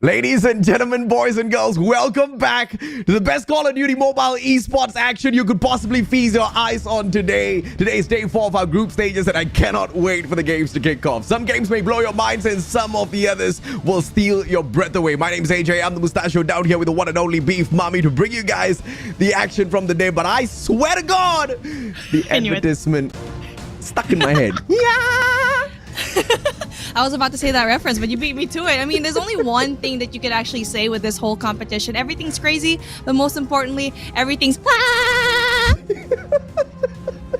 Ladies and gentlemen, boys and girls, welcome back to the best Call of Duty mobile esports action you could possibly feast your eyes on today. Today is day 4 of our group stages, and I cannot wait for the games to kick off. Some games may blow your minds, and some of the others will steal your breath away. My name's AJ. I'm the Mustachio down here with the one and only Beef Mommy to bring you guys the action from the day. But I swear to God, the advertisement stuck in my head. Yeah. I was about to say that reference, but you beat me to it. I mean, there's only one thing that you could actually say with this whole competition. Everything's crazy, but most importantly, everything's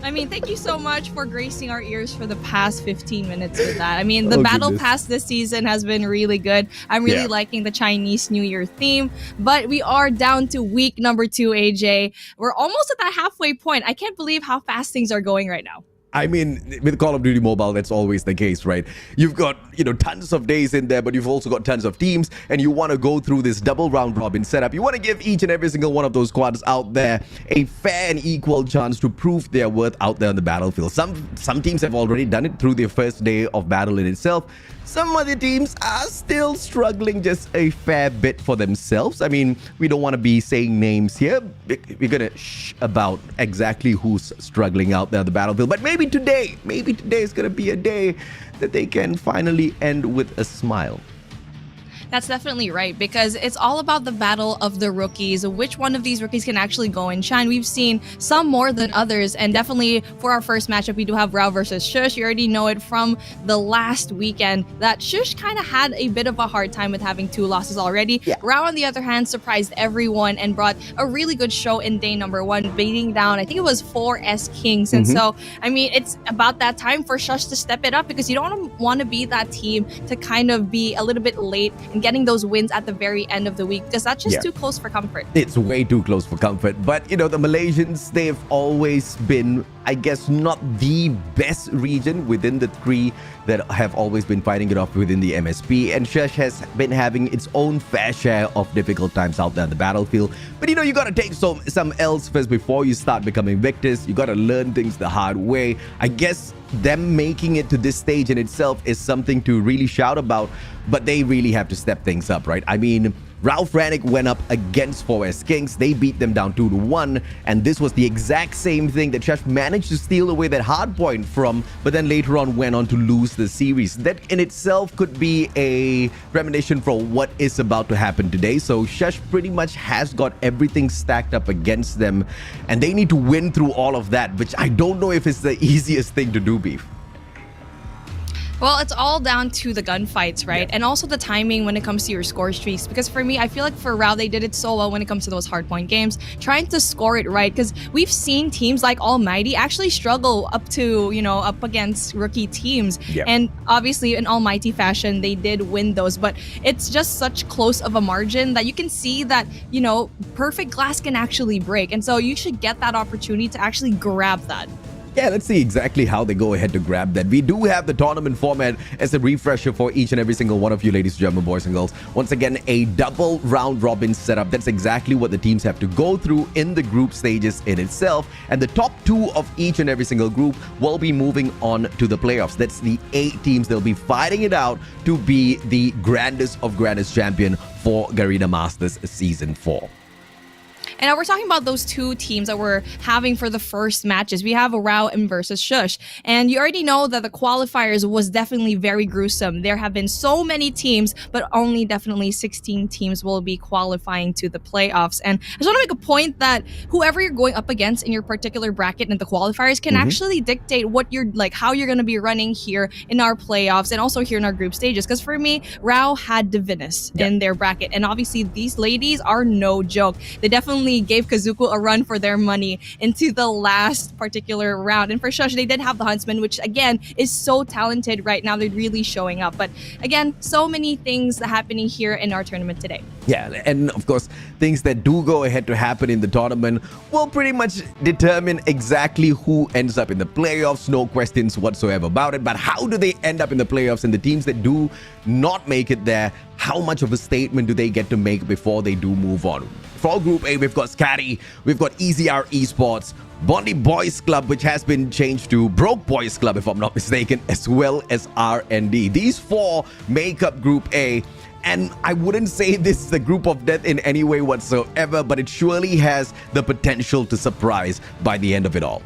I mean, thank you so much for gracing our ears for the past 15 minutes with that. I mean, the battle pass this season has been really good. I'm really liking the Chinese New Year theme, but we are down to week number 2, AJ. We're almost at that halfway point. I can't believe how fast things are going right now. I mean, with Call of Duty Mobile, that's always the case, right? You've got, tons of days in there, but you've also got tons of teams, and you want to go through this double round robin setup. You want to give each and every single one of those squads out there a fair and equal chance to prove their worth out there on the battlefield. Some teams have already done it through their first day of battle in itself. Some other teams are still struggling just a fair bit for themselves. I mean, we don't want to be saying names here. We're going to shh about exactly who's struggling out there on the battlefield. But maybe today is going to be a day that they can finally end with a smile. That's definitely right, because it's all about the battle of the rookies. Which one of these rookies can actually go and shine? We've seen some more than others, and definitely for our first matchup, we do have Rao versus Shush. You already know it from the last weekend that Shush kind of had a bit of a hard time with having 2 losses already. Rao, on the other hand, surprised everyone and brought a really good show in day number 1, beating down, I think it was 4 S-Kings. And so, I mean, it's about that time for Shush to step it up, because you don't want to be that team to kind of be a little bit late and getting those wins at the very end of the week, because that's just too close for comfort. It's way too close for comfort. But the Malaysians, they've always been, I guess, not the best region within the 3 that have always been fighting it off within the MSP, and Shush has been having its own fair share of difficult times out there on the battlefield. But you got to take some L's first before you start becoming victors. You got to learn things the hard way. I guess them making it to this stage in itself is something to really shout about, but they really have to step things up, right? I mean, FRANIC went up against 4 S-Kings. They beat them down 2-1, and this was the exact same thing that Shush managed to steal away that Hardpoint from, but then later on went on to lose the series. That in itself could be a premonition for what is about to happen today. So Shush pretty much has got everything stacked up against them, and they need to win through all of that, which I don't know if it's the easiest thing to do, Beef. Well, it's all down to the gunfights, right? And also the timing when it comes to your score streaks. Because for me, I feel like for Rao, they did it so well when it comes to those hardpoint games, trying to score it right. Because we've seen teams like ALMGHTY actually struggle up to, up against rookie teams. And obviously, in ALMGHTY fashion, they did win those. But it's just such close of a margin that you can see that, perfect glass can actually break. And so you should get that opportunity to actually grab that. Yeah, let's see exactly how they go ahead to grab that. We do have the tournament format as a refresher for each and every single one of you, ladies and gentlemen, boys and girls. Once again, a double round robin setup. That's exactly what the teams have to go through in the group stages in itself. And the top 2 of each and every single group will be moving on to the playoffs. That's the 8 teams. They'll be fighting it out to be the grandest of grandest champion for Garena Masters Season 4. And we're talking about those 2 teams that we're having for the first matches. We have Rao versus Shush. And you already know that the qualifiers was definitely very gruesome. There have been so many teams, but only definitely 16 teams will be qualifying to the playoffs. And I just want to make a point that whoever you're going up against in your particular bracket and the qualifiers can actually dictate what you're how you're going to be running here in our playoffs and also here in our group stages. Because for me, Rao had DIVINUS in their bracket. And obviously, these ladies are no joke. They definitely gave Kazoku a run for their money into the last particular round. And for Shush, they did have the Huntsmen, which again is so talented right now. They're really showing up. But again, so many things happening here in our tournament today. Yeah, and of course, things that do go ahead to happen in the tournament will pretty much determine exactly who ends up in the playoffs. No questions whatsoever about it. But how do they end up in the playoffs? And the teams that do not make it there, how much of a statement do they get to make before they do move on? For Group A, we've got SKADI, we've got EZR Esports, BONDEE Boys Club, which has been changed to Broke Boys Club, if I'm not mistaken, as well as RND. These 4 make up Group A. And I wouldn't say this is a group of death in any way whatsoever, but it surely has the potential to surprise by the end of it all.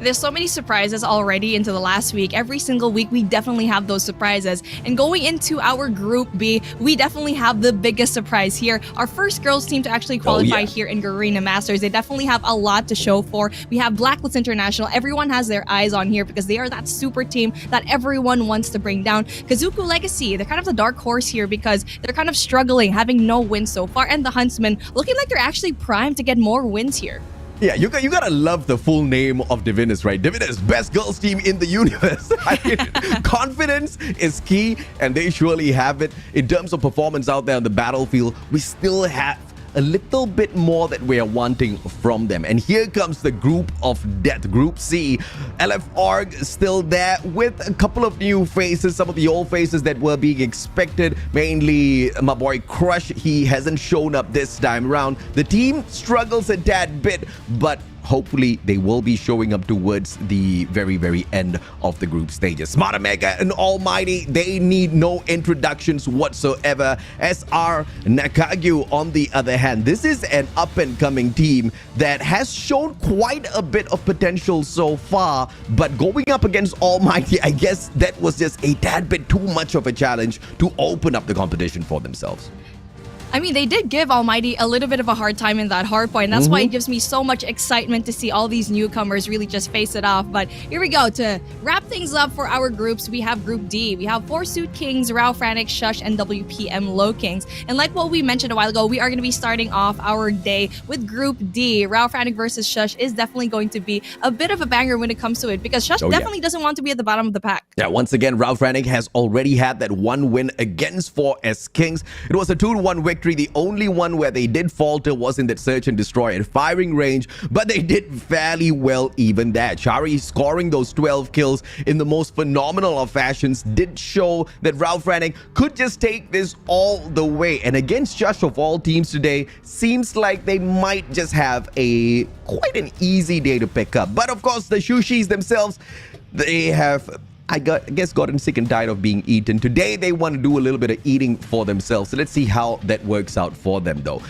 There's so many surprises already into the last week. Every single week, we definitely have those surprises. And going into our Group B, we definitely have the biggest surprise here. Our first girls team to actually qualify here in Garena Masters. They definitely have a lot to show for. We have Blacklist International. Everyone has their eyes on here because they are that super team that everyone wants to bring down. Kazoku Legacy, they're kind of the dark horse here because they're kind of struggling, having no wins so far. And the Huntsmen looking like they're actually primed to get more wins here. Yeah, you gotta love the full name of DIVINUS, right? DIVINUS, best girls team in the universe. I mean, confidence is key, and they surely have it. In terms of performance out there on the battlefield, we still have a little bit more that we are wanting from them. And here comes the group of death, Group C. LF still there with a couple of new faces, some of the old faces that were being expected, mainly my boy Crush. He hasn't shown up this time around. The team struggles a tad bit, but hopefully they will be showing up towards the very end of the group stages. SMARTMEGA and ALMGHTY, they need no introductions whatsoever. SR NACAGUE, on the other hand, this is an up-and-coming team that has shown quite a bit of potential so far, but going up against ALMGHTY, I guess that was just a tad bit too much of a challenge to open up the competition for themselves. I mean, they did give ALMGHTY a little bit of a hard time in that Hardpoint. That's why it gives me so much excitement to see all these newcomers really just face it off. But here we go. To wrap things up for our groups, we have Group D. We have 4 Suit Kings, FRANIC, SHUSH, and WPM Lowkings. And like what we mentioned a while ago, we are going to be starting off our day with Group D. FRANIC versus SHUSH is definitely going to be a bit of a banger when it comes to it because SHUSH definitely doesn't want to be at the bottom of the pack. Yeah, once again, FRANIC has already had that one win against 4S Kings. It was a 2-1 victory. The only one where they did falter was in that search and destroy at firing range, but they did fairly well even there. Chari scoring those 12 kills in the most phenomenal of fashions did show that FRANIC could just take this all the way. And against Shush of all teams today, seems like they might just have quite an easy day to pick up. But of course, the SHUSHHHs themselves, they have I guess gotten sick and tired of being eaten. Today, they want to do a little bit of eating for themselves. So let's see how that works out for them, though.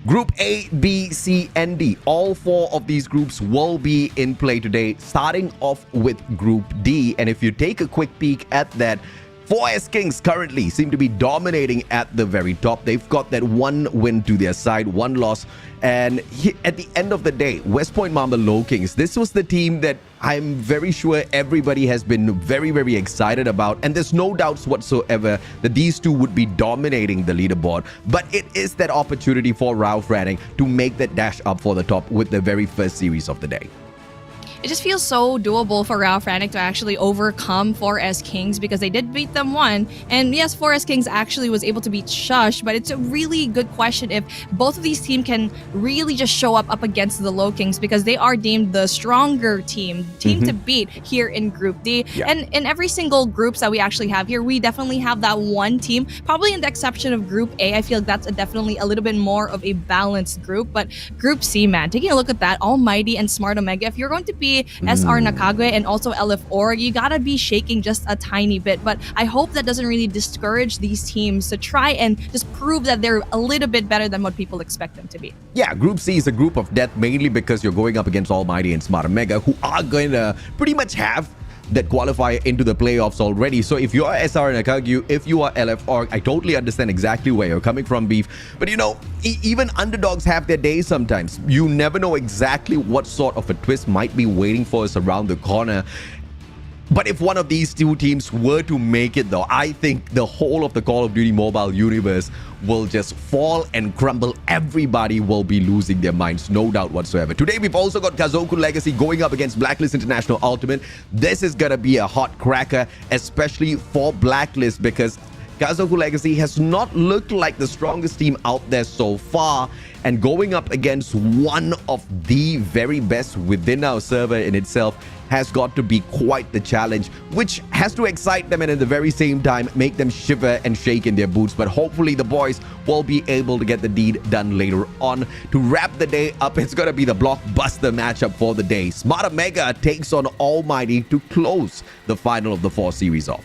Group A, B, C, and D. All 4 of these groups will be in play today, starting off with Group D. And if you take a quick peek at that, 4S Kings currently seem to be dominating at the very top. They've got that 1 win to their side, 1 loss. And at the end of the day, West Point Mamba Lowkings, this was the team that I'm very sure everybody has been very excited about. And there's no doubts whatsoever that these two would be dominating the leaderboard. But it is that opportunity for FRANIC to make that dash up for the top with the very first series of the day. It just feels so doable for FRANIC to actually overcome 4S Kings because they did beat them 1. And yes, 4S Kings actually was able to beat Shush, but it's a really good question if both of these teams can really just show up against the Lowkings because they are deemed the stronger team to beat here in Group D. Yeah. And in every single groups that we actually have here, we definitely have that one team, probably in the exception of Group A. I feel like that's definitely a little bit more of a balanced group. But Group C, man, taking a look at that, ALMGHTY and SMARTMEGA, if you're going to be SR NACAGUE and also LF you gotta be shaking just a tiny bit. But I hope that doesn't really discourage these teams to try and just prove that they're a little bit better than what people expect them to be. Yeah, Group C is a group of death mainly because you're going up against ALMGHTY and SMARTMEGA, who are going to pretty much have that qualify into the playoffs already. So if you are SR NACAGUE, if you are LF, I totally understand exactly where you're coming from, Beef. But you know, even underdogs have their days sometimes. You never know exactly what sort of a twist might be waiting for us around the corner. But if one of these two teams were to make it, though, I think the whole of the Call of Duty mobile universe will just fall and crumble. Everybody will be losing their minds, no doubt whatsoever. Today, we've also got Kazoku Legacy going up against Blacklist International Ultimate. This is going to be a hot cracker, especially for Blacklist, because Kazoku Legacy has not looked like the strongest team out there so far. And going up against one of the very best within our server in itself has got to be quite the challenge, which has to excite them and at the very same time make them shiver and shake in their boots. But hopefully the boys will be able to get the deed done later on. To wrap the day up, it's going to be the blockbuster matchup for the day. SMARTMEGA takes on ALMGHTY to close the final of the 4 series off.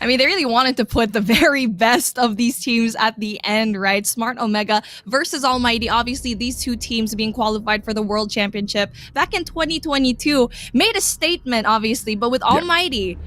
I mean, they really wanted to put the very best of these teams at the end, right? Smart Omega versus ALMGHTY. Obviously, these two teams being qualified for the World Championship back in 2022 made a statement, obviously, but with ALMGHTY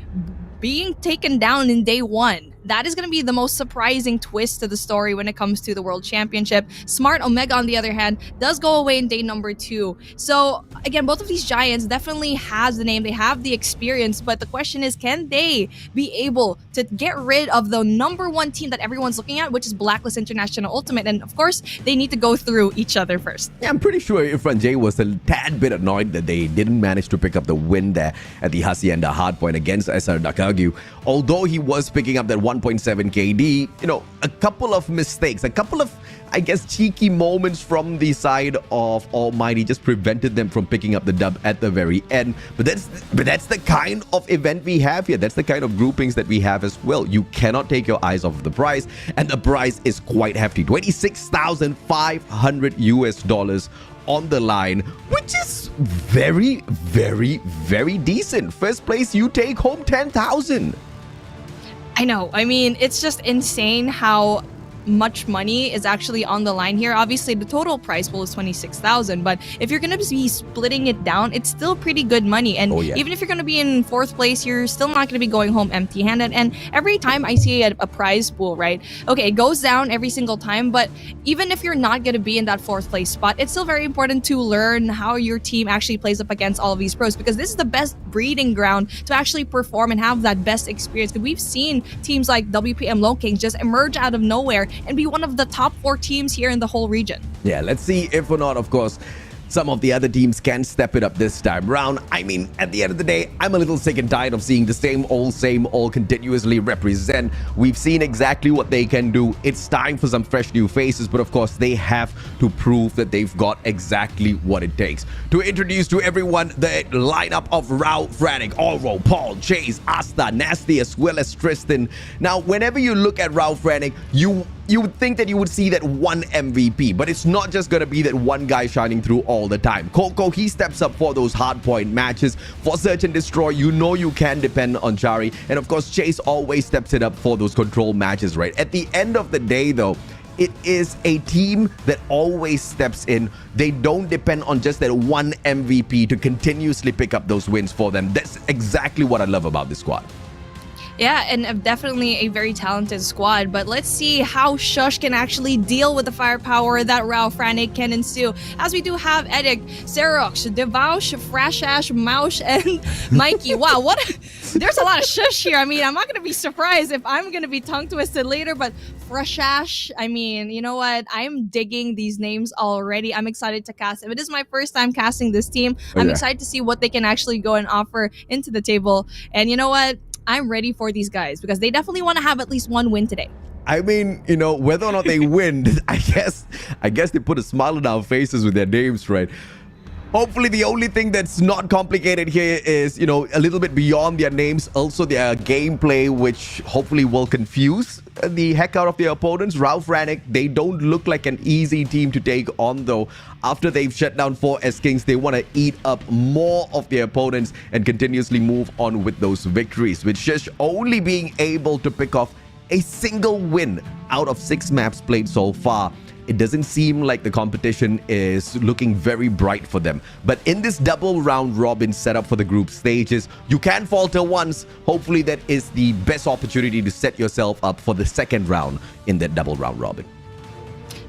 being taken down in day one, that is going to be the most surprising twist to the story when it comes to the World Championship. Smart Omega, on the other hand, does go away in day number 2. So, again, both of these giants definitely has the name. They have the experience. But the question is, can they be able to get rid of the number 1 team that everyone's looking at, which is Blacklist International Ultimate? And, of course, they need to go through each other first. Yeah, I'm pretty sure FRANIC was a tad bit annoyed that they didn't manage to pick up the win there at the Hacienda Hardpoint against NACAGUE. Although he was picking up that 1.7 KD, you know, a couple of mistakes, a couple of, I guess, cheeky moments from the side of ALMGHTY just prevented them from picking up the dub at the very end. But that's the kind of event we have here. That's the kind of groupings that we have as well. You cannot take your eyes off the prize, and the prize is quite hefty. $26,500 US on the line, which is very, very, very decent. First place, you take home 10,000. I know. I mean, it's just insane how much money is actually on the line here. Obviously, the total prize pool is 26,000, but if you're going to be splitting it down, it's still pretty good money. And even if you're going to be in 4th place, you're still not going to be going home empty-handed. And every time I see a prize pool, right? Okay, it goes down every single time, but even if you're not going to be in that 4th place spot, it's still very important to learn how your team actually plays up against all of these pros, because this is the best breeding ground to actually perform and have that best experience. Because we've seen teams like WPM Lowkings just emerge out of nowhere and be one of the top 4 teams here in the whole region. Yeah, let's see if or not, of course, some of the other teams can step it up this time round. I mean, at the end of the day, I'm a little sick and tired of seeing the same old continuously represent. We've seen exactly what they can do. It's time for some fresh new faces, but of course, they have to prove that they've got exactly what it takes. To introduce to everyone the lineup of Rao, FRANIC, Oro, Paul, Chase, Asta, Nasty, as well as Tristan. Now, whenever you look at Rao, FRANIC, you would think that you would see that one MVP, but it's not just going to be that one guy shining through all the time. Coco, he steps up for those hardpoint matches. For Search and Destroy, you know you can depend on Chari. And of course, Chase always steps it up for those control matches, right? At the end of the day, though, it is a team that always steps in. They don't depend on just that one MVP to continuously pick up those wins for them. That's exactly what I love about this squad. Yeah, and definitely a very talented squad. But let's see how Shush can actually deal with the firepower that Rao, FRANIC can ensue. As we do have Edic, Serox, Devaush, Frashash, Maush, and Mikey. Wow, there's a lot of Shush here. I mean, I'm not going to be surprised if I'm going to be tongue-twisted later, but Frashash, I mean, you know what? I'm digging these names already. I'm excited to cast them. It is my first time casting this team. I'm excited to see what they can actually go and offer into the table. And you know what? I'm ready for these guys because they definitely want to have at least one win today. I mean, you know, whether or not they win, I guess they put a smile on our faces with their names, right? Hopefully, the only thing that's not complicated here is, you know, a little bit beyond their names, also their gameplay, which hopefully will confuse the heck out of their opponents. Rao, FRANIC, they don't look like an easy team to take on, though. After they've shut down 4 S-Kings, they want to eat up more of their opponents and continuously move on with those victories, with Shush only being able to pick off a single win out of 6 maps played so far. It doesn't seem like the competition is looking very bright for them. But in this double round robin setup for the group stages, you can falter once. Hopefully that is the best opportunity to set yourself up for the second round in that double round robin.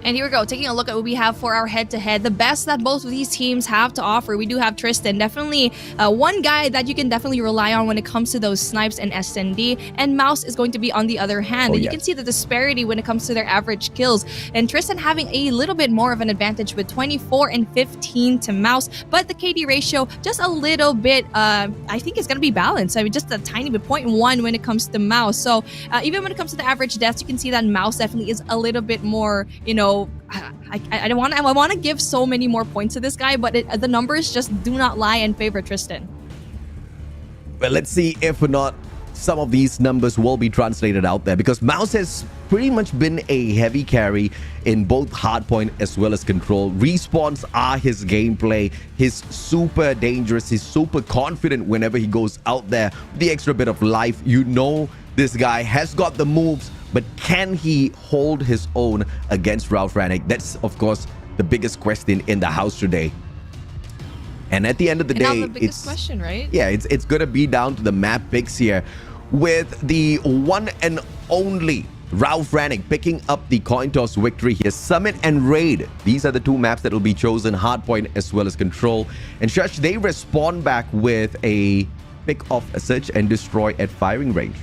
And here we go, taking a look at what we have for our head-to-head. The best that both of these teams have to offer. We do have Tristan, definitely one guy that you can definitely rely on when it comes to those snipes and SND. And Mouse is going to be on the other hand. And you can see the disparity when it comes to their average kills. And Tristan having a little bit more of an advantage with 24 and 15 to Mouse. But the KD ratio, just a little bit, I think it's going to be balanced. I mean, just a tiny bit, 0.1 when it comes to Mouse. So even when it comes to the average deaths, you can see that Mouse definitely is a little bit more, you know, I want to give so many more points to this guy, but the numbers just do not lie in favor of Tristan. Well, let's see if or not some of these numbers will be translated out there, because Mouse has pretty much been a heavy carry in both hardpoint as well as control. Respawns are his gameplay. He's super dangerous. He's super confident whenever he goes out there. The extra bit of life, you know, This guy has got the moves, but can he hold his own against FRANIC? That's, of course, the biggest question in the house today. And at the end of the day, the biggest question, right? Yeah, it's going to be down to the map picks here, with the one and only FRANIC picking up the coin toss victory here. Summit and Raid, these are the two maps that will be chosen, Hardpoint as well as Control. And Shush, they respond back with a pick of a Search and Destroy at firing range.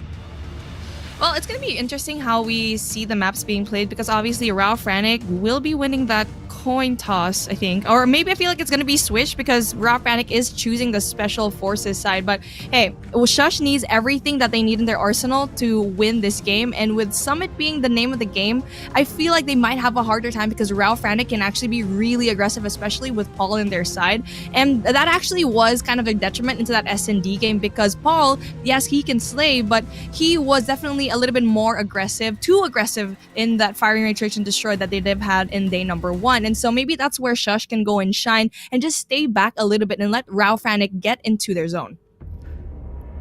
Well, it's going to be interesting how we see the maps being played, because obviously FRANIC will be winning that coin toss, I think. Or maybe I feel like it's going to be switched, because FRANIC is choosing the special forces side. But hey, Shush needs everything that they need in their arsenal to win this game. And with Summit being the name of the game, I feel like they might have a harder time, because FRANIC can actually be really aggressive, especially with Paul in their side. And that actually was kind of a detriment into that S&D game, because Paul, yes, he can slay, but he was definitely a little bit more aggressive, too aggressive in that firing range search and destroy that they've had in day number 1. And so maybe that's where Shush can go and shine and just stay back a little bit and let FRANIC get into their zone.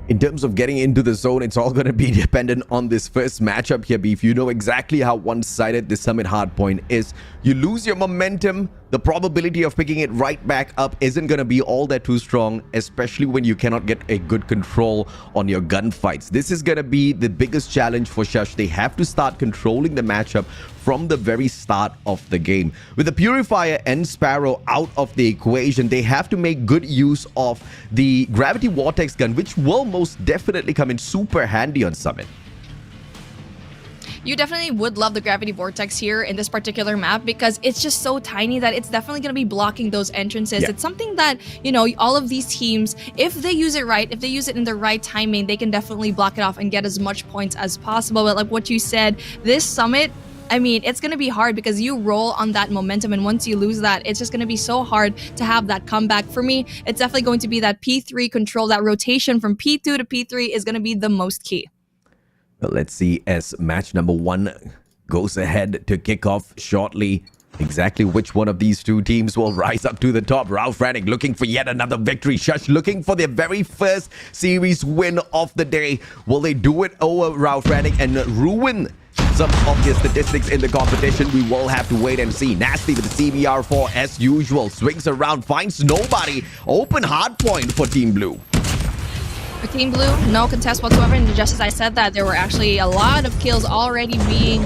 In terms of getting into the zone, it's all going to be dependent on this first matchup here, Beef. You know exactly how one-sided the Summit Hardpoint is. You lose your momentum, the probability of picking it right back up isn't going to be all that too strong, especially when you cannot get a good control on your gunfights. This is going to be the biggest challenge for Shush. They have to start controlling the matchup from the very start of the game. With the Purifier and Sparrow out of the equation, they have to make good use of the Gravity Vortex gun, which will most definitely come in super handy on Summit. You definitely would love the Gravity Vortex here in this particular map, because it's just so tiny that it's definitely going to be blocking those entrances. Yeah. It's something that, you know, all of these teams, if they use it right, if they use it in the right timing, they can definitely block it off and get as much points as possible. But like what you said, this Summit, I mean, it's going to be hard, because you roll on that momentum, and once you lose that, it's just going to be so hard to have that comeback. For me, it's definitely going to be that P3 control. That rotation from P2 to P3 is going to be the most key. Well, let's see as match number 1 goes ahead to kick off shortly. Exactly which one of these two teams will rise up to the top. FRANIC looking for yet another victory. Shush looking for their very first series win of the day. Will they do it over FRANIC and ruin some of their statistics in the competition? We will have to wait and see. Nasty with the CBR4 as usual. Swings around, finds nobody. Open hardpoint for Team Blue. For Team Blue, no contest whatsoever, and just as I said that, there were actually a lot of kills already being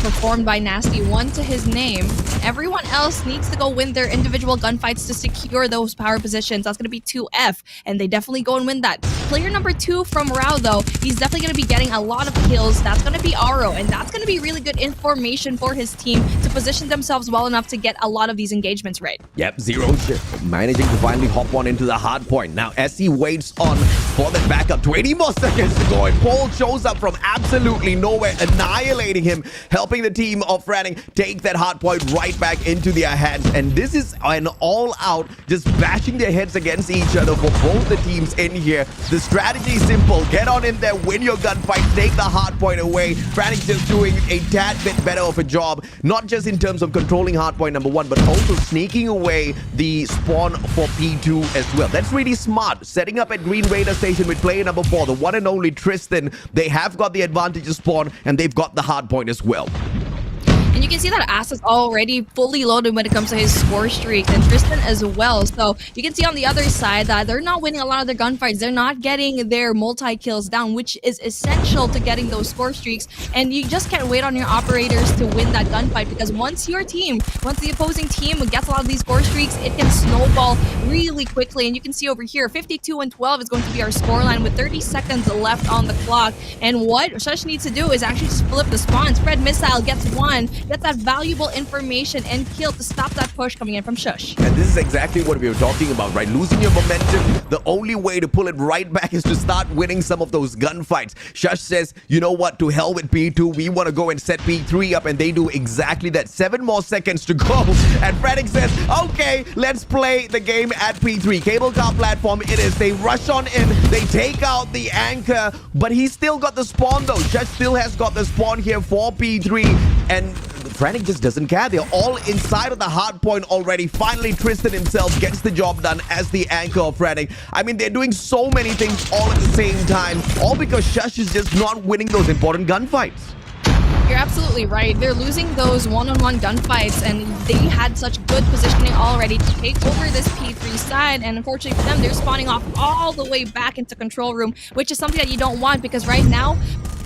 performed by Nasty, one to his name. Everyone else needs to go win their individual gunfights to secure those power positions. That's going to be 2F, and they definitely go and win that. Player number 2 from Rao, though, he's definitely going to be getting a lot of kills. That's going to be Aro, and that's going to be really good information for his team to position themselves well enough to get a lot of these engagements right. Yep, Zero managing to finally hop on into the hard point. Now, as he waits on for the backup, 20 more seconds to go, and Paul shows up from absolutely nowhere, annihilating him, helping the team of FRANIC take that hard point right back into their hands. And this is an all-out, just bashing their heads against each other for both the teams in here. The strategy is simple. Get on in there, win your gunfight, take the hard point away. FRANIC just doing a tad bit better of a job, not just in terms of controlling hard point number 1, but also sneaking away the spawn for P2 as well. That's really smart. Setting up at Green Raider Station with player number 4, the one and only Tristan. They have got the advantage of spawn, and they've got the hard point as well. And you can see that Ass is already fully loaded when it comes to his score streaks, and Tristan as well. So you can see on the other side that they're not winning a lot of their gunfights. They're not getting their multi-kills down, which is essential to getting those score streaks. And you just can't wait on your operators to win that gunfight, because once the opposing team gets a lot of these score streaks, it can snowball really quickly. And you can see over here, 52 and 12 is going to be our scoreline with 30 seconds left on the clock. And what Shush needs to do is actually just flip the spawn. Spread Missile gets one, gets that valuable information and kill to stop that push coming in from Shush. And this is exactly what we were talking about, right? Losing your momentum, the only way to pull it right back is to start winning some of those gunfights. Shush says, you know what, to hell with P2, we want to go and set P3 up, and they do exactly that. 7 more seconds to go, and FRANIC says, okay, let's play the game at P3. Cable car platform it is. They rush on in, they take out the anchor, but he's still got the spawn though. Shush still has got the spawn here for P3, and FRANIC just doesn't care. They're all inside of the hard point already. Finally, Tristan himself gets the job done as the anchor of FRANIC. I mean, they're doing so many things all at the same time, all because Shush is just not winning those important gunfights. You're absolutely right. They're losing those one-on-one gunfights, and they had such good positioning already to take over this P3 side. And unfortunately for them, they're spawning off all the way back into control room, which is something that you don't want, because right now,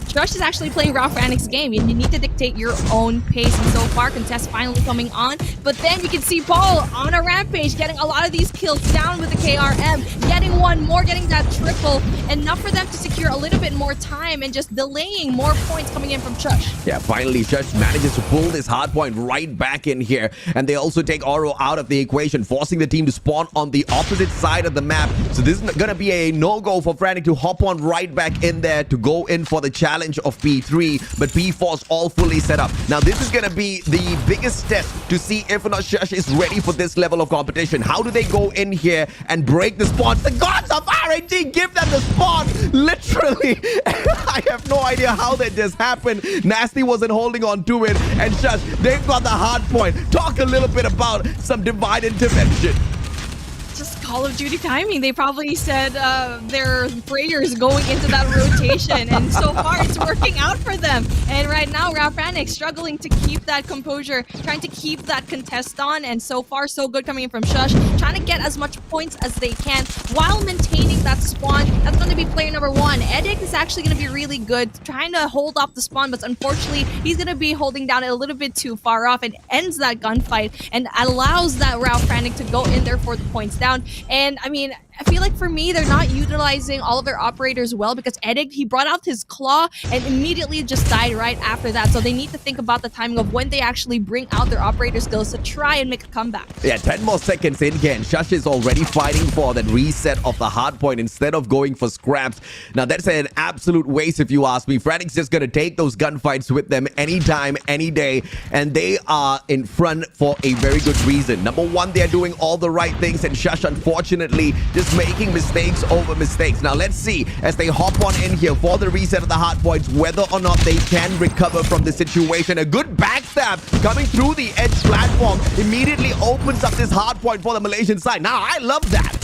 Shush is actually playing Ralph FRANIC's game, and you need to dictate your own pace. And so far, contest finally coming on. But then you can see Paul on a rampage, getting a lot of these kills down with the KRM, getting one more, getting that triple. Enough for them to secure a little bit more time and just delaying more points coming in from Shush. Yeah, finally, Shush manages to pull this hard point right back in here. And they also take Oro out of the equation, forcing the team to spawn on the opposite side of the map. So this is going to be a no-go for FRANIC to hop on right back in there to go in for the challenge of P3, but P4's all fully set up. Now this is going to be the biggest test to see if or not Shush is ready for this level of competition. How do they go in here and break the spawn? The gods of RNG give them the spawn, literally. I have no idea how that just happened. Nasty wasn't holding on to it, and Shush, they've got the hard point. Talk a little bit about some divine intervention. Just Call of Duty timing. They probably said their prayers going into that rotation, and so far it's working out for them. And right now, Ralph FRANIC struggling to keep that composure, trying to keep that contest on, and so far so good coming in from Shush, trying to get as much points as they can while maintaining that spawn. That's going to be player number 1. Edic is actually going to be really good, trying to hold off the spawn, but unfortunately, he's going to be holding down a little bit too far off and ends that gunfight and allows that Ralph FRANIC to go in there for the points down. And I mean, I feel like for me, they're not utilizing all of their operators well, because Edic, he brought out his claw and immediately just died right after that. So they need to think about the timing of when they actually bring out their operator skills to try and make a comeback. Yeah, 10 more seconds in here, and Shush is already fighting for that reset of the hard point instead of going for scraps. Now, that's an absolute waste if you ask me. FRANIC's just going to take those gunfights with them anytime, any day, and they are in front for a very good reason. Number one, they're doing all the right things, and Shush, unfortunately, just making mistakes over mistakes. Now, let's see, as they hop on in here for the reset of the hard points, whether or not they can recover from the situation. A good backstab coming through the edge platform immediately opens up this hard point for the Malaysian side. Now, I love that.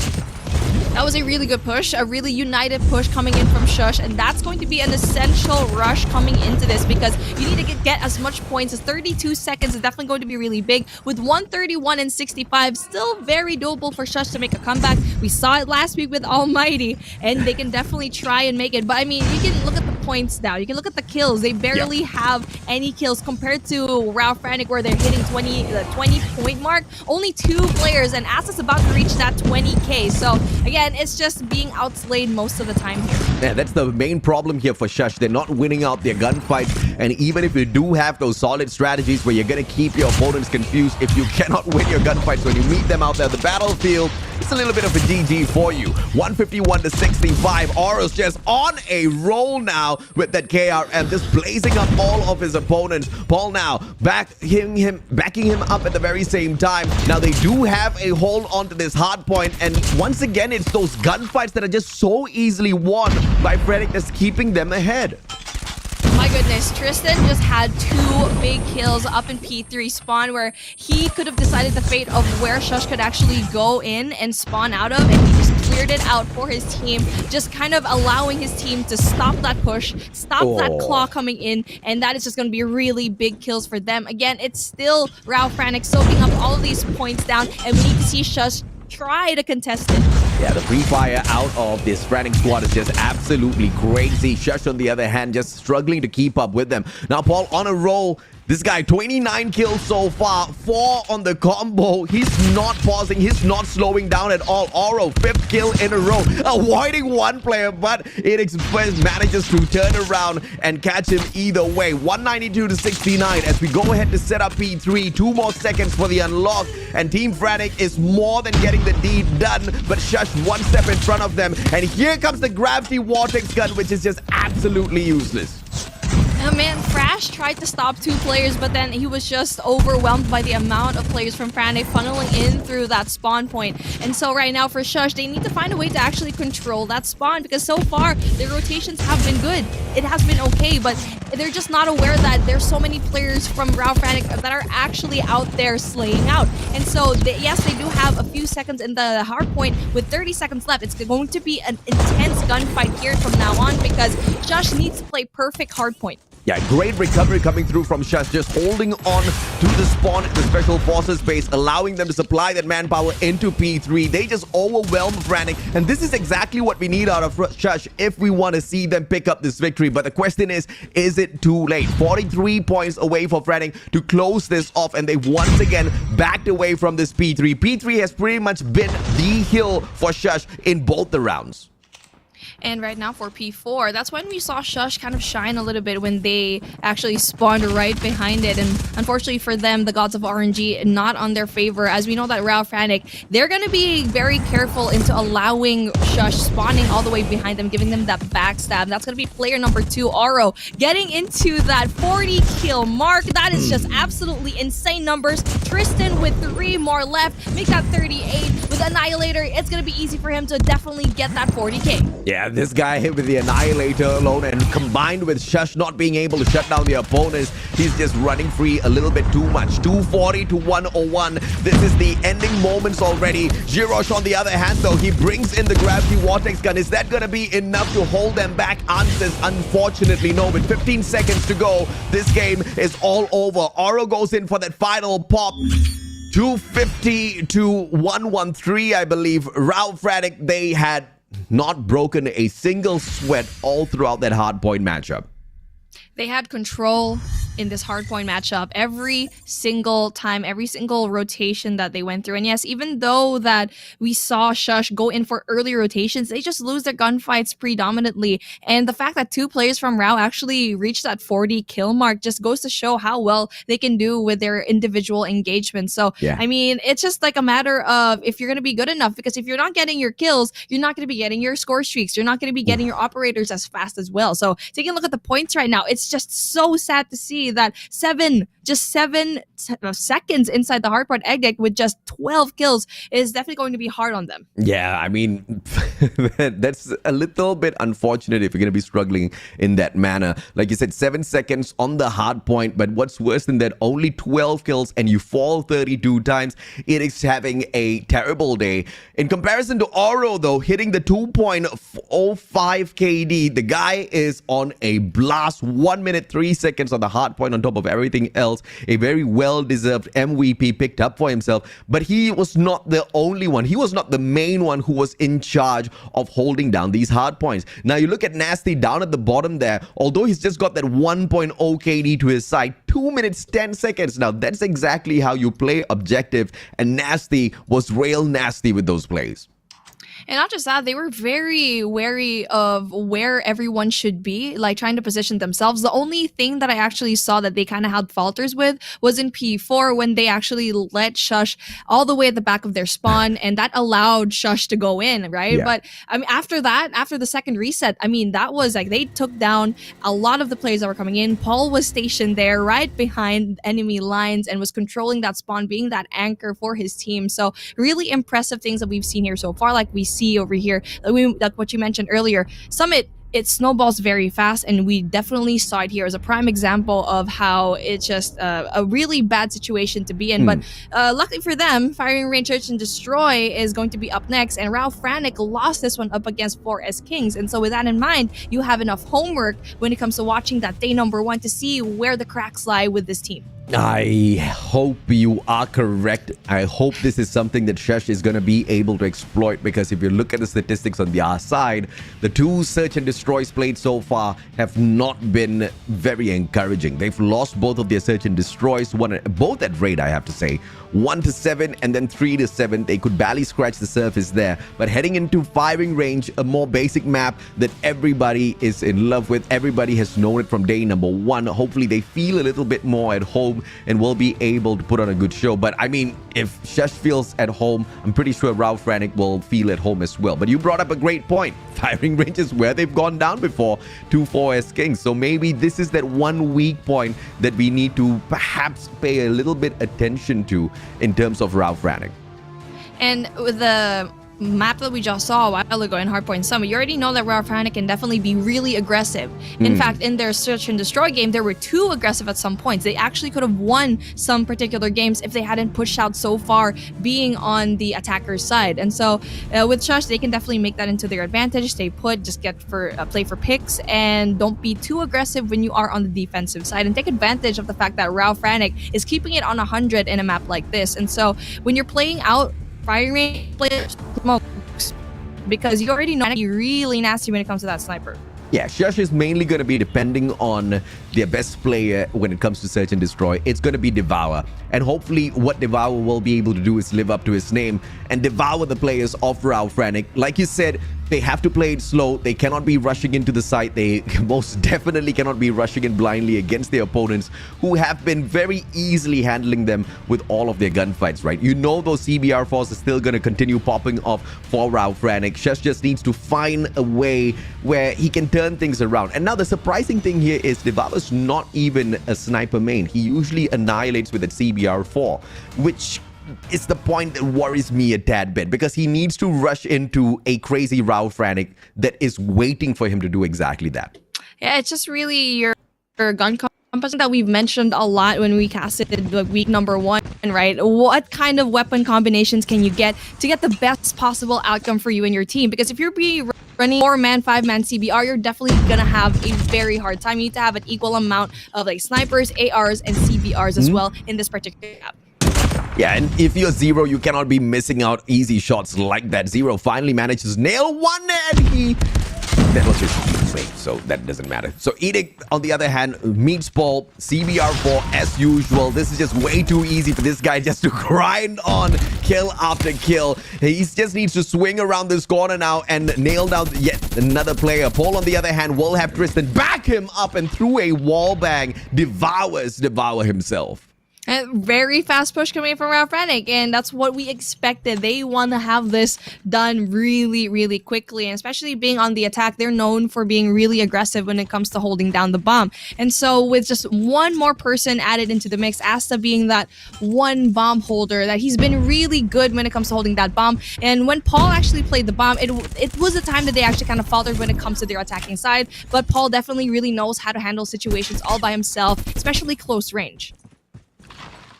That was a really good push, a really united push coming in from Shush, and that's going to be an essential rush coming into this, because you need to get as much points as 32 seconds is definitely going to be really big. With 131 and 65, still very doable for Shush to make a comeback. We saw it last week with ALMGHTY, and they can definitely try and make it. But I mean, you can look at the points now. You can look at the kills. They barely have any kills compared to Ralph FRANIC, where they're hitting the 20-point mark. Only 2 players, and Asa's about to reach that 20K. So again, it's just being outslayed most of the time here. Yeah, that's the main problem here for Shush. They're not winning out their gunfights, and even if you do have those solid strategies where you're going to keep your opponents confused, if you cannot win your gunfights when you meet them out there on the battlefield, it's a little bit of a GG for you. 151 to 65. Oro's just on a roll now with that KRM, just blazing up all of his opponents. Paul now backing him up at the very same time. Now they do have a hold onto this hard point, and once again, it's those gunfights that are just so easily won by FRANIC, that's keeping them ahead. My goodness, Tristan just had 2 big kills up in P3 spawn, where he could have decided the fate of where Shush could actually go in and spawn out of, and he just cleared it out for his team, just kind of allowing his team to stop that push, stop that claw coming in, and that is just going to be really big kills for them. Again, it's still Ralph FRANIC soaking up all of these points down, and we need to see Shush try to contest it. Yeah, the free fire out of this FRANIC squad is just absolutely crazy. Shush, on the other hand, just struggling to keep up with them. Now, Paul on a roll. This guy, 29 kills so far, 4 on the combo. He's not pausing. He's not slowing down at all. Oro, 5th kill in a row, avoiding one player, but it manages to turn around and catch him either way. 192 to 69 as we go ahead to set up P3. 2 more seconds for the unlock, and Team FRANIC is more than getting the deed done, but Shush 1 step in front of them. And here comes the gravity vortex gun, which is just absolutely useless. Oh man, FRANIC Dash tried to stop 2 players, but then he was just overwhelmed by the amount of players from FRANIC funneling in through that spawn point. And so right now for Shush, they need to find a way to actually control that spawn, because so far their rotations have been good. It has been okay, but they're just not aware that there's so many players from FRANIC that are actually out there slaying out. And so yes, they do have a few seconds in the hard point. With 30 seconds left, it's going to be an intense gunfight here from now on, because Shush needs to play perfect hard point. Yeah, great recovery coming through from Shush, just holding on to the spawn at the Special Forces base, allowing them to supply that manpower into P3. They just overwhelm FRANIC, and this is exactly what we need out of Shush if we want to see them pick up this victory. But the question is it too late? 43 points away for FRANIC to close this off, and they've once again backed away from this P3. P3 has pretty much been the hill for Shush in both the rounds. And right now for P4, that's when we saw Shush kind of shine a little bit, when they actually spawned right behind it. And unfortunately for them, the gods of RNG not on their favor. As we know that FRANIC, they're going to be very careful into allowing Shush spawning all the way behind them, giving them that backstab. That's going to be player number 2, Oro, getting into that 40 kill mark. That is just absolutely insane numbers. Tristan with 3 more left, make that 38. With Annihilator, it's going to be easy for him to definitely get that 40k. Yeah, this guy hit with the Annihilator alone, and combined with Shush not being able to shut down the opponents, he's just running free a little bit too much. 240 to 101. This is the ending moments already. Jirosh, on the other hand, though, he brings in the Gravity Vortex gun. Is that going to be enough to hold them back? Answers, unfortunately, no. With 15 seconds to go, this game is all over. Oro goes in for that final pop. 250 to 113, I believe. FRANIC, they had not broken a single sweat all throughout that hardpoint matchup. They had control in this hardpoint matchup every single time, every single rotation that they went through. And yes, even though that we saw Shush go in for early rotations, they just lose their gunfights predominantly. And the fact that 2 players from RAW actually reached that 40 kill mark just goes to show how well they can do with their individual engagement. So, yeah. I mean, it's just like a matter of if you're going to be good enough, because if you're not getting your kills, you're not going to be getting your score streaks. You're not going to be getting your operators as fast as well. So taking a look at the points right now, it's just so sad to see that just 7 seconds inside the hardpoint egg with just 12 kills is definitely going to be hard on them. Yeah, I mean, that's a little bit unfortunate if you're going to be struggling in that manner. Like you said, 7 seconds on the hardpoint, but what's worse than that, only 12 kills and you fall 32 times. It is having a terrible day. In comparison to Oro, though, hitting the 2.05 KD, the guy is on a blast. 1 minute, 3 seconds on the hardpoint on top of everything else. A very well-deserved MVP picked up for himself, but he was not the only one. He was not the main one who was in charge of holding down these hard points. Now you look at Nasty down at the bottom there, although he's just got that 1.0 KD to his side, 2 minutes 10 seconds. Now that's exactly how you play objective, and Nasty was real nasty with those plays. And not just that, they were very wary of where everyone should be, like trying to position themselves. The only thing that I actually saw that they kind of had falters with was in P4 when they actually let Shush all the way at the back of their spawn, and that allowed Shush to go in, right? Yeah. But I mean, after that, after the second reset, I mean, that was like they took down a lot of the players that were coming in. Paul was stationed there right behind enemy lines and was controlling that spawn, being that anchor for his team. So really impressive things that we've seen here so far, like we see over here, like what you mentioned earlier. Summit, it snowballs very fast, and we definitely saw it here as a prime example of how it's just a really bad situation to be in. But luckily for them, Firing Range Search and Destroy is going to be up next, and FRANIC lost this one up against 4S Kings. And so with that in mind, you have enough homework when it comes to watching that day number 1 to see where the cracks lie with this team. I hope you are correct. I hope this is something that Shush is going to be able to exploit, because if you look at the statistics on the other side, the 2 search and destroys played so far have not been very encouraging. They've lost both of their search and destroys, both at rate, I have to say. 1 to 7 and then 3 to 7. They could barely scratch the surface there. But heading into Firing Range, a more basic map that everybody is in love with. Everybody has known it from day number 1. Hopefully they feel a little bit more at home home and will be able to put on a good show. But I mean, if Shush feels at home, I'm pretty sure FRANIC will feel at home as well. But you brought up a great point. Firing range is where they've gone down before 2-4 as Kings. So maybe this is that one weak point that we need to perhaps pay a little bit attention to in terms of FRANIC. And with the map that we just saw a while ago in Hardpoint Summit, you already know that FRANIC can definitely be really aggressive. In fact, in their Search and Destroy game, they were too aggressive at some points. They actually could have won some particular games if they hadn't pushed out so far, being on the attacker's side. And so with Shush, they can definitely make that into their advantage. Stay put, just get for play for picks, and don't be too aggressive when you are on the defensive side, and take advantage of the fact that FRANIC is keeping it on 100 in a map like this. And so when you're playing out firing players, because you already know you're really nasty when it comes to that sniper. Yeah, Shush is mainly going to be depending on their best player when it comes to Search and Destroy. It's going to be Devour. And hopefully what Devour will be able to do is live up to his name and devour the players of FRANIC. Like you said, they have to play it slow. They cannot be rushing into the site. They most definitely cannot be rushing in blindly against their opponents, who have been very easily handling them with all of their gunfights, right? You know those CBR4s are still going to continue popping off for FRANIC. Shush just needs to find a way where he can turn things around. And now the surprising thing here is Devour's not even a sniper main. He usually annihilates with a CBR4, which is the point that worries me a tad bit, because he needs to rush into a crazy FRANIC that is waiting for him to do exactly that. Yeah, it's just really your gun compass that we've mentioned a lot when we casted the week number 1, right? What kind of weapon combinations can you get to get the best possible outcome for you and your team? Because if you're running 4-man, 5-man CBR, you're definitely gonna have a very hard time. You need to have an equal amount of like snipers, ARs, and CBRs as well in this particular app. Yeah, and if you're Zero, you cannot be missing out easy shots like that. Zero finally manages to nail one, and that was his wait, so that doesn't matter. So Edict, on the other hand, meets Paul, CBR4 as usual. This is just way too easy for this guy just to grind on kill after kill. He just needs to swing around this corner now and nail down yet another player. Paul, on the other hand, will have Tristan back him up, and through a wall bang, Devour himself. Very fast push coming from FRANIC, and that's what we expected. They want to have this done really, really quickly, and especially being on the attack, they're known for being really aggressive when it comes to holding down the bomb. And so with just one more person added into the mix, Asta being that one bomb holder, that he's been really good when it comes to holding that bomb. And when Paul actually played the bomb, it was a time that they actually kind of faltered when it comes to their attacking side, but Paul definitely really knows how to handle situations all by himself, especially close range.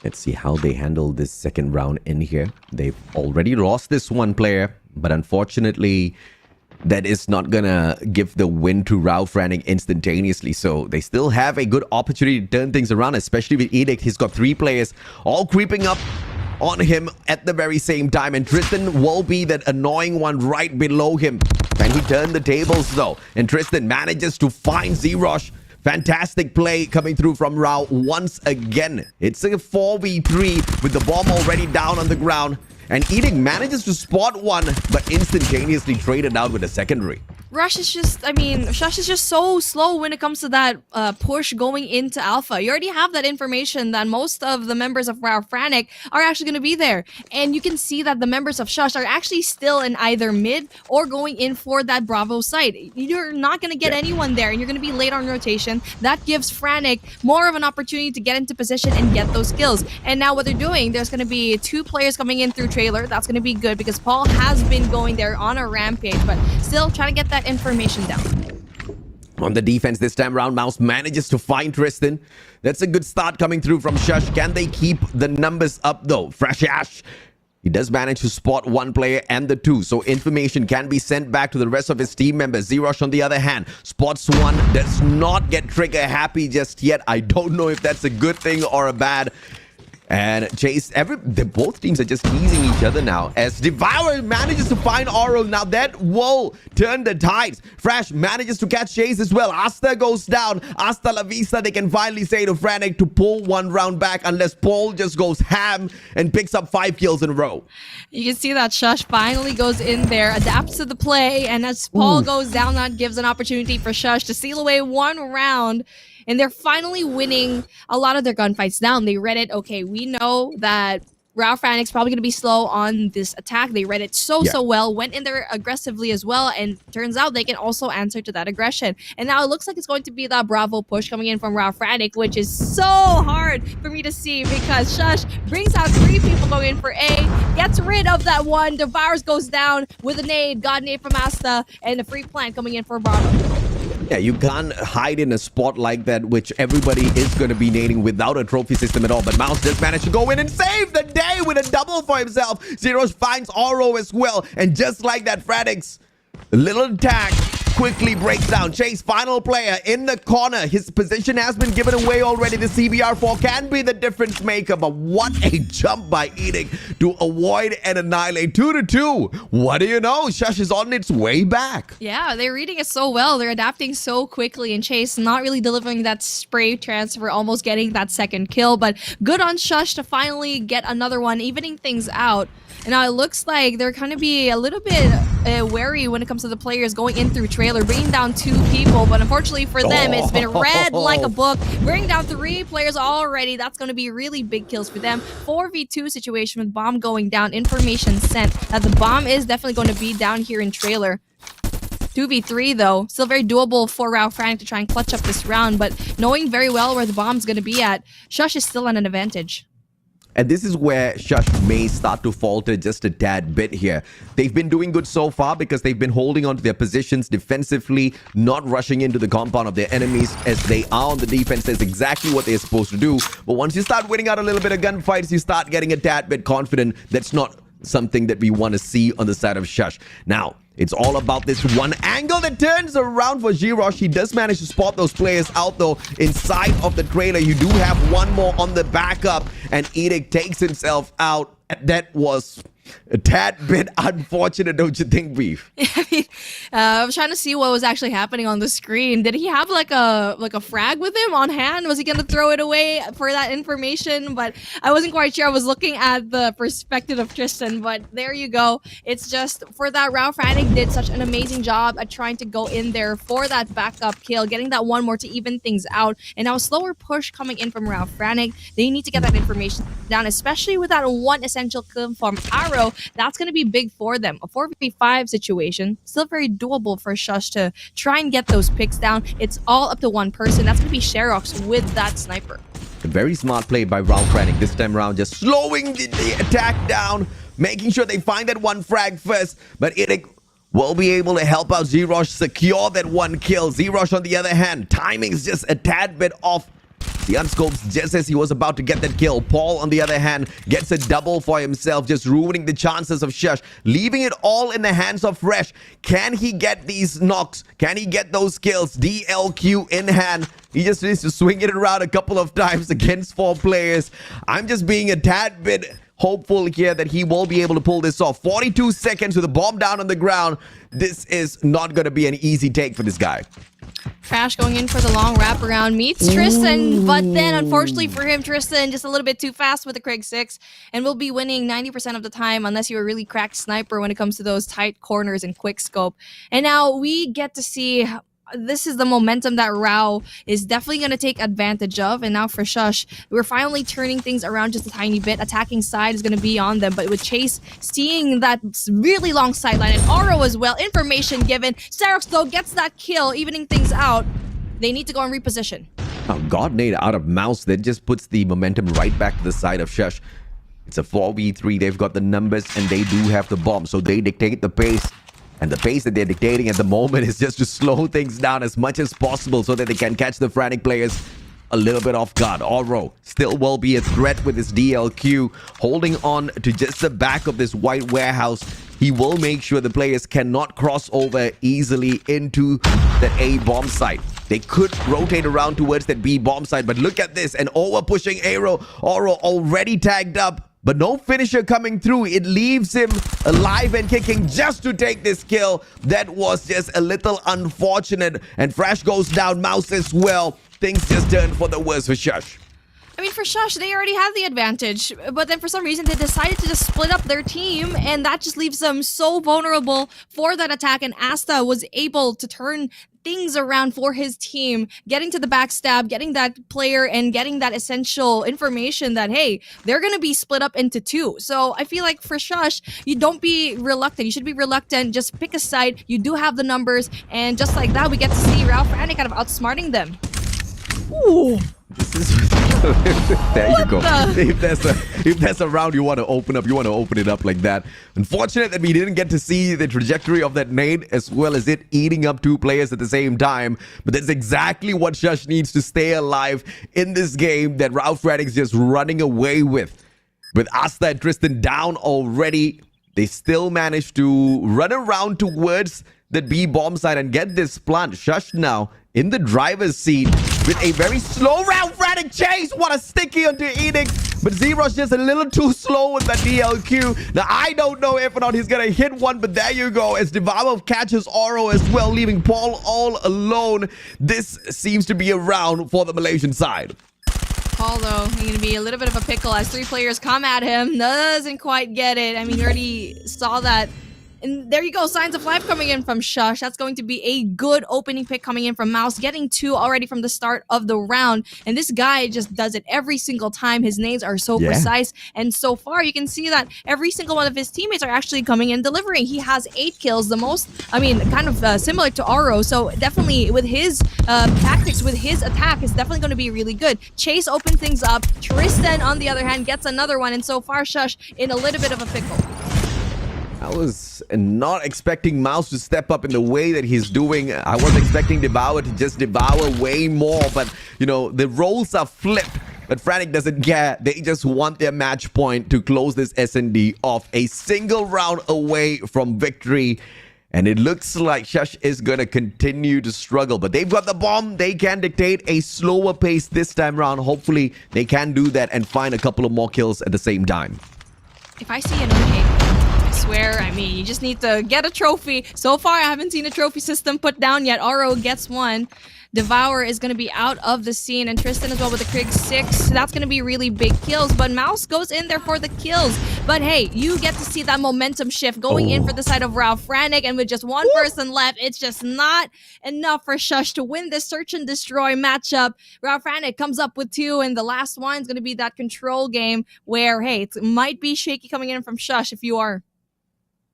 Let's see how they handle this second round in here. They've already lost this one player, but unfortunately, that is not gonna give the win to FRANIC instantaneously. So they still have a good opportunity to turn things around, especially with Edict. He's got 3 players all creeping up on him at the very same time, and Tristan will be that annoying one right below him. And he turned the tables though, and Tristan manages to find Z-Rosh. Fantastic play coming through from Rao once again. It's a 4v3 with the bomb already down on the ground. And Edict manages to spot one, but instantaneously traded out with a secondary. Shush is just so slow when it comes to that push going into Alpha. You already have that information that most of the members of FRANIC are actually going to be there. And you can see that the members of Shush are actually still in either mid or going in for that Bravo site. You're not going to get anyone there, and you're going to be late on rotation. That gives FRANIC more of an opportunity to get into position and get those kills. And now what they're doing, there's going to be 2 players coming in through trailer. That's going to be good because Paul has been going there on a rampage, but still trying to get that information down. On the defense this time around, Mouse manages to find Tristan. That's a good start coming through from Shush. Can they keep the numbers up though? Fresh. He does manage to spot 1 player and the 2, so information can be sent back to the rest of his team members. Z-Rosh, on the other hand, spots 1, does not get trigger happy just yet. I don't know if that's a good thing or a bad. And Chase, both teams are just teasing each other now as Devour manages to find Oral. Now that will turn the tides. Fresh manages to catch Chase as well. Asta goes down. Hasta la vista, they can finally say to FRANIC to pull 1 round back, unless Paul just goes ham and picks up 5 kills in a row. You can see that Shush finally goes in there, adapts to the play, and as Paul goes down, that gives an opportunity for Shush to seal away 1 round. and they're finally winning a lot of their gunfights down. They read it, okay, we know that FRANIC's probably going to be slow on this attack. They read it so well, went in there aggressively as well, and turns out they can also answer to that aggression. And now it looks like it's going to be that Bravo push coming in from FRANIC, which is so hard for me to see because Shush brings out 3 people going in for A, gets rid of that one, Devours goes down with a nade, God nade from Asta, and a free plant coming in for Bravo. Yeah, you can't hide in a spot like that, which everybody is going to be nading without a trophy system at all. But Mouse just managed to go in and save the day with a double for himself. Zeros finds Oro as well. And just like that, FRANIC's little attack quickly breaks down. Chase, final player in the corner. His position has been given away already. The CBR4 can be the difference maker, but what a jump by Edict to avoid and annihilate. 2-2. What do you know? Shush is on its way back. Yeah, they're reading it so well. They're adapting so quickly, and Chase not really delivering that spray transfer, almost getting that second kill, but good on Shush to finally get another one, evening things out. And now it looks like they're going to be a little bit wary when it comes to the players going in through trailer, bringing down 2 people. But unfortunately for them, it's been read like a book, bringing down 3 players already. That's going to be really big kills for them. 4v2 situation with bomb going down. Information sent that the bomb is definitely going to be down here in trailer. 2v3 though, still very doable for FRANIC to try and clutch up this round. But knowing very well where the bomb's going to be at, Shush is still on an advantage. And this is where Shush may start to falter just a tad bit here. They've been doing good so far because they've been holding on to their positions defensively, not rushing into the compound of their enemies as they are on the defense. That's exactly what they're supposed to do. But once you start winning out a little bit of gunfights, you start getting a tad bit confident. That's not something that we want to see on the side of Shush. Now, it's all about this one angle that turns around for Girosh. He does manage to spot those players out, though, inside of the trailer. You do have one more on the backup, and Edict takes himself out. That was a tad bit unfortunate, don't you think, Beef? I mean, I was trying to see what was actually happening on the screen. Did he have like a frag with him on hand? Was he going to throw it away for that information? But I wasn't quite sure. I was looking at the perspective of Tristan, but there you go. It's just for that round, FRANIC did such an amazing job at trying to go in there for that backup kill, getting that one more to even things out. And now a slower push coming in from round FRANIC. They need to get that information down, especially with that one essential kill from Arrow. That's going to be big for them. A 4v5 situation, still very doable for Shush to try and get those picks down. It's all up to one person. That's going to be Sherox with that sniper. A very smart play by round FRANIC this time around, just slowing the attack down, making sure they find that one frag first. But Edict will be able to help out Zerosh secure that one kill. Zerosh, on the other hand, timing is just a tad bit off. The unscopes just as he was about to get that kill. Paul, on the other hand, gets a double for himself, just ruining the chances of Shush, leaving it all in the hands of Fresh. Can he get these knocks? Can he get those kills? DLQ in hand. He just needs to swing it around a couple of times against 4 players. I'm just being a tad bit hopeful here that he will be able to pull this off. 42 seconds with a bomb down on the ground. This is not going to be an easy take for this guy. Crash going in for the long wraparound, meets Tristan, but then unfortunately for him, Tristan just a little bit too fast with the Craig 6 and will be winning 90% of the time unless you're a really cracked sniper when it comes to those tight corners and quick scope. And now we get to see this is the momentum that Rao is definitely going to take advantage of. And now for Shush, we're finally turning things around just a tiny bit. Attacking side is going to be on them, but with Chase seeing that really long sideline and Oro as well, information given. Serox though gets that kill, evening things out. They need to go and reposition. Oh, God nade out of Mouse that just puts the momentum right back to the side of Shush. It's a 4v3. They've got the numbers and they do have the bomb, so they dictate the pace. And the pace that they're dictating at the moment is just to slow things down as much as possible so that they can catch the FRANIC players a little bit off guard. Oro still will be a threat with his DLQ, holding on to just the back of this white warehouse. He will make sure the players cannot cross over easily into that A bomb site. They could rotate around towards that B bomb site, but look at this, an over pushing Oro already tagged up. But no finisher coming through. It leaves him alive and kicking just to take this kill. That was just a little unfortunate. And Fresh goes down, Mouse as well. Things just turned for the worse for Shush. I mean, for Shush, they already have the advantage, but then for some reason, they decided to just split up their team, and that just leaves them so vulnerable for that attack, and Asta was able to turn things around for his team, getting to the backstab, getting that player, and getting that essential information that, hey, they're going to be split up into two. So I feel like for Shush, you don't be reluctant. You should be reluctant. Just pick a side. You do have the numbers. And just like that, we get to see FRANIC kind of outsmarting them. Ooh. This is there you go. If there's a round you want to open up, you want to open it up like that. Unfortunate that we didn't get to see the trajectory of that nade as well as it eating up two players at the same time. But that's exactly what Shush needs to stay alive in this game that FRANIC's just running away with. With Asta and Tristan down already, they still managed to run around towards the B bomb side and get this plant. Shush now in the driver's seat with a very slow round FRANIC chase. What a sticky onto Enix. But Zero's just a little too slow with that DLQ. Now, I don't know if or not he's going to hit one, but there you go. As Devour catches Oro as well, leaving Paul all alone. This seems to be a round for the Malaysian side. Paul, though, he's going to be a little bit of a pickle as three players come at him. Doesn't quite get it. I mean, you already saw that. And there you go, signs of life coming in from Shush. That's going to be a good opening pick coming in from Mouse, getting two already from the start of the round. And this guy just does it every single time. His nades are so precise. And so far, you can see that every single one of his teammates are actually coming and delivering. He has 8 kills, the most, I mean, kind of similar to Oro. So definitely with his tactics, with his attack, is definitely going to be really good. Chase opens things up. Tristan, on the other hand, gets another one. And so far, Shush in a little bit of a pickle. I was not expecting Mouse to step up in the way that he's doing. I was expecting Devour to just devour way more, but you know, the roles are flipped. But FRANIC doesn't care. They just want their match point to close this S&D off, a single round away from victory. And it looks like Shush is going to continue to struggle. But they've got the bomb. They can dictate a slower pace this time around. Hopefully, they can do that and find a couple of more kills at the same time. If I see another hit, I swear, I mean, you just need to get a trophy. So far, I haven't seen a trophy system put down yet. Oro gets one. Devour is going to be out of the scene, and Tristan as well with the Krieg 6. That's going to be really big kills, but Mouse goes in there for the kills. But hey, you get to see that momentum shift going in for the side of FRANIC, and with just one person left, it's just not enough for Shush to win this search and destroy matchup. FRANIC comes up with 2, and the last one is going to be that control game where, hey, it might be shaky coming in from Shush if you are.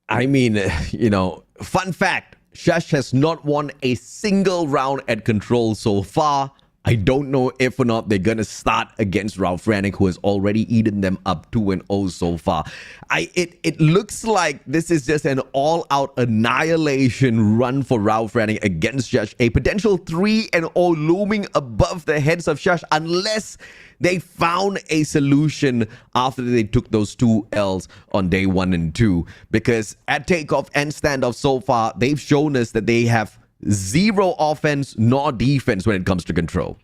I mean, you know, fun fact. Shush has not won a single round at control so far. I don't know if or not they're going to start against FRANIC, who has already eaten them up 2-0 so far. It looks like this is just an all-out annihilation run for FRANIC against Shush. A potential 3-0 looming above the heads of Shush unless they found a solution after they took those 2 L's on day 1 and 2. Because at takeoff and standoff so far, they've shown us that they have zero offense nor defense when it comes to control.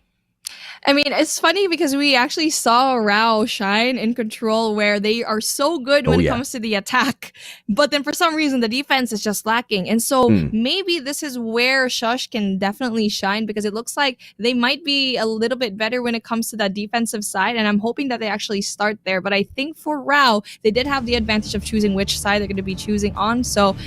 I mean, it's funny because we actually saw Rao shine in control where they are so good when it comes to the attack. But then for some reason, the defense is just lacking. And so maybe this is where Shush can definitely shine because it looks like they might be a little bit better when it comes to that defensive side. And I'm hoping that they actually start there. But I think for Rao, they did have the advantage of choosing which side they're going to be choosing on. So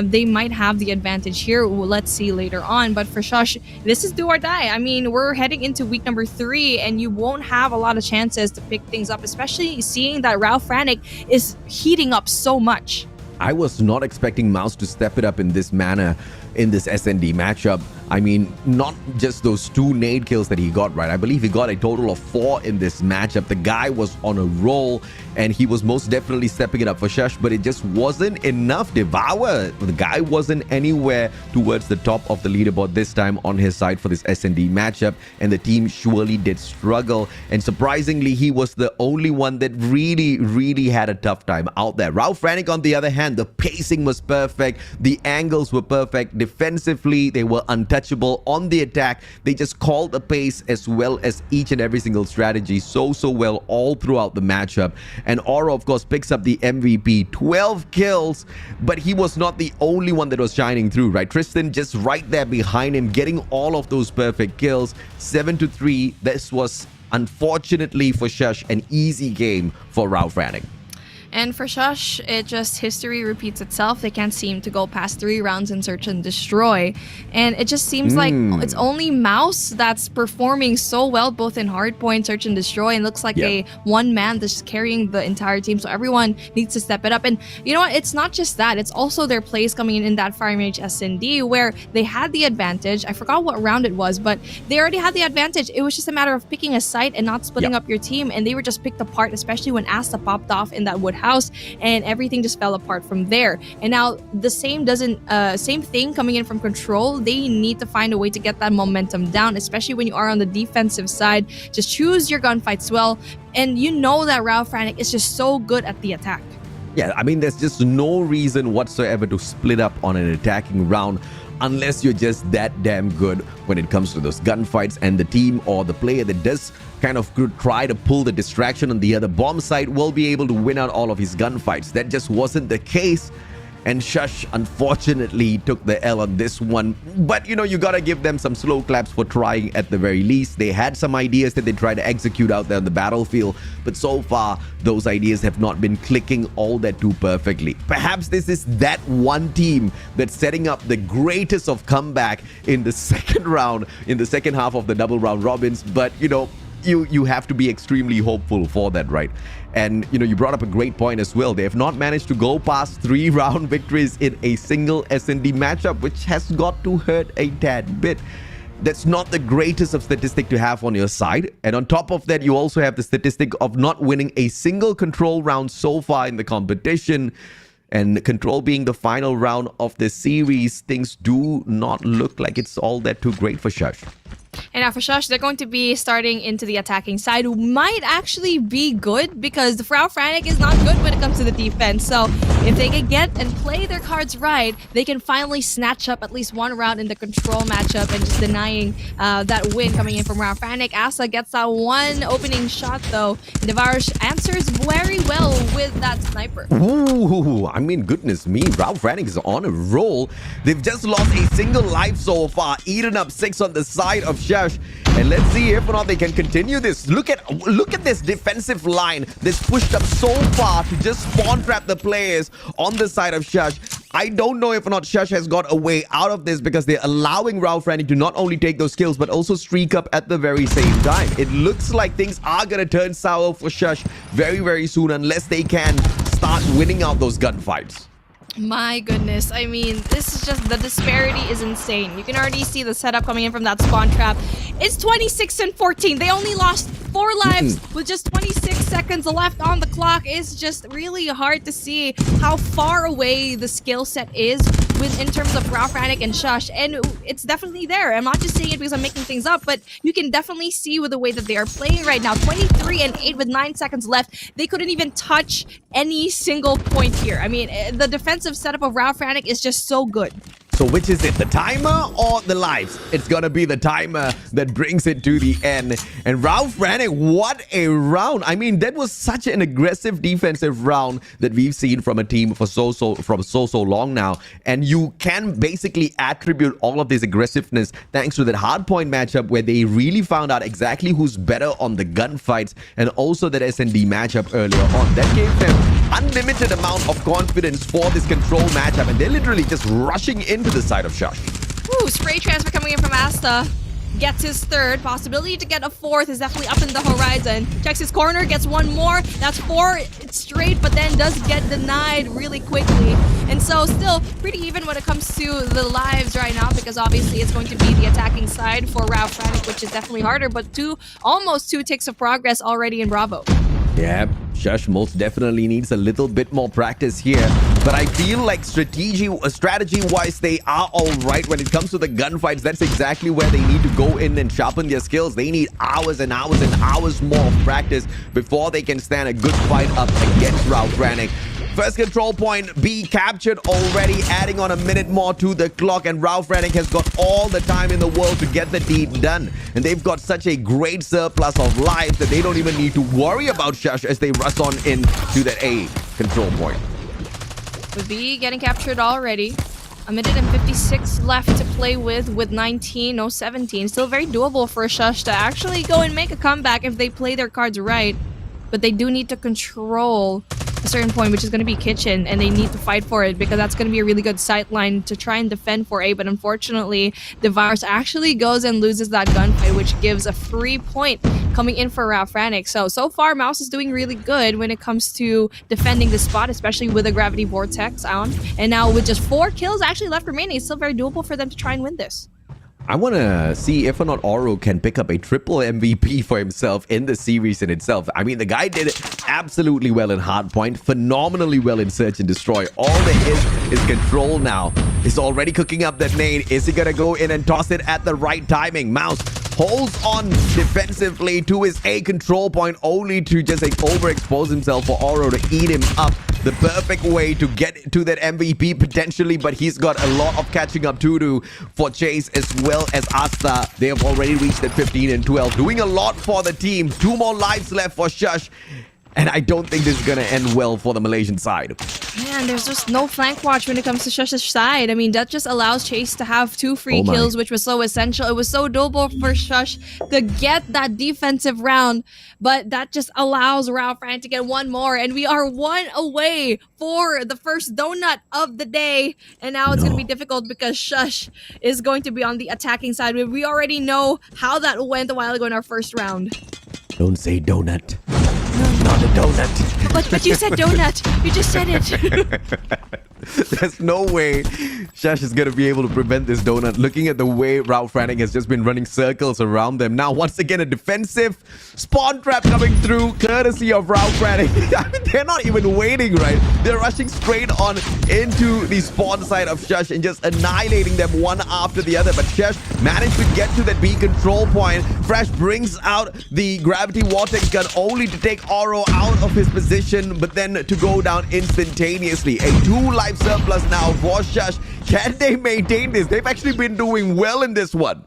they might have the advantage here. Well, let's see later on. But for Shush, this is do or die. I mean, we're heading into week number 3. And you won't have a lot of chances to pick things up, especially seeing that FRANIC is heating up so much. I was not expecting Mouse to step it up in this manner in this S&D matchup. I mean, not just those 2 nade kills that he got, right? I believe he got a total of 4 in this matchup. The guy was on a roll, and he was most definitely stepping it up for Shush, but it just wasn't enough. Devour, the guy wasn't anywhere towards the top of the leaderboard this time on his side for this S&D matchup, and the team surely did struggle. And surprisingly, he was the only one that really had a tough time out there. FRANIC, on the other hand, the pacing was perfect. The angles were perfect. Defensively, they were untouchable. On the attack, they just called the pace as well as each and every single strategy so well all throughout the matchup. And Oro, of course, picks up the MVP, 12 kills, but he was not the only one that was shining through, right? Tristan just right there behind him, getting all of those perfect kills. 7-3. This was, unfortunately for Shush, an easy game for FRANIC. And for Shush, it just history repeats itself. They can't seem to go past 3 rounds in search and destroy. And it just seems like it's only Mouse that's performing so well, both in Hardpoint, search and destroy, and looks like a one man that's carrying the entire team. So everyone needs to step it up. And you know what? It's not just that. It's also their plays coming in that Fire Mage S&D where they had the advantage. I forgot what round it was, but they already had the advantage. It was just a matter of picking a site and not splitting up your team. And they were just picked apart, especially when Asta popped off in that wood house, and everything just fell apart from there. And now the same thing coming in from Control. They need to find a way to get that momentum down, especially when you are on the defensive side. Just choose your gunfights well, and you know that FRANIC is just so good at the attack. Yeah, I mean, there's just no reason whatsoever to split up on an attacking round unless you're just that damn good when it comes to those gunfights, and the team or the player that does kind of try to pull the distraction on the other bomb site will be able to win out all of his gunfights. That just wasn't the case, and Shush unfortunately took the L on this one. But you know, you gotta give them some slow claps for trying at the very least. They had some ideas that they tried to execute out there on the battlefield, but so far those ideas have not been clicking all that too perfectly. Perhaps this is that one team that's setting up the greatest of comeback in the second round, in the second half of the double round robins. But you know, you have to be extremely hopeful for that, right? And you know, you brought up a great point as well. They have not managed to go past 3 round victories in a single S&D matchup, which has got to hurt a tad bit. That's not the greatest of statistic to have on your side. And on top of that, you also have the statistic of not winning a single Control round so far in the competition. And Control being the final round of the series, things do not look like it's all that too great for Shush. And now for Shush, they're going to be starting into the attacking side, who might actually be good because the FRANIC is not good when it comes to the defense. So if they can get and play their cards right, they can finally snatch up at least 1 round in the Control matchup and just denying that win coming in from FRANIC. Asa gets that one opening shot though. Devarsh answers very well with that sniper. Ooh, I mean, goodness me, FRANIC is on a roll. They've just lost a single life so far, eaten up 6 on the side of Shush, and let's see if or not they can continue this. Look at this defensive line that's pushed up so far to just spawn trap the players on the side of Shush. I don't know if or not Shush has got a way out of this, because they're allowing FRANIC to not only take those kills but also streak up at the very same time. It looks like things are gonna turn sour for Shush very, very soon unless they can start winning out those gunfights. My goodness, I mean, this is just, the disparity is insane. You can already see the setup coming in from that spawn trap. It's 26 and 14. They only lost 4 lives with just 26 seconds left on the clock. It's just really hard to see how far away the skill set is in terms of FRANIC and Shush, and it's definitely there. I'm not just saying it because I'm making things up, but you can definitely see with the way that they are playing right now. 23 and 8 with 9 seconds left. They couldn't even touch any single point here. I mean, the defensive setup of FRANIC is just so good. So which is it, the timer or the lives? It's gonna be the timer that brings it to the end. And FRANIC, what a round. I mean, that was such an aggressive defensive round that we've seen from a team for so long now. And you can basically attribute all of this aggressiveness thanks to that Hardpoint matchup, where they really found out exactly who's better on the gunfights, and also that S&D matchup earlier on. That gave them unlimited amount of confidence for this Control matchup, and they're literally just rushing into the side of Shush. Ooh, spray transfer coming in from Asta. Gets his 3rd. Possibility to get a 4th is definitely up in the horizon. Checks his corner, gets 1 more. That's 4 straight, but then does get denied really quickly. And so still pretty even when it comes to the lives right now, because obviously it's going to be the attacking side for FRANIC, which is definitely harder, but almost 2 ticks of progress already in Bravo. Yeah, Shush most definitely needs a little bit more practice here. But I feel like strategy-wise, they are all right when it comes to the gunfights. That's exactly where they need to go in and sharpen their skills. They need hours and hours and hours more of practice before they can stand a good fight up against FRANIC. First control point B captured already, adding on a minute more to the clock, and FRANIC has got all the time in the world to get the deed done. And they've got such a great surplus of lives that they don't even need to worry about Shush as they rush on into that A control point. With B getting captured already. A minute and 56 left to play with 19, no 17. Still very doable for Shush to actually go and make a comeback if they play their cards right. But they do need to control a certain point, which is going to be kitchen, and they need to fight for it because that's going to be a really good sight line to try and defend for A. But unfortunately, DIVINUS actually goes and loses that gunfight, which gives a free point coming in for FRANIC. So far, Mouse is doing really good when it comes to defending the spot, especially with the Gravity Vortex on. And now with just 4 kills actually left remaining, it's still very doable for them to try and win this. I want to see if or not Oro can pick up a triple MVP for himself in the series in itself. I mean, the guy did absolutely well in Hardpoint, phenomenally well in Search and Destroy. All there is control now. He's already cooking up that nade. Is he going to go in and toss it at the right timing? Mouse holds on defensively to his A control point, only to just overexpose himself for Oro to eat him up. The perfect way to get to that MVP potentially, but he's got a lot of catching up to do for Chase as well as Asta. They have already reached that 15 and 12, doing a lot for the team. 2 more lives left for Shush. And I don't think this is going to end well for the Malaysian side. Man, there's just no flank watch when it comes to Shush's side. I mean, that just allows Chase to have 2 free kills, which was so essential. It was so doable for Shush to get that defensive round, but that just allows FRANIC to get 1 more. And we are 1 away for the first donut of the day. And now it's going to be difficult because Shush is going to be on the attacking side. We already know how that went a while ago in our first round. Don't say donut. Not a donut. But you said donut. You just said it. There's no way Shush is going to be able to prevent this donut. Looking at the way FRANIC has just been running circles around them. Now, once again, a defensive spawn trap coming through, courtesy of FRANIC. I mean, they're not even waiting, right? They're rushing straight on into the spawn side of Shush and just annihilating them one after the other. But Shush managed to get to that B control point. Fresh brings out the Gravity Vortex gun only to take Oro out of his position, but then to go down instantaneously. A 2-life surplus now for Shush. Can they maintain this? They've actually been doing well in this one.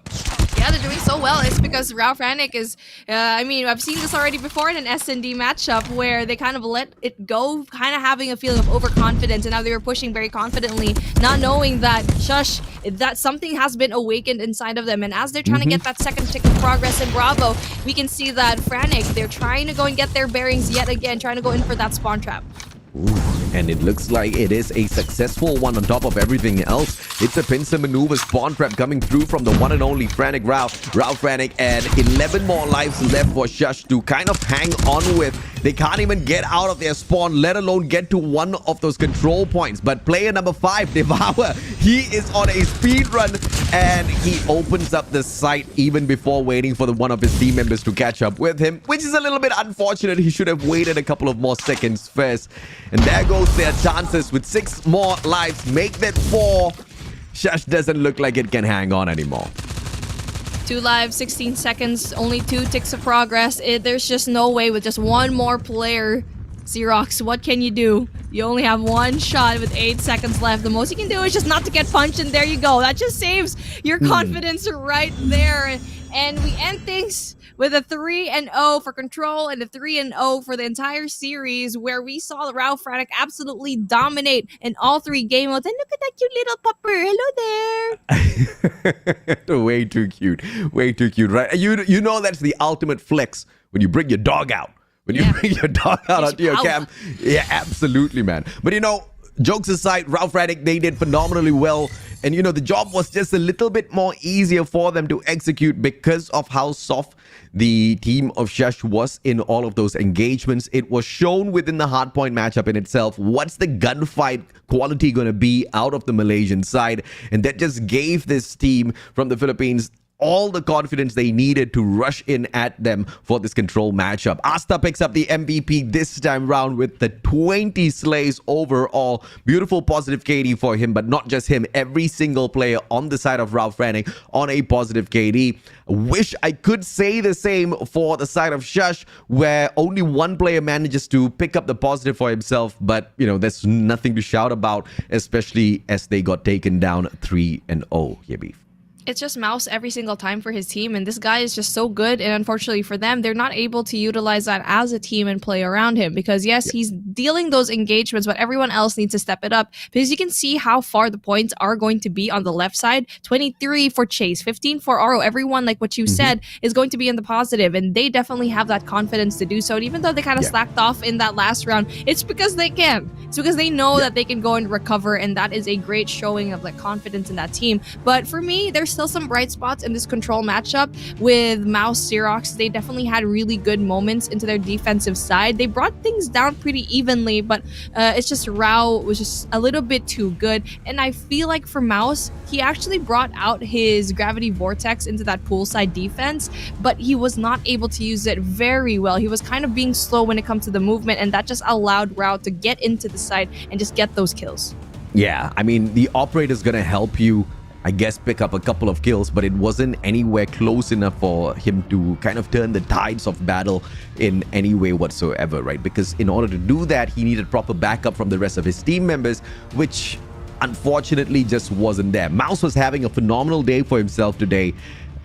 Yeah, they're doing so well. It's because FRANIC is, I mean, I've seen this already before in an S&D matchup where they kind of let it go, kind of having a feeling of overconfidence, and now they were pushing very confidently, not knowing that Shush, that something has been awakened inside of them. And as they're trying to get that second tick of progress in Bravo, we can see that FRANIC, they're trying to go and get their bearings yet again, trying to go in for that spawn trap. Ooh, and it looks like it is a successful one on top of everything else. It's a pincer maneuver spawn trap coming through from the one and only FRANIC FRANIC, and 11 more lives left for Shush to kind of hang on with. They can't even get out of their spawn, let alone get to one of those control points. But player number 5, Devour, he is on a speed run, and he opens up the site even before waiting for one of his team members to catch up with him, which is a little bit unfortunate. He should have waited a couple of more seconds first. And there goes their chances with 6 more lives. Make that 4. Shush doesn't look like it can hang on anymore. 2 lives, 16 seconds, only 2 ticks of progress. There's just no way with just 1 more player. Xerox, what can you do? You only have 1 shot with 8 seconds left. The most you can do is just not to get punched, and there you go. That just saves your confidence right there. And we end things with a 3-0 for Control and a 3-0 for the entire series, where we saw FRANIC absolutely dominate in all 3 game modes. And look at that cute little pupper. Hello there. Way too cute. Way too cute, right? You know that's the ultimate flex when you bring your dog out. When you bring your dog out onto your camp. Yeah, absolutely, man. But you know, jokes aside, FRANIC, they did phenomenally well. And you know, the job was just a little bit more easier for them to execute because of how soft the team of Shush was in all of those engagements. It was shown within the Hardpoint matchup in itself. What's the gunfight quality going to be out of the Malaysian side? And that just gave this team from the Philippines all the confidence they needed to rush in at them for this Control matchup. Asta picks up the MVP this time round with the 20 slays overall. Beautiful positive KD for him, but not just him. Every single player on the side of FRANIC on a positive KD. Wish I could say the same for the side of Shush, where only 1 player manages to pick up the positive for himself. But, you know, there's nothing to shout about, especially as they got taken down 3-0. Yeah, beef. It's just Mouse every single time for his team, and this guy is just so good, and unfortunately for them, they're not able to utilize that as a team and play around him, because yes, he's dealing those engagements, but everyone else needs to step it up, because you can see how far the points are going to be on the left side. 23 for Chase, 15 for Aro. Everyone, like what you said, is going to be in the positive, and they definitely have that confidence to do so. And even though they kind of slacked off in that last round, it's because they can. It's because they know that they can go and recover, and that is a great showing of like confidence in that team. But for me, there's still some bright spots in this control matchup with Mouse Xerox. They definitely had really good moments into their defensive side. They brought things down pretty evenly, but it's just Rao was just a little bit too good. And I feel like for Mouse, he actually brought out his Gravity Vortex into that poolside defense, but he was not able to use it very well. He was kind of being slow when it comes to the movement, and that just allowed Rao to get into the side and just get those kills. Yeah, I mean, the operator's gonna help you, I guess, pick up a couple of kills, but it wasn't anywhere close enough for him to kind of turn the tides of battle in any way whatsoever, right? Because in order to do that, he needed proper backup from the rest of his team members, which unfortunately just wasn't there. Mouse was having a phenomenal day for himself today.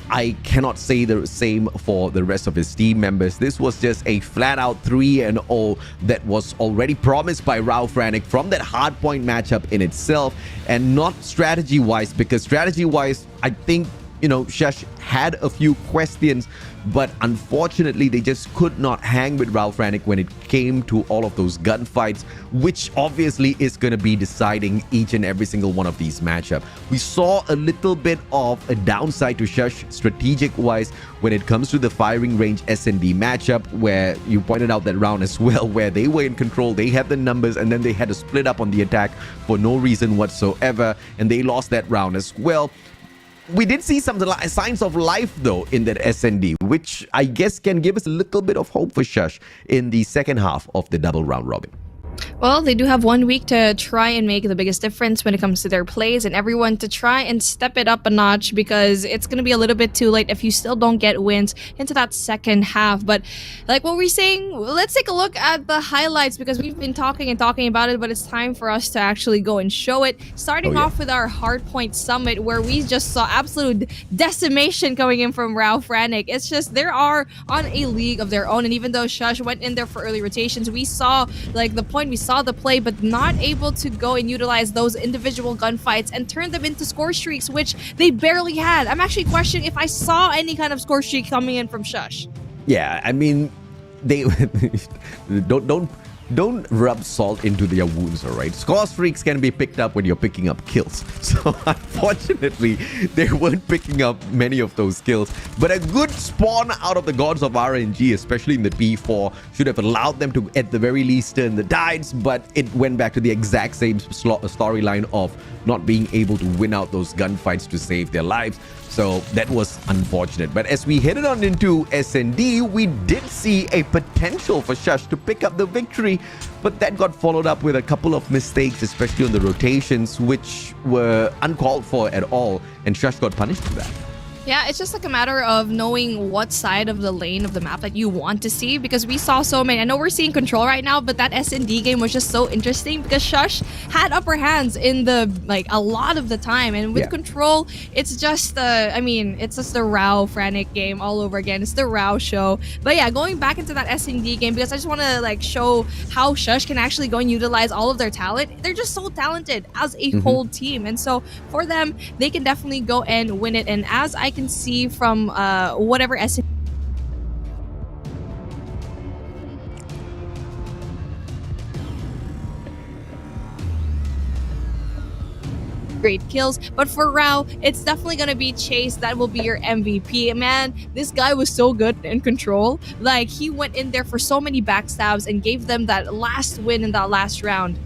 I cannot say the same for the rest of his team members. This was just a flat-out 3-0 that was already promised by Rao FRANIC from that hardpoint matchup in itself, and not strategy-wise, because strategy-wise, I think, you know, Shush had a few questions, but unfortunately they just could not hang with Rao FRANIC when it came to all of those gunfights, which obviously is going to be deciding each and every single one of these matchups. We saw a little bit of a downside to Shush strategic-wise when it comes to the firing range SND matchup, where you pointed out that round as well, where they were in control, they had the numbers, and then they had to split up on the attack for no reason whatsoever, and they lost that round as well. We did see some signs of life, though, in that SND, which I guess can give us a little bit of hope for Shush in the second half of the double round robin. Well, they do have 1 week to try and make the biggest difference when it comes to their plays, and everyone to try and step it up a notch, because it's going to be a little bit too late if you still don't get wins into that second half. But like what we're saying, let's take a look at the highlights, because we've been talking and talking about it, but it's time for us to actually go and show it. Starting off with our Hardpoint Summit, where we just saw absolute decimation coming in from Rao FRANIC. It's just they are on a league of their own, and even though Shush went in there for early rotations, we saw like the point, we saw the play, but not able to go and utilize those individual gunfights and turn them into score streaks, which they barely had. I'm actually questioning if I saw any kind of score streak coming in from Shush. Yeah, I mean, they don't rub salt into their wounds, all right? Score streaks can be picked up when you're picking up kills. So unfortunately, they weren't picking up many of those kills. But a good spawn out of the gods of RNG, especially in the P4, should have allowed them to, at the very least, turn the tides. But it went back to the exact same storyline of not being able to win out those gunfights to save their lives. So that was unfortunate. But as we headed on into SND, we did see a potential for Shush to pick up the victory, but that got followed up with a couple of mistakes, especially on the rotations, which were uncalled for at all, and Shush got punished for that. Yeah, it's just like a matter of knowing what side of the lane of the map that you want to see, because we saw so many. I know we're seeing control right now, but that SND game was just so interesting because Shush had upper hands in the a lot of the time, and with control, it's just I mean, it's just the Rao FRANIC game all over again. It's the Rao show. But yeah, going back into that SND game, because I just want to show how Shush can actually go and utilize all of their talent. They're just so talented as a whole team, and so for them, they can definitely go and win it. And as I can see from whatever SND great kills, but for Rao, it's definitely gonna be Chase that will be your MVP. Man, this guy was so good in control. Like, he went in there for so many backstabs and gave them that last win in that last round.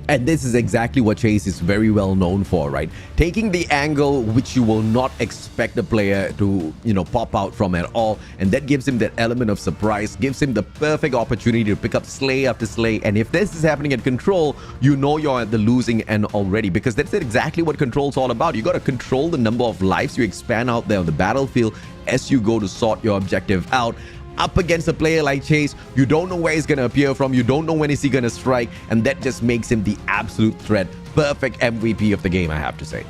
And this is exactly what Chase is very well known for, right? Taking the angle which you will not expect a player to, pop out from at all. And that gives him that element of surprise, gives him the perfect opportunity to pick up slay after slay. And if this is happening at control, you know you're at the losing end already, because that's exactly what control's all about. You got to control the number of lives you expand out there on the battlefield as you go to sort your objective out. Up against a player like Chase, you don't know where he's going to appear from, you don't know when is he going to strike, and that just makes him the absolute threat. Perfect MVP of the game, I have to say.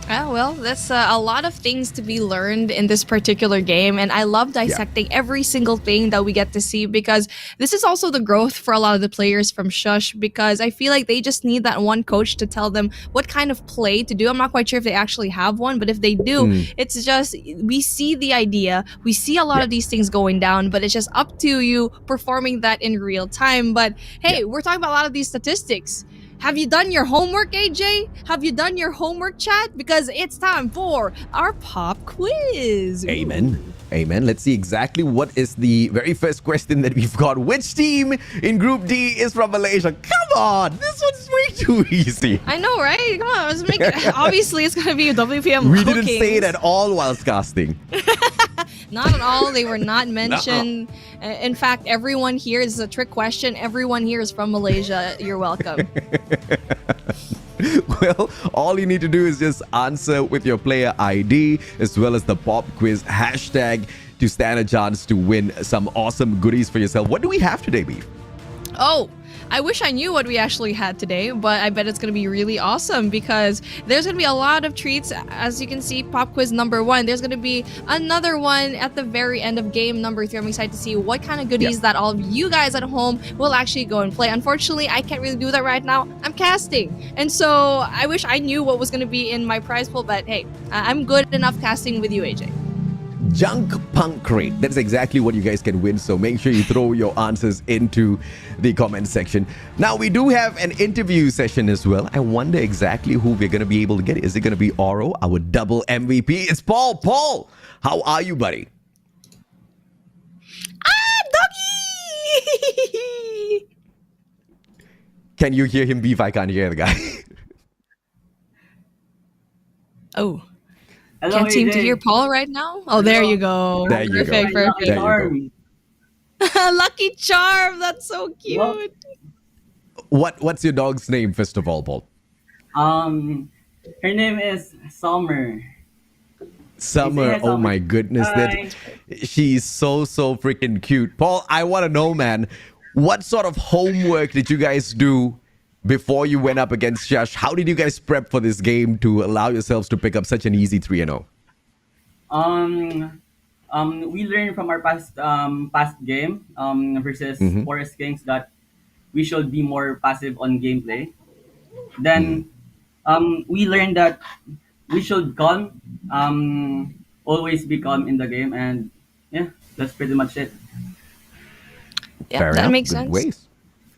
Well, that's a lot of things to be learned in this particular game, and I love dissecting every single thing that we get to see because this is also the growth for a lot of the players from Shush because I feel like they just need that one coach to tell them what kind of play to do. I'm not quite sure if they actually have one, but if they do, it's just we see the idea, we see a lot of these things going down, but it's just up to you performing that in real time. But hey, we're talking about a lot of these statistics. Have you done your homework, AJ? Have you done your homework, chat? Because it's time for our pop quiz. Amen. Amen. Let's see exactly what is the very first question that we've got. Which team in Group D is from Malaysia? Come on, this one's way too easy. I know, right? Come on, let's make it. Obviously, it's going to be WPM Lowkings. We didn't say it at all whilst casting. Not at all. They were not mentioned. No. In fact, everyone here, this is a trick question. Everyone here is from Malaysia. You're welcome. Well, all you need to do is just answer with your player ID as well as the pop quiz hashtag to stand a chance to win some awesome goodies for yourself. What do we have today, Beef? Oh, I wish I knew what we actually had today, but I bet it's going to be really awesome because there's going to be a lot of treats. As you can see, pop quiz number 1. There's going to be another one at the very end of game number 3. I'm excited to see what kind of goodies that all of you guys at home will actually go and play. Unfortunately, I can't really do that right now. I'm casting. And so I wish I knew what was going to be in my prize pool, but hey, I'm good enough casting with you, AJ. Junk Punk Crate. That's exactly what you guys can win. So make sure you throw your answers into the comment section. Now, we do have an interview session as well. I wonder exactly who we're going to be able to get. Is it going to be Oro, our double MVP? It's Paul. Paul, how are you, buddy? Doggy! Can you hear him, Beef? I can't hear the guy. Oh. Hello, Can't seem AJ. to hear Paul right now. Oh, there you go. There you Perfect, go. perfect. There you go. Lucky Charm. That's so cute. What's your dog's name, first of all, Paul? Her name is Summer. Summer. Oh my goodness, Hi. she's so freaking cute. Paul, I want to know, man, what sort of homework did you guys do before you went up against Shush? How did you guys prep for this game to allow yourselves to pick up such an easy 3-0? We learned from our past game versus Forest Kings that we should be more passive on gameplay. Then we learned that we should calm, always be calm in the game, and yeah, that's pretty much it. Yeah, Fair that enough. makes Good sense. ways.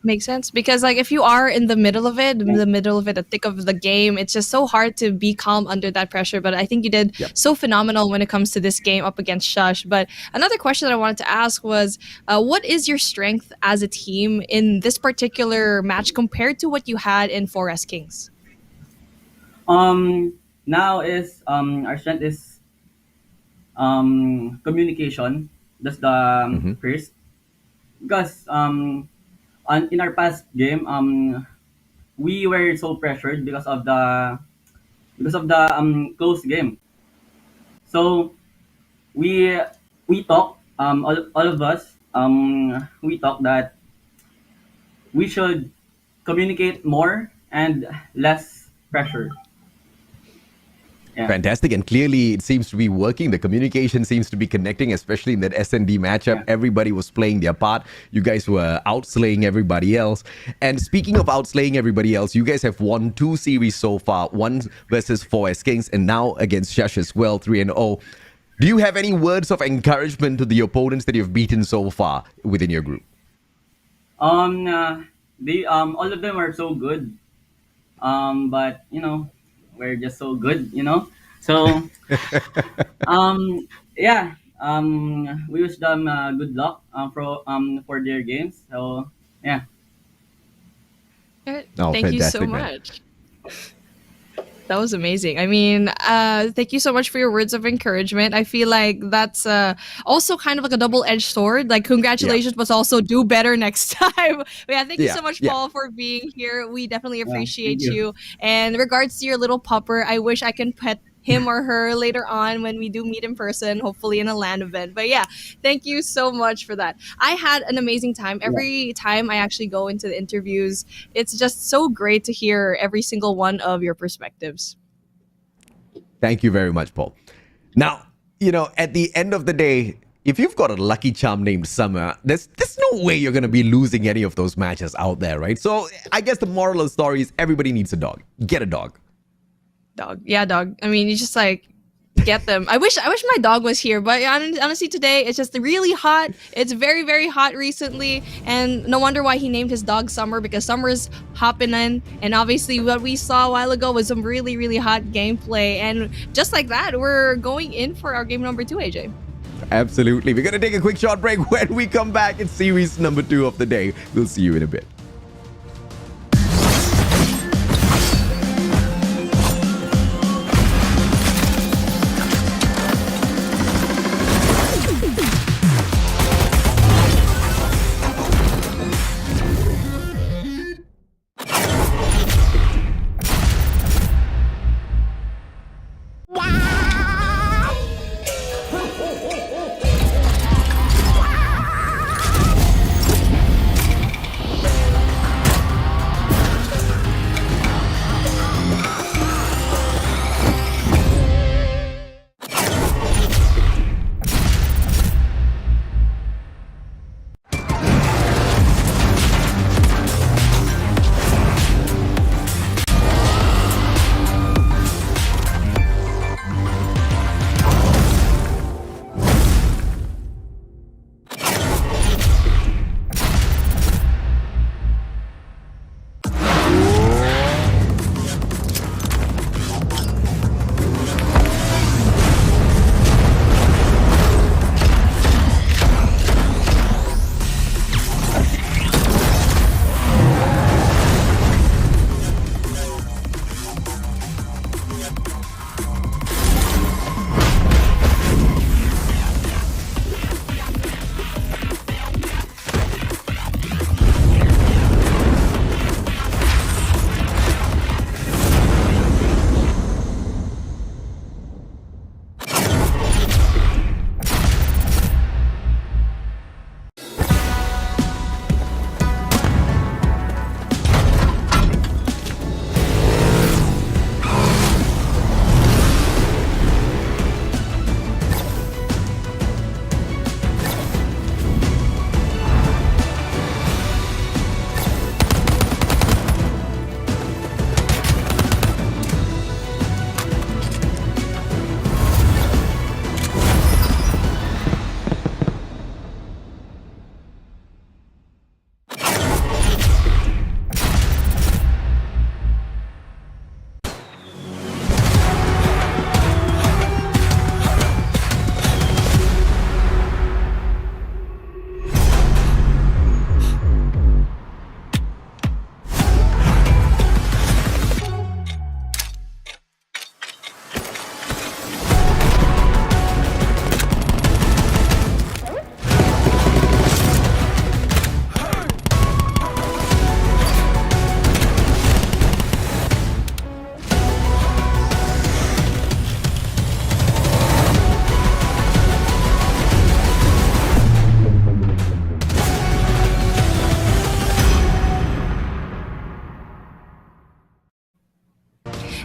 Makes sense because like if you are in the middle of it, the thick of the game, it's just so hard to be calm under that pressure. But I think you did so phenomenal when it comes to this game up against Shush. But another question that I wanted to ask was, what is your strength as a team in this particular match compared to what you had in Forest Kings? Now is our strength is communication. That's the first, because in our past game we were so pressured because of the close game. So we talk, all of us, we talk that we should communicate more and less pressure. Yeah. Fantastic. And clearly it seems to be working. The communication seems to be connecting, especially in that S&D matchup. Yeah. Everybody was playing their part. You guys were outslaying everybody else. And speaking of outslaying everybody else, you guys have won 2 series so far. One versus 4S Kings and now against Shush as well, 3-0. Do you have any words of encouragement to the opponents that you've beaten so far within your group? They all of them are so good. But you know, we're just so good, you know. So yeah, we wish them good luck for their games. So yeah. Oh, Thank you so fantastic, man. much. That was amazing. I mean, thank you so much for your words of encouragement. I feel like that's also kind of like a double-edged sword. Like, congratulations, but also do better next time. But yeah, thank you so much, Paul, for being here. We definitely appreciate you. And in regards to your little pupper, I wish I can pet him or her later on when we do meet in person, hopefully in a LAN event. But yeah, thank you so much for that. I had an amazing time. Every time I actually go into the interviews, it's just so great to hear every single one of your perspectives. Thank you very much, Paul. Now, you know, at the end of the day, if you've got a lucky charm named Summer, there's no way you're going to be losing any of those matches out there, right? So I guess the moral of the story is everybody needs a dog. Get a dog. Dog. Yeah, dog. I mean, you just like get them. I wish my dog was here, but honestly today it's just really hot. It's very, very hot recently, and no wonder why he named his dog Summer, because Summer's hopping in, and obviously what we saw a while ago was some really, really hot gameplay, and just like that, we're going in for our game number 2, AJ. Absolutely. We're going to take a quick short break. When we come back, it's series number 2 of the day. We'll see you in a bit.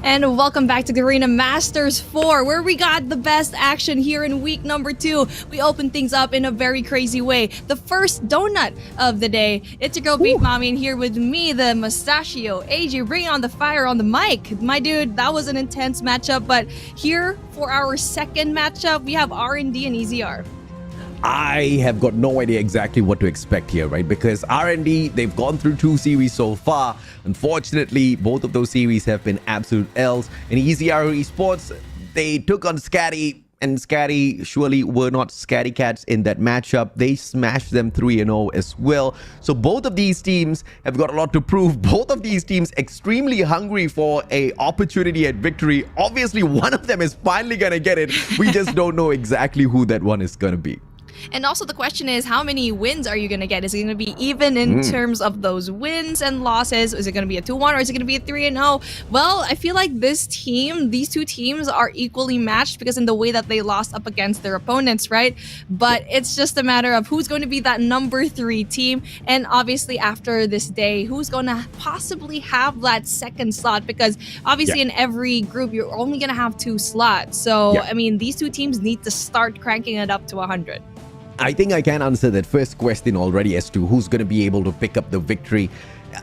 And welcome back to Garena Masters 4, where we got the best action here in week number 2. We opened things up in a very crazy way. The first donut of the day. It's your girl Beef Mommy, and here with me, the Mustachio, AJ, bringing on the fire on the mic. My dude, that was an intense matchup, but here for our second matchup, we have R&D and EZR. I have got no idea exactly what to expect here, right? Because R&D, they've gone through 2 series so far. Unfortunately, both of those series have been absolute L's. In EZR Esports, they took on SKADI, and SKADI surely were not SKADI cats in that matchup. They smashed them 3-0 as well. So both of these teams have got a lot to prove. Both of these teams extremely hungry for a opportunity at victory. Obviously, one of them is finally going to get it. We just don't know exactly who that one is going to be. And also the question is, how many wins are you going to get? Is it going to be even in terms of those wins and losses? Is it going to be a 2-1 or is it going to be a 3-0? Well, I feel like these two teams are equally matched because in the way that they lost up against their opponents, right? But it's just a matter of who's going to be that number 3 team. And obviously after this day, who's going to possibly have that second slot? Because obviously in every group, you're only going to have 2 slots. So, I mean, these two teams need to start cranking it up to 100. I think I can answer that first question already as to who's going to be able to pick up the victory,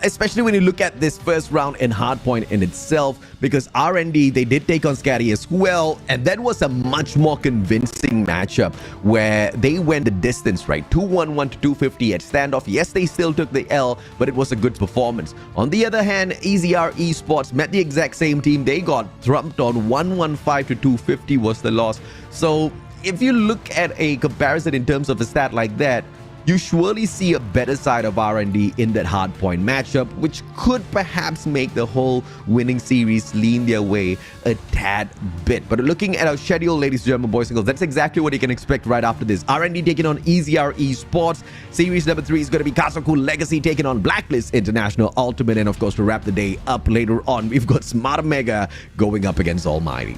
especially when you look at this first round in Hardpoint in itself, because RND, they did take on SKADI as well, and that was a much more convincing matchup where they went the distance, right? 211 to 250 at standoff. Yes, they still took the L, but it was a good performance. On the other hand, EZR Esports met the exact same team. They got thumped on 115 to 250 was the loss. So if you look at a comparison in terms of a stat like that, you surely see a better side of R&D in that Hardpoint matchup, which could perhaps make the whole winning series lean their way a tad bit. But looking at our schedule, ladies and gentlemen, boys and girls, that's exactly what you can expect right after this. R&D taking on EZR Esports. Series number 3 is going to be Kazoku Legacy taking on Blacklist International Ultimate. And of course, to wrap the day up later on, we've got Smart Mega going up against ALMGHTY.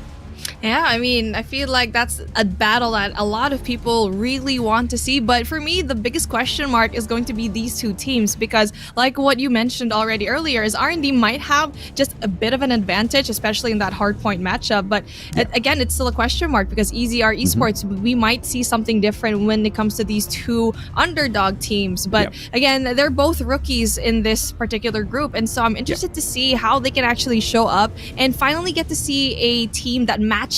Yeah, I mean, I feel like that's a battle that a lot of people really want to see. But for me, the biggest question mark is going to be these two teams because like what you mentioned already earlier is R&D might have just a bit of an advantage, especially in that Hardpoint matchup. But again, it's still a question mark because EZR Esports, we might see something different when it comes to these two underdog teams. But again, they're both rookies in this particular group. And so I'm interested to see how they can actually show up and finally get to see a team that matches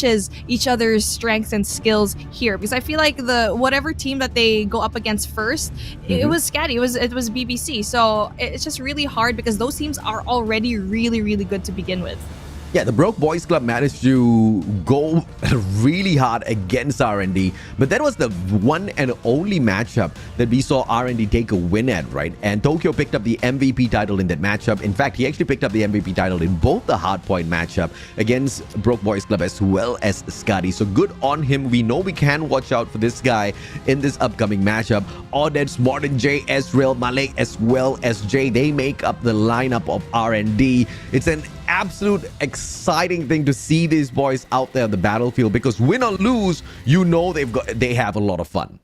each other's strengths and skills here, because I feel like whatever team that they go up against first, it was SKADI, it was BBC, so it's just really hard because those teams are already really good to begin with. Yeah, the Broke Boys Club managed to go really hard against R&D, but that was the one and only matchup that we saw R&D take a win at, right? And Tokyo picked up the MVP title in that matchup. In fact, he actually picked up the MVP title in both the Hardpoint matchup against Broke Boys Club as well as SKADI. So good on him. We know we can watch out for this guy in this upcoming matchup. Odets, Martin J, Ezreal, Malek, as well as Jay, they make up the lineup of R&D. It's an absolute exciting thing to see these boys out there on the battlefield because win or lose, you know they have a lot of fun.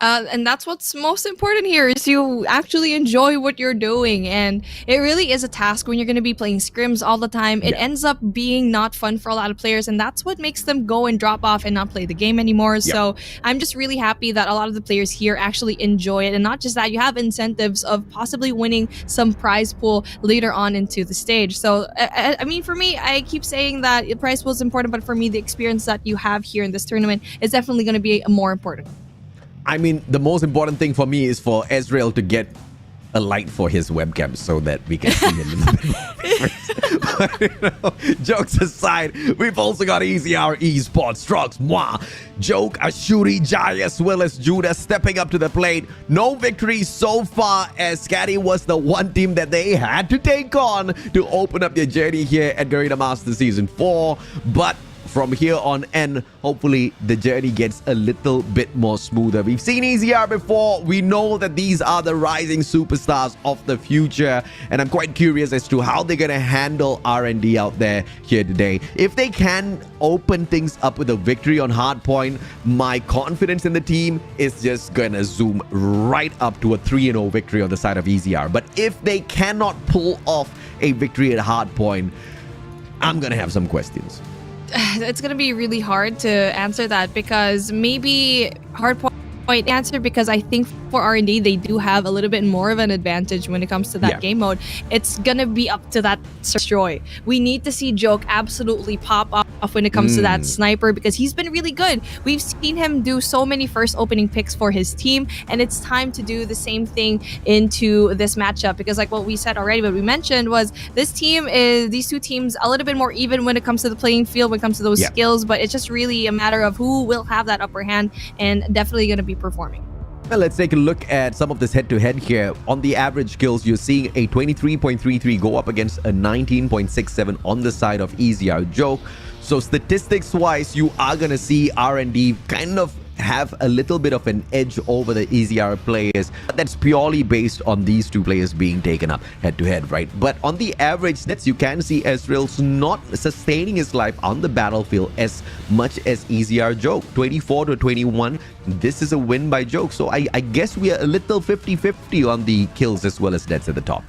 And that's what's most important here is you actually enjoy what you're doing. And it really is a task when you're going to be playing scrims all the time. It ends up being not fun for a lot of players. And that's what makes them go and drop off and not play the game anymore. So I'm just really happy that a lot of the players here actually enjoy it. And not just that, you have incentives of possibly winning some prize pool later on into the stage. So, I mean, for me, I keep saying that the prize pool is important. But for me, the experience that you have here in this tournament is definitely going to be more important. I mean, the most important thing for me is for Ezreal to get a light for his webcam so that we can see him a little bit more. But, jokes aside, we've also got EZR Esports, Strux, Moi, Joke, Ashuri, Jai, as well as Judah stepping up to the plate. No victory so far as SKADI was the one team that they had to take on to open up their journey here at Garena Masters Season 4. But from here on in, hopefully the journey gets a little bit more smoother. We've seen EZR before. We know that these are the rising superstars of the future. And I'm quite curious as to how they're going to handle R&D out there here today. If they can open things up with a victory on Hardpoint, my confidence in the team is just going to zoom right up to a 3-0 victory on the side of EZR. But if they cannot pull off a victory at Hardpoint, I'm going to have some questions. It's going to be really hard to answer that because maybe Hardpoint answer because I think for R&D they do have a little bit more of an advantage when it comes to that game mode. It's gonna be up to that destroy. We need to see Joke absolutely pop off when it comes to that sniper because he's been really good. We've seen him do so many first opening picks for his team, and it's time to do the same thing into this matchup because like what we said already, what we mentioned was these two teams a little bit more even when it comes to the playing field, when it comes to those skills, but it's just really a matter of who will have that upper hand and definitely gonna be performing. Well, let's take a look at some of this head-to-head here. On the average kills, you're seeing a 23.33 go up against a 19.67 on the side of EZR Joke. So statistics-wise, you are going to see R&D kind of have a little bit of an edge over the EZR players. But that's purely based on these two players being taken up head-to-head, right? But on the average stats, you can see Ezreal's not sustaining his life on the battlefield as much as EZR Joke. 24 to 21. This is a win by Joke. So I guess we are a little 50-50 on the kills as well as deaths at the top.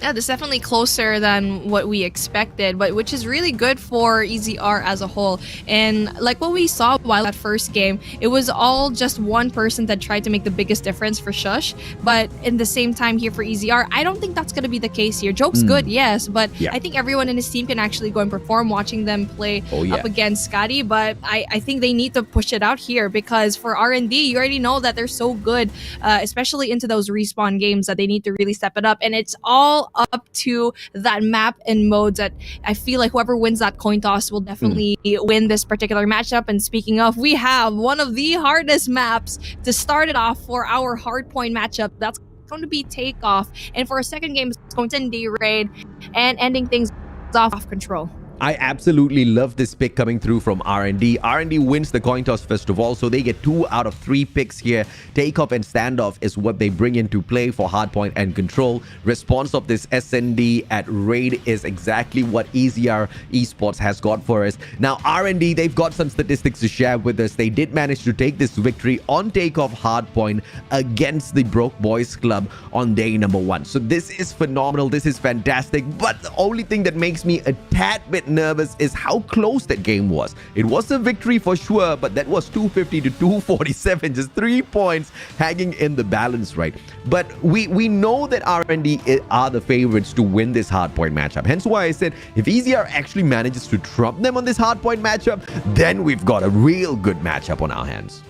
Yeah, this is definitely closer than what we expected, but which is really good for EZR as a whole. And like what we saw while that first game, it was all just one person that tried to make the biggest difference for Shush. But in the same time here for EZR, I don't think that's going to be the case here. Joke's good, yes, but I think everyone in his team can actually go and perform watching them play up against SKADI. But I think they need to push it out here because for R&D, you already know that they're so good, especially into those respawn games, that they need to really step it up. And it's all up to that map and modes that I feel like whoever wins that coin toss will definitely win this particular matchup. And speaking of, we have one of the hardest maps to start it off for our Hardpoint matchup. That's going to be Takeoff. And for a second game, it's going to be Raid and ending things off Control. I absolutely love this pick coming through from R&D. R&D wins the coin toss first of all, so they get 2 out of 3 picks here. Takeoff and Standoff is what they bring into play for Hardpoint and Control. Response of this SND at Raid is exactly what EZR Esports has got for us. Now, R&D, they've got some statistics to share with us. They did manage to take this victory on Takeoff Hardpoint against the Broke Boys Club on day number 1. So this is phenomenal. This is fantastic. But the only thing that makes me a tad bit nervous is how close that game was. It was a victory for sure, but that was 250 to 247, just 3 points hanging in the balance, right? But we know that R&D are the favorites to win this Hardpoint matchup. Hence why I said if EZR actually manages to trump them on this Hardpoint matchup, then we've got a real good matchup on our hands.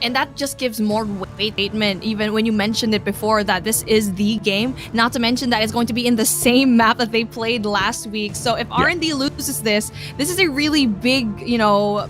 And that just gives more weight statement, even when you mentioned it before, that this is the game. Not to mention that it's going to be in the same map that they played last week. So if R&D loses this is a really big, you know,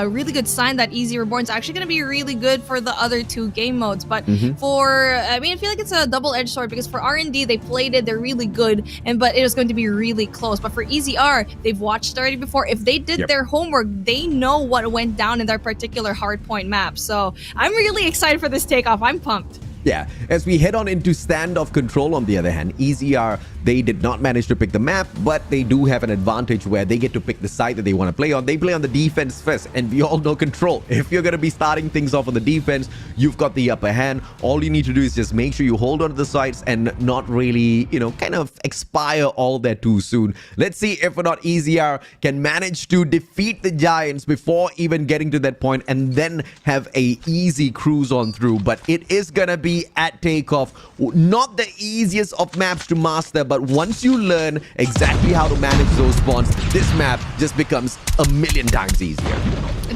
really good sign that Easy Reborn is actually going to be really good for the other 2 game modes. But for, I mean, I feel like it's a double-edged sword because for R&D, they played it, they're really good, but it was going to be really close. But for EZR, they've watched already before. If they did their homework, they know what went down in their particular Hardpoint map. So I'm really excited for this Takeoff. I'm pumped. Yeah, as we head on into Standoff Control, on the other hand, EZR, they did not manage to pick the map, but they do have an advantage where they get to pick the side that they want to play on. They play on the defense first, and we all know Control. If you're going to be starting things off on the defense, you've got the upper hand. All you need to do is just make sure you hold on to the sides and not really, you know, kind of expire all that too soon. Let's see if or not EZR can manage to defeat the Giants before even getting to that point and then have a easy cruise on through. But it is going to be at Takeoff. Not the easiest of maps to master, but once you learn exactly how to manage those spawns, this map just becomes a million times easier.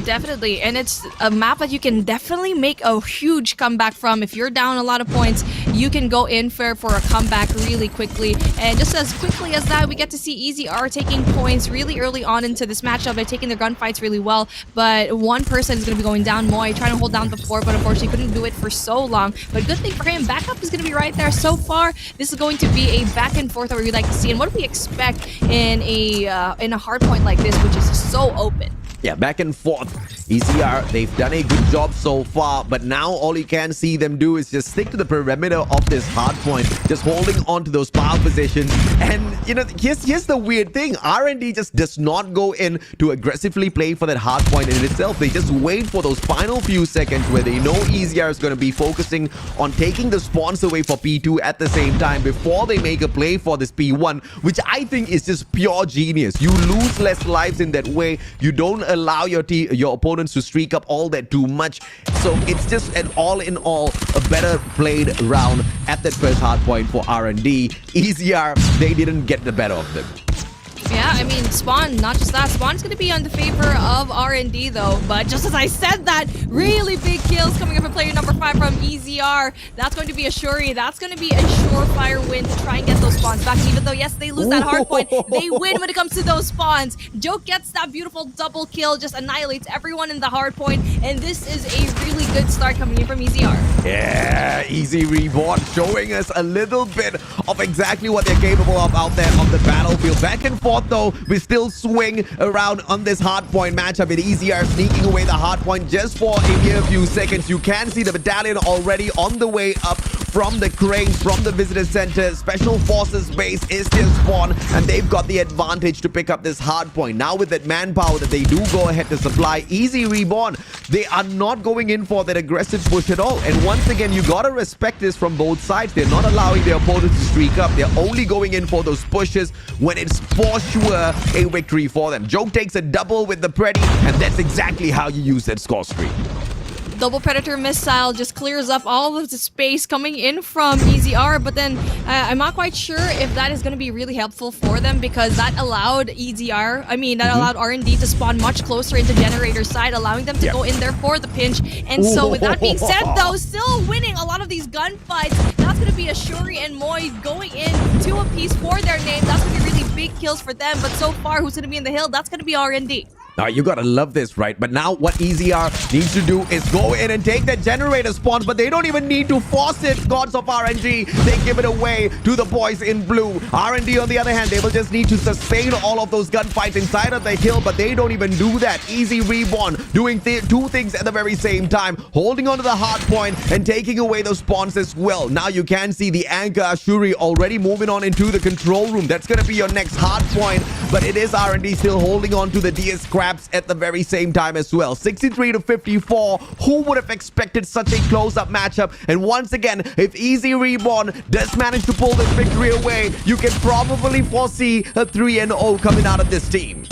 Definitely, and it's a map that you can definitely make a huge comeback from. If you're down a lot of points, you can go in for a comeback really quickly. And just as quickly as that, we get to see EZR taking points really early on into this matchup. They're taking their gunfights really well, but one person is going to be going down. Moy trying to hold down the fort, but unfortunately couldn't do it for so long. But good thing for him, backup is going to be right there. So far, this is going to be a back and forth that we like to see. And what do we expect in a Hardpoint like this, which is so open? Yeah, back and forth. EZR, they've done a good job so far, but now all you can see them do is just stick to the perimeter of this Hardpoint, just holding on to those power positions. And, you know, here's the weird thing. R&D just does not go in to aggressively play for that Hardpoint in itself. They just wait for those final few seconds where they know EZR is going to be focusing on taking the spawns away for P2 at the same time before they make a play for this P1, which I think is just pure genius. You lose less lives in that way. You don't allow your opponents to streak up all that too much. So it's just an all in all a better played round at that first Hardpoint for R&D. EZR, they didn't get the better of them. Yeah, I mean, Spawn, not just that. Spawn's going to be on the favor of R&D, though. But just as I said that, really big kills coming up from player number 5 from EZR. That's going to be a Shuri. That's going to be a surefire win to try and get those spawns back. And even though, yes, they lose that hard point, they win when it comes to those spawns. Joke gets that beautiful double kill, just annihilates everyone in the hard point. And this is a really good start coming in from EZR. Yeah, Easy Reborn showing us a little bit of exactly what they're capable of out there on the battlefield. Back and forth though, we still swing around on this hardpoint matchup with EZR sneaking away the hardpoint just for a mere few seconds. You can see the battalion already on the way up from the cranes, from the visitor center. Special forces base is their spawn, and they've got the advantage to pick up this hardpoint. Now with that manpower that they do go ahead to supply, easy reborn. They are not going in for that aggressive push at all. And once again, you gotta respect this from both sides. They're not allowing their opponents to streak up. They're only going in for those pushes when it's for sure a victory for them. Joke takes a double with the Preddy, and that's exactly how you use that score streak. Double Predator missile just clears up all of the space coming in from EZR, but then I'm not quite sure if that is going to be really helpful for them, because that allowed EZR, allowed R&D to spawn much closer into generator side, allowing them to go in there for the pinch. And so with that being said though, still winning a lot of these gunfights. That's going to be a Shuri and Moy going in 2 apiece for their name. That's going to be really big kills for them, but so far who's going to be in the hill? That's going to be R&D. Now, you gotta love this, right? But now what EZR needs to do is go in and take that generator spawns, but they don't even need to force it. Gods of RNG, they give it away to the boys in blue. RND, on the other hand, they will just need to sustain all of those gunfights inside of the hill, but they don't even do that. Easy reborn, doing 2 things at the very same time, holding onto the hard point and taking away those spawns as well. Now you can see the anchor Ashuri already moving on into the control room. That's gonna be your next hard point, but it is RND still holding on to the DS Scraps at the very same time as well. 63 to 54. Who would have expected such a close-up matchup? And once again, if Easy Reborn does manage to pull this victory away, you can probably foresee a 3-0 coming out of this team.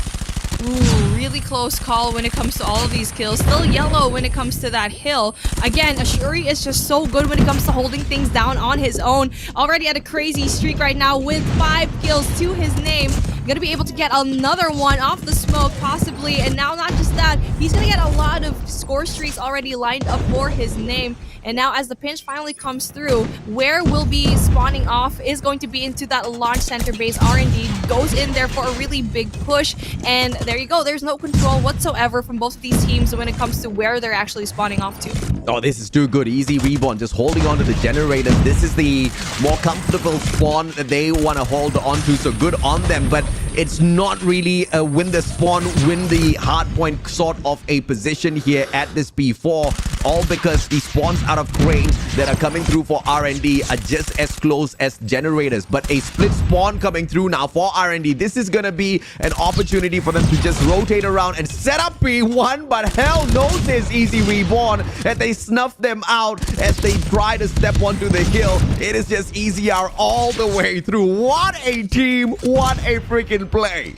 Ooh, really close call when it comes to all of these kills. Still yellow when it comes to that hill. Again, Ashuri is just so good when it comes to holding things down on his own. Already at a crazy streak right now with 5 kills to his name. Gonna be able to get another one off the smoke, possibly. And now not just that, he's gonna get a lot of score streaks already lined up for his name. And now as the pinch finally comes through, where we'll be spawning off is going to be into that launch center base. R&D goes in there for a really big push. And there you go. There's no control whatsoever from both of these teams when it comes to where they're actually spawning off to. Oh, this is too good. Easy Reborn just holding on to the generator. This is the more comfortable spawn that they want to hold on to. So good on them. But it's not really a win the spawn, win the hard point sort of a position here at this P4. All because the spawns out of cranes that are coming through for R&D are just as close as generators. But a split spawn coming through now for R&D. This is going to be an opportunity for them to just rotate around and set up P1. But hell knows this Easy Reborn. And they snuff them out as they try to step onto the hill. It is just EZR all the way through. What a team. What a freaking play.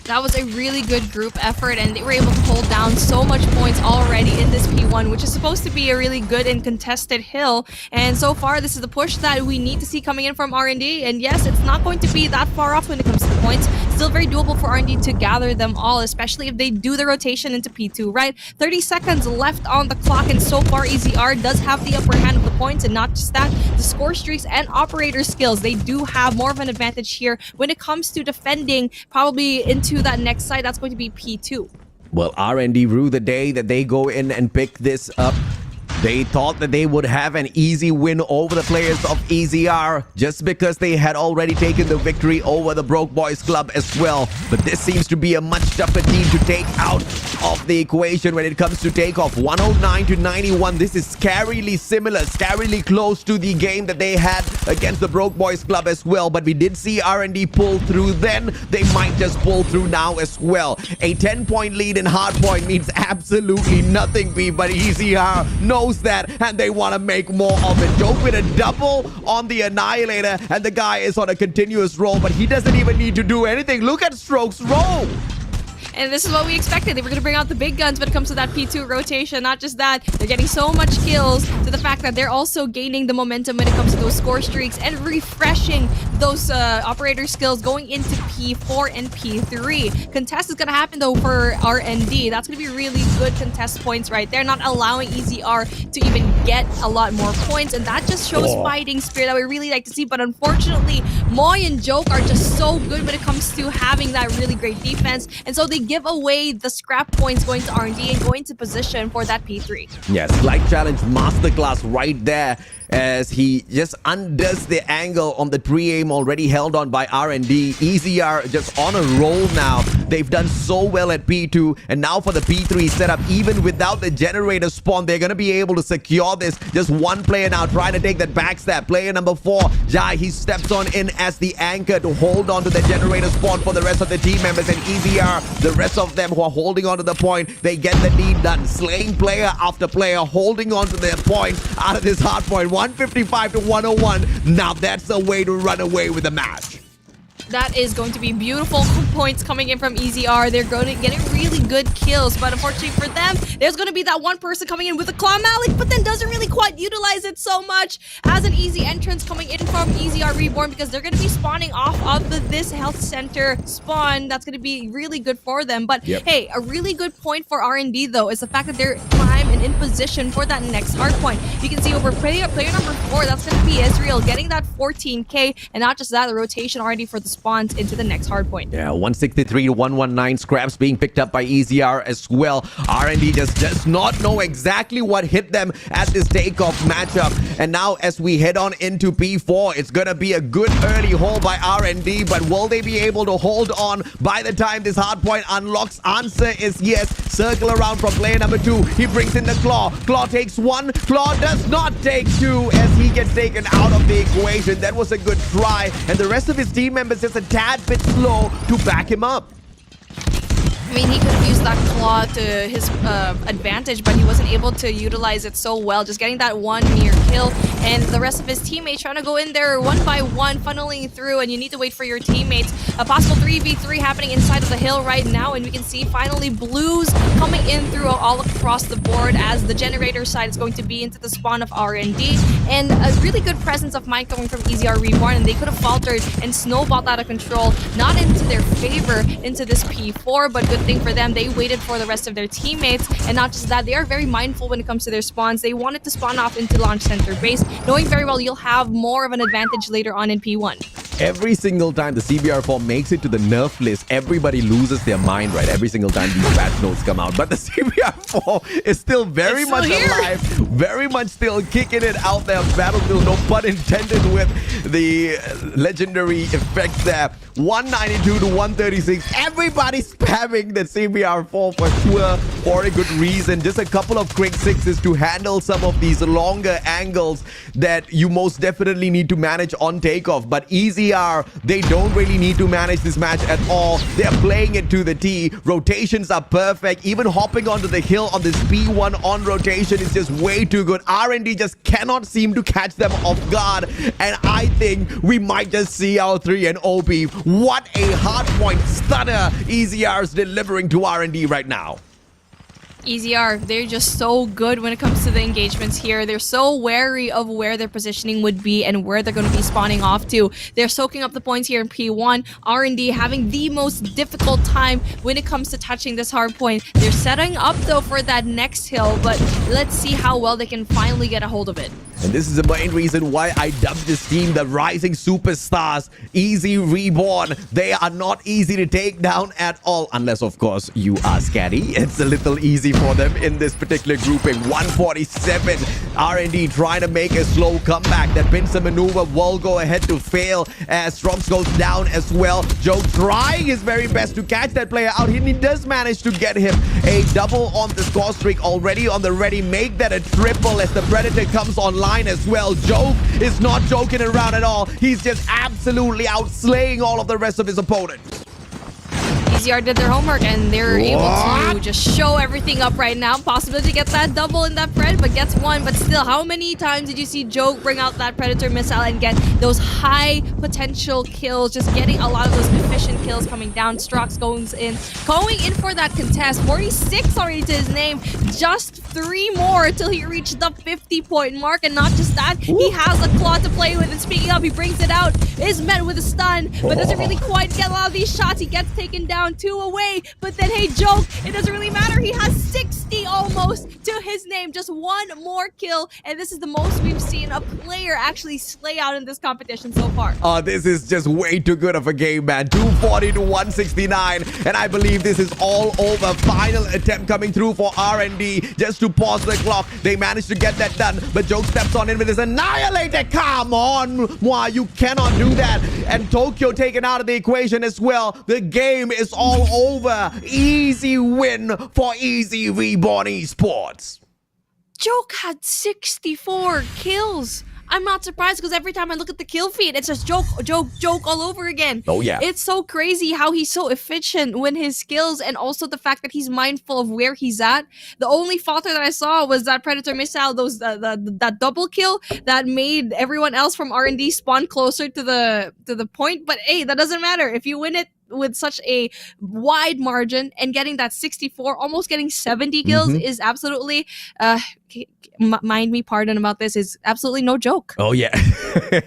That was a really good group effort, and they were able to hold down so much points already in this P1, which is supposed to be a really good and contested hill. And so far, this is the push that we need to see coming in from R&D. And yes, it's not going to be that far off when it comes to the points. Still very doable for R&D to gather them all, especially if they do the rotation into P2, right? 30 seconds left on the clock, and so far, EZR does have the upper hand of the points. And not just that, the score streaks and operator skills, they do have more of an advantage here when it comes to defending, probably into that next side. That's going to be P2. Well, R&D rue the day that they go in and pick this up. They thought that they would have an easy win over the players of EZR just because they had already taken the victory over the Broke Boys Club as well. But this seems to be a much tougher team to take out of the equation when it comes to takeoff. 109 to 91. This is scarily similar, scarily close to the game that they had against the Broke Boys Club as well. But we did see R&D pull through then. They might just pull through now as well. A 10-point lead in Hardpoint means absolutely nothing, but EZR knows that, and they want to make more of it. Joke with a double on the Annihilator, and the guy is on a continuous roll, but he doesn't even need to do anything. Look at Strokes roll. And this is what we expected. They were going to bring out the big guns when it comes to that P2 rotation. Not just that, they're getting so much kills to the fact that they're also gaining the momentum when it comes to those score streaks and refreshing those operator skills going into P4 and P3. Contest is going to happen though for R&D. That's going to be really good contest points right there. Not allowing EZR to even get a lot more points. And that just shows fighting spirit that we really like to see. But unfortunately, Moy and Joke are just so good when it comes to having that really great defense. And so they give away the scrap points going to R&D and going to position for that P3. Yes, Slight Challenge Masterclass right there as he just undoes the angle on the pre-aim already held on by R&D. EZR just on a roll now. They've done so well at P2, and now for the P3 setup, even without the generator spawn, they're going to be able to secure this. Just one player now trying to take that backstab. Player number 4, Jai, he steps on in as the anchor to hold on to the generator spawn for the rest of the team members, and EZR, the rest of them who are holding on to the point, they get the deed done. Slaying player after player, holding on to their point out of this hard point. 155 to 101. Now that's a way to run away with the match. That is going to be beautiful points coming in from EZR. They're going to getting really good kills, but unfortunately for them, there's going to be that one person coming in with a Claw Malik, but then doesn't really quite utilize it so much as an easy entrance coming in from EZR Reborn, because they're going to be spawning off of this health center spawn. That's going to be really good for them. But hey, a really good point for R&D though is the fact that they're prime and in position for that next hard point. You can see over player number 4, that's going to be Israel getting that 14k, and not just that, the rotation already for the spawns into the next hard point. Yeah, 163 to 119. Scraps being picked up by EZR as well. R&D just does not know exactly what hit them at this takeoff matchup. And now as we head on into P4, it's going to be a good early haul by R&D, but will they be able to hold on by the time this hard point unlocks? Answer is yes. Circle around from player number 2. He brings in the Claw. Claw takes 1. Claw does not take 2 as he gets taken out of the equation. That was a good try, and the rest of his team members just a tad bit slow to back him up. I mean, he could have used that Claw to his advantage, but he wasn't able to utilize it so well. Just getting that one near kill, and the rest of his teammates trying to go in there one by one, funneling through, and you need to wait for your teammates. A possible 3v3 happening inside of the hill right now, and we can see finally blues coming in through all across the board as the generator side is going to be into the spawn of R&D, and a really good presence of mind coming from EZR Reborn, and they could have faltered and snowballed out of control, not into their favor into this P4, but good thing for them, they waited for the rest of their teammates, and not just that, they are very mindful when it comes to their spawns. They wanted to spawn off into launch center base, knowing very well you'll have more of an advantage later on in P1. Every single time the CBR4 makes it to the nerf list, everybody loses their mind, right? Every single time these patch notes come out. But the CBR4 is still very much alive, very much still kicking it out there. Battlefield, no pun intended with the legendary effects there. 192 to 136. Everybody spamming the CBR4 for sure, for a good reason. Just a couple of quick 6s to handle some of these longer angles that you most definitely need to manage on takeoff. But EZR, they don't really need to manage this match at all. They're playing it to the T. Rotations are perfect. Even hopping onto the hill on this P1 on rotation is just way too good. R&D just cannot seem to catch them off guard. And I think we might just see our 3 and OP. What a hardpoint stunner EZR is delivering to R&D right now. EZR, they're just so good when it comes to the engagements here. They're so wary of where their positioning would be and where they're going to be spawning off to. They're soaking up the points here in P1. R&D having the most difficult time when it comes to touching this hard point. They're setting up though for that next hill, but let's see how well they can finally get a hold of it. And this is the main reason why I dubbed this team the Rising Superstars. Easy Reborn. They are not easy to take down at all, unless of course you are SKADI. It's a little easy for them in this particular grouping. 147. R&D trying to make a slow comeback. That pincer maneuver will go ahead to fail as Stromps goes down as well. Joe trying his very best to catch that player out. He does manage to get him a double on the score streak already on the ready. Make that a triple as the Predator comes online as well. Joke is not joking around at all. He's just absolutely outslaying all of the rest of his opponents. EZR did their homework and they're able to just show everything up right now. Possibility to get that double in that Pred, but gets one. But still, how many times did you see Joke bring out that Predator missile and get those high potential kills? Just getting a lot of those efficient kills coming down. Strox going in for that contest. 46 already to his name. Just 3 more till he reached the 50-point mark. And not just that, he has a Claw to play with. And speaking of, he brings it out. Is met with a stun, but doesn't really quite get a lot of these shots. He gets taken down. down, 2 away. But then, hey, Joke, it doesn't really matter. He has 60 almost to his name. Just 1 more kill. And this is the most we've seen a player actually slay out in this competition so far. This is just way too good of a game, man. 240 to 169. And I believe this is all over. Final attempt coming through for R&D just to pause the clock. They managed to get that done. But Joke steps on in with his Annihilator. Come on, Moi, you cannot do that. And Tokyo taken out of the equation as well. The game is all over. Easy win for Easy Reborn Esports. Joke had 64 kills. I'm not surprised because every time I look at the kill feed, it's just Joke all over again. Oh, yeah. It's so crazy how he's so efficient when his skills, and also the fact that he's mindful of where he's at. The only falter that I saw was that Predator missile, that double kill that made everyone else from R&D spawn closer to the point. But hey, that doesn't matter. If you win it with such a wide margin and getting that 64, almost getting 70 kills is absolutely mind me pardon about this, is absolutely no joke. Oh yeah,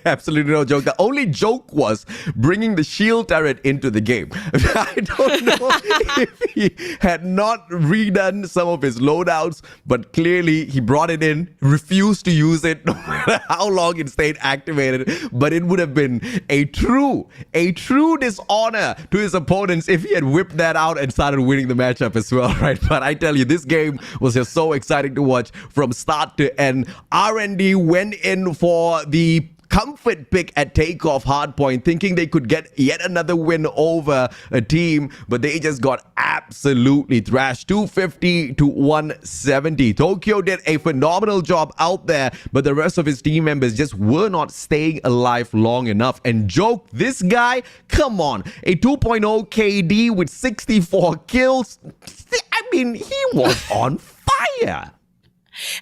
absolutely no joke. The only joke was bringing the shield turret into the game. I don't know if he had not redone some of his loadouts, but clearly he brought it in, refused to use it no matter how long it stayed activated. But it would have been a true dishonor to his opponents if he had whipped that out and started winning the matchup as well, right? But I tell you, this game was just so exciting to watch from start to end. R&D went in for the comfort pick at takeoff Hardpoint, thinking they could get yet another win over a team, but they just got absolutely thrashed. 250 to 170. Tokyo did a phenomenal job out there, but the rest of his team members just were not staying alive long enough. And Joke, this guy, come on, a 2.0 KD with 64 kills. I mean, he was on fire.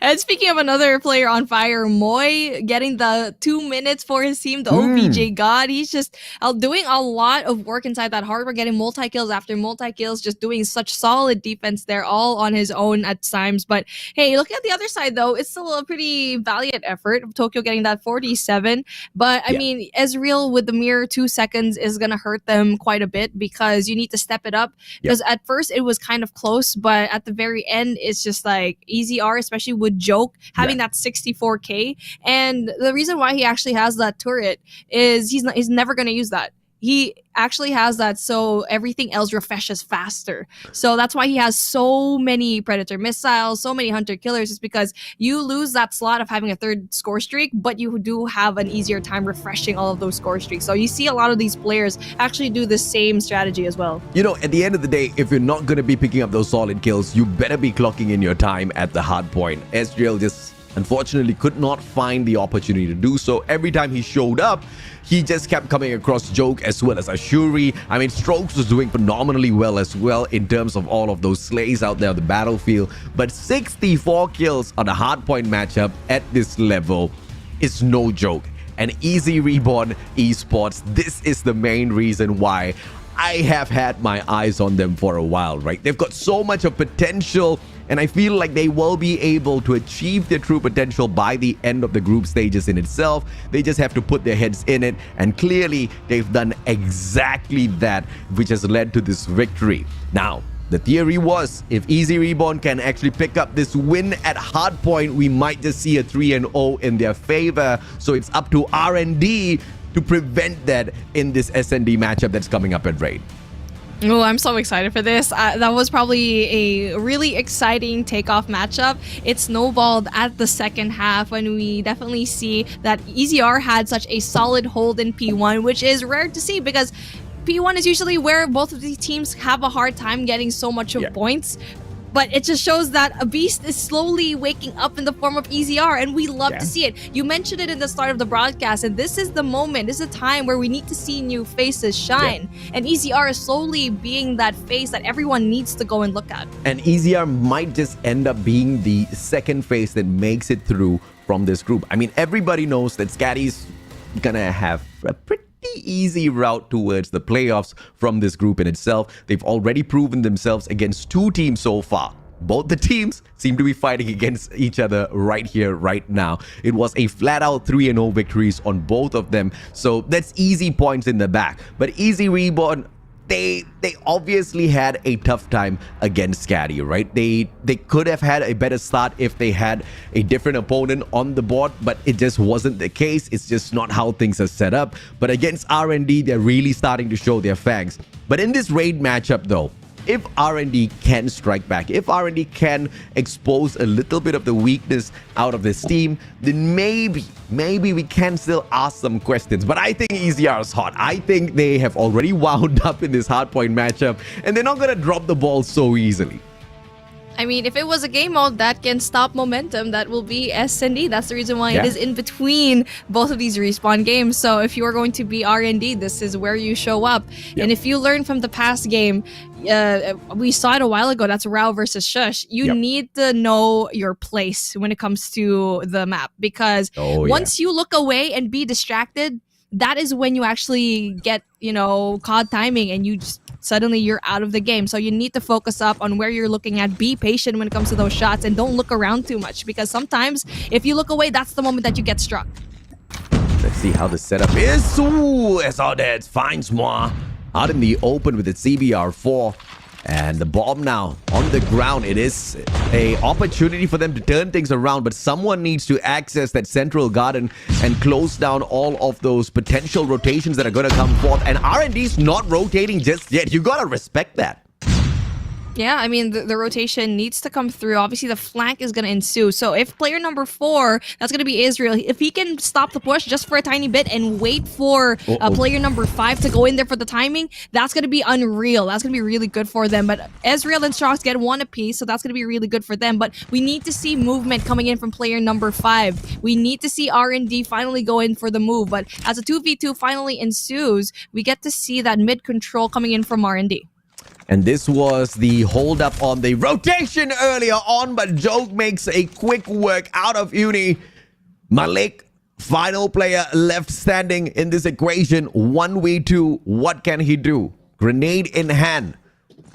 And speaking of another player on fire, Moy getting the 2 minutes for his team, the OBJ God. He's just doing a lot of work inside that hardware, getting multi-kills after multi-kills, just doing such solid defense there, all on his own at times. But hey, looking at the other side though, it's still a pretty valiant effort. Tokyo getting that 47. But I mean, Ezreal with the mere 2 seconds is going to hurt them quite a bit because you need to step it up. Because at first it was kind of close, but at the very end, it's just like easy R, especially with Joke having that 64k. And the reason why he actually has that turret is he's never going to use that. He actually has that so everything else refreshes faster. So that's why he has so many Predator missiles, so many Hunter killers, is because you lose that slot of having a 3rd score streak, but you do have an easier time refreshing all of those score streaks. So you see a lot of these players actually do the same strategy as well. You know, at the end of the day, if you're not going to be picking up those solid kills, you better be clocking in your time at the hard point. Ezreal just unfortunately could not find the opportunity to do so. Every time he showed up, he just kept coming across Joke as well as Ashuri. I mean, Strokes was doing phenomenally well as well in terms of all of those slays out there on the battlefield. But 64 kills on a hardpoint matchup at this level is no joke. And Easy Reborn Esports, this is the main reason why I have had my eyes on them for a while, right? They've got so much of potential, and I feel like they will be able to achieve their true potential by the end of the group stages in itself. They just have to put their heads in it, and clearly they've done exactly that, which has led to this victory. Now, the theory was, if Easy Reborn can actually pick up this win at Hardpoint, we might just see a 3-0 in their favor. So it's up to R&D to prevent that in this SND matchup that's coming up at Raid. Oh, I'm so excited for this. That was probably a really exciting takeoff matchup. It snowballed at the second half when we definitely see that EZR had such a solid hold in P1, which is rare to see because P1 is usually where both of these teams have a hard time getting so much of points. But it just shows that a beast is slowly waking up in the form of EZR, and we love to see it. You mentioned it in the start of the broadcast, and this is the moment, this is a time where we need to see new faces shine. And EZR is slowly being that face that everyone needs to go and look at. And EZR might just end up being the second face that makes it through from this group. I mean, everybody knows that SKADI's gonna have a pretty easy route towards the playoffs from this group in itself. They've already proven themselves against 2 teams so far. Both the teams seem to be fighting against each other right here, right now. It was a flat-out 3-0 victories on both of them. So that's easy points in the back. But Easy Reborn, they obviously had a tough time against SKADI, right? They could have had a better start if they had a different opponent on the board, but it just wasn't the case. It's just not how things are set up. But against R&D, they're really starting to show their fangs. But in this raid matchup though, if R&D can strike back, if R&D can expose a little bit of the weakness out of this team, then maybe we can still ask some questions. But I think EZR is hot. I think they have already wound up in this hardpoint matchup, and they're not going to drop the ball so easily. I mean, if it was a game mode that can stop momentum, that will be S&D. That's the reason why it is in between both of these respawn games. So if you are going to be R&D, this is where you show up. And if you learn from the past game, we saw it a while ago, that's Rao versus Shush. You need to know your place when it comes to the map, because once you look away and be distracted, that is when you actually get, you know, COD timing, and you just suddenly you're out of the game. So you need to focus up on where you're looking at. Be patient when it comes to those shots, and don't look around too much, because sometimes if you look away, that's the moment that you get struck. Let's see how the setup is. Ooh, SRDED finds more out in the open with its CBR4. And the bomb now on the ground. It is a opportunity for them to turn things around, but someone needs to access that central garden and close down all of those potential rotations that are going to come forth. And R&D's not rotating just yet. You got to respect that. Yeah, I mean, the rotation needs to come through. Obviously, the flank is going to ensue. So if player number 4, that's going to be Israel, if he can stop the push just for a tiny bit and wait for player number 5 to go in there for the timing, that's going to be unreal. That's going to be really good for them. But Israel and Strauss get 1 apiece, so that's going to be really good for them. But we need to see movement coming in from player number 5. We need to see R&D finally go in for the move. But as a 2v2 finally ensues, we get to see that mid control coming in from R&D. And this was the hold up on the rotation earlier on, but Joke makes a quick work out of Uni. Malik, final player left standing in this equation. 1v2, what can he do? Grenade in hand.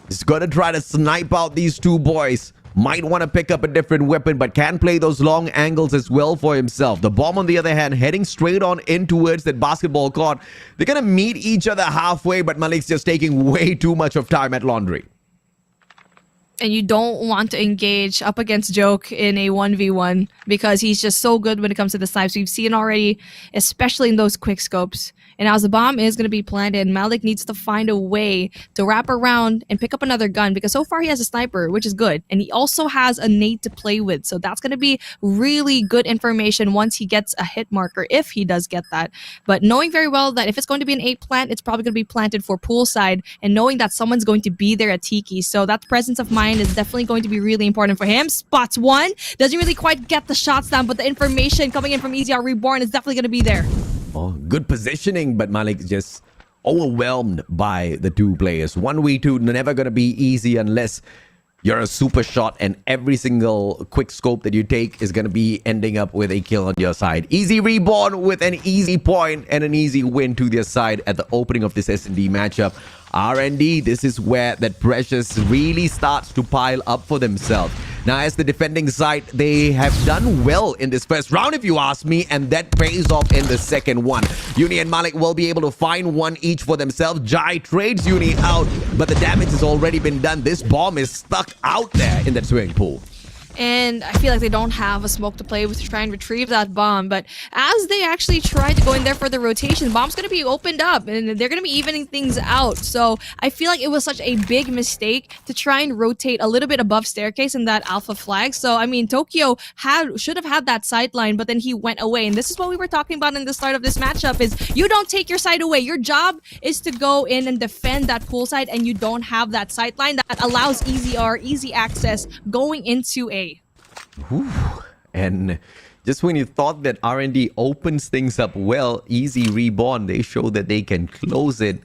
He's going to try to snipe out these two boys. Might want to pick up a different weapon, but can play those long angles as well for himself. The bomb, on the other hand, heading straight on in towards that basketball court. They're going to meet each other halfway, but Malik's just taking way too much of time at laundry. And you don't want to engage up against Joke in a 1v1 because he's just so good when it comes to the snipes. We've seen already, especially in those quick scopes. And as the bomb is going to be planted, Malik needs to find a way to wrap around and pick up another gun, because so far he has a sniper, which is good. And he also has a nade to play with. So that's going to be really good information once he gets a hit marker, if he does get that. But knowing very well that if it's going to be an 8 plant, it's probably going to be planted for poolside, and knowing that someone's going to be there at Tiki. So that presence of mind is definitely going to be really important for him. Spots 1, doesn't really quite get the shots down, but the information coming in from EZR Reborn is definitely going to be there. Oh, good positioning, but Malik just overwhelmed by the two players. 1v2 never going to be easy unless you're a super shot, and every single quick scope that you take is going to be ending up with a kill on your side. Easy Reborn with an easy point and an easy win to their side at the opening of this S&D matchup. R&D, this is where that pressures really starts to pile up for themselves. Now, as the defending side, they have done well in this first round, if you ask me, and that pays off in the second one. Uni and Malik will be able to find one each for themselves. Jai trades Uni out, but the damage has already been done. This bomb is stuck out there in that swimming pool. And I feel like they don't have a smoke to play with to try and retrieve that bomb. But as they actually try to go in there for the rotation, the bomb's going to be opened up and they're going to be evening things out. So I feel like it was such a big mistake to try and rotate a little bit above staircase in that alpha flag. So, I mean, Tokyo should have had that sideline, but then he went away. And this is what we were talking about in the start of this matchup is you don't take your side away. Your job is to go in and defend that pool side, and you don't have that sideline that allows easy access going into A. Whew. And just when you thought that R&D opens things up well, Easy Reborn, they show that they can close it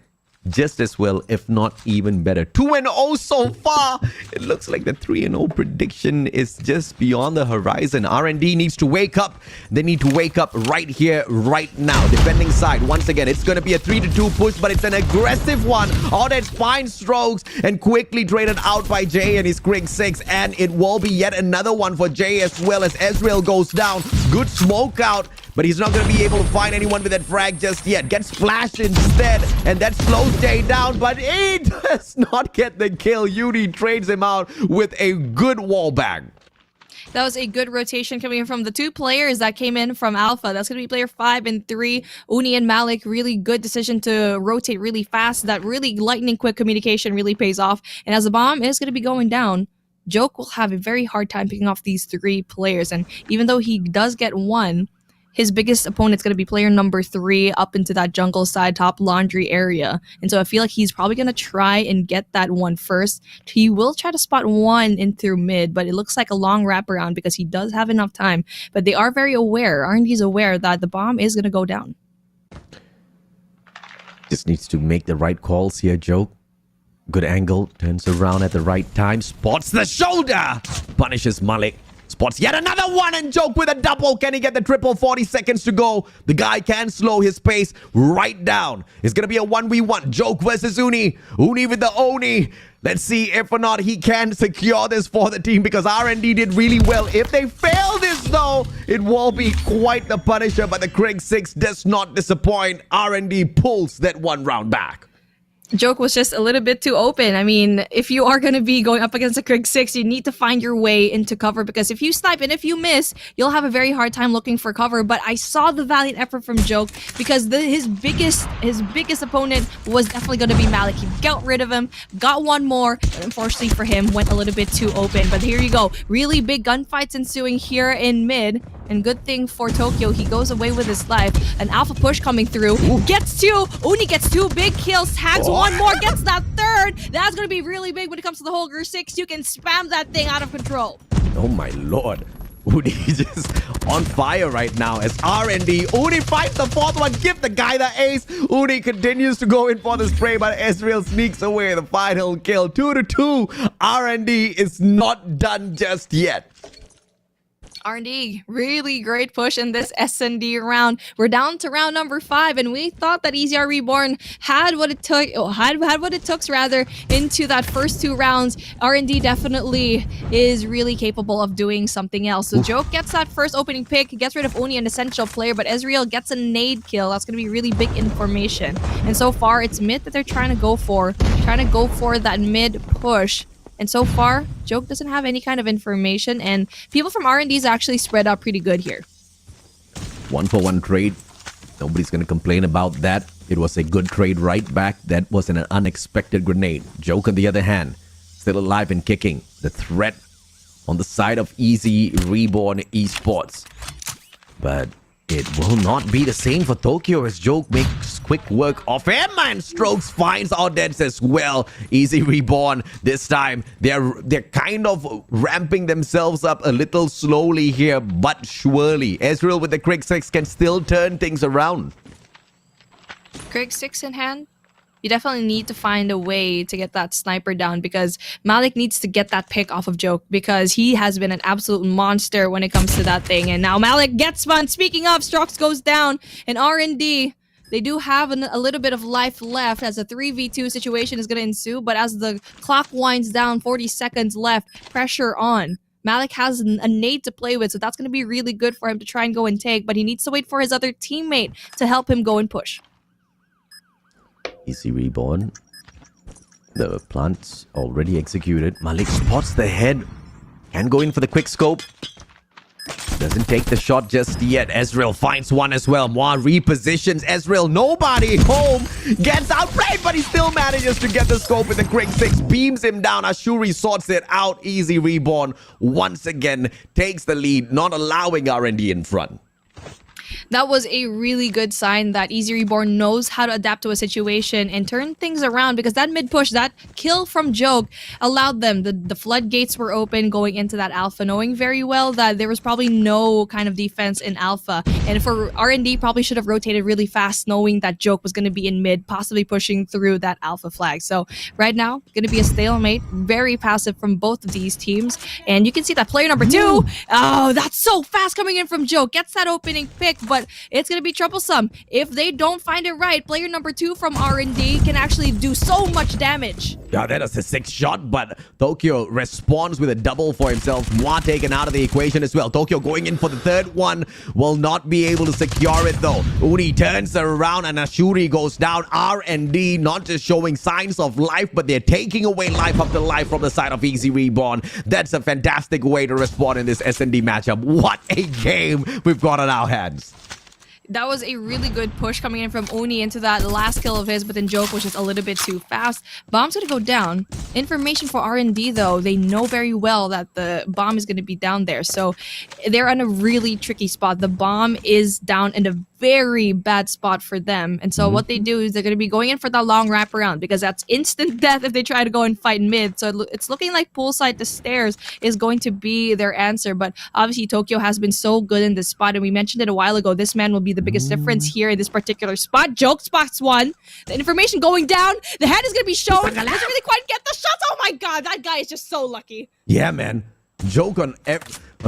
just as well, if not even better. 2-0 so far. It looks like the 3-0 prediction is just beyond the horizon. R&D needs to wake up. They need to wake up right here, right now. Defending side, once again, it's going to be a 3-2 push, but it's an aggressive one. All that fine strokes and quickly traded out by Jay and his Krig 6. And it will be yet another one for Jay as well as Ezreal goes down. Good smoke out. but he's not going to be able to find anyone with that frag just yet. Gets flashed instead, and that slows Jay down, but he does not get the kill. Uni trades him out with a good wall bang. That was a good rotation coming in from the two players that came in from Alpha. That's going to be player 5 and 3. Uni and Malik, really good decision to rotate really fast. That really lightning quick communication really pays off. And as the bomb is going to be going down, Joke will have a very hard time picking off these 3 players. And even though he does get one, his biggest opponent's going to be player number 3 up into that jungle side top laundry area. And so I feel like he's probably going to try and get that one first. He will try to spot one in through mid, but it looks like a long wraparound because he does have enough time. But they are very aware, R&D's aware that the bomb is going to go down. Just needs to make the right calls here, Joke. Good angle, turns around at the right time, spots the shoulder, punishes Malik. Spots yet another one, and Joke with a double. Can he get the triple? 40 seconds to go. The guy can slow his pace right down. It's going to be a 1v1. Joke versus Uni. Uni with the Oni. Let's see if or not he can secure this for the team, because R&D did really well. If they fail this, though, it will be quite the punisher, but the Krieg 6 does not disappoint. R&D pulls that one round back. Joke was just a little bit too open. I mean, if you are going to be going up against a Krieg 6, you need to find your way into cover, because if you snipe and if you miss, you'll have a very hard time looking for cover. But I saw the valiant effort from Joke, because his biggest opponent was definitely going to be Malik. He got rid of him, got one more, but unfortunately for him, went a little bit too open. But here you go. Really big gunfights ensuing here in mid. And good thing for Tokyo, he goes away with his life. An alpha push coming through. Gets 2. Uni gets 2 big kills. Tags one more. Gets that 3rd. That's going to be really big when it comes to the whole Group 6. You can spam that thing out of control. Oh my lord. Uni just on fire right now as R&D. Uni fights the 4th one. Give the guy the ace. Uni continues to go in for the spray, but Ezreal sneaks away the final kill. 2-2. R&D is not done just yet. R&D, really great push in this S&D round. We're down to round number 5, and we thought that EZR Reborn had what it took, had what it took rather into that first 2 rounds. R&D definitely is really capable of doing something else. So Joke gets that first opening pick, gets rid of Oni, an essential player, but Ezreal gets a nade kill. That's going to be really big information. And so far, it's mid that they're trying to go for that mid push. And so far, Joke doesn't have any kind of information, and people from R&D is actually spread out pretty good here. 1-for-1 trade. Nobody's going to complain about that. It was a good trade right back. That was an unexpected grenade. Joke, on the other hand, still alive and kicking. The threat on the side of Easy Reborn Esports. But it will not be the same for Tokyo as Joke makes quick work of him, and Strokes finds Audets as well. Easy Reborn this time. They're kind of ramping themselves up a little slowly here, but surely. Ezreal with the Krieg 6 can still turn things around. Krieg 6 in hand. You definitely need to find a way to get that sniper down, because Malik needs to get that pick off of Joke, because he has been an absolute monster when it comes to that thing. And now Malik gets spun. Speaking of, Strux goes down, and R&D, they do have a little bit of life left as a 3v2 situation is going to ensue. But as the clock winds down, 40 seconds left, pressure on. Malik has a nade to play with, so that's going to be really good for him to try and go and take. But he needs to wait for his other teammate to help him go and push. Easy Reborn. The plant's already executed. Malik spots the head. Can go in for the quick scope. Doesn't take the shot just yet. Ezreal finds one as well. Moa repositions Ezreal. Nobody home. Gets outplayed, but he still manages to get the scope with the Krieg 6. Beams him down. Ashuri sorts it out. Easy Reborn once again takes the lead, not allowing R&D in front. That was a really good sign that Easy Reborn knows how to adapt to a situation and turn things around, because that mid push, that kill from Joke allowed them, the floodgates were open going into that alpha, knowing very well that there was probably no kind of defense in alpha. And for R&D, probably should have rotated really fast, knowing that Joke was going to be in mid, possibly pushing through that alpha flag. So right now, going to be a stalemate, very passive from both of these teams. And you can see that player number 2, oh, that's so fast coming in from Joke, gets that opening pick, but it's going to be troublesome. If they don't find it right, player number 2 from R&D can actually do so much damage. Yeah, that is a 6th shot, but Tokyo responds with a double for himself. Moi taken out of the equation as well. Tokyo going in for the 3rd one. Will not be able to secure it though. Uni turns around and Ashuri goes down. R&D not just showing signs of life, but they're taking away life after life from the side of Easy Reborn. That's a fantastic way to respond in this S&D matchup. What a game we've got on our hands. That was a really good push coming in from Oni into that last kill of his, but then Joke was just a little bit too fast. Bomb's gonna go down. Information for R&D though, they know very well that the bomb is gonna be down there, so they're in a really tricky spot. The bomb is down in a very bad spot for them, and so what they do is they're gonna be going in for that long wraparound because that's instant death if they try to go and fight mid. So it's looking like poolside to stairs is going to be their answer, but obviously Tokyo has been so good in this spot, and we mentioned it a while ago. This man will be the biggest difference here in this particular spot. Joke spots one. The information going down. The head is going to be shown. Doesn't really quite get the shots. Oh my god, that guy is just so lucky. Yeah, man. Joke on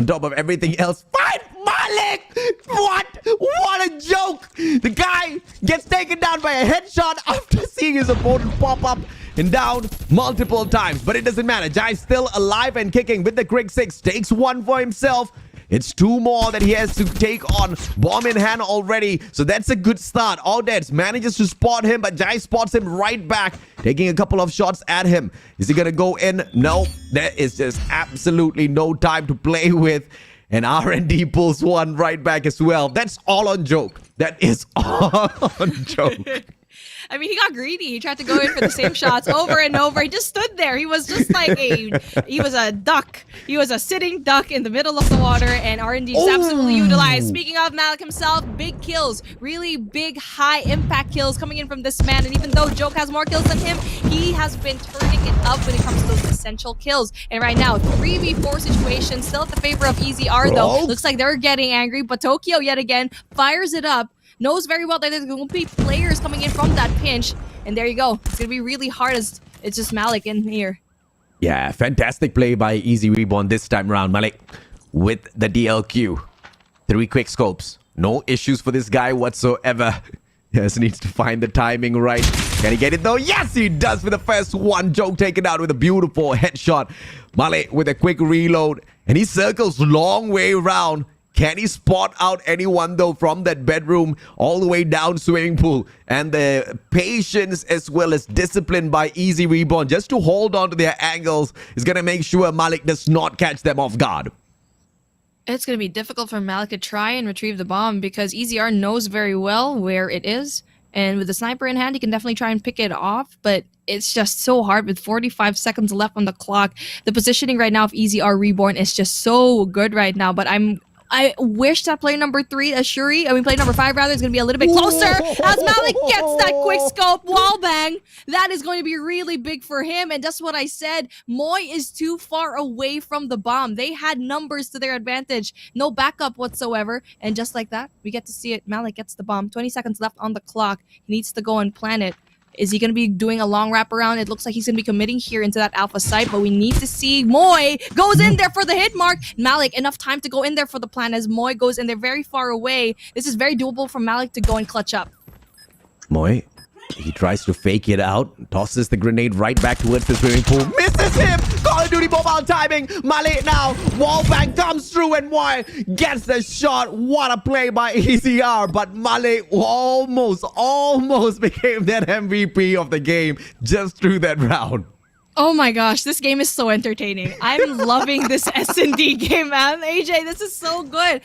top of everything else. Fight Malik! What a joke! The guy gets taken down by a headshot after seeing his opponent pop up and down multiple times. But it doesn't matter. Jai's still alive and kicking with the Quick 6. Takes one for himself. It's 2 more that he has to take on. Bomb in hand already. So that's a good start. Odets manages to spot him, but Jai spots him right back, taking a couple of shots at him. Is he going to go in? No. There is just absolutely no time to play with. And R&D pulls one right back as well. That's all on Joke. That is all on Joke. I mean, he got greedy. He tried to go in for the same shots over and over. He just stood there. He was just like he was a duck. He was a sitting duck in the middle of the water, and R&D just absolutely utilized. Speaking of Malik himself, big kills, really big, high impact kills coming in from this man. And even though Joke has more kills than him, he has been turning it up when it comes to those essential kills. And right now, 3v4 situation, still at the favor of Easy R though. Looks like they're getting angry, but Tokyo yet again fires it up. Knows very well that there's going to be players coming in from that pinch. And there you go. It's going to be really hard as it's just Malik in here. Yeah, fantastic play by Easy Reborn this time around. Malik with the DLQ. 3 quick scopes. No issues for this guy whatsoever. Just needs to find the timing right. Can he get it though? Yes, he does with the first one. Joke taken out with a beautiful headshot. Malik with a quick reload. And he circles long way around. Can he spot out anyone though from that bedroom all the way down swimming pool? And the patience as well as discipline by Easy Reborn just to hold on to their angles is going to make sure Malik does not catch them off guard. It's going to be difficult for Malik to try and retrieve the bomb because Easy R knows very well where it is. And with the sniper in hand, he can definitely try and pick it off. But it's just so hard with 45 seconds left on the clock. The positioning right now of Easy R Reborn is just so good right now. But I wish that player number 3, player number 5 rather, is going to be a little bit closer as Malik gets that quick scope wall bang. That is going to be really big for him. And that's what I said. Moy is too far away from the bomb. They had numbers to their advantage. No backup whatsoever. And just like that, we get to see it. Malik gets the bomb. 20 seconds left on the clock. He needs to go and plant it. Is he going to be doing a long wraparound? It looks like he's going to be committing here into that alpha site, but we need to see Moy goes in there for the hit mark. Malik, enough time to go in there for the plan as Moy goes in there very far away. This is very doable for Malik to go and clutch up. Moy, he tries to fake it out, tosses the grenade right back towards the swimming pool, misses him. Call of Duty mobile timing. Malik now, wallbang comes through and Moy gets the shot. What a play by ECR, but Malik almost became that MVP of the game just through that round. Oh my gosh, this game is so entertaining. I'm loving this S&D game, man. AJ, this is so good.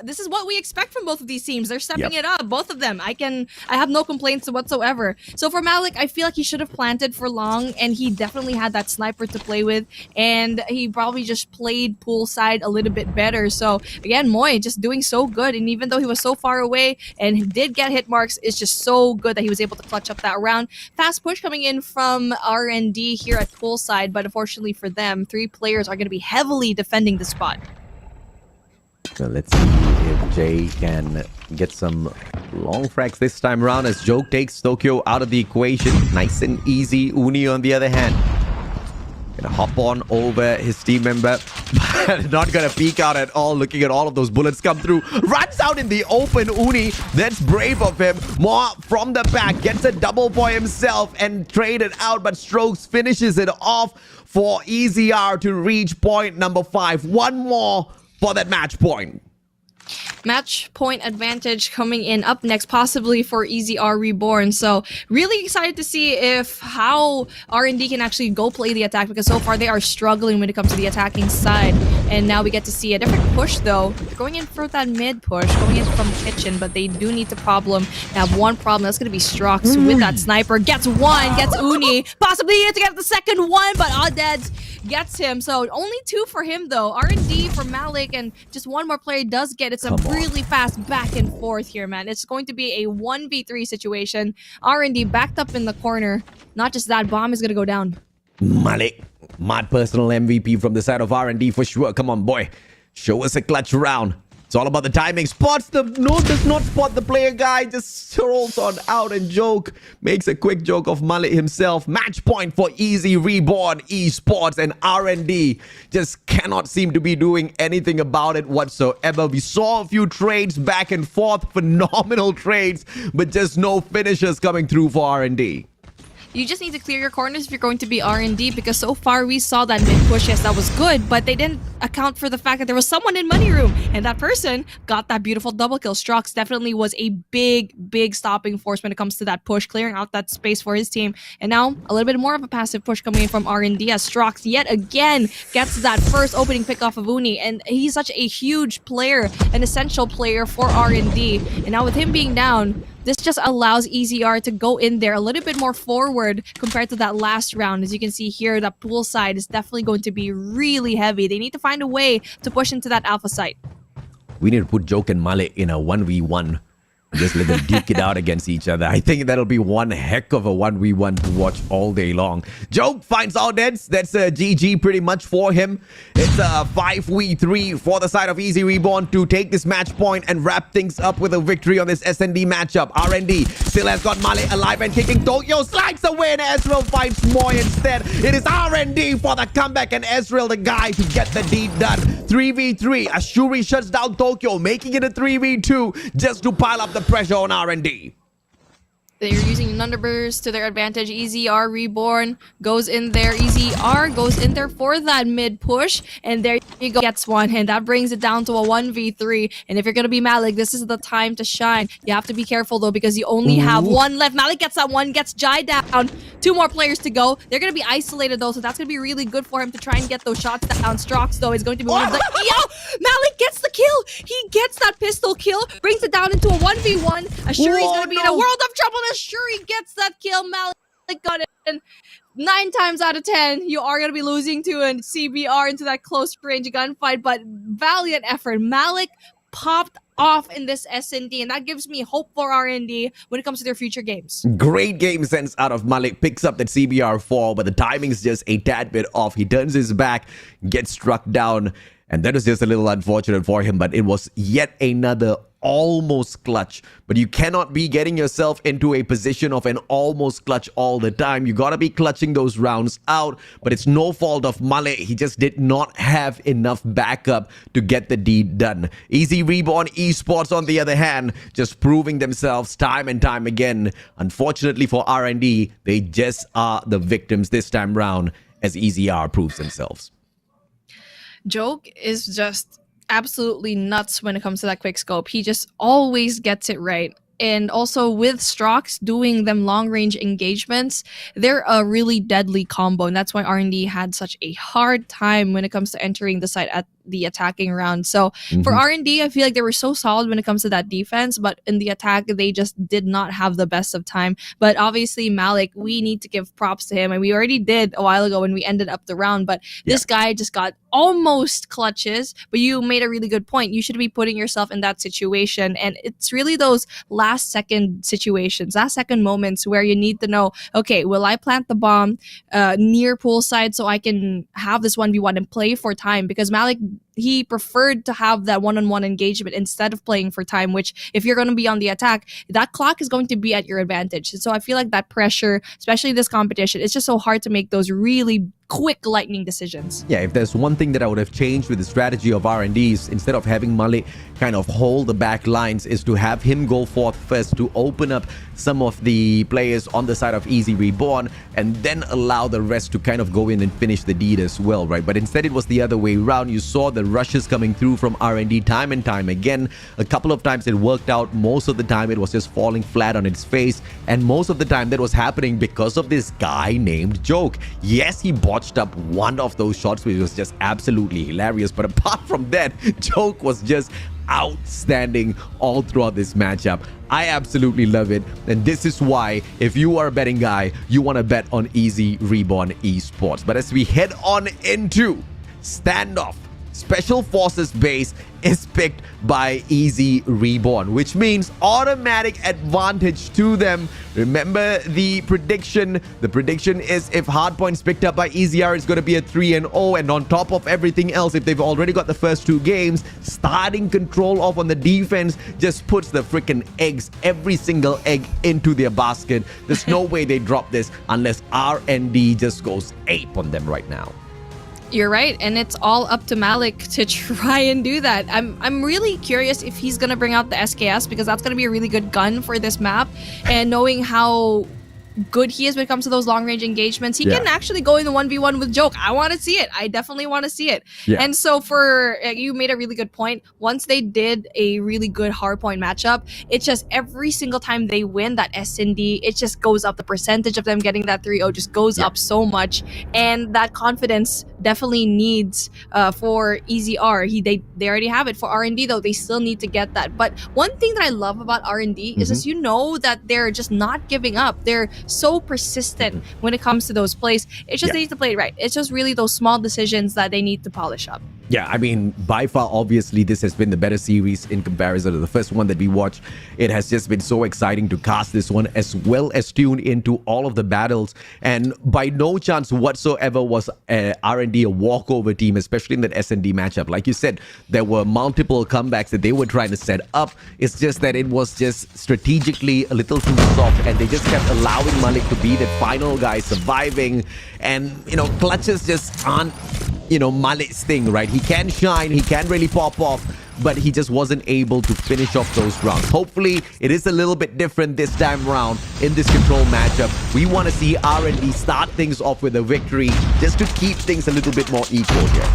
This is what we expect from both of these teams. They're stepping it up, both of them. I have no complaints whatsoever. So for Malik, I feel like he should have planted for long, and he definitely had that sniper to play with, and he probably just played poolside a little bit better. So again, Moy just doing so good, and even though he was so far away and did get hit marks, it's just so good that he was able to clutch up that round. Fast push coming in from R&D here at poolside, but unfortunately for them, 3 players are going to be heavily defending the spot. So let's see if Jay can get some long frags this time around as Joke takes Tokyo out of the equation. Nice and easy. Uni on the other hand. Gonna hop on over his team member. Not gonna peek out at all, looking at all of those bullets come through. Runs out in the open, Uni. That's brave of him. More from the back. Gets a double for himself and traded out, but Strokes finishes it off for EZR to reach point number 5. One more for that match point. Match point advantage coming in up next, possibly for EZR Reborn. So really excited to see if how R&D can actually go play the attack, because so far they are struggling when it comes to the attacking side. And now we get to see a different push though. They're going in for that mid push, going in from kitchen, but they do need to have one problem. That's going to be Strox with that sniper. Gets one, gets Uni. Possibly to get the second one, but Odeds gets him. So only 2 for him though. R&D for Malik, and just one more player does get. It's a really fast back and forth here, man. It's going to be a 1v3 situation. R&D backed up in the corner. Not just that, bomb is going to go down. Malik, my personal MVP from the side of R&D for sure. Come on, boy. Show us a clutch round. It's all about the timing. Does not spot the player guy. Just strolls on out and joke. Makes a quick joke of Malik himself. Match point for Easy Reborn Esports, and R&D just cannot seem to be doing anything about it whatsoever. We saw a few trades back and forth. Phenomenal trades, but just no finishers coming through for R&D. You just need to clear your corners if you're going to be R&D, because so far we saw that mid push. Yes, that was good, but they didn't account for the fact that there was someone in money room, and that person got that beautiful double kill. Strox definitely was a big stopping force when it comes to that push, clearing out that space for his team. And now a little bit more of a passive push coming in from R&D as Strox yet again gets that first opening pick off of Uni, and he's such a huge player, an essential player for R&D. And now with him being down, this just allows EZR to go in there a little bit more forward compared to that last round. As you can see here, that pool side is definitely going to be really heavy. They need to find a way to push into that alpha site. We need to put Joke and Malik in a 1v1. Just let them duke it out against each other. I think that'll be one heck of a 1v1 to watch all day long. Joke finds Odeds. That's a GG pretty much for him. It's a 5v3 for the side of Easy Reborn to take this match point and wrap things up with a victory on this SND matchup. R&D still has got Malik alive and kicking. Tokyo slides away and Ezreal fights Moy instead. It is R&D for the comeback, and Ezreal the guy to get the deed done. 3v3. Ashuri shuts down Tokyo, making it a 3v2 just to pile up the pressure on R&D. They're using Thunderburst to their advantage. EZR Reborn goes in there. EZR goes in there for that mid push, and there you go, gets one, and that brings it down to a 1v3. And if you're gonna be Malik, this is the time to shine. You have to be careful though, because you only have one left. Malik gets that one, gets Jai down. 2 more players to go. They're gonna be isolated though, so that's gonna be really good for him to try and get those shots down. Strox though is going to be one of the Malik gets the kill. He gets that pistol kill, brings it down into a 1v1. Ashuri's gonna be in a world of trouble. Shuri gets that kill. Malik got it. And 9 times out of 10, you are going to be losing to a CBR into that close range gunfight, but valiant effort. Malik popped off in this SND, and that gives me hope for R&D when it comes to their future games. Great game sense out of Malik. Picks up that CBR4, but the timing is just a tad bit off. He turns his back, gets struck down, and that was just a little unfortunate for him, but it was yet another almost clutch. But you cannot be getting yourself into a position of an almost clutch all the time. You gotta be clutching those rounds out, but it's no fault of Malik. He just did not have enough backup to get the deed done. Easy Reborn Esports, on the other hand, just proving themselves time and time again. Unfortunately for R&D, they just are the victims this time round, as EZR proves themselves. Joke is just absolutely nuts when it comes to that quick scope. He just always gets it right. And also with Strox doing them long range engagements, they're a really deadly combo, and that's why R&D had such a hard time when it comes to entering the site at the attacking round. So for R&D, I feel like they were so solid when it comes to that defense, but in the attack, they just did not have the best of time. But obviously, Malik, we need to give props to him, and we already did a while ago when we ended up the round, but this guy just got almost clutches. But you made a really good point. You should be putting yourself in that situation, and it's really those last second situations, last second moments where you need to know, okay, will I plant the bomb near poolside so I can have this 1v1 and play for time? Because Malik he preferred to have that one-on-one engagement instead of playing for time, which if you're going to be on the attack, that clock is going to be at your advantage. So I feel like that pressure, especially this competition, it's just so hard to make those really quick lightning decisions. Yeah, if there's one thing that I would have changed with the strategy of R&Ds, instead of having Malik kind of hold the back lines, is to have him go forth first to open up some of the players on the side of Easy Reborn, and then allow the rest to kind of go in and finish the deed as well, right? But instead it was the other way around. You saw the rushes coming through from R&D time and time again. A couple of times it worked out. Most of the time it was just falling flat on its face, and most of the time that was happening because of this guy named Joke. Yes, he botched up one of those shots, which was just absolutely hilarious, but apart from that, Joke was just outstanding all throughout this matchup. I absolutely love it, and this is why, if you are a betting guy, you want to bet on Easy Reborn Esports. But as we head on into standoff, Special Forces base is picked by Easy Reborn, which means automatic advantage to them. Remember the prediction? The prediction is if Hardpoint's picked up by EZR, it's going to be a 3-0, and on top of everything else, if they've already got the first 2 games, starting control off on the defense just puts the freaking eggs, every single egg, into their basket. There's no way they drop this unless R&D just goes ape on them right now. You're right, and it's all up to Malik to try and do that. I'm really curious if he's gonna bring out the SKS, because that's gonna be a really good gun for this map. And knowing how good he is when it comes to those long-range engagements, he can actually go in the 1v1 with Joke. I want to see it. I definitely want to see it. And so for you made a really good point. Once they did a really good hardpoint matchup, it's just every single time they win that S&D, it just goes up. The percentage of them getting that 3-0 just goes up so much, and that confidence definitely needs for EZR. They already have it. For R&D though, they still need to get that. But one thing that I love about R&D is just, you know, that they're just not giving up. They're so persistent when it comes to those plays. It just needs to play it right. It's just really those small decisions that they need to polish up. Yeah, I mean, by far, obviously, this has been the better series in comparison to the first one that we watched. It has just been so exciting to cast this one, as well as tune into all of the battles. And by no chance whatsoever was R&D a walkover team, especially in that S&D matchup. Like you said, there were multiple comebacks that they were trying to set up. It's just that it was just strategically a little too soft, and they just kept allowing Malik to be the final guy surviving. And, you know, clutches just aren't, you know, Malik's thing, right? He can shine, he can really pop off, but he just wasn't able to finish off those rounds. Hopefully, it is a little bit different this time around in this control matchup. We want to see R&D start things off with a victory, just to keep things a little bit more equal here.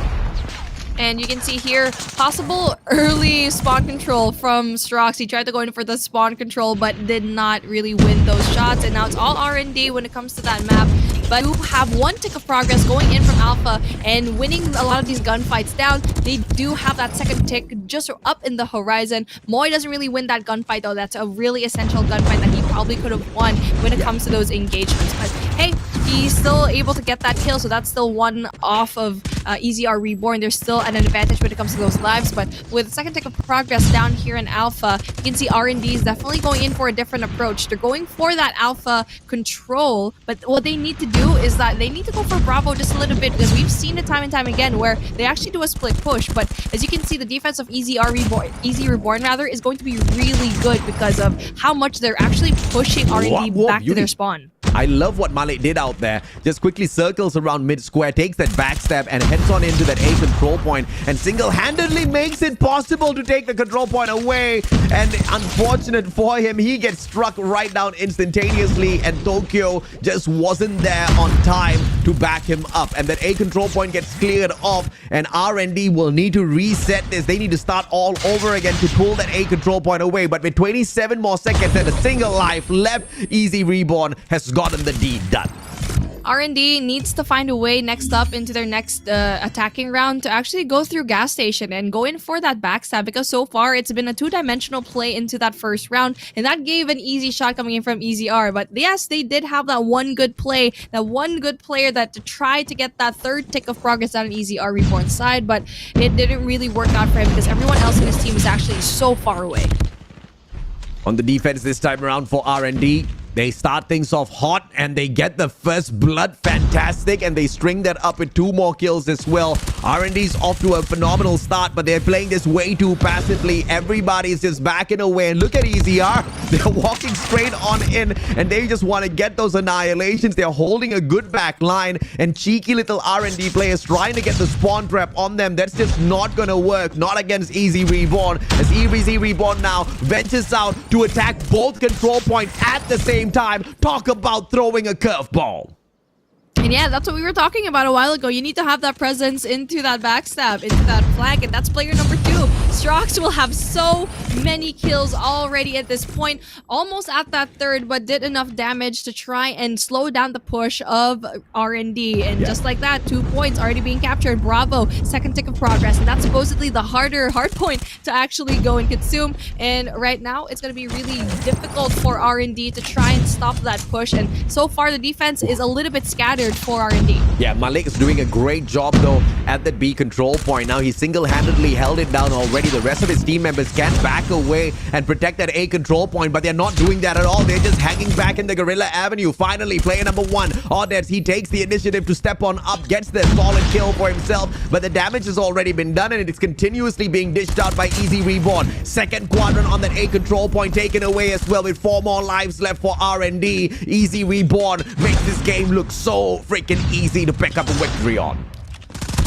And you can see here, possible early spawn control from Strox. He tried to go in for the spawn control, but did not really win those shots. And now it's all R&D when it comes to that map. But you have 1 tick of progress going in from Alpha and winning a lot of these gunfights down. They do have that second tick just up in the horizon. Moy doesn't really win that gunfight though. That's a really essential gunfight that he probably could have won when it comes to those engagements. But hey, he's still able to get that kill, so that's still 1 off of EZR Reborn. There's still an advantage when it comes to those lives, but with second tick of progress down here in Alpha, you can see R&D is definitely going in for a different approach. They're going for that Alpha control, but what they need to do is that they need to go for Bravo just a little bit, because we've seen it time and time again where they actually do a split push. But as you can see, the defense of EZR Reborn, Easy Reborn rather, is going to be really good because of how much they're actually pushing R&D back to their spawn. I love what Malik did out there. Just quickly circles around mid-square, takes that backstab, and heads on into that A control point, and single-handedly makes it possible to take the control point away. And unfortunate for him, he gets struck right down instantaneously, and Tokyo just wasn't there on time to back him up. And that A control point gets cleared off, and R&D will need to reset this. They need to start all over again to pull that A control point away. But with 27 more seconds and a single life left, Easy Reborn has gotten the deed done. R&D needs to find a way next up into their next attacking round to actually go through gas station and go in for that backstab, because so far it's been a 2-dimensional play into that first round, and that gave an easy shot coming in from EZR. But yes, they did have that one good play, that one good player that to try to get that third tick of progress down on EZR Reborn's side, but it didn't really work out for him because everyone else in his team is actually so far away. On the defense this time around for R&D, they start things off hot and they get the first blood. Fantastic. And they string that up with 2 more kills as well. R&D's off to a phenomenal start, but they're playing this way too passively. Everybody's just backing away. And look at EZR. They're walking straight on in, and they just want to get those annihilations. They're holding a good back line, and cheeky little R&D players trying to get the spawn trap on them. That's just not going to work. Not against Easy Reborn. As Easy Reborn now ventures out to attack both control points at the same time. Talk about throwing a curveball. And yeah, that's what we were talking about a while ago. You need to have that presence into that backstab, into that flank, and that's player number 2. Strox will have so many kills already at this point, almost at that third, but did enough damage to try and slow down the push of R&D. And just like that, 2 points already being captured. Bravo, second tick of progress. And that's supposedly the harder hardpoint to actually go and consume. And right now, it's going to be really difficult for R&D to try and stop that push. And so far, the defense is a little bit scattered for R&D. Yeah, Malik is doing a great job though at that B control point. Now he single-handedly held it down already. The rest of his team members can back away and protect that A control point, but they're not doing that at all. They're just hanging back in the Guerrilla Avenue. Finally, player number 1, Odets, he takes the initiative to step on up, gets the solid kill for himself, but the damage has already been done and it's continuously being dished out by Easy Reborn. Second quadrant on that A control point taken away as well with 4 more lives left for R&D. Easy Reborn makes this game look so freaking easy to pick up a victory on.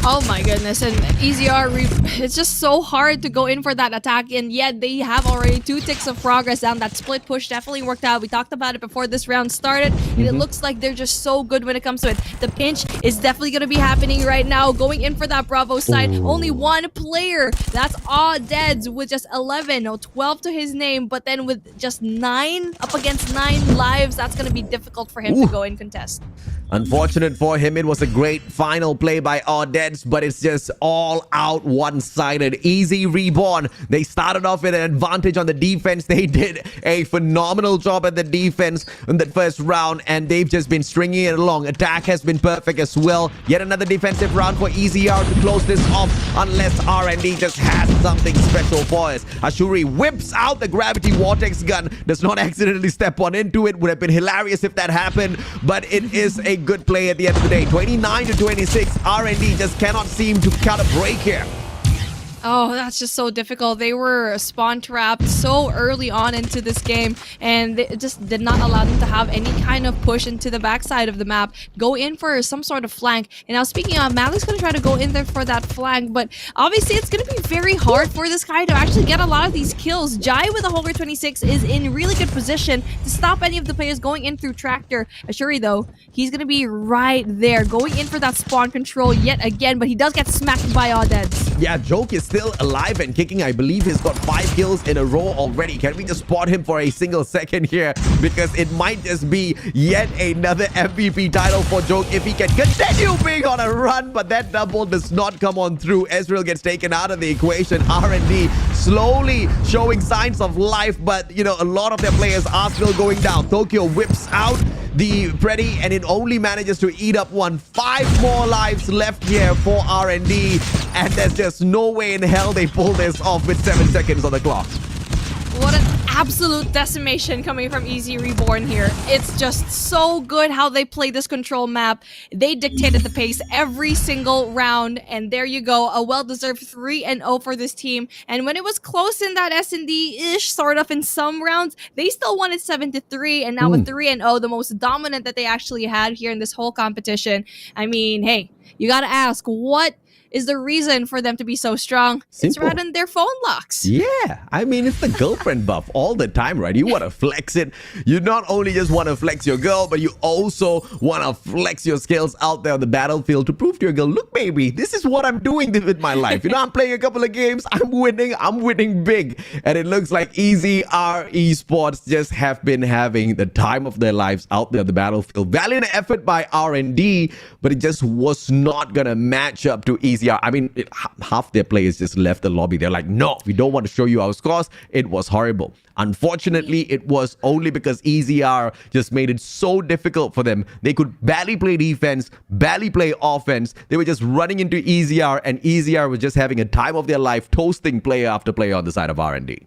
Oh my goodness, and it's just so hard to go in for that attack, and yet they have already 2 ticks of progress down. That split push definitely worked out. We talked about it before this round started, and it looks like they're just so good when it comes to it. The pinch is definitely going to be happening right now, going in for that Bravo side. Only 1 player, that's Odeds with just 11, no 12 to his name, but then with just 9 up against 9 lives, that's going to be difficult for him to go and contest. Unfortunate for him, it was a great final play by Odets, but it's just all out one-sided. Easy Reborn. They started off with an advantage on the defense. They did a phenomenal job at the defense in that first round, and they've just been stringing it along. Attack has been perfect as well. Yet another defensive round for EZR to close this off, unless R&D just has something special for us. Ashuri whips out the gravity vortex gun, does not accidentally step on into it. Would have been hilarious if that happened, but it is a good play at the end of the day. 29-26. R&D just cannot seem to cut a break here. Oh, that's just so difficult. They were spawn trapped so early on into this game, and it just did not allow them to have any kind of push into the backside of the map, go in for some sort of flank. And now speaking of, Malik's going to try to go in there for that flank, but obviously it's going to be very hard for this guy to actually get a lot of these kills. Jai with a Holger 26 is in really good position to stop any of the players going in through Tractor. Ashuri though, he's going to be right there, going in for that spawn control yet again, but he does get smacked by Odeds. Yeah, Joke is still alive and kicking. I believe he's got 5 kills in a row already. Can we just spot him for a single second here? Because it might just be yet another MVP title for Joke if he can continue being on a run, but that double does not come on through. Ezreal gets taken out of the equation. R&D slowly showing signs of life, but you know, a lot of their players are still going down. Tokyo whips out the Freddy, and it only manages to eat up 5 more lives left here for R&D, and there's just no way in hell they pull this off with 7 seconds on the clock. What an absolute decimation coming from Easy Reborn here. It's just so good how they play this control map. They dictated the pace every single round, and there you go, a well-deserved 3-0 for this team. And when it was close in that S&D-ish, sort of in some rounds, they still won it 7-3, and now with 3-0, the most dominant that they actually had here in this whole competition. I mean, hey, you gotta ask, what is the reason for them to be so strong? Simple. It's right in their phone locks. Yeah, I mean, it's the girlfriend buff all the time, right? You want to flex it. You not only just want to flex your girl, but you also want to flex your skills out there on the battlefield to prove to your girl, look, baby, this is what I'm doing with my life. You know, I'm playing a couple of games, I'm winning big. And it looks like Easy R Esports just have been having the time of their lives out there on the battlefield. Valiant effort by R&D, but it just was not going to match up to Easy. I mean, half their players just left the lobby. They're like, no, we don't want to show you our scores. It was horrible. Unfortunately, it was only because EZR just made it so difficult for them. They could barely play defense, barely play offense. They were just running into EZR, and EZR was just having a time of their life, toasting player after player on the side of R&D.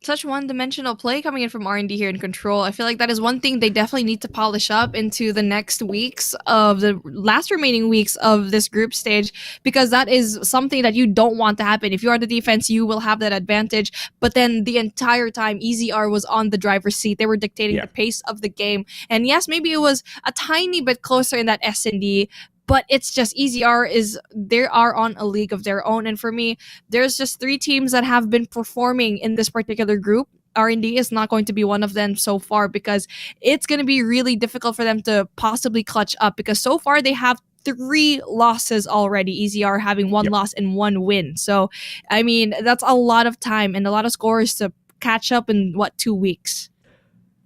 Such one-dimensional play coming in from R&D here in Control. I feel like that is one thing they definitely need to polish up into the next weeks of the last remaining weeks of this group stage, because that is something that you don't want to happen. If you are the defense, you will have that advantage, but then the entire time EZR was on the driver's seat. They were dictating the pace of the game, and yes, maybe it was a tiny bit closer in that S&D, but it's just they are on a league of their own. And for me, there's just 3 teams that have been performing in this particular group. R&D is not going to be one of them so far, because it's going to be really difficult for them to possibly clutch up, because so far they have 3 losses already, EZR having 1 loss and 1 win. So, I mean, that's a lot of time and a lot of scores to catch up in, 2 weeks?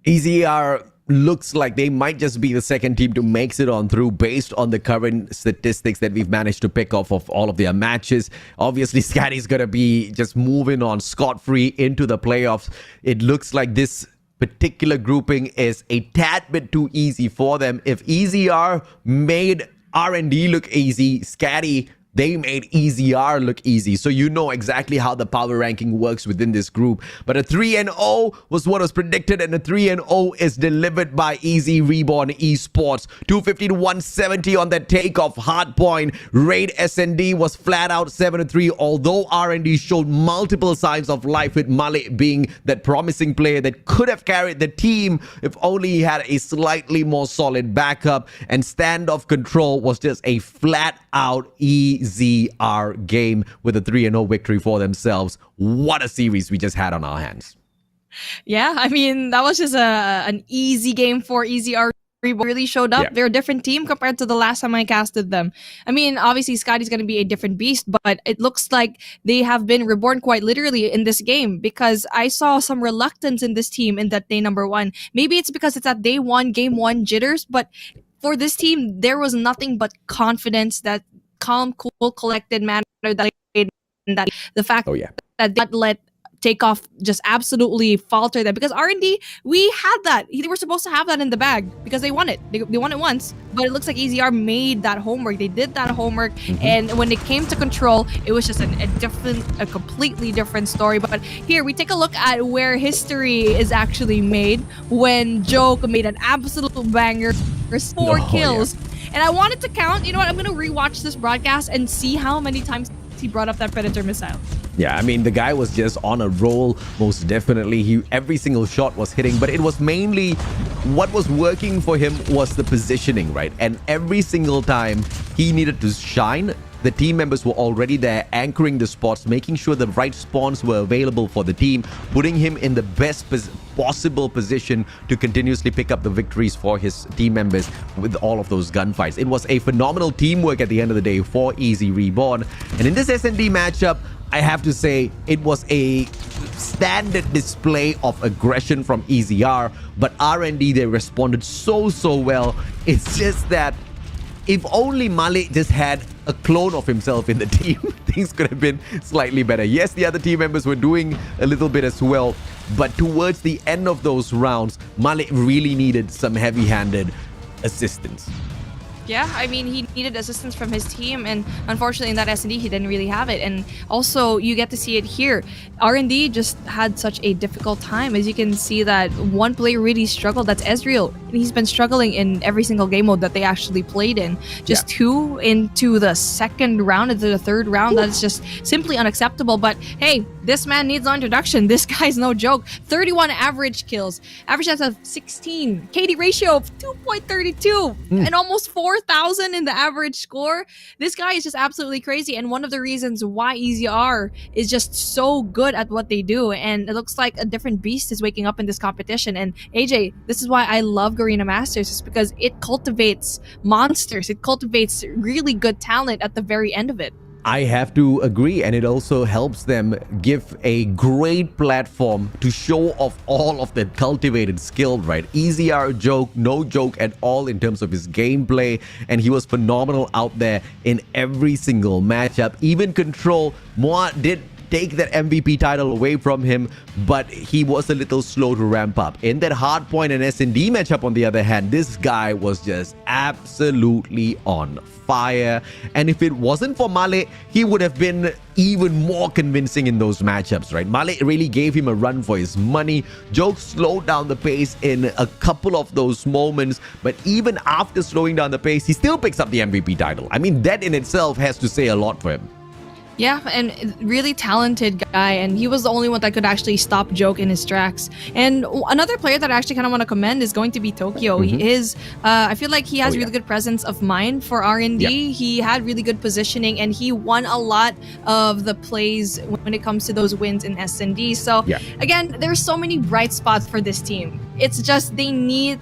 EZR looks like they might just be the second team to makes it on through based on the current statistics that we've managed to pick off of all of their matches. Obviously, SKADI's going to be just moving on scot-free into the playoffs. It looks like this particular grouping is a tad bit too easy for them. If EZR made R&D look easy, SKADI, they made EZR look easy. So you know exactly how the power ranking works within this group. But a 3-0 was what was predicted, and a 3-0 is delivered by Easy Reborn Esports. 250 to 170 on that takeoff. Hardpoint. Raid SND was flat out 7-3, although R&D showed multiple signs of life, with Malik being that promising player that could have carried the team if only he had a slightly more solid backup. And Standoff Control was just a flat out EZR game with a 3-0 victory for themselves. What a series we just had on our hands. Yeah, I mean, that was just an easy game for EZR. Really showed up. They're a different team compared to the last time I casted them. I mean, obviously SKADI's going to be a different beast, but it looks like they have been reborn quite literally in this game, because I saw some reluctance in this team in that day number 1. Maybe it's because it's at day 1, game 1 jitters, but for this team, there was nothing but confidence, that calm, cool, collected manner that the fact that they let takeoff just absolutely falter them, because R&D, we had that. They were supposed to have that in the bag because they won it. They won it once, but it looks like EZR made that homework. They did that homework, and when it came to Control, it was just a completely different story. But here we take a look at where history is actually made, when Joke made an absolute banger, 4 kills. And I wanted to count, you know what, I'm going to rewatch this broadcast and see how many times he brought up that Predator missile. Yeah, I mean, the guy was just on a roll, most definitely. Every single shot was hitting, but it was mainly what was working for him was the positioning, right? And every single time he needed to shine, the team members were already there anchoring the spots, making sure the right spawns were available for the team, putting him in the best possible position to continuously pick up the victories for his team members with all of those gunfights. It was a phenomenal teamwork at the end of the day for Easy Reborn. And in this S&D matchup, I have to say it was a standard display of aggression from EZR, but R&D, they responded so well. It's just that if only Malik just had a clone of himself in the team, things could have been slightly better. Yes, the other team members were doing a little bit as well, but towards the end of those rounds, Malik really needed some heavy-handed assistance. Yeah, I mean, he needed assistance from his team, and unfortunately in that S&D, he didn't really have it. And also, you get to see it here. R&D just had such a difficult time. As you can see that one player really struggled, that's Ezreal. And he's been struggling in every single game mode that they actually played in. Just 2 into the second round, into the third round, that's just simply unacceptable. But hey, this man needs no introduction. This guy's no joke. 31 average kills. Average stats of 16. KD ratio of 2.32. And almost 4,000 in the average score. This guy is just absolutely crazy. And one of the reasons why EZR is just so good at what they do. And it looks like a different beast is waking up in this competition. And AJ, this is why I love Garena Masters, is because it cultivates monsters. It cultivates really good talent at the very end of it. I have to agree, and it also helps them give a great platform to show off all of the cultivated skill, right? EZR joke, no joke at all in terms of his gameplay, and he was phenomenal out there in every single matchup. Even Control, Moa did take that MVP title away from him, but he was a little slow to ramp up. In that Hardpoint and S&D matchup, on the other hand, this guy was just absolutely on fire. And if it wasn't for Male, he would have been even more convincing in those matchups, right? Male really gave him a run for his money. Joke slowed down the pace in a couple of those moments, but even after slowing down the pace, he still picks up the MVP title. I mean, that in itself has to say a lot for him. Yeah, and really talented guy, and he was the only one that could actually stop Joke in his tracks. And another player that I actually kind of want to commend is going to be Tokyo. He is, I feel like he has really good presence of mind for R&D. Yeah. He had really good positioning, and he won a lot of the plays when it comes to those wins in S&D. So again, there's so many bright spots for this team. It's just they need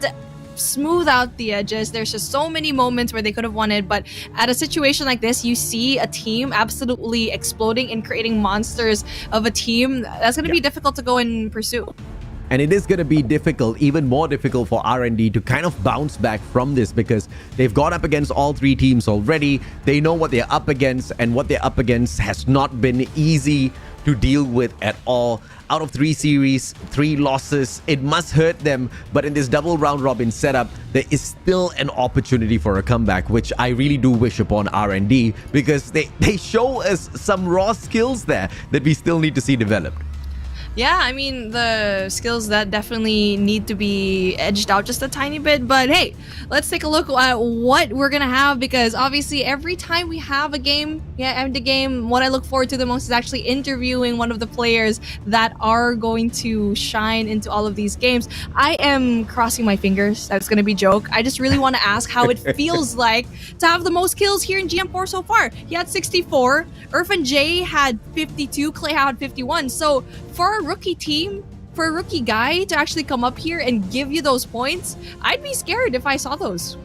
smooth out the edges. There's just so many moments where they could have won it, but at a situation like this, you see a team absolutely exploding and creating monsters of a team. That's going to be difficult to go and pursue. And it is going to be difficult, even more difficult for R&D to kind of bounce back from this, because they've gone up against all three teams already. They know what they're up against, and what they're up against has not been easy to deal with at all. Out of 3 series, 3 losses, it must hurt them. But in this double round robin setup, there is still an opportunity for a comeback, which I really do wish upon R&D, because they show us some raw skills there that we still need to see developed. Yeah, I mean, the skills that definitely need to be edged out just a tiny bit. But hey, let's take a look at what we're going to have, because obviously every time we have a game, end the game, what I look forward to the most is actually interviewing one of the players that are going to shine into all of these games. I am crossing my fingers that's going to be Joke. I just really want to ask how it feels like to have the most kills here in GM4 so far. He had 64, Irfan J had 52, Clay had 51. So for a rookie team, for a rookie guy to actually come up here and give you those points, I'd be scared if I saw those.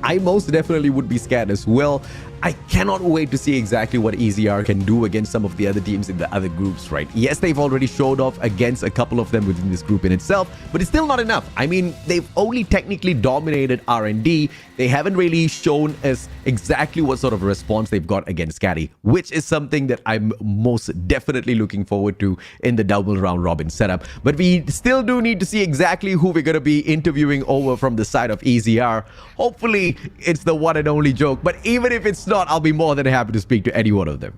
I most definitely would be scared as well. I cannot wait to see exactly what EZR can do against some of the other teams in the other groups, right? Yes, they've already showed off against a couple of them within this group in itself, but it's still not enough. I mean, they've only technically dominated R&D. They haven't really shown us exactly what sort of response they've got against SKADI, which is something that I'm most definitely looking forward to in the double round robin setup. But we still do need to see exactly who we're going to be interviewing over from the side of EZR. Hopefully, it's the one and only Joke, but even if it's not, I'll be more than happy to speak to any one of them.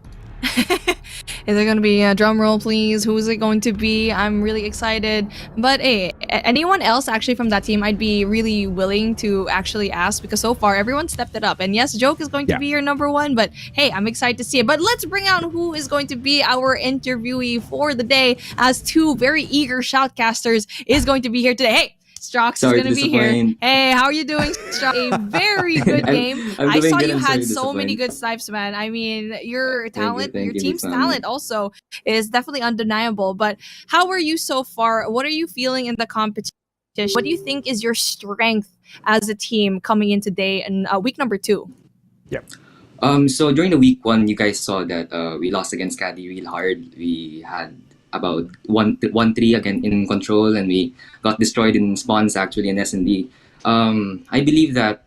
Is it going to be a drum roll, please? Who is it going to be? I'm really excited. But hey, anyone else actually from that team, I'd be really willing to actually ask, because so far everyone stepped it up. And yes, Joke is going to be your number one, but hey, I'm excited to see it. But let's bring out who is going to be our interviewee for the day, as 2 very eager shoutcasters is going to be here today. Hey, Strox is going to be here. Hey, how are you doing, Strox? A very good game. I saw you had so many good snipes, man. I mean, your talent, your team's talent also is definitely undeniable. But how are you so far? What are you feeling in the competition? What do you think is your strength as a team coming in today in week number 2? Yeah. So during the week 1, you guys saw that we lost against SKADI real hard. We had about 1-3 again in control, and we got destroyed in spawns actually in S&D. I believe that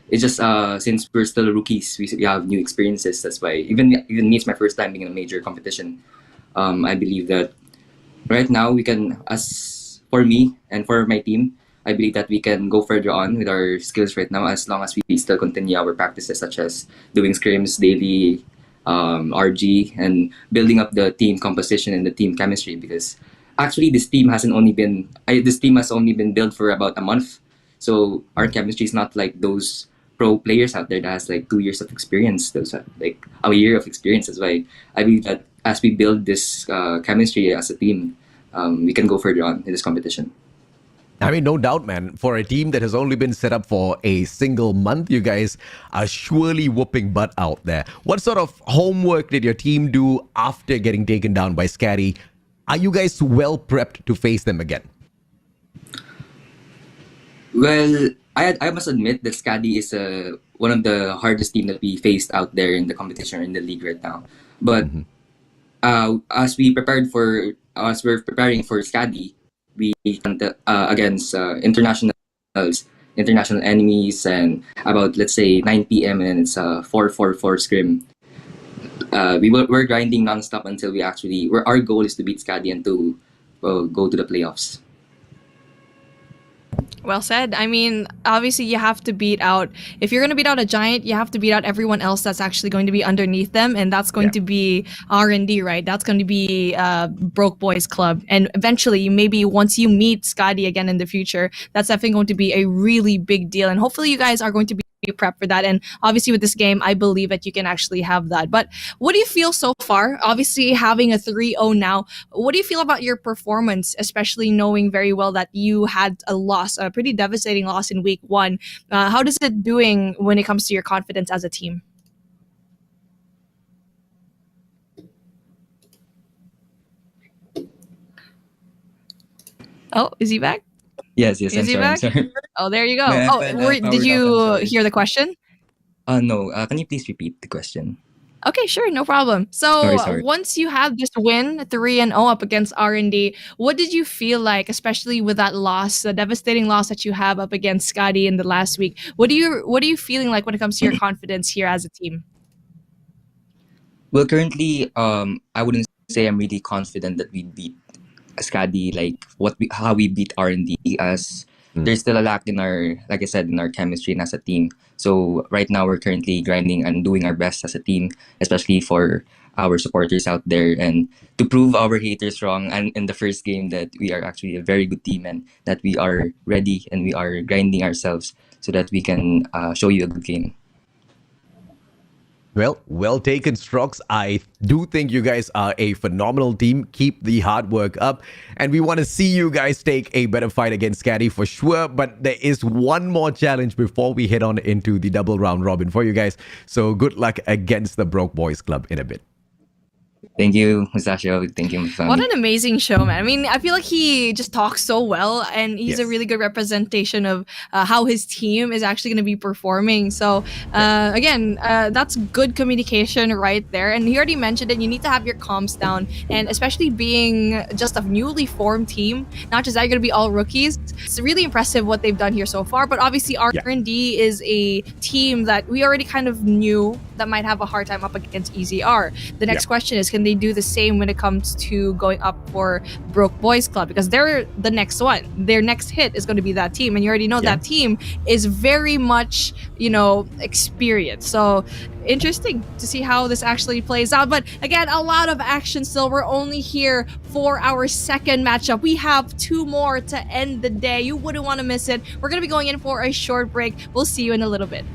it's just since we're still rookies, we have new experiences. That's why even me, it's my first time being in a major competition. I believe that right now we can, as for me and for my team, I believe that we can go further on with our skills right now, as long as we still continue our practices, such as doing scrims daily, RG, and building up the team composition and the team chemistry. Because actually this team has only been built for about a month, so our chemistry is not like those pro players out there that has like 2 years of experience. Those are like a year of experience. That's why I believe that as we build this chemistry as a team, we can go further on in this competition. I mean, no doubt, man. For a team that has only been set up for a single month, you guys are surely whooping butt out there. What sort of homework did your team do after getting taken down by SKADI? Are you guys well prepped to face them again? Well, I must admit that SKADI is one of the hardest teams that we faced out there in the competition or in the league right now. But as we're preparing for SKADI, we against international enemies, and about, let's say, 9 p.m. and it's a 4-4-4 scrim. we're grinding nonstop until we actually. Our goal is to beat SKADI and to go to the playoffs. Well said. I mean, obviously you have to beat out, if you're going to beat out a giant, you have to beat out everyone else that's actually going to be underneath them. And that's going to be R&D, right? That's going to be Broke Boys Club. And eventually, maybe once you meet SKADI again in the future, that's definitely going to be a really big deal. And hopefully you guys are going to be prepped for that. And obviously with this game, I believe that you can actually have that. But what do you feel so far? Obviously having a 3-0 now, what do you feel about your performance, especially knowing very well that you had a loss, a pretty devastating loss in week 1? How does it doing when it comes to your confidence as a team? Oh, is he back? Yes, Is I'm he sorry, back? I'm sorry. Oh, there you go. Yeah, Oh, but, did powered you up, I'm sorry. hear the question? No. Can you please repeat the question? Okay, sure, no problem. So Sorry. once you had this win, 3-0 up against R&D, what did you feel like, especially with that loss, the devastating loss that you have up against SKADI in the last week? What are you feeling like when it comes to your confidence here as a team? Well, currently, I wouldn't say I'm really confident that we beat SKADI, like how we beat R&D, as there's still a lack in our, like I said, in our chemistry and as a team. So right now we're currently grinding and doing our best as a team, especially for our supporters out there, and to prove our haters wrong, and in the first game that we are actually a very good team and that we are ready and we are grinding ourselves so that we can show you a good game. Well taken, Strox. I do think you guys are a phenomenal team. Keep the hard work up. And we want to see you guys take a better fight against SKADI for sure. But there is one more challenge before we head on into the double round robin for you guys. So good luck against the Broke Boys Club in a bit. Thank you, Musashi. Thank you, Mufami. What an amazing show, man. I mean, I feel like he just talks so well, and he's a really good representation of how his team is actually going to be performing. So, again, that's good communication right there. And he already mentioned it. You need to have your comms down, and especially being just a newly formed team, not just that, you're going to be all rookies. It's really impressive what they've done here so far. But obviously, R&D is a team that we already kind of knew that might have a hard time up against EZR. The next question is, can they do the same when it comes to going up for Broke Boys Club? Because they're the next one. Their next hit is going to be that team. And you already know that team is very much, experienced. So interesting to see how this actually plays out. But again, a lot of action still. We're only here for our second matchup. We have 2 more to end the day. You wouldn't want to miss it. We're going to be going in for a short break. We'll see you in a little bit.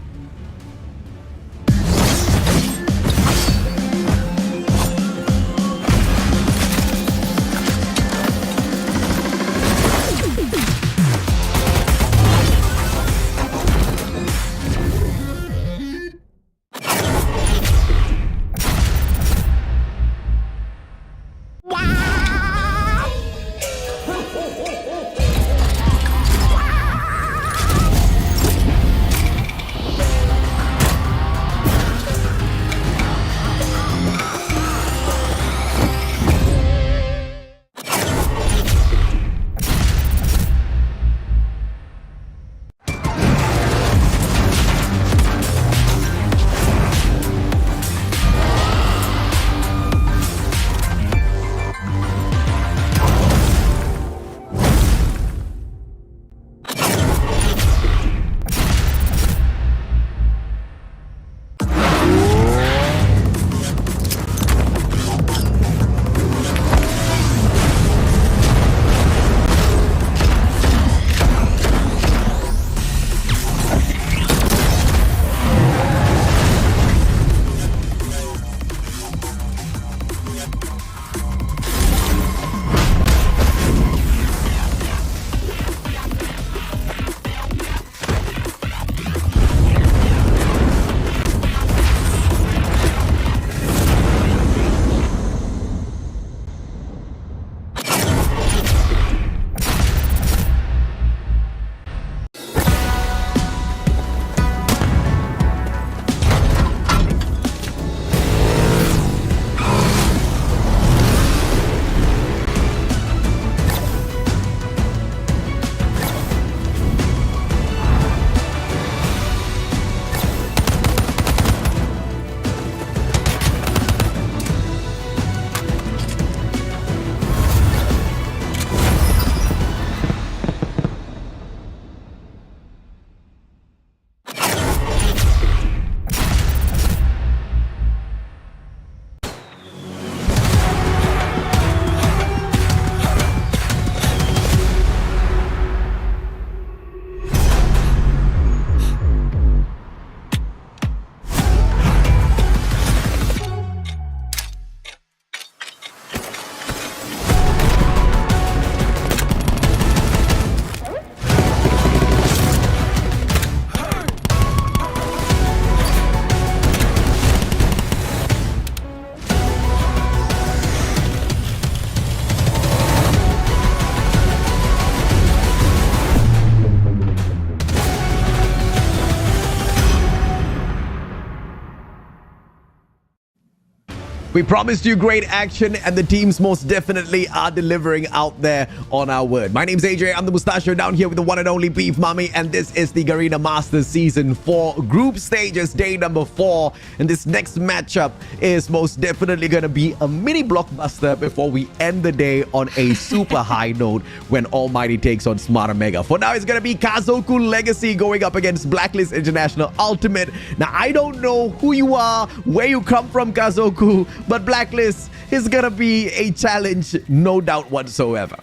We promised you great action, and the teams most definitely are delivering out there on our word. My name's AJ. I'm the Mustachio down here with the one and only Beef Mommy, and this is the Garena Masters Season 4 Group Stages, day number 4. And this next matchup is most definitely going to be a mini blockbuster before we end the day on a super high note when ALMGHTY takes on Smarter Mega. For now, it's going to be Kazoku Legacy going up against Blacklist International Ultimate. Now, I don't know who you are, where you come from, Kazoku, but Blacklist is gonna be a challenge, no doubt whatsoever.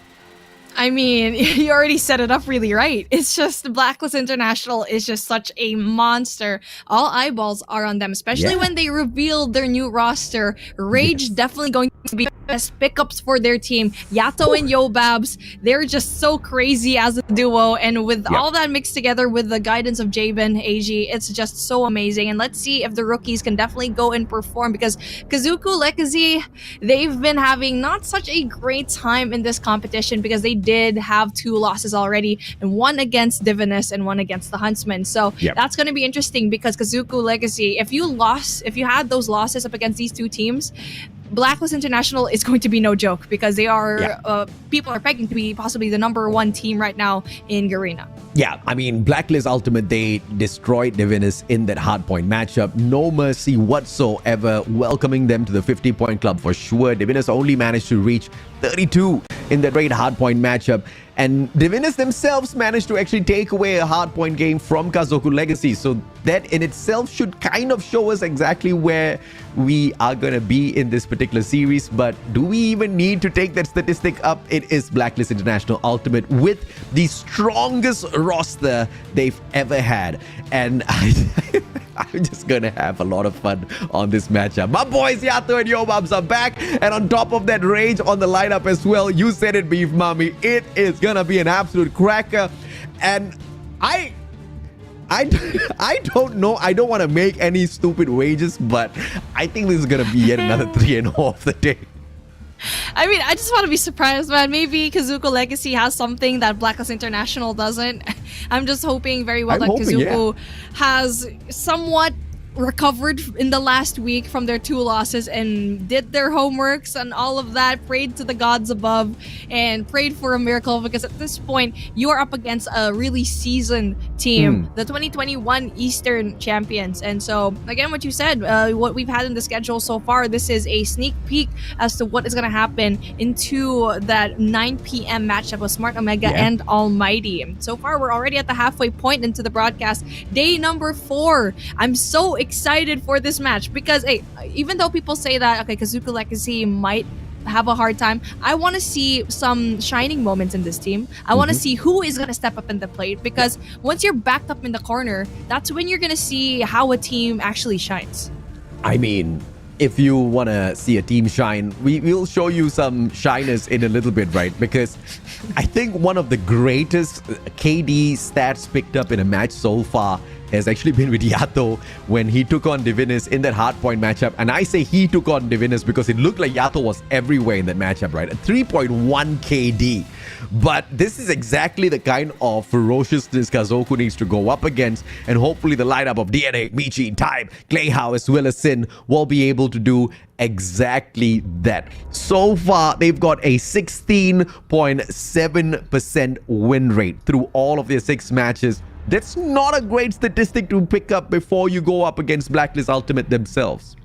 I mean, you already set it up really right. It's just Blacklist International is just such a monster. All eyeballs are on them, especially when they revealed their new roster. Rage definitely going to be best pickups for their team. Yato and Yobabs, they're just so crazy as a duo. And with all that mixed together with the guidance of Jabin, AG, it's just so amazing. And let's see if the rookies can definitely go and perform, because Kazoku Legacy, they've been having not such a great time in this competition because they did have 2 losses already, and one against DIVINUS and one against the Huntsmen. So that's going to be interesting, because Kazoku Legacy, if you had those losses up against these 2 teams, Blacklist International is going to be no joke, because they are people are pegging to be possibly the #1 team right now in Garena. Yeah, I mean, Blacklist Ultimate, they destroyed DIVINUS in that Hardpoint matchup. No mercy whatsoever, welcoming them to the 50-point club for sure. DIVINUS only managed to reach 32 in that great Hardpoint matchup. And DIVINUS themselves managed to actually take away a Hardpoint game from Kazoku Legacy. So that in itself should kind of show us exactly where we are going to be in this particular series. But do we even need to take that statistic up? It is Blacklist International Ultimate with the strongest roster they've ever had. And I'm just going to have a lot of fun on this matchup. My boys Yato and Yobabs are back. And on top of that, Rage on the lineup as well. You said it, Beef Mommy. It is going to be an absolute cracker. And I don't know. I don't want to make any stupid wagers, but I think this is going to be yet another 3-0 of the day. I mean, I just want to be surprised, man. Maybe Kazoku Legacy has something that Blacklist International doesn't. I'm just hoping very well that Kazoku has somewhat recovered in the last week from their 2 losses and did their homeworks and all of that, prayed to the gods above and prayed for a miracle, because at this point you are up against a really seasoned team, the 2021 Eastern champions. And so again, what you said, what we've had in the schedule so far, this is a sneak peek as to what is going to happen into that 9 p.m. matchup with Smart Omega and ALMGHTY. So far we're already at the halfway point into the broadcast, day number 4. I'm so excited for this match, because hey, even though people say that Kazoku Legacy might have a hard time, I want to see some shining moments in this team. I want to see who is going to step up in the plate, because once you're backed up in the corner, that's when you're going to see how a team actually shines. I mean, if you want to see a team shine, we'll show you some shyness in a little bit, right? Because I think one of the greatest KD stats picked up in a match so far has actually been with Yato when he took on DIVINUS in that Hardpoint matchup. And I say he took on DIVINUS because it looked like Yato was everywhere in that matchup, right? A 3.1 KD. But this is exactly the kind of ferociousness Kazoku needs to go up against. And hopefully the lineup of DNA, Michi, Type, Clayhow, as well as Sin will be able to do exactly that. So far, they've got a 16.7% win rate through all of their 6 matches. That's not a great statistic to pick up before you go up against Blacklist Ultimate themselves.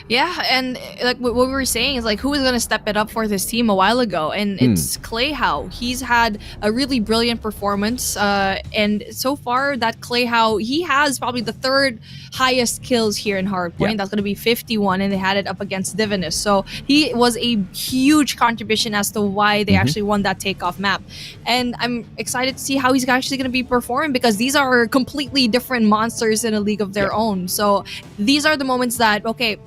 Yeah, and like what we were saying is like, who is going to step it up for this team a while ago? And it's Clayhow. He's had a really brilliant performance. And so far, that Clayhow, he has probably the 3rd highest kills here in Hardpoint. That's going to be 51, and they had it up against DIVINUS. So he was a huge contribution as to why they actually won that takeoff map. And I'm excited to see how he's actually going to be performing, because these are completely different monsters in a league of their own. So these are the moments that, okay,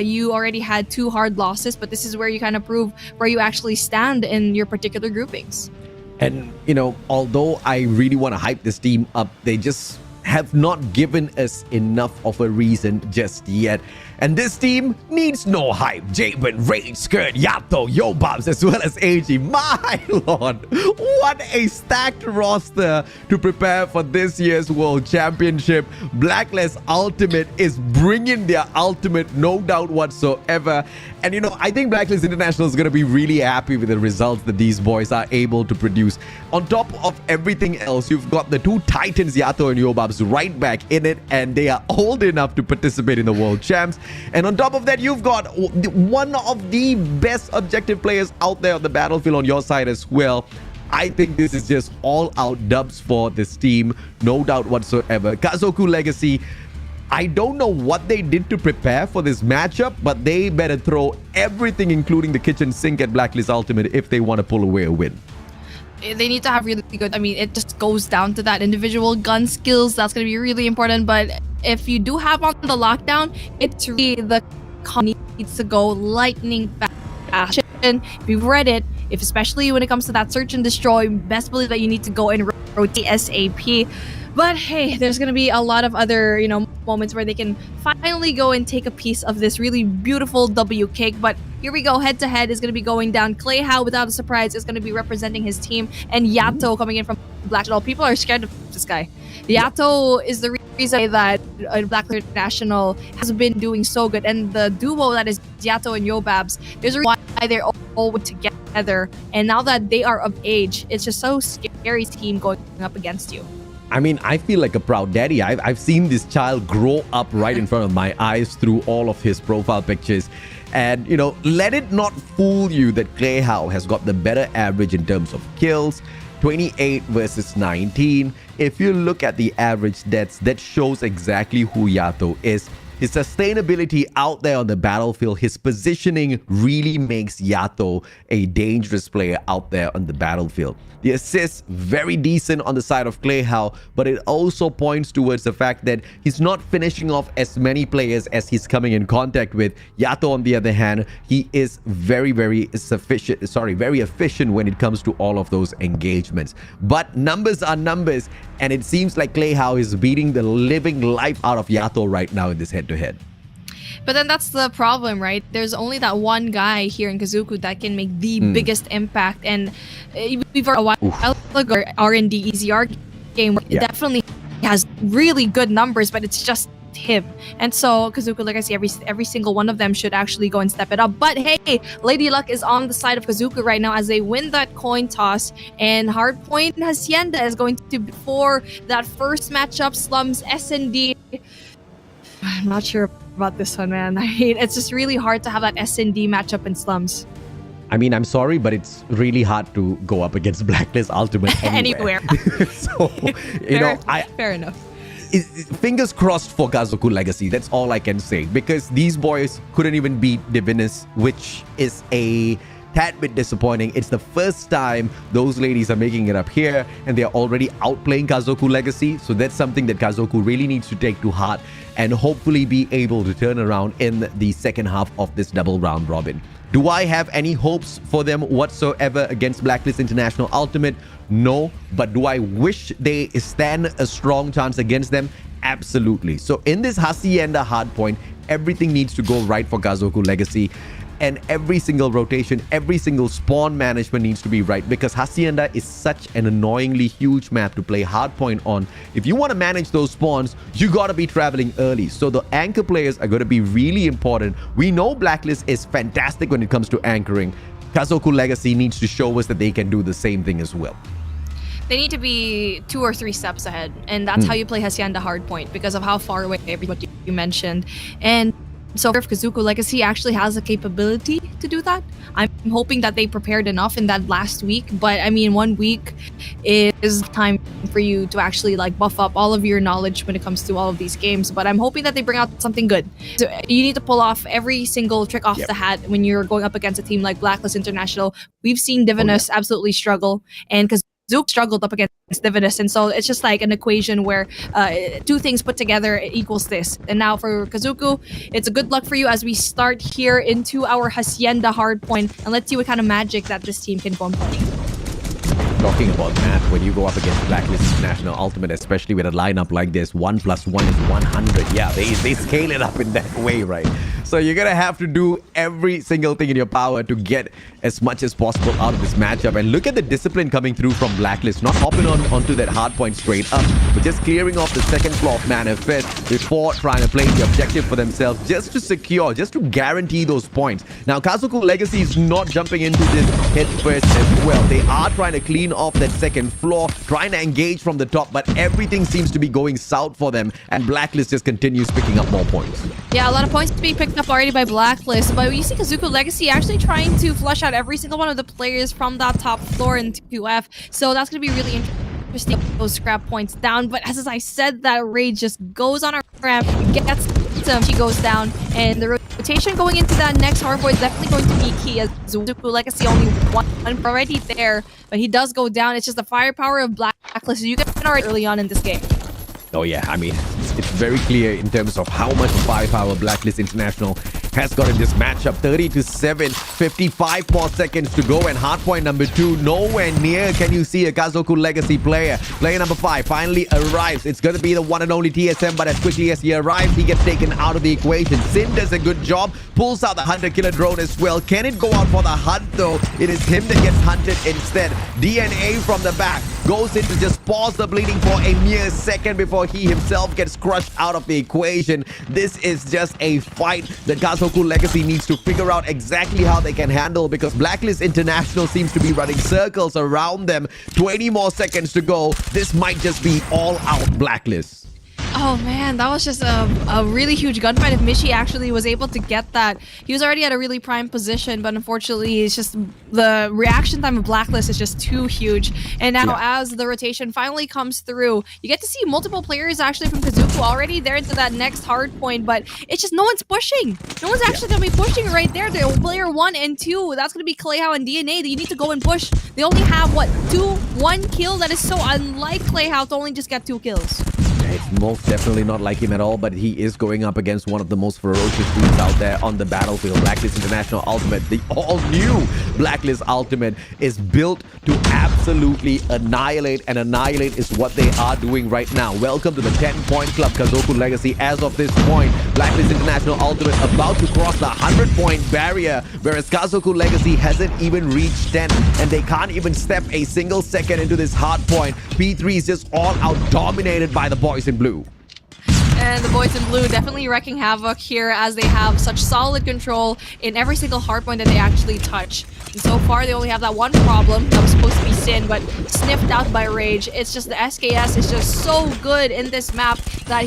you already had 2 hard losses, but this is where you kind of prove where you actually stand in your particular groupings. And, you know, although I really want to hype this team up, they just have not given us enough of a reason just yet. And this team needs no hype. Jabin, Rage, Skirt, Yato, Yobabs, as well as AG. My lord, what a stacked roster to prepare for this year's World Championship. Blacklist Ultimate is bringing their ultimate, no doubt whatsoever. And you know, I think Blacklist International is going to be really happy with the results that these boys are able to produce. On top of everything else, you've got the two titans, Yato and Yobabs, right back in it, and they are old enough to participate in the World Champs. And on top of that, you've got one of the best objective players out there on the battlefield on your side as well. I think this is just all out dubs for this team, no doubt whatsoever. Kazoku Legacy, I don't know what they did to prepare for this matchup, but they better throw everything, including the kitchen sink at Blacklist Ultimate, if they want to pull away a win. They need to have really good, I mean, it just goes down to that individual gun skills. That's going to be really important. But if you do have on the lockdown, it's really the con needs to go lightning fast. If you've read it, if especially when it comes to that search and destroy, best believe that you need to go and rotate SAP. But hey, there's going to be a lot of other, you know, moments where they can finally go and take a piece of this really beautiful W cake. But here we go, head to head is going to be going down. Clayhow, without a surprise, is going to be representing his team, and Yato coming in from Blacklist. People are scared of this guy. Yato is the reason that Blacklist International has been doing so good, and the duo that is Yato and Yobabs, there's a reason why they're all together. And now that they are of age, it's just so scary team going up against you. I mean, I feel like a proud daddy. I've seen this child grow up right in front of my eyes through all of his profile pictures. And, you know, let it not fool you that Clayhow has got the better average in terms of kills. 28 versus 19. If you look at the average stats, that shows exactly who Yato is. His sustainability out there on the battlefield, his positioning really makes Yato a dangerous player out there on the battlefield. The assists, very decent on the side of Clayhow, but it also points towards the fact that he's not finishing off as many players as he's coming in contact with. Yato, on the other hand, he is very efficient when it comes to all of those engagements. But numbers are numbers, and it seems like Clayhow is beating the living life out of Yato right now in this head-to-head. But then that's the problem, right? There's only that one guy here in Kazoku that can make the biggest impact. And we've heard a while ago, R&D EZR game, it definitely has really good numbers, but it's just him. And so Kazoku Legacy, every single one of them should actually go and step it up. But hey, Lady Luck is on the side of Kazoku right now as they win that coin toss, and Hardpoint and Hacienda is going to be for that first matchup. Slums S&D, I'm not sure about this one, man. I mean, it's just really hard to have that S&D matchup in Slums. I mean, I'm sorry, but it's really hard to go up against Blacklist Ultimate anywhere. So, you know, fair enough. Fingers crossed for Kazoku Legacy. That's all I can say, because these boys couldn't even beat DIVINUS, which is a tad bit disappointing. It's the first time those ladies are making it up here, and they're already outplaying Kazoku Legacy. So that's something that Kazoku really needs to take to heart and hopefully be able to turn around in the second half of this double round robin. Do I have any hopes for them whatsoever against Blacklist International Ultimate? No. But do I wish they stand a strong chance against them? Absolutely. So in this Hacienda Hardpoint, everything needs to go right for Kazoku Legacy. And every single rotation, every single spawn management needs to be right, because Hacienda is such an annoyingly huge map to play Hardpoint on. If you want to manage those spawns, you got to be traveling early. So the anchor players are going to be really important. We know Blacklist is fantastic when it comes to anchoring. Kazoku Legacy needs to show us that they can do the same thing as well. They need to be 2 or 3 steps ahead, and that's how you play Hacienda Hardpoint, because of how far away everybody you mentioned. And so if Kazoku Legacy actually has the capability to do that, I'm hoping that they prepared enough in that last week. But I mean, 1 week is time for you to actually like buff up all of your knowledge when it comes to all of these games. But I'm hoping that they bring out something good. So you need to pull off every single trick off the hat when you're going up against a team like Blacklist International. We've seen DIVINUS absolutely struggle, and because Zook struggled up against DIVINUS, and so it's just like an equation where 2 things put together equals this. And now for Kazoku, it's a good luck for you as we start here into our Hacienda Hardpoint, and let's see what kind of magic that this team can go and play. Talking about that, when you go up against Blacklist International Ultimate, especially with a lineup like this, 1 + 1 is 100. Yeah, they scale it up in that way, right? So you're gonna have to do every single thing in your power to get as much as possible out of this matchup. And look at the discipline coming through from Blacklist, not hopping onto that hard point straight up, but just clearing off the second floor of Manifest before trying to play the objective for themselves, just to secure, just to guarantee those points. Now, Kazoku Legacy is not jumping into this head first as well. They are trying to clean off that second floor, trying to engage from the top, but everything seems to be going south for them, and Blacklist just continues picking up more points. Yeah, a lot of points being picked up already by Blacklist, but you see Kazoku Legacy actually trying to flush out every single one of the players from that top floor in 2F, so that's going to be really interesting, those scrap points down. But as I said, that raid just goes on a ramp, gets him, she goes down, and the rotation going into that next hardpoint is definitely going to be key, as Kazoku Legacy only one already there, but he does go down. It's just the firepower of Blacklist, so you get already early on in this game. Oh yeah, I mean, it's very clear in terms of how much firepower Blacklist International has got in this matchup. 30-7, 55 more seconds to go, and hardpoint number 2 nowhere near. Can you see a Kazoku Legacy player? Player number 5 finally arrives. It's going to be the one and only TSM, but as quickly as he arrives, he gets taken out of the equation. Sin does a good job, pulls out the hunter-killer drone as well. Can it go out for the hunt though? It is him that gets hunted instead. DNA from the back goes in to just pause the bleeding for a mere second before he himself gets crushed out of the equation. This is just a fight that Kazoku Legacy needs to figure out exactly how they can handle, because Blacklist International seems to be running circles around them. 20 more seconds to go. This might just be all out Blacklist. Oh man, that was just a really huge gunfight. If Mishi actually was able to get that, he was already at a really prime position, but unfortunately it's just the reaction time of Blacklist is just too huge. And now as the rotation finally comes through, you get to see multiple players actually from Kazoku already there into that next hard point, but it's just no one's pushing. No one's actually going to be pushing right there. The player 1 and 2, that's going to be Clayhow and DNA that you need to go and push. They only have, what, 1 kill? That is so unlike Clayhow to only just get 2 kills. It's most definitely not like him at all, but he is going up against one of the most ferocious teams out there on the battlefield. Blacklist International Ultimate, the all-new Blacklist Ultimate, is built to absolutely annihilate, and annihilate is what they are doing right now. Welcome to the 10-point club, Kazoku Legacy. As of this point, Blacklist International Ultimate about to cross the 100-point barrier, whereas Kazoku Legacy hasn't even reached 10, and they can't even step a single second into this hard point. P3 is just all out dominated by the boys in blue. And the boys in blue definitely wrecking havoc here, as they have such solid control in every single hardpoint that they actually touch. And so far, they only have that one problem that was supposed to be Sin, but sniffed out by Rage. It's just the SKS is just so good in this map that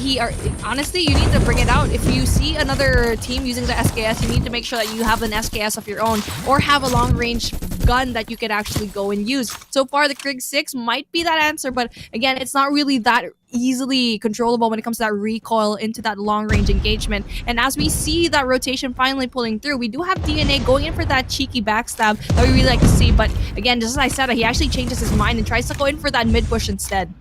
honestly, you need to bring it out. If you see another team using the SKS, you need to make sure that you have an SKS of your own, or have a long-range gun that you can actually go and use. So far, the Krig 6 might be that answer, but again, it's not really that easily controllable when it comes to that recoil into that long-range engagement. And as we see that rotation finally pulling through, we do have DNA going in for that cheeky backstab that we really like to see. But again, just as I said, he actually changes his mind and tries to go in for that mid-push instead.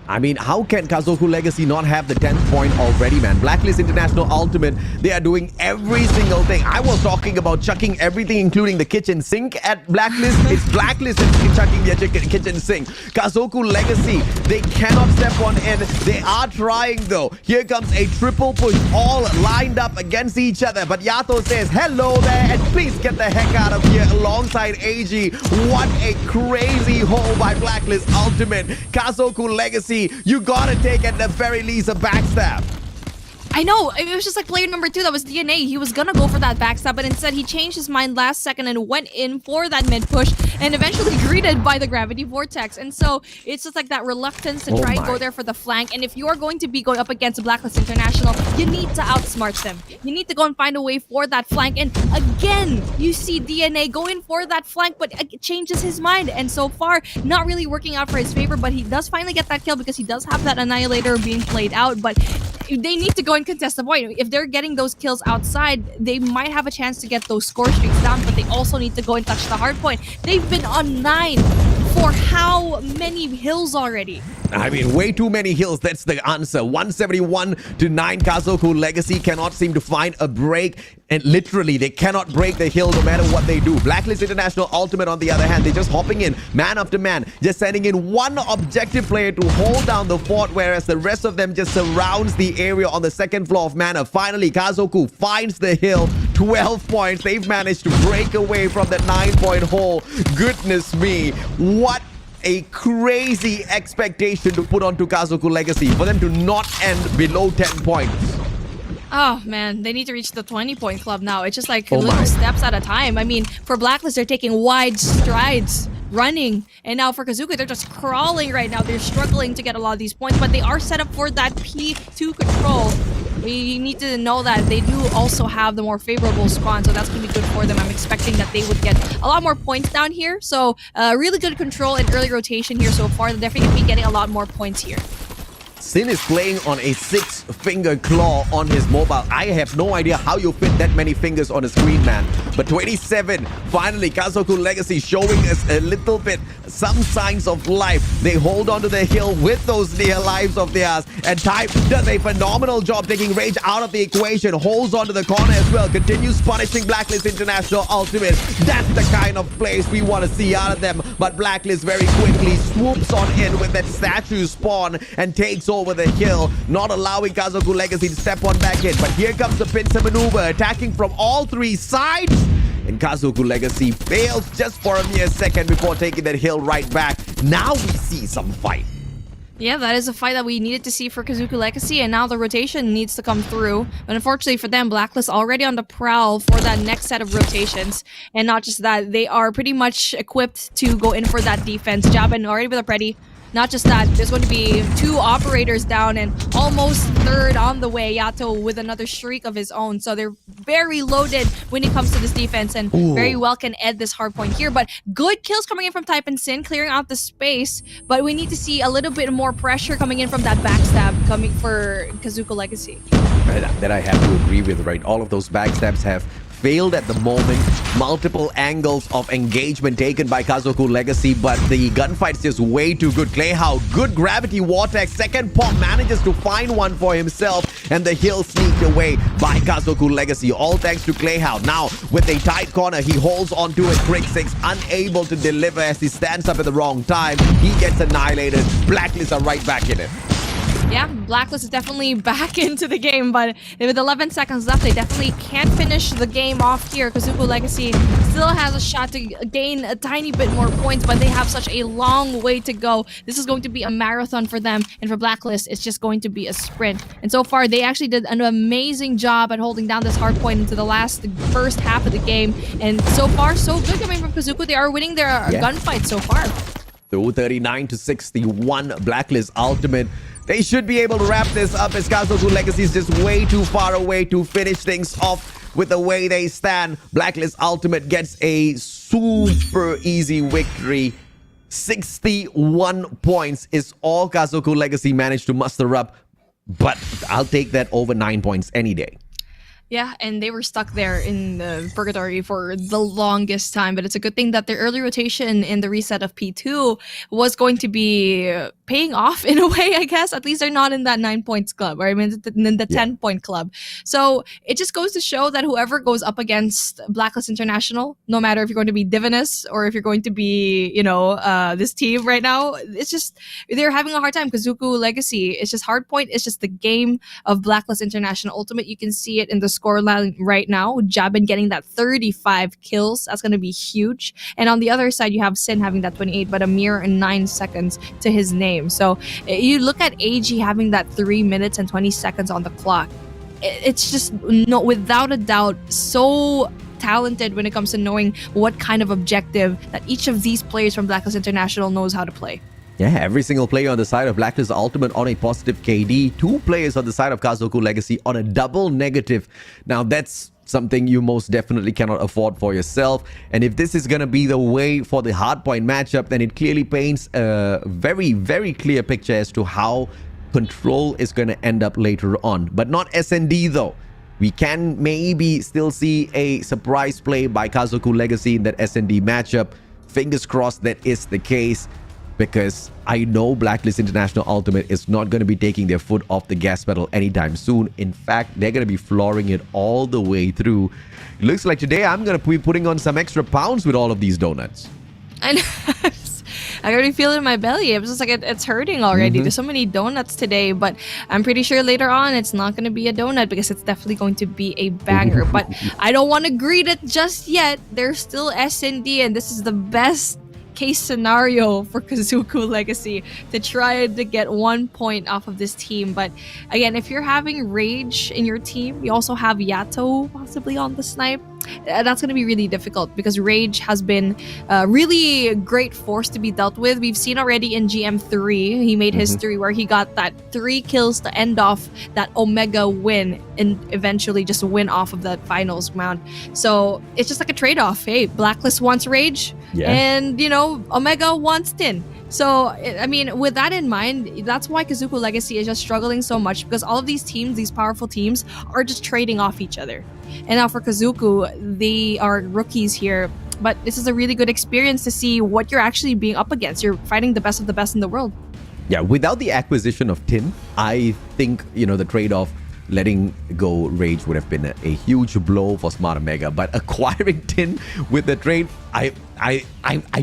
I mean, how can Kazoku Legacy not have the 10th point already, man? Blacklist International Ultimate, they are doing every single thing. I was talking about chucking everything, including the kitchen sink at Blacklist. It's Blacklist that's chucking their kitchen sink. Kazoku Legacy, they cannot step on in. They are trying, though. Here comes a triple push, all lined up against each other. But Yato says, hello there, and please get the heck out of here alongside AG. What a crazy hole by Blacklist Ultimate. Kazoku Legacy, you gotta take at the very least a backstab. I know, it was just like player number 2, that was DNA. He was gonna go for that backstab, but instead he changed his mind last second and went in for that mid push, and eventually greeted by the gravity vortex. And so it's just like that reluctance to try and go there for the flank. And if you are going to be going up against Blacklist International, you need to outsmart them. You need to go and find a way for that flank. And again, you see DNA going for that flank, but it changes his mind. And so far, not really working out for his favor, but he does finally get that kill because he does have that Annihilator being played out. But they need to go and contest the point. If they're getting those kills outside, they might have a chance to get those score streaks down, but they also need to go and touch the hard point. They've been on 9 for how many hills already? I mean, way too many hills. That's the answer. 171 to 9. Kazoku Legacy cannot seem to find a break. And literally, they cannot break the hill no matter what they do. Blacklist International Ultimate, on the other hand, they're just hopping in, man after man, just sending in one objective player to hold down the fort, whereas the rest of them just surrounds the area on the second floor of Mana. Finally, Kazoku finds the hill. 12 points. They've managed to break away from that 9-point hole. Goodness me. What a crazy expectation to put onto Kazoku Legacy for them to not end below 10 points. Oh man, they need to reach the 20-point club now. It's just like little steps at a time. I mean, for Blacklist, they're taking wide strides running. And now for Kazoku, they're just crawling right now. They're struggling to get a lot of these points, but they are set up for that P2 control. We need to know that they do also have the more favorable spawn, so that's going to be good for them. I'm expecting that they would get a lot more points down here. So really good control and early rotation here so far. They're definitely going to be getting a lot more points here. Sin is playing on a 6-finger claw on his mobile. I have no idea how you fit that many fingers on a screen, man. But 27, finally, Kazoku Legacy showing us a little bit, some signs of life. They hold onto the hill with those near lives of theirs. And Type does a phenomenal job taking Rage out of the equation, holds onto the corner as well, continues punishing Blacklist International Ultimate. That's the kind of plays we want to see out of them. But Blacklist very quickly swoops on in with that statue spawn and takes over the hill, not allowing Kazoku Legacy to step on back in. But here comes the pincer maneuver, attacking from all three sides. And Kazoku Legacy fails just for a mere second before taking that hill right back. Now we see some fight. Yeah, that is a fight that we needed to see for Kazoku Legacy, and now the rotation needs to come through. But unfortunately for them, Blacklist already on the prowl for that next set of rotations. And not just that, they are pretty much equipped to go in for that defense. Jabin already with a ready. Not just that, there's going to be 2 operators down and almost 3rd on the way, Yato with another shriek of his own. So they're very loaded when it comes to this defense and very well can end this hard point here. But good kills coming in from Type and Sin, clearing out the space. But we need to see a little bit more pressure coming in from that backstab coming for Kazoku Legacy. That I have to agree with, right? All of those backstabs have failed at the moment. Multiple angles of engagement taken by Kazoku Legacy, but the gunfight's just way too good. Clayhow, good gravity vortex. Second pop manages to find one for himself, and the hill sneaked away by Kazoku Legacy. All thanks to Clayhow. Now, with a tight corner, he holds onto it. Crick 6 unable to deliver as he stands up at the wrong time. He gets annihilated. Blacklist are right back in it. Yeah, Blacklist is definitely back into the game, but with 11 seconds left, they definitely can't finish the game off here. Kazoku Legacy still has a shot to gain a tiny bit more points, but they have such a long way to go. This is going to be a marathon for them, and for Blacklist, it's just going to be a sprint. And so far, they actually did an amazing job at holding down this hard point into the first half of the game. And so far, so good coming from Kazoku. They are winning their gunfight so far. Through 39 to 61, Blacklist Ultimate. They should be able to wrap this up as Kazoku Legacy is just way too far away to finish things off with the way they stand. Blacklist Ultimate gets a super easy victory. 61 points is all Kazoku Legacy managed to muster up, but I'll take that over 9 points any day. Yeah, and they were stuck there in the purgatory for the longest time, but it's a good thing that their early rotation in the reset of P2 was going to be paying off in a way, I guess. At least they're not in that 9 points club, or I mean in the 10-point club. So it just goes to show that whoever goes up against Blacklist International, no matter if you're going to be Divinus or if you're going to be, you know, this team right now, it's just, they're having a hard time. Kazoku Legacy, it's just Hardpoint. It's just the game of Blacklist International Ultimate. You can see it in the scoreline right now. Jabin getting that 35 kills. That's going to be huge. And on the other side, you have Sin having that 28, but a mere 9 seconds to his name. So you look at AG having that 3 minutes and 20 seconds on the clock. It's just, no, without a doubt, so talented when it comes to knowing what kind of objective that each of these players from Blacklist International knows how to play. Yeah, every single player on the side of Blacklist Ultimate on a positive KD. 2 players on the side of Kazoku Legacy on a double negative. Now, that's something you most definitely cannot afford for yourself. And if this is going to be the way for the Hardpoint matchup, then it clearly paints a very, very clear picture as to how Control is going to end up later on. But not SND though. We can maybe still see a surprise play by Kazoku Legacy in that SND matchup. Fingers crossed that is the case, because I know Blacklist International Ultimate is not going to be taking their foot off the gas pedal anytime soon. In fact, they're going to be flooring it all the way through. It looks like today I'm going to be putting on some extra pounds with all of these donuts. And I already feel it in my belly. It's just like it's hurting already. There's so many donuts today, but I'm pretty sure later on it's not going to be a donut because it's definitely going to be a banger. But I don't want to greet it just yet. There's still S&D, and this is the best case scenario for Kazoku Legacy to try to get 1 point off of this team. But again, if you're having Rage in your team, you also have Yato possibly on the snipe. That's going to be really difficult because Rage has been a really great force to be dealt with. We've seen already in GM3, he made history where he got that 3 kills to end off that Omega win and eventually just win off of that finals round. So it's just like a trade-off. Hey, Blacklist wants Rage, and you know, Omega wants Tin. So, I mean, with that in mind, that's why Kazoku Legacy is just struggling so much, because all of these teams, these powerful teams, are just trading off each other. And now for Kazoku, they are rookies here, but this is a really good experience to see what you're actually being up against. You're fighting the best of the best in the world. Yeah, without the acquisition of Tin, I think, you know, the trade-off letting go Rage would have been a huge blow for Smart Omega. But acquiring Tin with the trade, I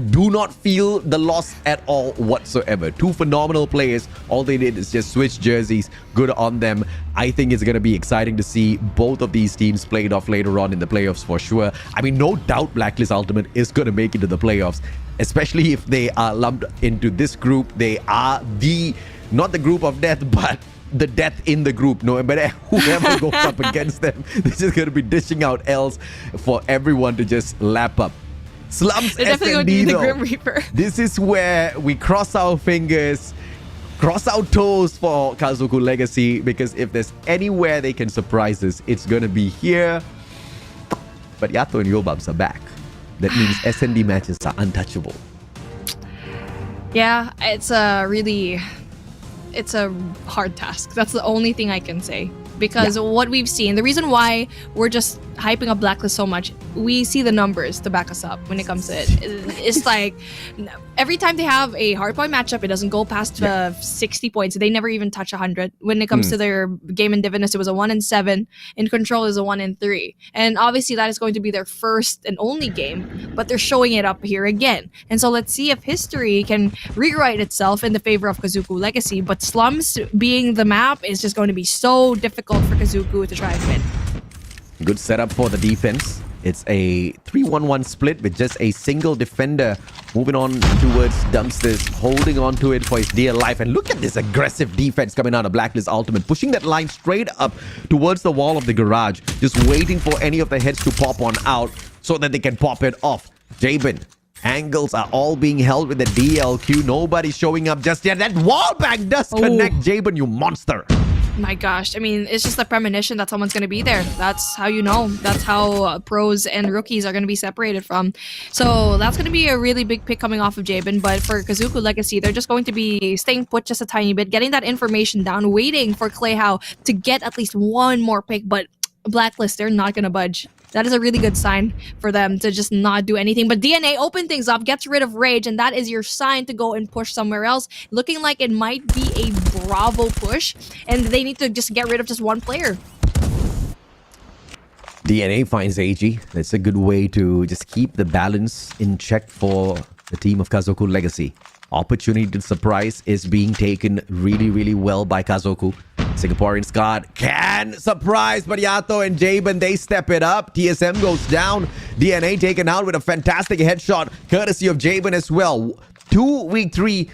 do not feel the loss at all whatsoever. 2 phenomenal players. All they did is just switch jerseys. Good on them. I think it's going to be exciting to see both of these teams played off later on in the playoffs for sure. I mean, no doubt Blacklist Ultimate is going to make it to the playoffs, especially if they are lumped into this group. They are not the group of death, but the death in the group. No matter whoever goes up against them, they're just going to be dishing out L's for everyone to just lap up. Slums S&D though. Grim Reaper. This is where we cross our fingers, cross our toes for Kazoku Legacy, because if there's anywhere they can surprise us, it's going to be here. But Yato and Yobabs are back. That means S&D matches are untouchable. Yeah, it's a hard task. That's the only thing I can say. Because what we've seen, the reason why we're just hyping up Blacklist so much, we see the numbers to back us up when it comes to it. It's like every time they have a hardpoint matchup, it doesn't go past 60 points. They never even touch 100. When it comes to their game in Divinus, it was a 1-7. In Control is a 1-3. And obviously that is going to be their first and only game, but they're showing it up here again. And so let's see if history can rewrite itself in the favor of Kazoku Legacy. But Slums being the map is just going to be so difficult for Kazoku to try and win. Good setup for the defense. It's a 3-1-1 split with just a single defender moving on towards Dumpsters, holding on to it for his dear life. And look at this aggressive defense coming out of Blacklist Ultimate, pushing that line straight up towards the wall of the garage, just waiting for any of the heads to pop on out so that they can pop it off. Jabin, angles are all being held with the DLQ. Nobody's showing up just yet. That wall bang does connect. Jabin, you monster. My gosh, I mean, it's just a premonition that someone's going to be there. That's how you know. That's how pros and rookies are going to be separated from. So that's going to be a really big pick coming off of Jabin. But for Kazoku Legacy, they're just going to be staying put just a tiny bit, getting that information down, waiting for Clayhow to get at least one more pick. But Blacklist, they're not going to budge. That is a really good sign for them to just not do anything. But DNA open things up, gets rid of Rage, and that is your sign to go and push somewhere else. Looking like it might be a Bravo push, and they need to just get rid of just one player. DNA finds AG. That's a good way to just keep the balance in check for the team of Kazoku Legacy. Opportunity to surprise is being taken really, really well by Kazoku. Singaporean SKAD can surprise, but Yato and Jabin, they step it up. TSM goes down. DNA taken out with a fantastic headshot, courtesy of Jabin as well. 2 week 3,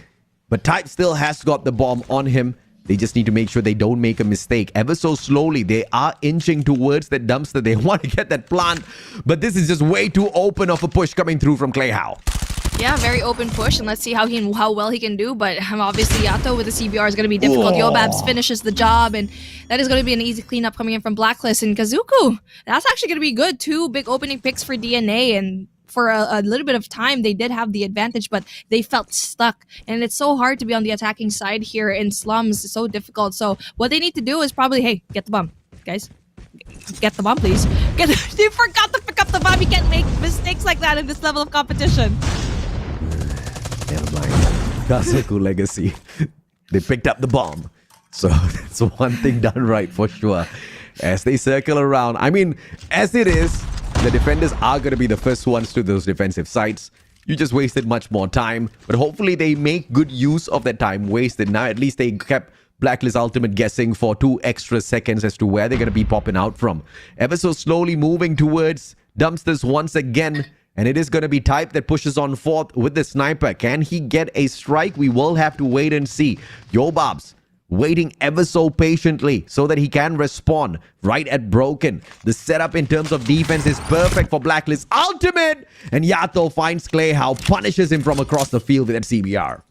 but Type still has got the bomb on him. They just need to make sure they don't make a mistake. Ever so slowly, they are inching towards that dumpster. They want to get that plant, but this is just way too open of a push coming through from Clayhow. Yeah, very open push, and let's see how well he can do. But obviously, Yato with the CBR is going to be difficult. Yobabs finishes the job, and that is going to be an easy cleanup coming in from Blacklist. And Kazoku, that's actually going to be good. 2 big opening picks for DNA, and for a little bit of time, they did have the advantage, but they felt stuck. And it's so hard to be on the attacking side here in Slums. It's so difficult. So what they need to do is probably, hey, get the bomb, guys. Get the bomb, please. You forgot to pick up the bomb. You can't make mistakes like that in this level of competition. Never mind. Kazoku Legacy. They picked up the bomb. So that's one thing done right for sure. As they circle around, I mean, as it is, the defenders are going to be the first ones to those defensive sites. You just wasted much more time, but hopefully they make good use of that time wasted. Now at least they kept Blacklist Ultimate guessing for 2 extra seconds as to where they're going to be popping out from. Ever so slowly moving towards dumpsters once again. And it is going to be Type that pushes on fourth with the sniper. Can he get a strike? We will have to wait and see. Yobabs waiting ever so patiently so that he can respond right at Broken. The setup in terms of defense is perfect for Blacklist Ultimate. And Yato finds Clayhow, punishes him from across the field with that CBR.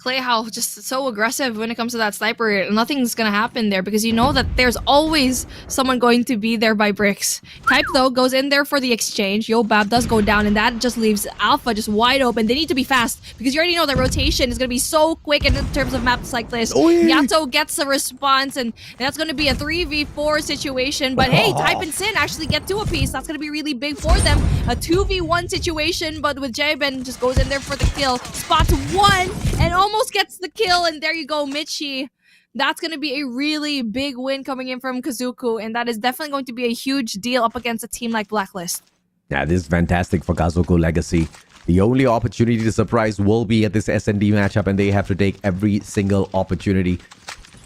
Clayhow just so aggressive when it comes to that sniper. Nothing's gonna happen there because you know that there's always someone going to be there by bricks. Type though goes in there for the exchange. Yobab does go down and that just leaves Alpha just wide open. They need to be fast because you already know the rotation is gonna be so quick in terms of maps like this. Yato gets a response and that's gonna be a 3v4 situation. But hey, Type and Sin actually get 2 apiece. That's gonna be really big for them. A 2v1 situation, but with Jaben just goes in there for the kill. Spots 1 and almost gets the kill, and there you go, Michi. That's going to be a really big win coming in from Kazoku, and that is definitely going to be a huge deal up against a team like Blacklist. Yeah, this is fantastic for Kazoku Legacy. The only opportunity to surprise will be at this S&D matchup, and they have to take every single opportunity.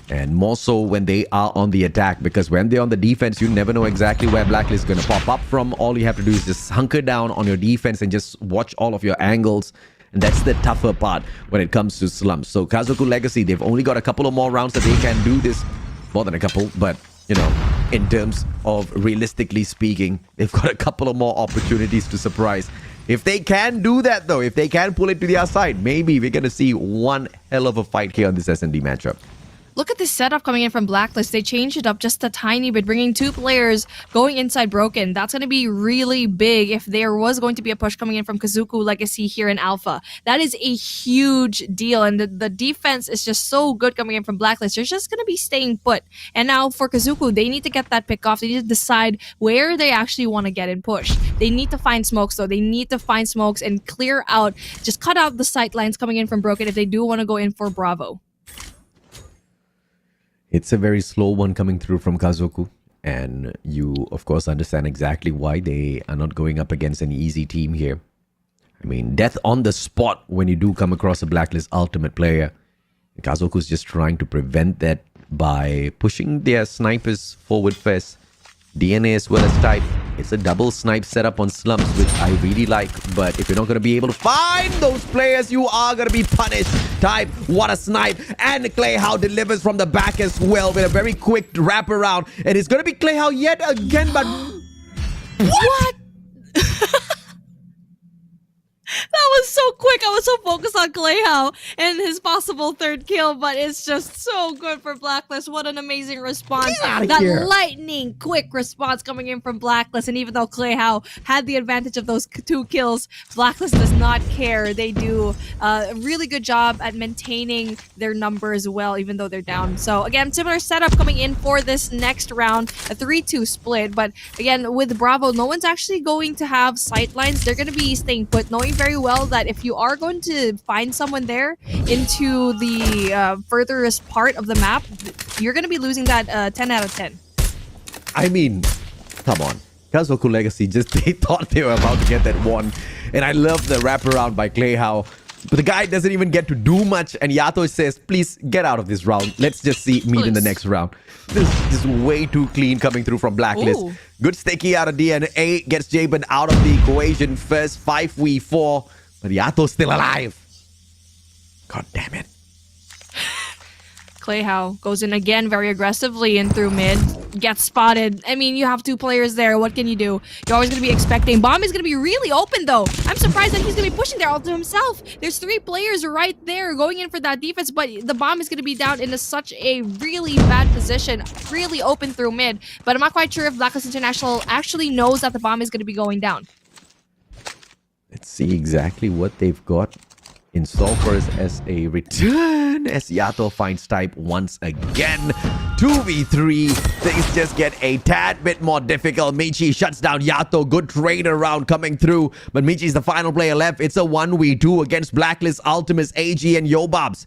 And more so when they are on the attack, because when they're on the defense, you never know exactly where Blacklist is going to pop up from. All you have to do is just hunker down on your defense and just watch all of your angles. And that's the tougher part when it comes to slumps. So Kazoku Legacy, they've only got a couple of more rounds that they can do this. More than a couple, but, you know, in terms of realistically speaking, they've got a couple of more opportunities to surprise. If they can do that, though, if they can pull it to their side, maybe we're going to see one hell of a fight here on this S&D matchup. Look at this setup coming in from Blacklist. They changed it up just a tiny bit, bringing 2 players going inside Broken. That's going to be really big if there was going to be a push coming in from Kazoku Legacy here in Alpha. That is a huge deal, and the defense is just so good coming in from Blacklist. They're just going to be staying put. And now for Kazoku, they need to get that pick off. They need to decide where they actually want to get in push. They need to find smokes, though. They need to find smokes and clear out, just cut out the sight lines coming in from Broken if they do want to go in for Bravo. It's a very slow one coming through from Kazoku. And you, of course, understand exactly why they are not going up against an easy team here. I mean, death on the spot when you do come across a Blacklist Ultimate player. Kazoku's just trying to prevent that by pushing their snipers forward first. DNA as well as Type. It's a double snipe setup on slumps, which I really like. But if you're not going to be able to find those players, you are going to be punished. Type, what a snipe. And Clayhow delivers from the back as well with a very quick wraparound. And it's going to be Clayhow yet again, but... What? That was so quick. I was so focused on Clayhow and his possible 3rd kill, but it's just so good for Blacklist. What an amazing response. That lightning quick response coming in from Blacklist. And even though Clayhow had the advantage of those 2 kills, Blacklist does not care. They do a really good job at maintaining their numbers well, even though they're down. So again, similar setup coming in for this next round, a 3-2 split. But again, with Bravo, no one's actually going to have sight lines. They're going to be staying put, knowing very well that if you are going to find someone there into the furthest part of the map, you're going to be losing that 10 out of 10. I mean, come on. Kazoku Legacy they thought they were about to get that one. And I love the wraparound by Clayhow. But the guy doesn't even get to do much. And Yato says, please get out of this round. Let's just meet in the next round. This is just way too clean coming through from Blacklist. Ooh. Good sticky out of DNA. Gets Jabin out of the equation first. 5v4. But Yato's still alive. God damn it. Clayhow goes in again very aggressively and through mid. Gets spotted. I mean, you have 2 players there. What can you do? You're always going to be expecting. Bomb is going to be really open, though. I'm surprised that he's going to be pushing there all to himself. There's 3 players right there going in for that defense, but the bomb is going to be down in such a really bad position. Really open through mid. But I'm not quite sure if Blacklist International actually knows that the bomb is going to be going down. Let's see exactly what they've got in store for us as a return. As Yato finds Type once again. 2v3, things just get a tad bit more difficult. Michi shuts down Yato. Good trade around coming through. But Michi's the final player left. It's a 1v2 against Blacklist, Ultimates, AG, and Yobabs.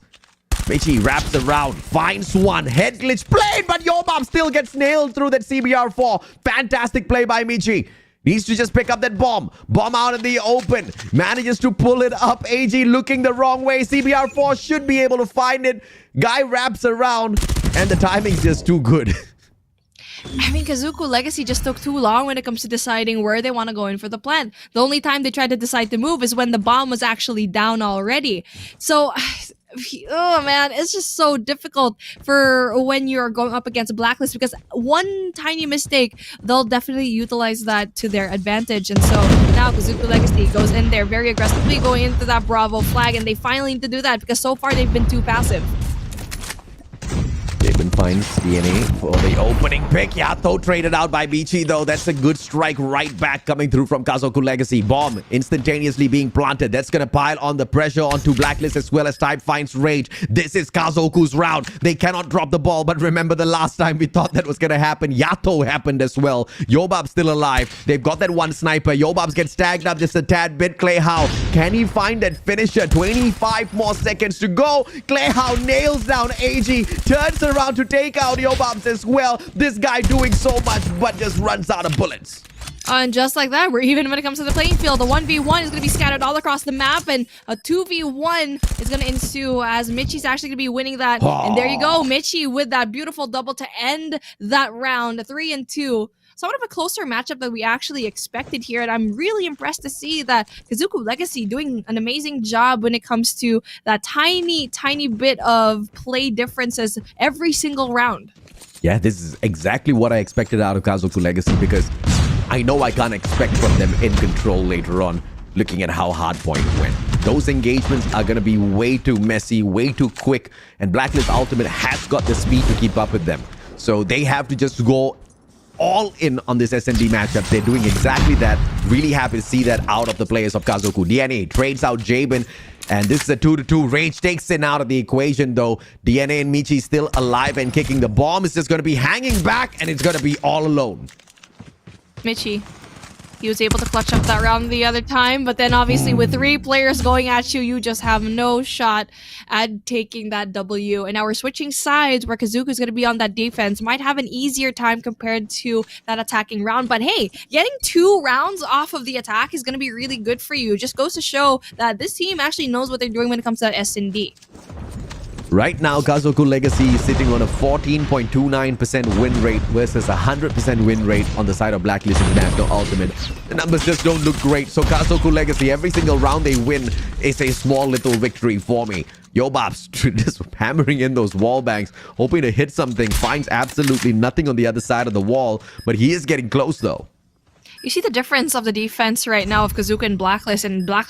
Michi wraps around, finds one. Head glitch played, but Yobab still gets nailed through that CBR4. Fantastic play by Michi. Needs to just pick up that bomb. Bomb out in the open. Manages to pull it up. AG looking the wrong way. CBR4 should be able to find it. Guy wraps around. And the timing's just too good. I mean, Kazoku Legacy just took too long when it comes to deciding where they want to go in for the plant. The only time they tried to decide to move is when the bomb was actually down already. So, oh man, it's just so difficult for when you're going up against a Blacklist, because one tiny mistake, they'll definitely utilize that to their advantage. And so now Kazoku Legacy goes in there very aggressively, going into that Bravo flag, and they finally need to do that because so far they've been too passive. Jamin finds DNA for the opening pick. Yato traded out by Michi, though. That's a good strike right back coming through from Kazoku Legacy. Bomb instantaneously being planted. That's going to pile on the pressure onto Blacklist as well as Type finds Rage. This is Kazoku's round. They cannot drop the ball, but remember the last time we thought that was going to happen. Yato happened as well. Yobab's still alive. They've got that one sniper. Yobab's gets tagged up just a tad bit. Clay Howe, can he find that finisher? 25 more seconds to go. Clay Howe nails down AG. Turns around to take out Yobabs as well. This guy doing so much, but just runs out of bullets. And just like that, we're even when it comes to the playing field. The 1v1 is going to be scattered all across the map, and a 2v1 is going to ensue as Michi's actually going to be winning that. And there you go, Michi with that beautiful double to end that round, 3-2. Somewhat of a closer matchup than we actually expected here, and I'm really impressed to see that Kazoku Legacy doing an amazing job when it comes to that tiny bit of play differences every single round. Yeah, this is exactly what I expected out of Kazoku Legacy, because I know I can't expect from them in control later on, looking at how Hardpoint went. Those engagements are going to be way too messy, way too quick, and Blacklist Ultimate has got the speed to keep up with them. So they have to just go all in on this SND matchup. They're doing exactly that. Really happy to see that out of the players of Kazoku. DNA trades out Jabin, and this is a 2-2. Rage takes it out of the equation, though. DNA and Michi still alive and kicking. The bomb is just going to be hanging back, and it's going to be all alone. Michi, he was able to clutch up that round the other time, but then obviously with 3 players going at you, you just have no shot at taking that W. And now we're switching sides where Kazoku is going to be on that defense. Might have an easier time compared to that attacking round, but hey, getting 2 rounds off of the attack is going to be really good for you. Just goes to show that this team actually knows what they're doing when it comes to that S&D. Right now, Kazoku Legacy is sitting on a 14.29% win rate versus a 100% win rate on the side of Blacklist International Ultimate. The numbers just don't look great. So Kazoku Legacy, every single round they win is a small little victory for me. Yobab's just hammering in those wall banks, hoping to hit something. Finds absolutely nothing on the other side of the wall, but he is getting close though. You see the difference of the defense right now of Kazoku and Blacklist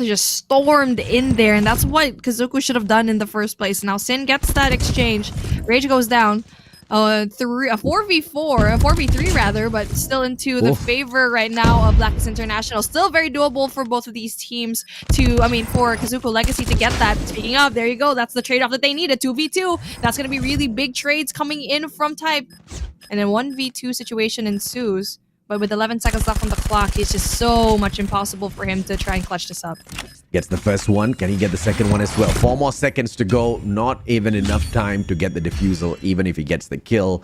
just stormed in there, and that's what Kazoku should have done in the first place. Now Sin gets that exchange. Rage goes down. A 4v3 rather, but still into the favor right now of Blacklist International. Still very doable for both of these teams for Kazoku Legacy to get that. Speaking of, there you go. That's the trade-off that they needed. 2v2. That's going to be really big trades coming in from Type. And then 1v2 situation ensues. But with 11 seconds left on the clock, it's just so much impossible for him to try and clutch this up. Gets the first one. Can he get the second one as well? 4 more seconds to go. Not even enough time to get the defusal, even if he gets the kill.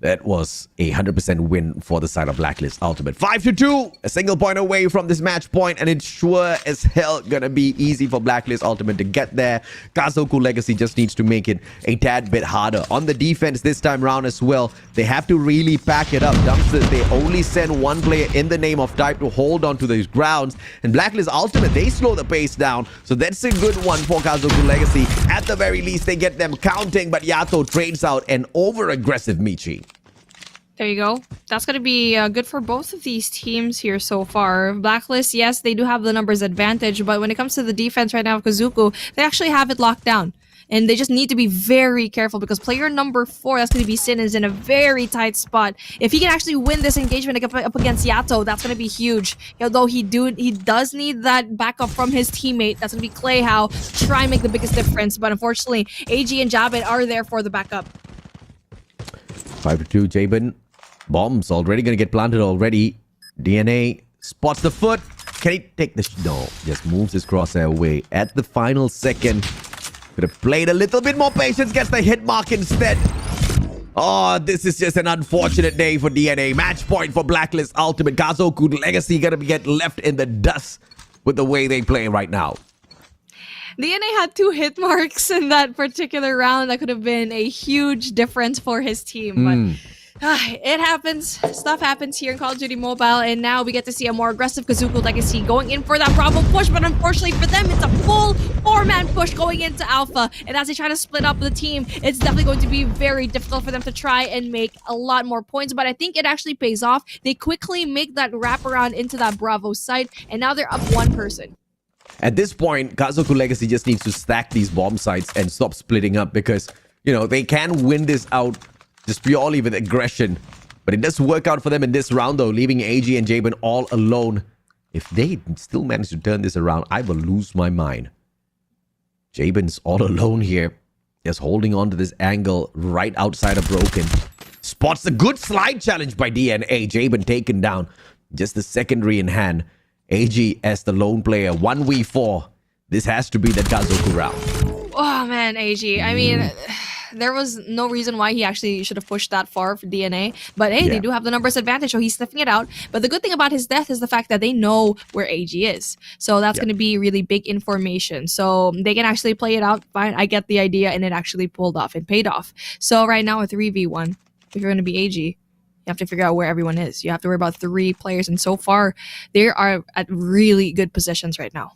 That was a 100% win for the side of Blacklist Ultimate. 5-2, a single point away from this match point, and it's sure as hell gonna be easy for Blacklist Ultimate to get there. Kazoku Legacy just needs to make it a tad bit harder. On the defense this time round as well, they have to really pack it up. Dumpsters, they only send 1 player in the name of Type to hold on to these grounds, and Blacklist Ultimate, they slow the pace down, so that's a good one for Kazoku Legacy. At the very least, they get them counting, but Yato trades out an over-aggressive Michi. There you go. That's going to be good for both of these teams here so far. Blacklist, yes, they do have the numbers advantage, but when it comes to the defense right now of Kazoku, they actually have it locked down. And they just need to be very careful because player number 4, that's going to be Sin, is in a very tight spot. If he can actually win this engagement up against Yato, that's going to be huge. Although he does need that backup from his teammate. That's going to be Clay Howe to try and make the biggest difference. But unfortunately, AG and Jabit are there for the backup. 5-2, Jabin. Bombs already going to get planted already. DNA spots the foot. Can he take the... No, just moves his crosshair away at the final second. Could have played a little bit more patience, gets the hit mark instead. Oh, this is just an unfortunate day for DNA. Match point for Blacklist Ultimate. Kazoku Legacy going to get left in the dust with the way they play right now. DNA had 2 hit marks in that particular round. That could have been a huge difference for his team. But it happens. Stuff happens here in Call of Duty Mobile. And now we get to see a more aggressive Kazoku Legacy going in for that Bravo push. But unfortunately for them, it's a full 4-man push going into Alpha. And as they try to split up the team, it's definitely going to be very difficult for them to try and make a lot more points. But I think it actually pays off. They quickly make that wraparound into that Bravo site. And now they're up 1 person. At this point, Kazoku Legacy just needs to stack these bomb sites and stop splitting up because, you know, they can win this out just purely with aggression. But it does work out for them in this round, though, leaving AG and Jabin all alone. If they still manage to turn this around, I will lose my mind. Jabin's all alone here, just holding on to this angle right outside of Broken. Spots a good slide challenge by DNA. Jabin taken down. Just the secondary in hand. AG as the lone player. 1v4. This has to be the Kazoku round. Oh, man, AG. I mean... There was no reason why he actually should have pushed that far for DNA. But hey, they do have the numbers advantage, so he's sniffing it out. But the good thing about his death is the fact that they know where AG is. So that's going to be really big information. So they can actually play it out. Fine, I get the idea, and it actually pulled off and paid off. So right now, a 3v1, if you're going to be AG, you have to figure out where everyone is. You have to worry about 3 players. And so far, they are at really good positions right now.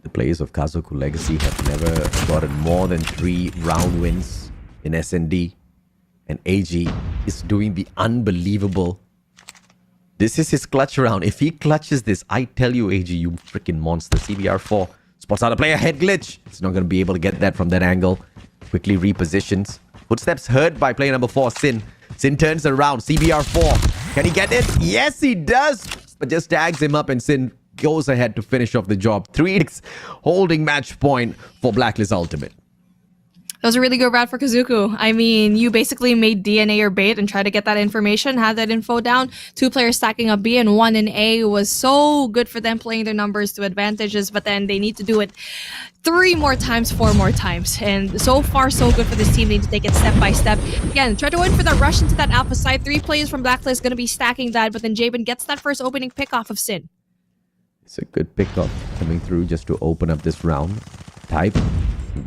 The players of Kazoku Legacy have never gotten more than 3 round wins in SND. And AG is doing the unbelievable. This is his clutch round. If he clutches this, I tell you, AG, you freaking monster. CBR4 spots out a player, head glitch. He's not going to be able to get that from that angle. Quickly repositions. Footsteps heard by player number 4, Sin. Sin turns around. CBR4. Can he get it? Yes, he does. But just tags him up and Sin goes ahead to finish off the job. 3x holding match point for Blacklist Ultimate. That was a really good round for Kazoku. I mean, you basically made DNA your bait and tried to get that information, had that info down. 2 players stacking up B and 1 in A was so good for them playing their numbers to advantages, but then they need to do it 3 more times, 4 more times. And so far, so good for this team. They need to take it step by step. Again, try to win for that rush into that Alpha side. 3 players from Blacklist going to be stacking that, but then Jabin gets that first opening pick off of Sin. It's a good pickup coming through just to open up this round. Type,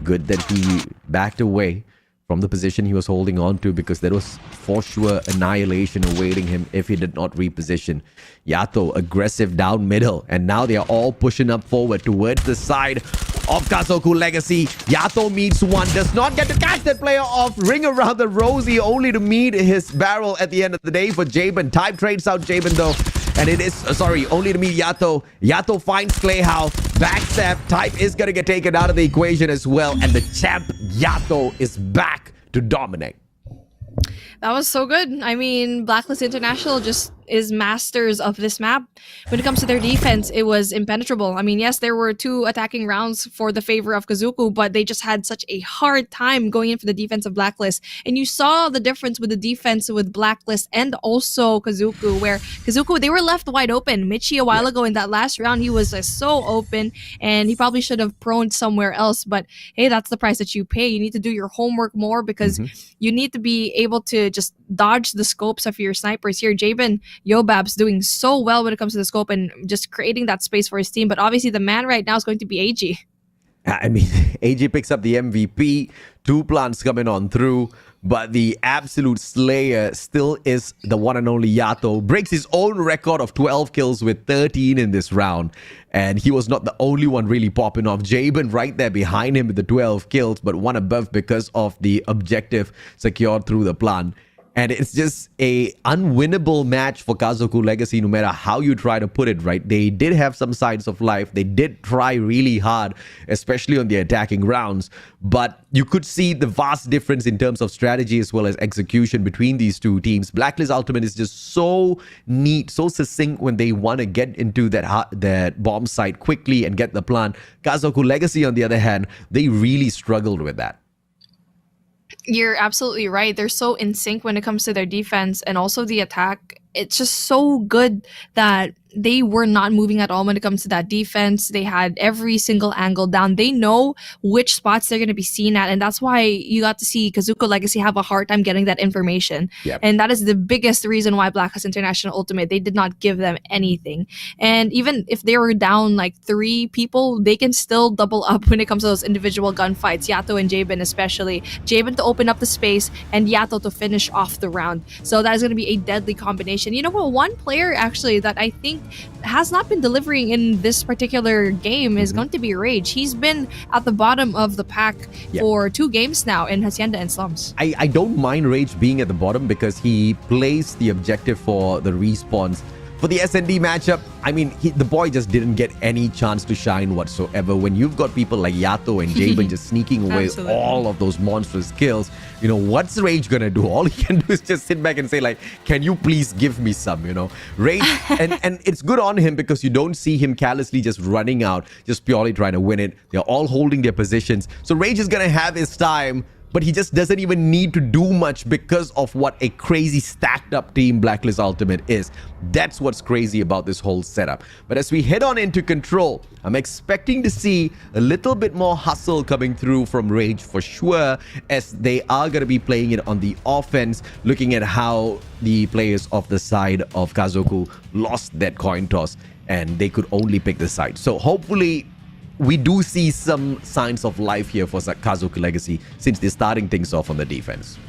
good that he backed away from the position he was holding on to because there was for sure annihilation awaiting him if he did not reposition. Yato, aggressive down middle, and now they are all pushing up forward towards the side of Kazoku Legacy. Yato meets one, does not get to catch that player off. Ring around the rosy only to meet his barrel at the end of the day for Jabin. Type trades out Jabin though. And it is, only to meet Yato. Yato finds Clayhouse. Backstab. Type is going to get taken out of the equation as well. And the champ, Yato, is back to dominate. That was so good. I mean, Blacklist International just is masters of this map. When it comes to their defense, it was impenetrable. I mean, yes, there were 2 attacking rounds for the favor of Kazoku, but they just had such a hard time going in for the defense of Blacklist. And you saw the difference with the defense with Blacklist and also Kazoku, where Kazoku, they were left wide open. Michi a while ago in that last round, he was so open and he probably should have proned somewhere else. But hey, that's the price that you pay. You need to do your homework more because you need to be able to just dodge the scopes of your snipers here. Jabin Yobab's doing so well when it comes to the scope and just creating that space for his team. But obviously the man right now is going to be AG. I mean, AG picks up the MVP. 2 plants coming on through. But the absolute slayer still is the one and only Yato. Breaks his own record of 12 kills with 13 in this round. And he was not the only one really popping off. Jabin right there behind him with the 12 kills, but one above because of the objective secured through the plant. And it's just a unwinnable match for Kazoku Legacy, no matter how you try to put it, right? They did have some signs of life. They did try really hard, especially on the attacking rounds. But you could see the vast difference in terms of strategy as well as execution between these 2 teams. Blacklist Ultimate is just so neat, so succinct when they want to get into that bomb site quickly and get the plant. Kazoku Legacy, on the other hand, they really struggled with that. You're absolutely right. They're so in sync when it comes to their defense and also the attack. It's just so good that they were not moving at all when it comes to that defense. They had every single angle down. They know which spots they're going to be seen at. And that's why you got to see Kazoku Legacy have a hard time getting that information. Yep. And that is the biggest reason why Blacklist International Ultimate, they did not give them anything. And even if they were down like 3 people, they can still double up when it comes to those individual gunfights. Yato and Jabin especially. Jabin to open up the space and Yato to finish off the round. So that is going to be a deadly combination. You know what? One player actually that I think has not been delivering in this particular game is going to be Rage. He's been at the bottom of the pack for 2 games now in Hacienda and Slums. I don't mind Rage being at the bottom because he plays the objective for the respawns. For the SND matchup, I mean, the boy just didn't get any chance to shine whatsoever. When you've got people like Yato and Jabin just sneaking away all of those monstrous kills, you know, what's Rage gonna do? All he can do is just sit back and say like, can you please give me some, you know? Rage, and it's good on him because you don't see him callously just running out, just purely trying to win it. They're all holding their positions. So Rage is gonna have his time, but he just doesn't even need to do much because of what a crazy stacked up team Blacklist Ultimate is. That's what's crazy about this whole setup. But as we head on into Control, I'm expecting to see a little bit more hustle coming through from Rage for sure, as they are going to be playing it on the offense, looking at how the players of the side of Kazoku lost that coin toss and they could only pick the side. So hopefully we do see some signs of life here for Kazoku Legacy since they're starting things off on the defense.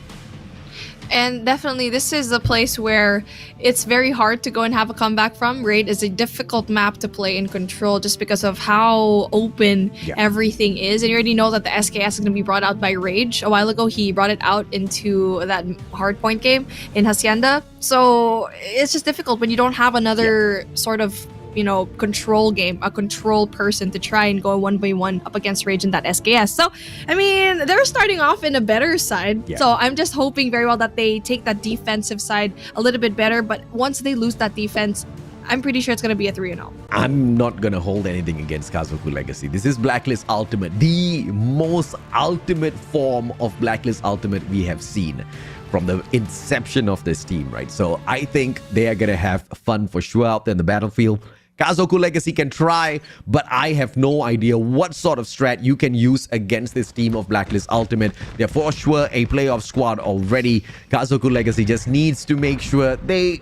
And definitely, this is a place where it's very hard to go and have a comeback from. Raid is a difficult map to play in Control just because of how open everything is. And you already know that the SKS is going to be brought out by Rage. A while ago, he brought it out into that Hardpoint game in Hacienda. So it's just difficult when you don't have another sort of, you know, control game, a control person to try and go 1v1 up against Rage in that SKS. So, I mean, they're starting off in a better side. So I'm just hoping very well that they take that defensive side a little bit better. But once they lose that defense, I'm pretty sure it's going to be a 3-0. I'm not going to hold anything against Kazoku Legacy. This is Blacklist Ultimate, the most ultimate form of Blacklist Ultimate we have seen from the inception of this team, right? So I think they are going to have fun for sure out there in the battlefield. Kazoku Legacy can try, but I have no idea what sort of strat you can use against this team of Blacklist Ultimate. They're for sure a playoff squad already. Kazoku Legacy just needs to make sure they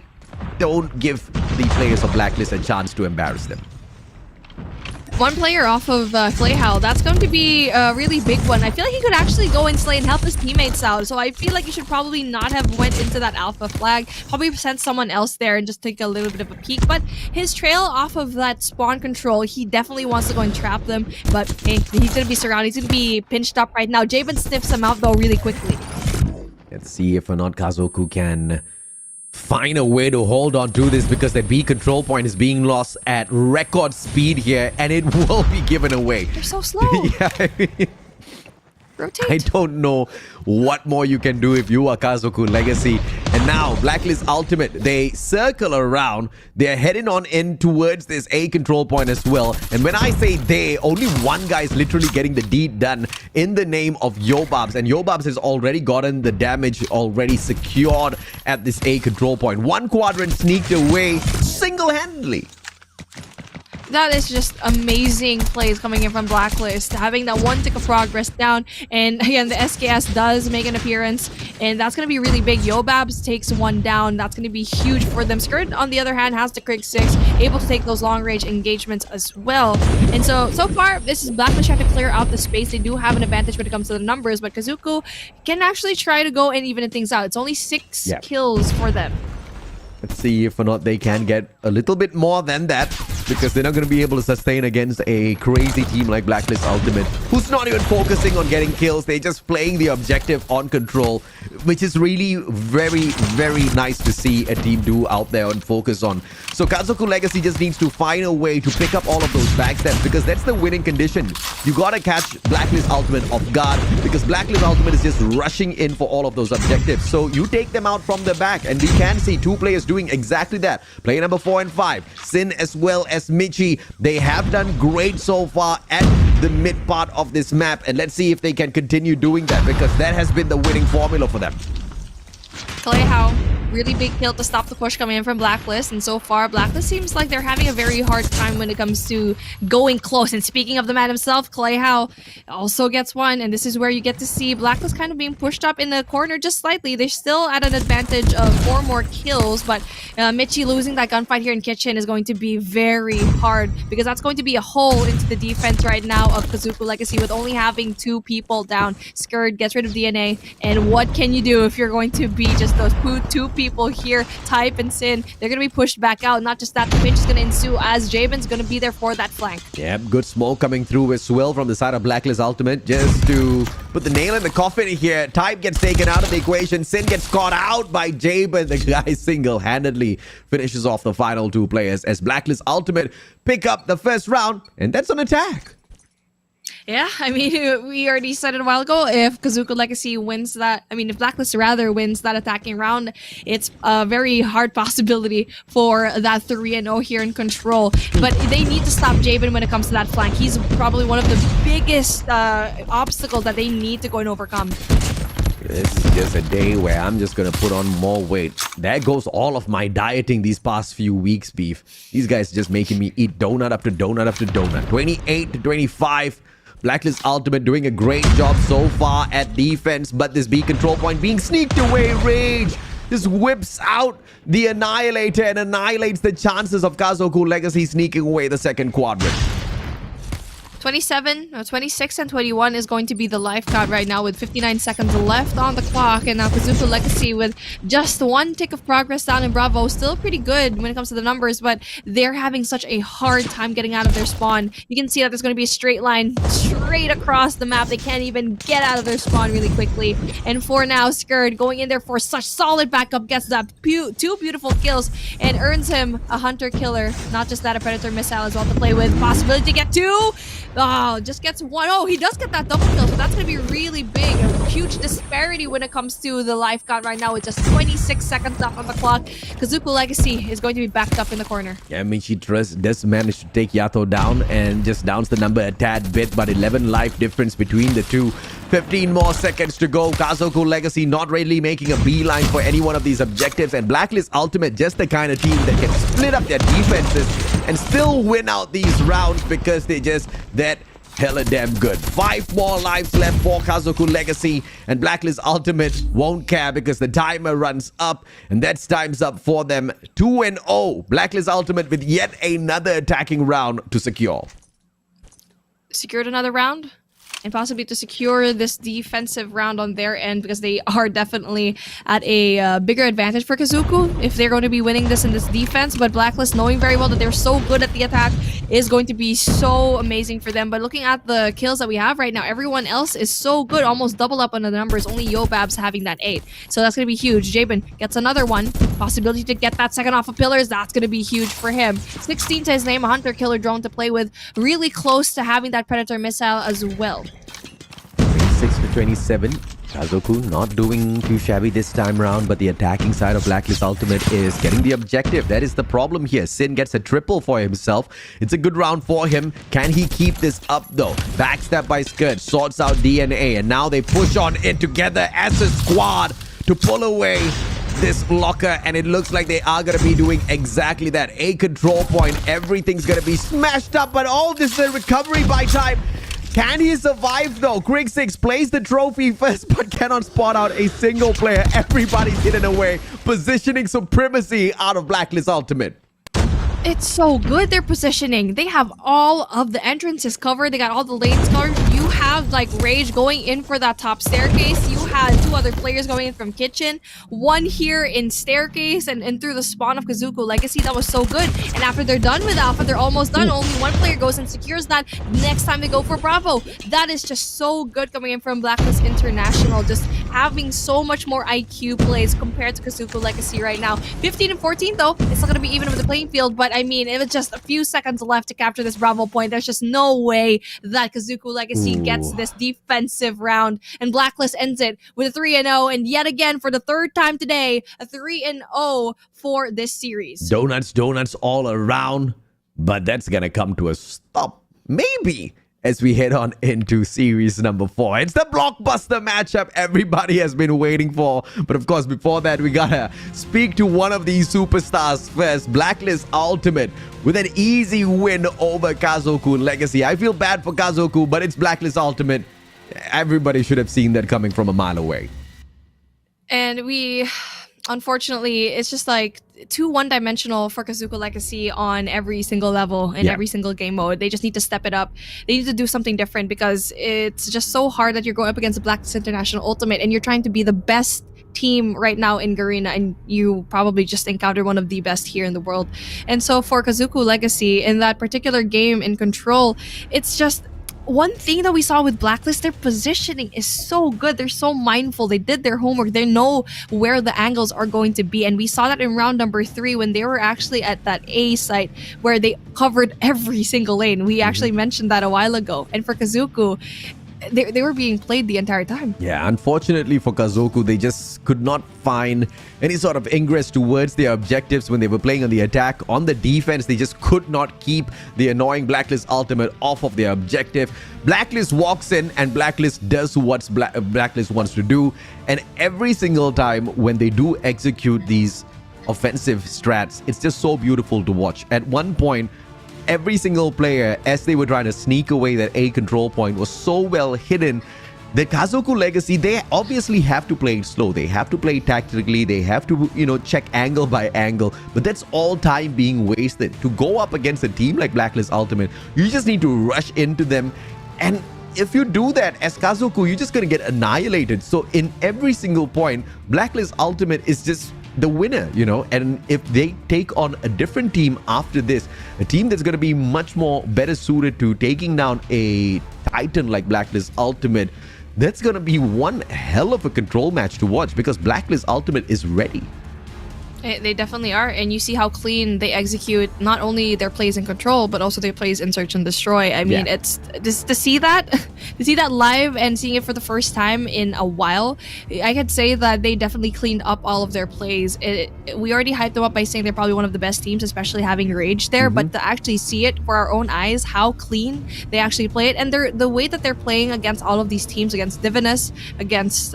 don't give the players of Blacklist a chance to embarrass them. One player off of Clayhowl, that's going to be a really big one. I feel like he could actually go and slay and help his teammates out. So I feel like he should probably not have went into that alpha flag. Probably sent someone else there and just take a little bit of a peek. But his trail off of that spawn control, he definitely wants to go and trap them. But hey, he's going to be surrounded. He's going to be pinched up right now. Jabin sniffs him out though really quickly. Let's see if or not Kazoku can find a way to hold on to this, because that B control point is being lost at record speed here and it will be given away. They're so slow. Yeah, I mean, rotate. I don't know what more you can do if you are Kazoku Legacy. And now Blacklist Ultimate, they circle around. They're heading on in towards this A control point as well. And when I say they, only one guy is literally getting the deed done in the name of Yobabs. And Yobabs has already gotten the damage already secured at this A control point. One quadrant sneaked away single-handedly. That is just amazing plays coming in from Blacklist. Having that one tick of progress down. And again, the SKS does make an appearance. And that's going to be really big. Yobabs takes one down. That's going to be huge for them. Skirt, on the other hand, has the Krieg 6. Able to take those long-range engagements as well. And so far, this is Blacklist trying to clear out the space. They do have an advantage when it comes to the numbers. But Kazoku can actually try to go and even things out. It's only 6 kills for them. Let's see if or not they can get a little bit more than that, because they're not going to be able to sustain against a crazy team like Blacklist Ultimate, who's not even focusing on getting kills. They're just playing the objective on control, which is really very, very nice to see a team do out there and focus on. So Kazoku Legacy just needs to find a way to pick up all of those backstabs, because that's the winning condition. You got to catch Blacklist Ultimate off guard, because Blacklist Ultimate is just rushing in for all of those objectives. So you take them out from the back, and we can see 2 players doing exactly that. Player number 4 and 5, Sin as well as ALMGHTY. They have done great so far at the mid part of this map, and let's see if they can continue doing that, because that has been the winning formula for them. CODM, really big kill to stop the push coming in from Blacklist, and so far Blacklist seems like they're having a very hard time when it comes to going close. And speaking of the man himself, CODM also gets one, and this is where you get to see Blacklist kind of being pushed up in the corner just slightly. They're still at an advantage of 4 more kills, but Michi losing that gunfight here in Kitchen is going to be very hard, because that's going to be a hole into the defense right now of Kazoku Legacy with only having 2 people down. SKADI gets rid of DNA, and what can you do if you're going to be just those 2 people here? Type and Sin, they're going to be pushed back out. Not just that, the pinch is going to ensue as Jabin's going to be there for that flank. Yep, good smoke coming through as well from the side of Blacklist Ultimate, just to put the nail in the coffin here. Type gets taken out of the equation. Sin gets caught out by Jabin. The guy single-handedly finishes off the final 2 players as Blacklist Ultimate pick up the first round, and that's an attack. Yeah, I mean, we already said it a while ago, if Kazoku Legacy wins that, I mean, if Blacklist rather wins that attacking round, it's a very hard possibility for that 3-0 here in control. But they need to stop Jabin when it comes to that flank. He's probably one of the biggest obstacles that they need to go and overcome. This is just a day where I'm just going to put on more weight. There goes all of my dieting these past few weeks, beef. These guys just making me eat donut after donut after donut. 28 to 25. Blacklist Ultimate doing a great job so far at defense, but this B control point being sneaked away. Rage just whips out the Annihilator and annihilates the chances of Kazoku Legacy sneaking away the second quadrant. 26 and 21 is going to be the life count right now with 59 seconds left on the clock. And now Kazoku Legacy with just 1 tick of progress down in Bravo. Still pretty good when it comes to the numbers, but they're having such a hard time getting out of their spawn. You can see that there's going to be a straight line straight across the map. They can't even get out of their spawn really quickly. And for now, SKADI going in there for such solid backup, gets that 2 beautiful kills and earns him a Hunter Killer. Not just that, a Predator Missile as well to play with. Possibility to get 2. Oh, just gets 1. Oh, he does get that double kill, so that's going to be really big. A huge disparity when it comes to the life count right now with just 26 seconds left on the clock. Kazoku Legacy is going to be backed up in the corner. Yeah, I mean, she does manage to take Yato down and just downs the number a tad bit, but 11 life difference between the two. 15 more seconds to go. Kazoku Legacy not really making a beeline for any one of these objectives, and Blacklist Ultimate just the kind of team that can split up their defenses and still win out these rounds because they just that hella damn good. 5 more lives left for Kazoku Legacy, and Blacklist Ultimate won't care because the timer runs up, and that's time's up for them. 2-0. Blacklist Ultimate with yet another attacking round to secure. Secured another round, and possibly to secure this defensive round on their end, because they are definitely at a bigger advantage for Kazoku if they're going to be winning this in this defense. But Blacklist, knowing very well that they're so good at the attack, is going to be so amazing for them. But looking at the kills that we have right now, everyone else is so good, almost double up on the numbers. Only Yobab's having that 8, so that's going to be huge. Jabin gets another one. Possibility to get that second off of Pillars, that's going to be huge for him. 16 to his name, a Hunter Killer drone to play with. Really close to having that Predator Missile as well. 26 to 27. Kazoku not doing too shabby this time round, but the attacking side of Blacklist Ultimate is getting the objective. That is the problem here. Sin gets a triple for himself. It's a good round for him. Can he keep this up though? Backstab by SKADI, sorts out DNA, and now they push on it together as a squad to pull away this locker, and it looks like they are going to be doing exactly that. A control point, everything's going to be smashed up, but all this is a recovery by Type. Can he survive though? Krieg6 plays the trophy first, but cannot spot out a single player. Everybody's hidden away, positioning supremacy out of Blacklist Ultimate. It's so good, their positioning. They have all of the entrances covered. They got all the lanes covered. You have like Rage going in for that top staircase. You had 2 other players going in from Kitchen. 1 here in staircase and through the spawn of Kazoku Legacy. That was so good. And after they're done with Alpha, they're almost done. Only 1 player goes and secures that. Next time they go for Bravo. That is just so good coming in from Blacklist International. Just having so much more IQ plays compared to Kazoku Legacy right now. 15 and 14 though. It's not going to be even with the playing field, but I mean, it was just a few seconds left to capture this Bravo point. There's just no way that Kazoku Legacy gets this defensive round. And Blacklist ends it with a 3-0. And yet again, for the 3rd time today, a 3-0 for this series. Donuts all around. But that's going to come to a stop, maybe, as we head on into series number 4. It's the blockbuster matchup everybody has been waiting for. But of course, before that, we gotta speak to one of these superstars first. Blacklist Ultimate with an easy win over Kazoku Legacy. I feel bad for Kazoku, but it's Blacklist Ultimate. Everybody should have seen that coming from a mile away. And unfortunately, it's just like too one-dimensional for Kazoku Legacy on every single level in every single game mode. They just need to step it up. They need to do something different because it's just so hard that you're going up against a Blacklist International Ultimate and you're trying to be the best team right now in Garena, and you probably just encountered one of the best here in the world. And so for Kazoku Legacy, in that particular game in Control, it's just one thing that we saw with Blacklist, their positioning is so good. They're so mindful. They did their homework. They know where the angles are going to be. And we saw that in round number 3 when they were actually at that A site where they covered every single lane. We actually mentioned that a while ago. And for Kazoku, they were being played the entire time. Yeah, unfortunately for Kazoku, they just could not find any sort of ingress towards their objectives when they were playing on the attack. On the defense, they just could not keep the annoying Blacklist Ultimate off of their objective. Blacklist walks in and Blacklist does what Blacklist wants to do. And every single time when they do execute these offensive strats, it's just so beautiful to watch. At one point, every single player, as they were trying to sneak away that A control point, was so well hidden that Kazoku Legacy, they obviously have to play it slow. They have to play tactically. They have to, check angle by angle. But that's all time being wasted. To go up against a team like Blacklist Ultimate, you just need to rush into them. And if you do that as Kazoku, you're just going to get annihilated. So in every single point, Blacklist Ultimate is just the winner, and if they take on a different team after this, a team that's going to be much more better suited to taking down a titan like Blacklist Ultimate, that's going to be one hell of a control match to watch because Blacklist Ultimate is ready. They definitely are, and you see how clean they execute not only their plays in Control but also their plays in Search and Destroy. I mean, it's just to see that live and seeing it for the first time in a while, I could say that they definitely cleaned up all of their plays. We already hyped them up by saying they're probably one of the best teams, especially having Rage there, but to actually see it for our own eyes, how clean they actually play it, and the way that they're playing against all of these teams, against DIVINUS, against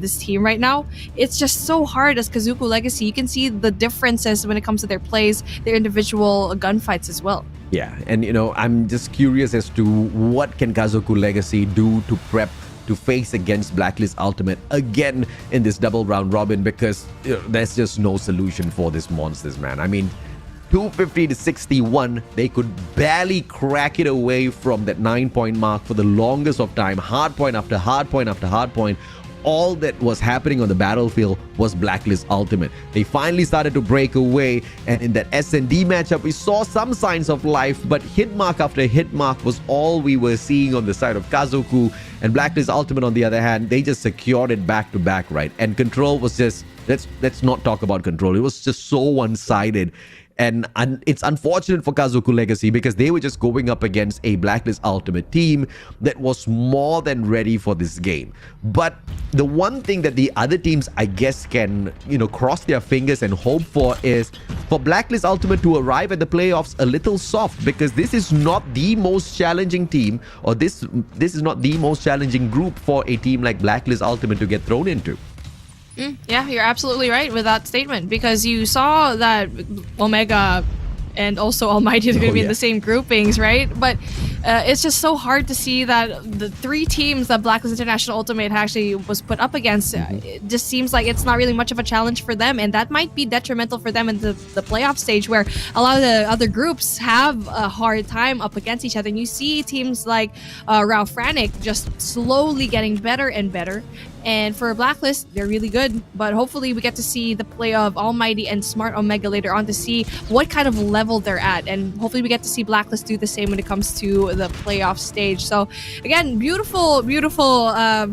this team right now, it's just so hard as Kazoku Legacy. You can see the differences when it comes to their plays, their individual gunfights as well. Yeah, and I'm just curious as to what can Kazoku Legacy do to prep to face against Blacklist Ultimate again in this double round robin, because there's just no solution for these monsters, man. I mean, 250 to 61, they could barely crack it away from that 9-point mark for the longest of time. Hardpoint after hardpoint after hardpoint. All that was happening on the battlefield was Blacklist Ultimate. They finally started to break away, and in that S&D matchup, we saw some signs of life, but hit mark after hit mark was all we were seeing on the side of Kazoku. And Blacklist Ultimate, on the other hand, they just secured it back to back, right? And Control was just, let's not talk about Control. It was just so one-sided. And it's unfortunate for Kazoku Legacy because they were just going up against a Blacklist Ultimate team that was more than ready for this game. But the one thing that the other teams, I guess, can, cross their fingers and hope for is for Blacklist Ultimate to arrive at the playoffs a little soft, because this is not the most challenging team, or this is not the most challenging group for a team like Blacklist Ultimate to get thrown into. Yeah, you're absolutely right with that statement, because you saw that Omega and also ALMGHTY are going to be in the same groupings, right? But it's just so hard to see that the 3 teams that Blacklist International Ultimate actually was put up against, it just seems like it's not really much of a challenge for them, and that might be detrimental for them in the playoff stage, where a lot of the other groups have a hard time up against each other. And you see teams like FRANIC just slowly getting better and better. And for Blacklist, they're really good. But hopefully we get to see the play of ALMGHTY and Smart Omega later on to see what kind of level they're at. And hopefully we get to see Blacklist do the same when it comes to the playoff stage. So again, beautiful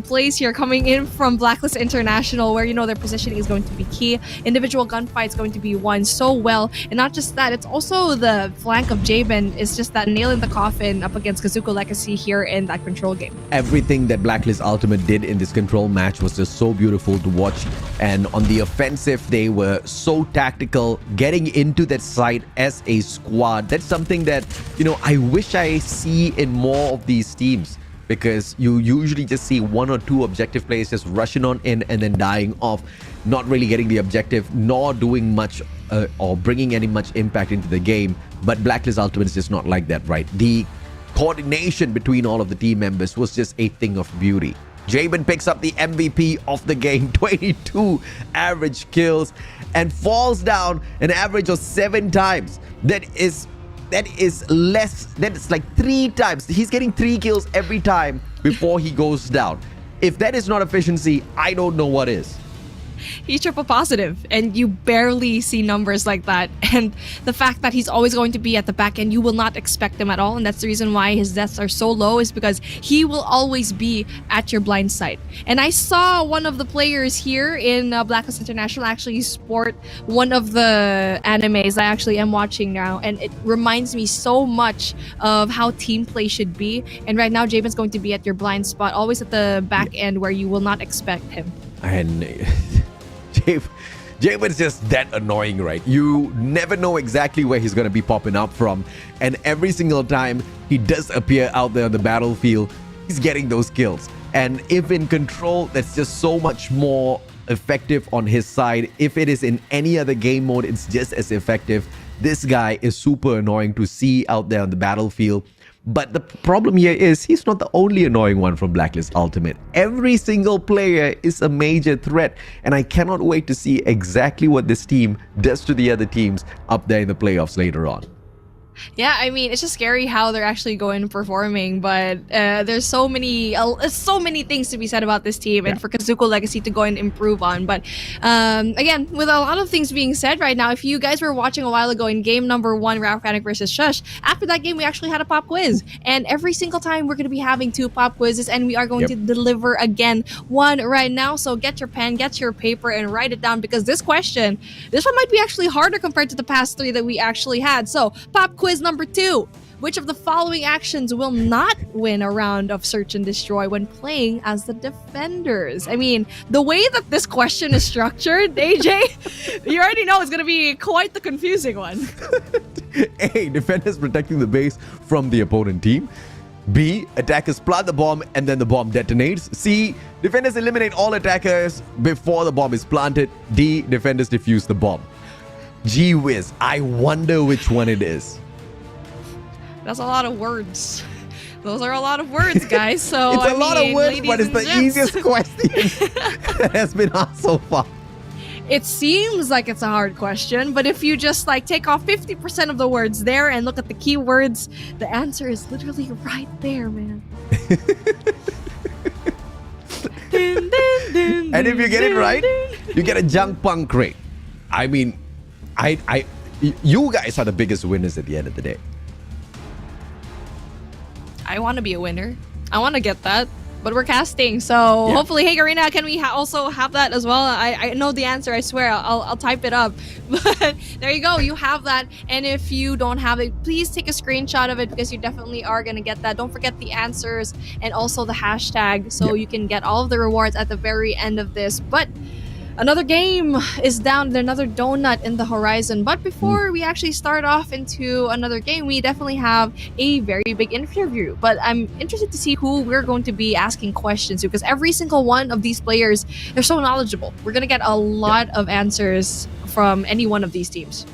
plays here coming in from Blacklist International, where their positioning is going to be key. Individual gunfight is going to be won so well. And not just that, it's also the flank of Jabin is just that nail in the coffin up against Kazoku Legacy here in that Control game. Everything that Blacklist Ultimate did in this Control match match was just so beautiful to watch. And on the offensive, they were so tactical, getting into that site as a squad. That's something that, you know, I wish I see in more of these teams, because you usually just see one or two objective players just rushing on in and then dying off, not really getting the objective, nor doing much or bringing any much impact into the game. But Blacklist Ultimate is just not like that, right? The coordination between all of the team members was just a thing of beauty. Jabin picks up the MVP of the game, 22 average kills, and falls down an average of 7 times. That is less. That is like 3 times. He's getting 3 kills every time before he goes down. If that is not efficiency, I don't know what is. He's triple positive, and you barely see numbers like that. And the fact that he's always going to be at the back end, you will not expect him at all. And that's the reason why his deaths are so low, is because he will always be at your blind side. And I saw one of the players here in Blacklist International actually sport one of the animes I actually am watching now. And it reminds me so much of how team play should be. And right now, Jabin's going to be at your blind spot, always at the back end where you will not expect him. And Jabin's just that annoying, right? You never know exactly where he's going to be popping up from. And every single time he does appear out there on the battlefield, he's getting those kills. And if in control, that's just so much more effective on his side. If it is in any other game mode, it's just as effective. This guy is super annoying to see out there on the battlefield. But the problem here is he's not the only annoying one from Blacklist Ultimate. Every single player is a major threat, and I cannot wait to see exactly what this team does to the other teams up there in the playoffs later on. Yeah, I mean, it's just scary how they're actually going and performing, but there's so many things to be said about this team, and for Kazoku Legacy to go and improve on. But again, with a lot of things being said right now, if you guys were watching a while ago in game number 1, FRANIC versus Shush, after that game we actually had a pop quiz, and every single time we're going to be having 2 pop quizzes, and we are going to deliver again one right now. So get your pen, get your paper, and write it down, because this one might be actually harder compared to the past 3 that we actually had. So pop quiz number 2. Which of the following actions will not win a round of search and destroy when playing as the defenders? I mean, the way that this question is structured, AJ, you already know it's going to be quite the confusing one. A, defenders protecting the base from the opponent team. B, attackers plant the bomb and then the bomb detonates. C, defenders eliminate all attackers before the bomb is planted. D, defenders defuse the bomb. Gee whiz, I wonder which one it is. That's a lot of words. Those are a lot of words, guys. So it's a lot of words, but it's the easiest question that has been asked so far. It seems like it's a hard question, but if you just like take off 50% of the words there and look at the keywords, the answer is literally right there, man. And if you get it right, you get a junk punk crate. I mean, you guys are the biggest winners at the end of the day. I want to be a winner. I want to get that, but we're casting, so hopefully. Hey, Garena, can we also have that as well? I know the answer. I swear, I'll type it up. But there you go. You have that, and if you don't have it, please take a screenshot of it, because you definitely are gonna get that. Don't forget the answers and also the hashtag, so you can get all of the rewards at the very end of this. But another game is down, another donut in the horizon. But before we actually start off into another game, we definitely have a very big interview. But I'm interested to see who we're going to be asking questions to, because every single one of these players, they're so knowledgeable. We're going to get a lot of answers from any one of these teams.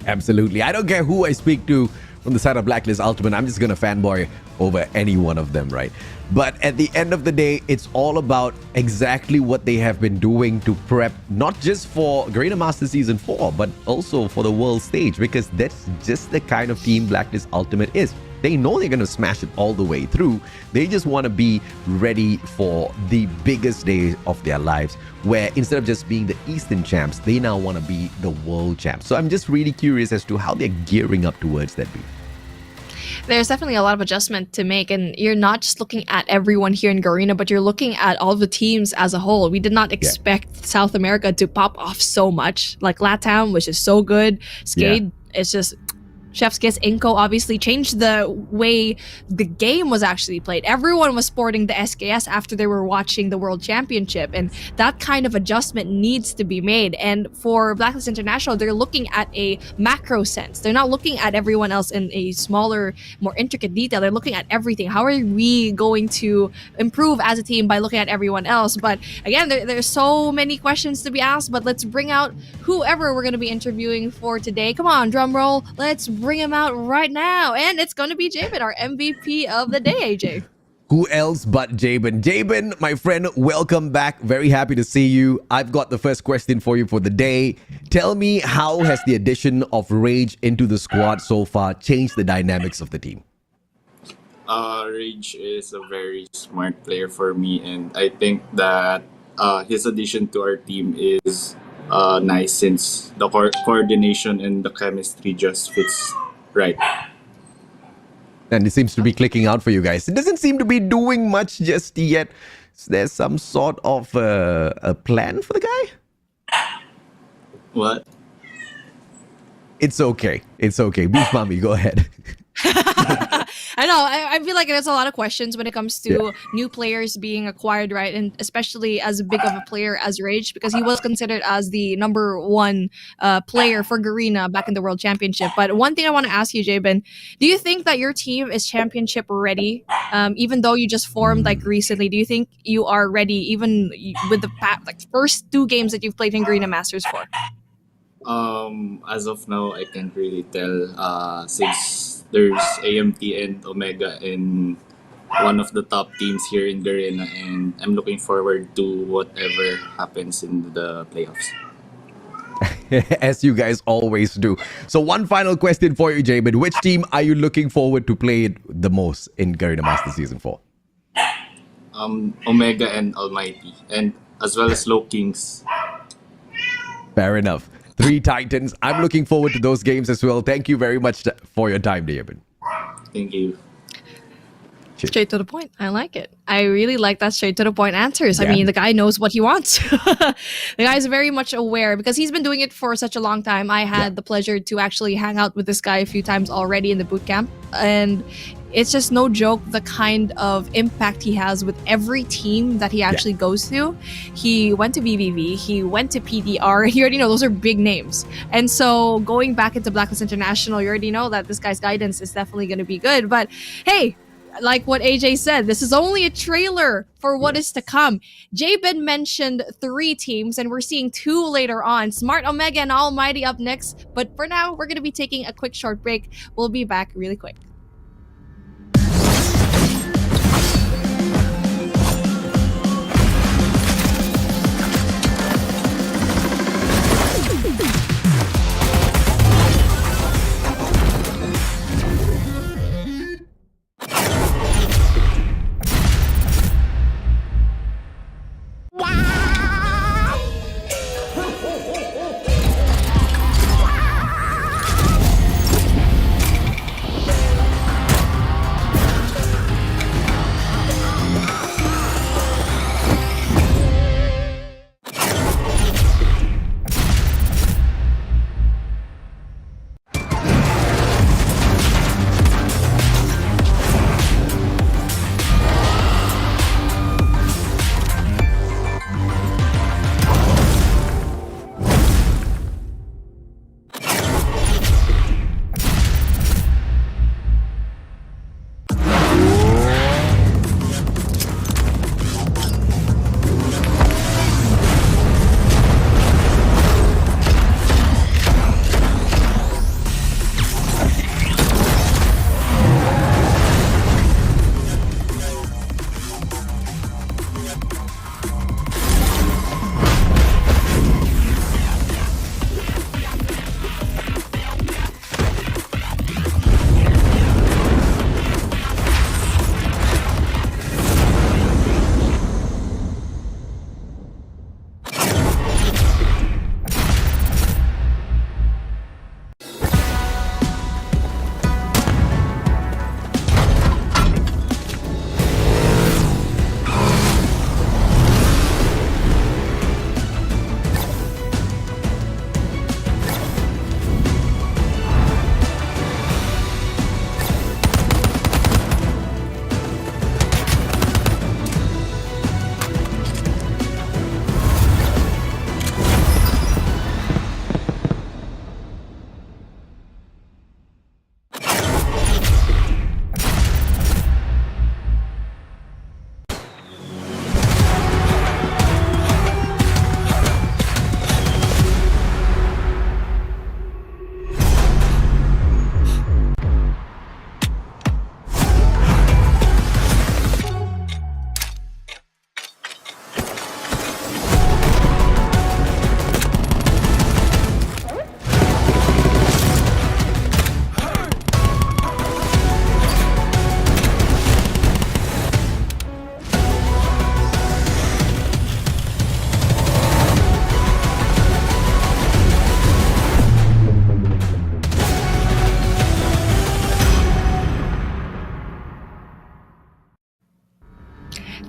Absolutely. I don't care who I speak to from the side of Blacklist Ultimate. I'm just going to fanboy over any one of them, right? But at the end of the day, it's all about exactly what they have been doing to prep, not just for Garena Master Season 4, but also for the world stage, because that's just the kind of team Blacklist Ultimate is. They know they're going to smash it all the way through. They just want to be ready for the biggest day of their lives, where instead of just being the Eastern champs, they now want to be the world champs. So I'm just really curious as to how they're gearing up towards that beat. There's definitely a lot of adjustment to make, and you're not just looking at everyone here in Garena, but you're looking at all the teams as a whole. We did not expect South America to pop off so much, like LATAM, which is so good. SKADI is just Chef's Kiss Inco obviously changed the way the game was actually played. Everyone was sporting the SKS after they were watching the World Championship, and that kind of adjustment needs to be made. And for Blacklist International, they're looking at a macro sense. They're not looking at everyone else in a smaller, more intricate detail. They're looking at everything. How are we going to improve as a team by looking at everyone else? But again, there's so many questions to be asked, but let's bring out whoever we're going to be interviewing for today. Come on, drum roll. Let's bring him out right now. And it's going to be Jabin, our MVP of the day, AJ. Who else but Jabin? Jabin, my friend, welcome back. Very happy to see you. I've got the first question for you for the day. Tell me, how has the addition of Rage into the squad so far changed the dynamics of the team? Rage is a very smart player for me, and I think that his addition to our team is nice since the coordination and the chemistry just fits right. And it seems to be clicking out for you guys. It doesn't seem to be doing much just yet. Is there some sort of a plan for the guy? What? It's okay. It's okay. Beef Mommy, go ahead. I know. I feel like there's a lot of questions when it comes to new players being acquired, right? And especially as big of a player as Rage, because he was considered as the #1 player for Garena back in the World Championship. But one thing I want to ask you, Jabin, do you think that your team is championship ready? Even though you just formed like recently, do you think you are ready even with the first 2 games that you've played in Garena Masters for? As of now, I can't really tell since there's AMT and Omega in one of the top teams here in Garena, and I'm looking forward to whatever happens in the playoffs. As you guys always do. So one final question for you, Jabin. Which team are you looking forward to play the most in Garena Master Season 4? Omega and ALMGHTY, and as well as Lowkings. Fair enough. 3 Titans. I'm looking forward to those games as well. Thank you very much for your time, Jabin. Thank you. Straight to the point. I like it. I really like that straight to the point answers. Yeah. I mean, the guy knows what he wants. The guy's very much aware because he's been doing it for such a long time. I had the pleasure to actually hang out with this guy a few times already in the boot camp, and it's just no joke the kind of impact he has with every team that he actually goes to. He went to BBV, he went to PDR. You already know those are big names. And so going back into Blacklist International, you already know that this guy's guidance is definitely going to be good. But hey, like what AJ said, this is only a trailer for what is to come. Jabin mentioned 3 teams, and we're seeing 2 later on. Smart, Omega, and ALMGHTY up next. But for now, we're going to be taking a quick short break. We'll be back really quick.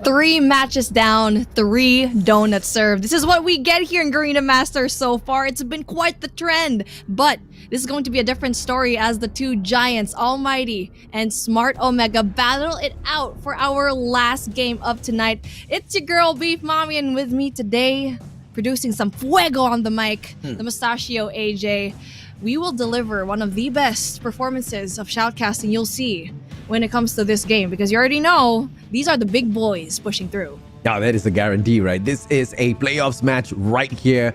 3 matches down, 3 donuts served. This is what we get here in Garena Masters so far. It's been quite the trend, but this is going to be a different story as the two giants, Almighty and Smart Omega, battle it out for our last game of tonight. It's your girl, Beef Mommy, and with me today, producing some fuego on the mic, the Mustachio AJ. We will deliver one of the best performances of shoutcasting you'll see when it comes to this game, because you already know these are the big boys pushing through. Now, that is a guarantee, right? This is a playoffs match right here.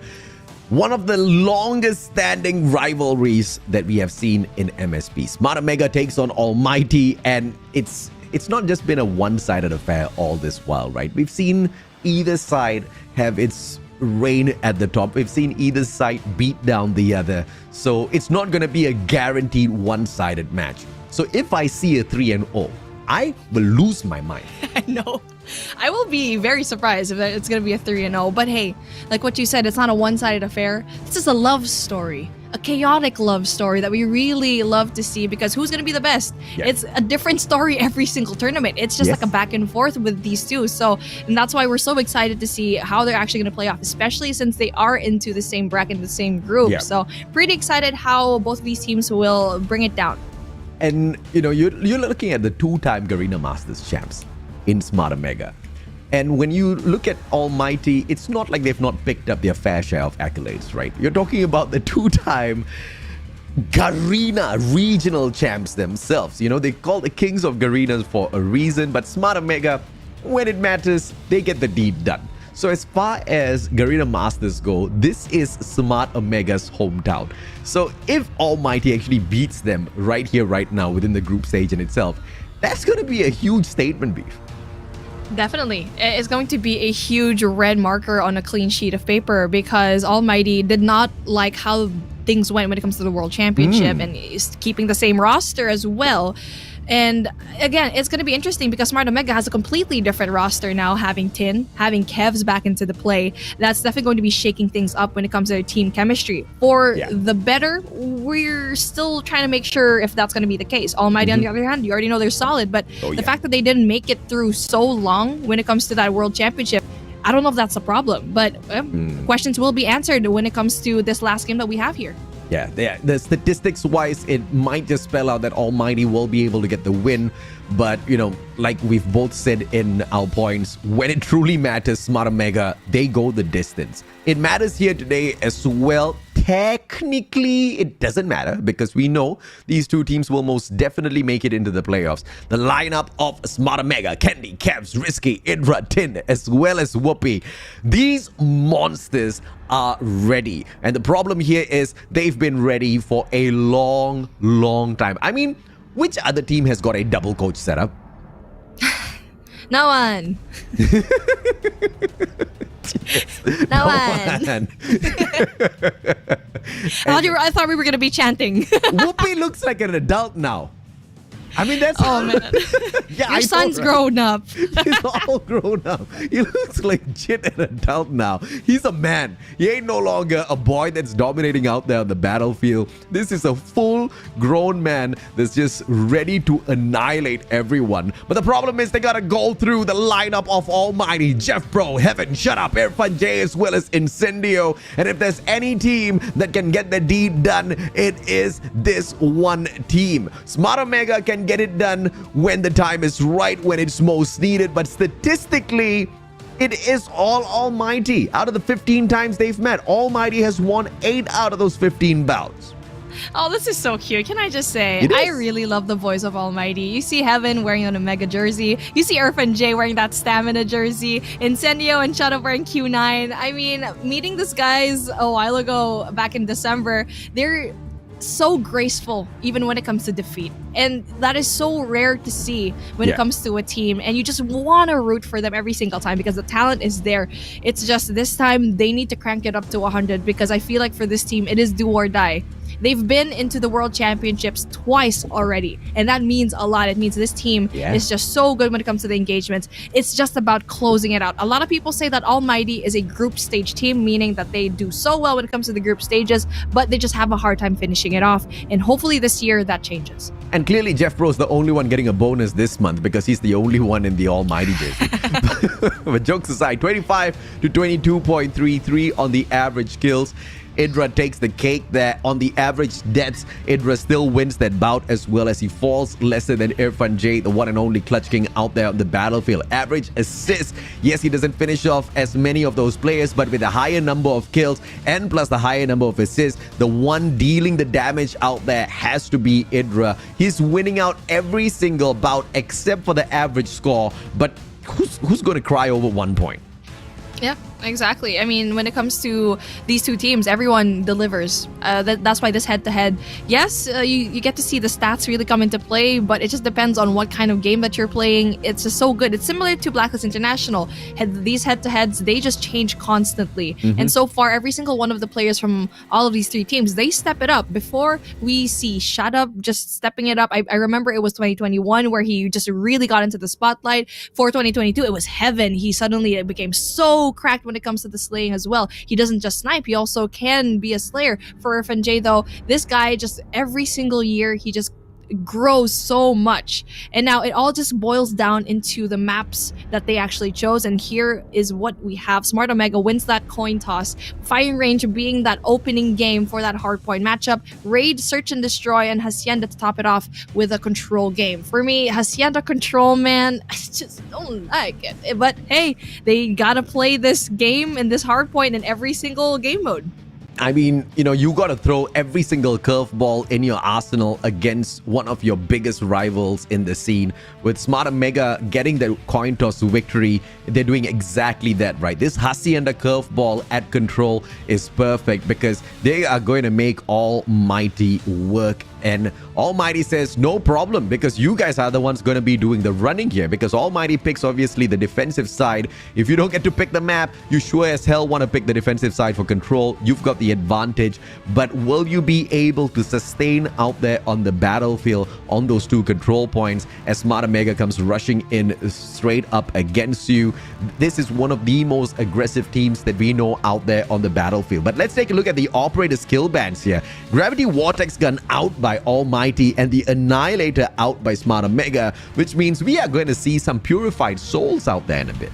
One of the longest standing rivalries that we have seen in MSP. Smart Omega takes on Almighty, and it's not just been a one-sided affair all this while, right? We've seen either side have its reign at the top. We've seen either side beat down the other. So it's not going to be a guaranteed one-sided match. So if I see a 3-0, I will lose my mind. I know. I will be very surprised if it's going to be a 3-0. But hey, like what you said, it's not a one-sided affair. This is a love story. A chaotic love story that we really love to see, because who's going to be the best? Yeah. It's a different story every single tournament. It's just like a back and forth with these two. And that's why we're so excited to see how they're actually going to play off, especially since they are into the same bracket, the same group. Yeah. So pretty excited how both of these teams will bring it down. And, you know, you're looking at the two-time Garena Masters champs in Smart Omega. And when you look at Almighty, it's not like they've not picked up their fair share of accolades, right? You're talking about the two-time Garena regional champs themselves. You know, they call the kings of Garenas for a reason, but Smart Omega, when it matters, they get the deed done. So as far as Garena Masters go, this is Smart Omega's hometown. So if Almighty actually beats them right here, right now, within the group stage in itself, that's going to be a huge statement, Beef. Definitely. It's going to be a huge red marker on a clean sheet of paper, because Almighty did not like how things went when it comes to the World Championship and is keeping the same roster as well. And again, it's going to be interesting because Smart Omega has a completely different roster now, having Tin, having Kevs back into the play. That's definitely going to be shaking things up when it comes to their team chemistry. For the better, we're still trying to make sure if that's going to be the case. Almighty, on the other hand, you already know they're solid, but the fact that they didn't make it through so long when it comes to that World Championship, I don't know if that's a problem, but questions will be answered when it comes to this last game that we have here. Yeah, the statistics-wise, it might just spell out that Almighty will be able to get the win. But, you know, like we've both said in our points, when it truly matters, Smart Omega, they go the distance. It matters here today as well. Technically, it doesn't matter because we know these two teams will most definitely make it into the playoffs. The lineup of Smart Omega, Candy, Kevs, Risky, Indra, Tin, as well as Whoopi. These monsters are ready. And the problem here is they've been ready for a long, long time. I mean, which other team has got a double coach setup? No one. No one. I thought we were going to be chanting. Whoopi looks like an adult now. I mean, that's... Oh, man. Yeah, your son's grown up. He's all grown up. He looks legit an adult now. He's a man. He ain't no longer a boy that's dominating out there on the battlefield. This is a full-grown man that's just ready to annihilate everyone. But the problem is they gotta go through the lineup of Almighty, Jeff Pro, Heaven, Shut Up, Irfan J, as well as Incendio. And if there's any team that can get the deed done, it is this one team. Smart Omega can get it done when the time is right, when it's most needed, but statistically it is all Almighty. Out of the 15 times they've met, Almighty has won 8 out of those 15 bouts. Oh, this is so cute. Can I just say, I really love the voice of Almighty. You see Heaven wearing an Omega jersey. You see Irfan J wearing that Stamina jersey. Incendio and Shut Up wearing Q9. I mean, meeting these guys a while ago, back in December, they're so graceful even when it comes to defeat, and that is so rare to see when it comes to a team, and you just want to root for them every single time because the talent is there. It's just this time they need to crank it up to 100, because I feel like for this team it is do or die. They've been into the World Championships twice already, and that means a lot. It means this team is just so good when it comes to the engagements. It's just about closing it out. A lot of people say that ALMGHTY is a group stage team, meaning that they do so well when it comes to the group stages, but they just have a hard time finishing it off. And hopefully this year that changes. And clearly Jeff Pro's the only one getting a bonus this month because he's the only one in the ALMGHTY jersey. But jokes aside, 25 to 22.33 on the average kills. Idra takes the cake there. On the average deaths, Idra still wins that bout as well as he falls lesser than Irfan J, the one and only Clutch King out there on the battlefield. Average assists, yes, he doesn't finish off as many of those players, but with a higher number of kills and plus the higher number of assists, the one dealing the damage out there has to be Idra. He's winning out every single bout except for the average score, but who's going to cry over 1 point? Yeah, exactly. I mean, when it comes to these two teams, everyone delivers. That's why this head-to-head, yes, you get to see the stats really come into play, but it just depends on what kind of game that you're playing. It's just so good. It's similar to Blacklist International. These head-to-heads, they just change constantly. And so far, every single one of the players from all of these three teams, they step it up. Before we see Shut Up just stepping it up, I remember it was 2021 where he just really got into the spotlight. For 2022, it was Heaven. He suddenly became so cracked when it comes to the slaying as well. He doesn't just snipe, he also can be a slayer. For Irfan J though, this guy just every single year he just grows so much. And now it all just boils down into the maps that they actually chose, and here is what we have. Smart Omega wins that coin toss, firing range being that opening game for that hardpoint matchup. Raid, Search and Destroy, and Hacienda to top it off with a control game. For me, Hacienda control, man, I just don't like it, but hey, they gotta play this game and this hardpoint in every single game mode. I mean, you know, you got to throw every single curveball in your arsenal against one of your biggest rivals in the scene. With Smart Omega getting the coin toss victory, they're doing exactly that, right? This Hacienda curveball at control is perfect because they are going to make ALMGHTY work. And ALMGHTY says, no problem, because you guys are the ones going to be doing the running here, because ALMGHTY picks obviously the defensive side. If you don't get to pick the map, you sure as hell want to pick the defensive side for control. You've got the advantage, but will you be able to sustain out there on the battlefield on those two control points as Smart Omega comes rushing in straight up against you? This is one of the most aggressive teams that we know out there on the battlefield. But let's take a look at the operator skill bands here. Gravity Vortex Gun out by ALMGHTY and the Annihilator out by Smart Omega, which means we are going to see some purified souls out there in a bit.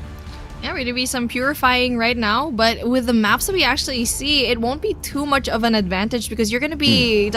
Yeah, we're going to be some purifying right now, but with the maps that we actually see, it won't be too much of an advantage because you're going to be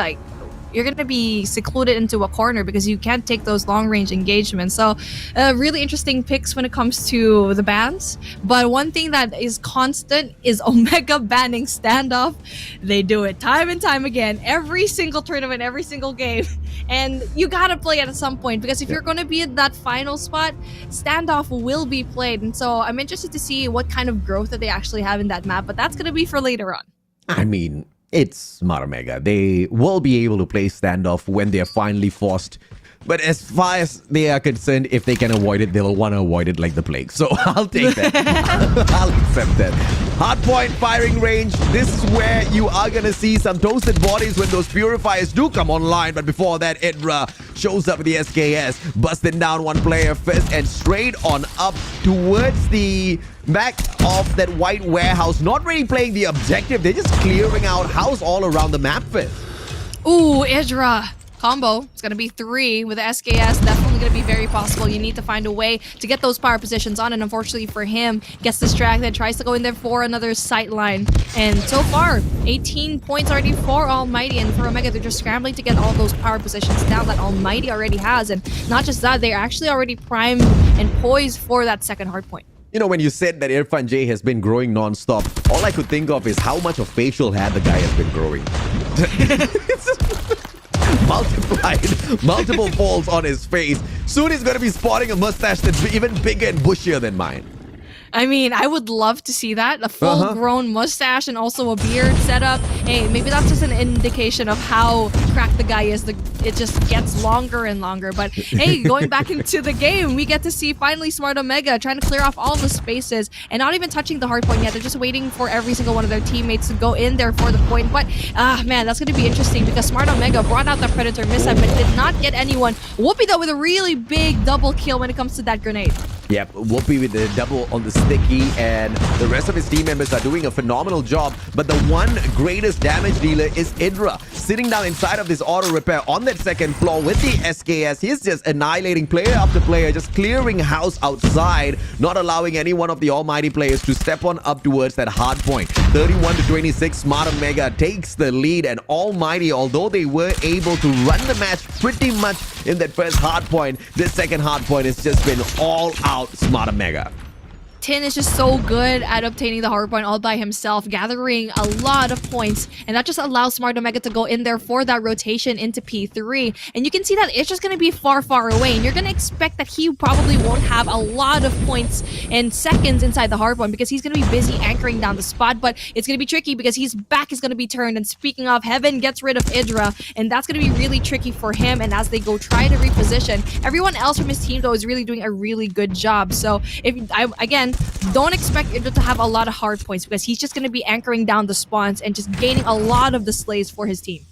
you're going to be secluded into a corner because you can't take those long-range engagements. So really interesting picks when it comes to the bans. But one thing that is constant is Omega banning standoff. They do it time and time again, every single tournament, every single game. And you got to play it at some point because if you're going to be at that final spot, standoff will be played. And so I'm interested to see what kind of growth that they actually have in that map, but that's going to be for later on. I mean, it's Smart Omega. They will be able to play standoff when they are finally forced. But as far as they are concerned, if they can avoid it, they'll want to avoid it like the plague. So I'll take that. I'll accept that. Hardpoint firing range. This is where you are going to see some toasted bodies when those purifiers do come online. But before that, Idra shows up with the SKS, busting down one player first and straight on up towards the back of that white warehouse. Not really playing the objective. They're just clearing out house all around the map first. Ooh, Idra. Combo. It's going to be 3 with the SKS. Definitely going to be very possible. You need to find a way to get those power positions on, and unfortunately for him, gets distracted, tries to go in there for another sight line. And so far, 18 points already for ALMGHTY, and for Omega, they're just scrambling to get all those power positions down that ALMGHTY already has. And not just that, they're actually already primed and poised for that second hardpoint. You know, when you said that Irfan J has been growing non-stop, all I could think of is how much of facial hair the guy has been growing. Multiplied, multiple folds on his face. Soon he's going to be sporting a mustache that's even bigger and bushier than mine. I mean, I would love to see that. A full-grown mustache and also a beard setup. Hey, maybe that's just an indication of how cracked the guy is. It just gets longer and longer. But hey, going back into the game, we get to see finally Smart Omega trying to clear off all the spaces and not even touching the hard point yet. They're just waiting for every single one of their teammates to go in there for the point. But, man, that's going to be interesting because Smart Omega brought out the Predator mishap but did not get anyone. Whoopi, though, with a really big double kill when it comes to that grenade. Yep, Whoopi with the double on the sticky, and the rest of his team members are doing a phenomenal job. But the one greatest damage dealer is Idra, sitting down inside of this auto repair on that second floor with the SKS. He's just annihilating player after player, just clearing house outside, not allowing any one of the almighty players to step on up towards that hard point. 31-26, Smart Omega takes the lead, and almighty, although they were able to run the match pretty much in that first hard point, this second hard point has just been all out Smart Omega. Tin is just so good at obtaining the hard point all by himself, gathering a lot of points, and that just allows Smart Omega to go in there for that rotation into P3. And you can see that it's just going to be far, far away, and you're going to expect that he probably won't have a lot of points and seconds inside the hard point because he's going to be busy anchoring down the spot. But it's going to be tricky because his back is going to be turned. And speaking of, Heaven gets rid of Idra, and that's going to be really tricky for him. And as they go try to reposition, everyone else from his team though is really doing a really good job. So again, don't expect Idra to have a lot of hard points because he's just going to be anchoring down the spawns and just gaining a lot of the slays for his team.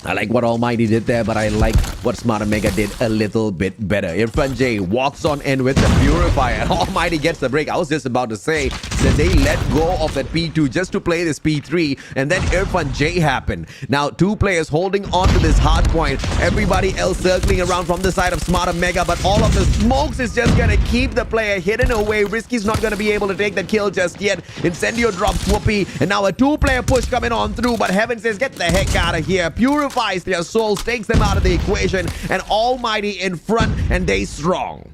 I like what Almighty did there, but I like what Smart Omega did a little bit better. Irfan J walks on in with the Purifier, and Almighty gets the break. I was just about to say that they let go of that P2 just to play this P3, and then Irfan J happened. Now, two players holding on to this hard point. Everybody else circling around from the side of Smart Omega, but all of the smokes is just going to keep the player hidden away. Risky's not going to be able to take the kill just yet. Incendio drops Whoopi, and now a two-player push coming on through, but Heaven says, get the heck out of here. Purifies their souls, takes them out of the equation, and Almighty in front, and they strong.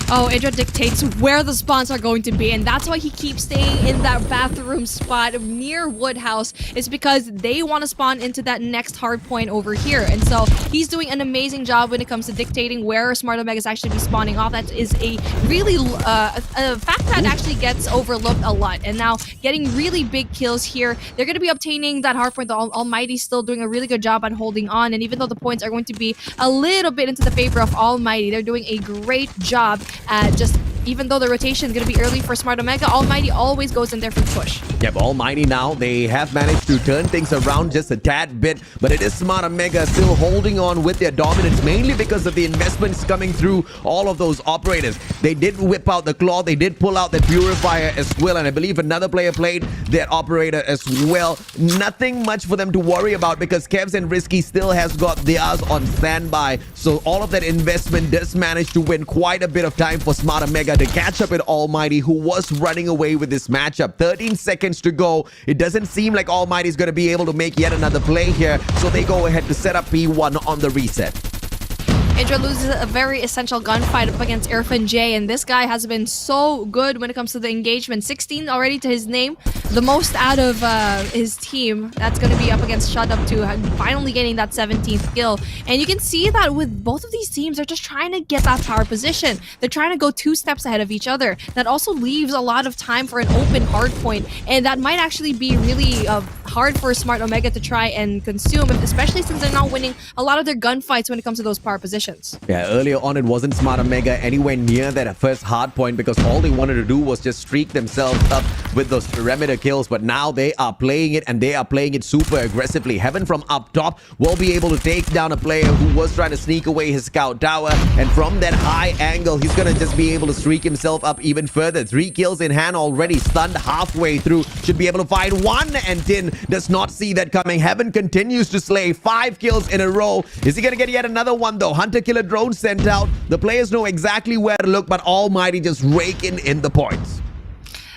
Oh, Idra dictates where the spawns are going to be, and that's why he keeps staying in that bathroom spot near Woodhouse. It's because they want to spawn into that next hard point over here. And so he's doing an amazing job when it comes to dictating where Smart Omega is actually be spawning off. That is a really a fact that actually gets overlooked a lot. And now getting really big kills here. They're going to be obtaining that hard point. The Almighty still doing a really good job on holding on. And even though the points are going to be a little bit into the favor of Almighty, they're doing a great job just even though the rotation is going to be early for Smart Omega, Almighty always goes in there for the push. Yep, Almighty now, they have managed to turn things around just a tad bit, but it is Smart Omega still holding on with their dominance, mainly because of the investments coming through all of those operators. They did whip out the claw, they did pull out the Purifier as well, and I believe another player played their operator as well. Nothing much for them to worry about because Kevs and Risky still has got theirs on standby, so all of that investment does manage to win quite a bit of time for Smart Omega to catch up with Almighty, who was running away with this matchup. 13 seconds to go. It doesn't seem like Almighty is going to be able to make yet another play here, so they go ahead to set up P1 on the reset. Idra loses a very essential gunfight up against Irfan J, and this guy has been so good when it comes to the engagement. 16 already to his name, the most out of his team. That's going to be up against Shut Up 2, finally getting that 17th kill. And you can see that with both of these teams, they're just trying to get that power position. They're trying to go 2 steps ahead of each other. That also leaves a lot of time for an open hard point, and that might actually be really hard for Smart Omega to try and consume, especially since they're not winning a lot of their gunfights when it comes to those power positions. Yeah, earlier on it wasn't Smart Omega anywhere near that first hard point because all they wanted to do was just streak themselves up with those perimeter kills, but now they are playing it and they are playing it super aggressively. Heaven from up top will be able to take down a player who was trying to sneak away his scout tower, and from that high angle he's gonna just be able to streak himself up even further. 3 kills in hand already, stunned halfway through, should be able to find 1, and Tin does not see that coming. Heaven continues to slay 5 kills in a row. Is he gonna get yet another one though? Hunter Killer drone sent out. The players know exactly where to look, but Almighty just raking in the points.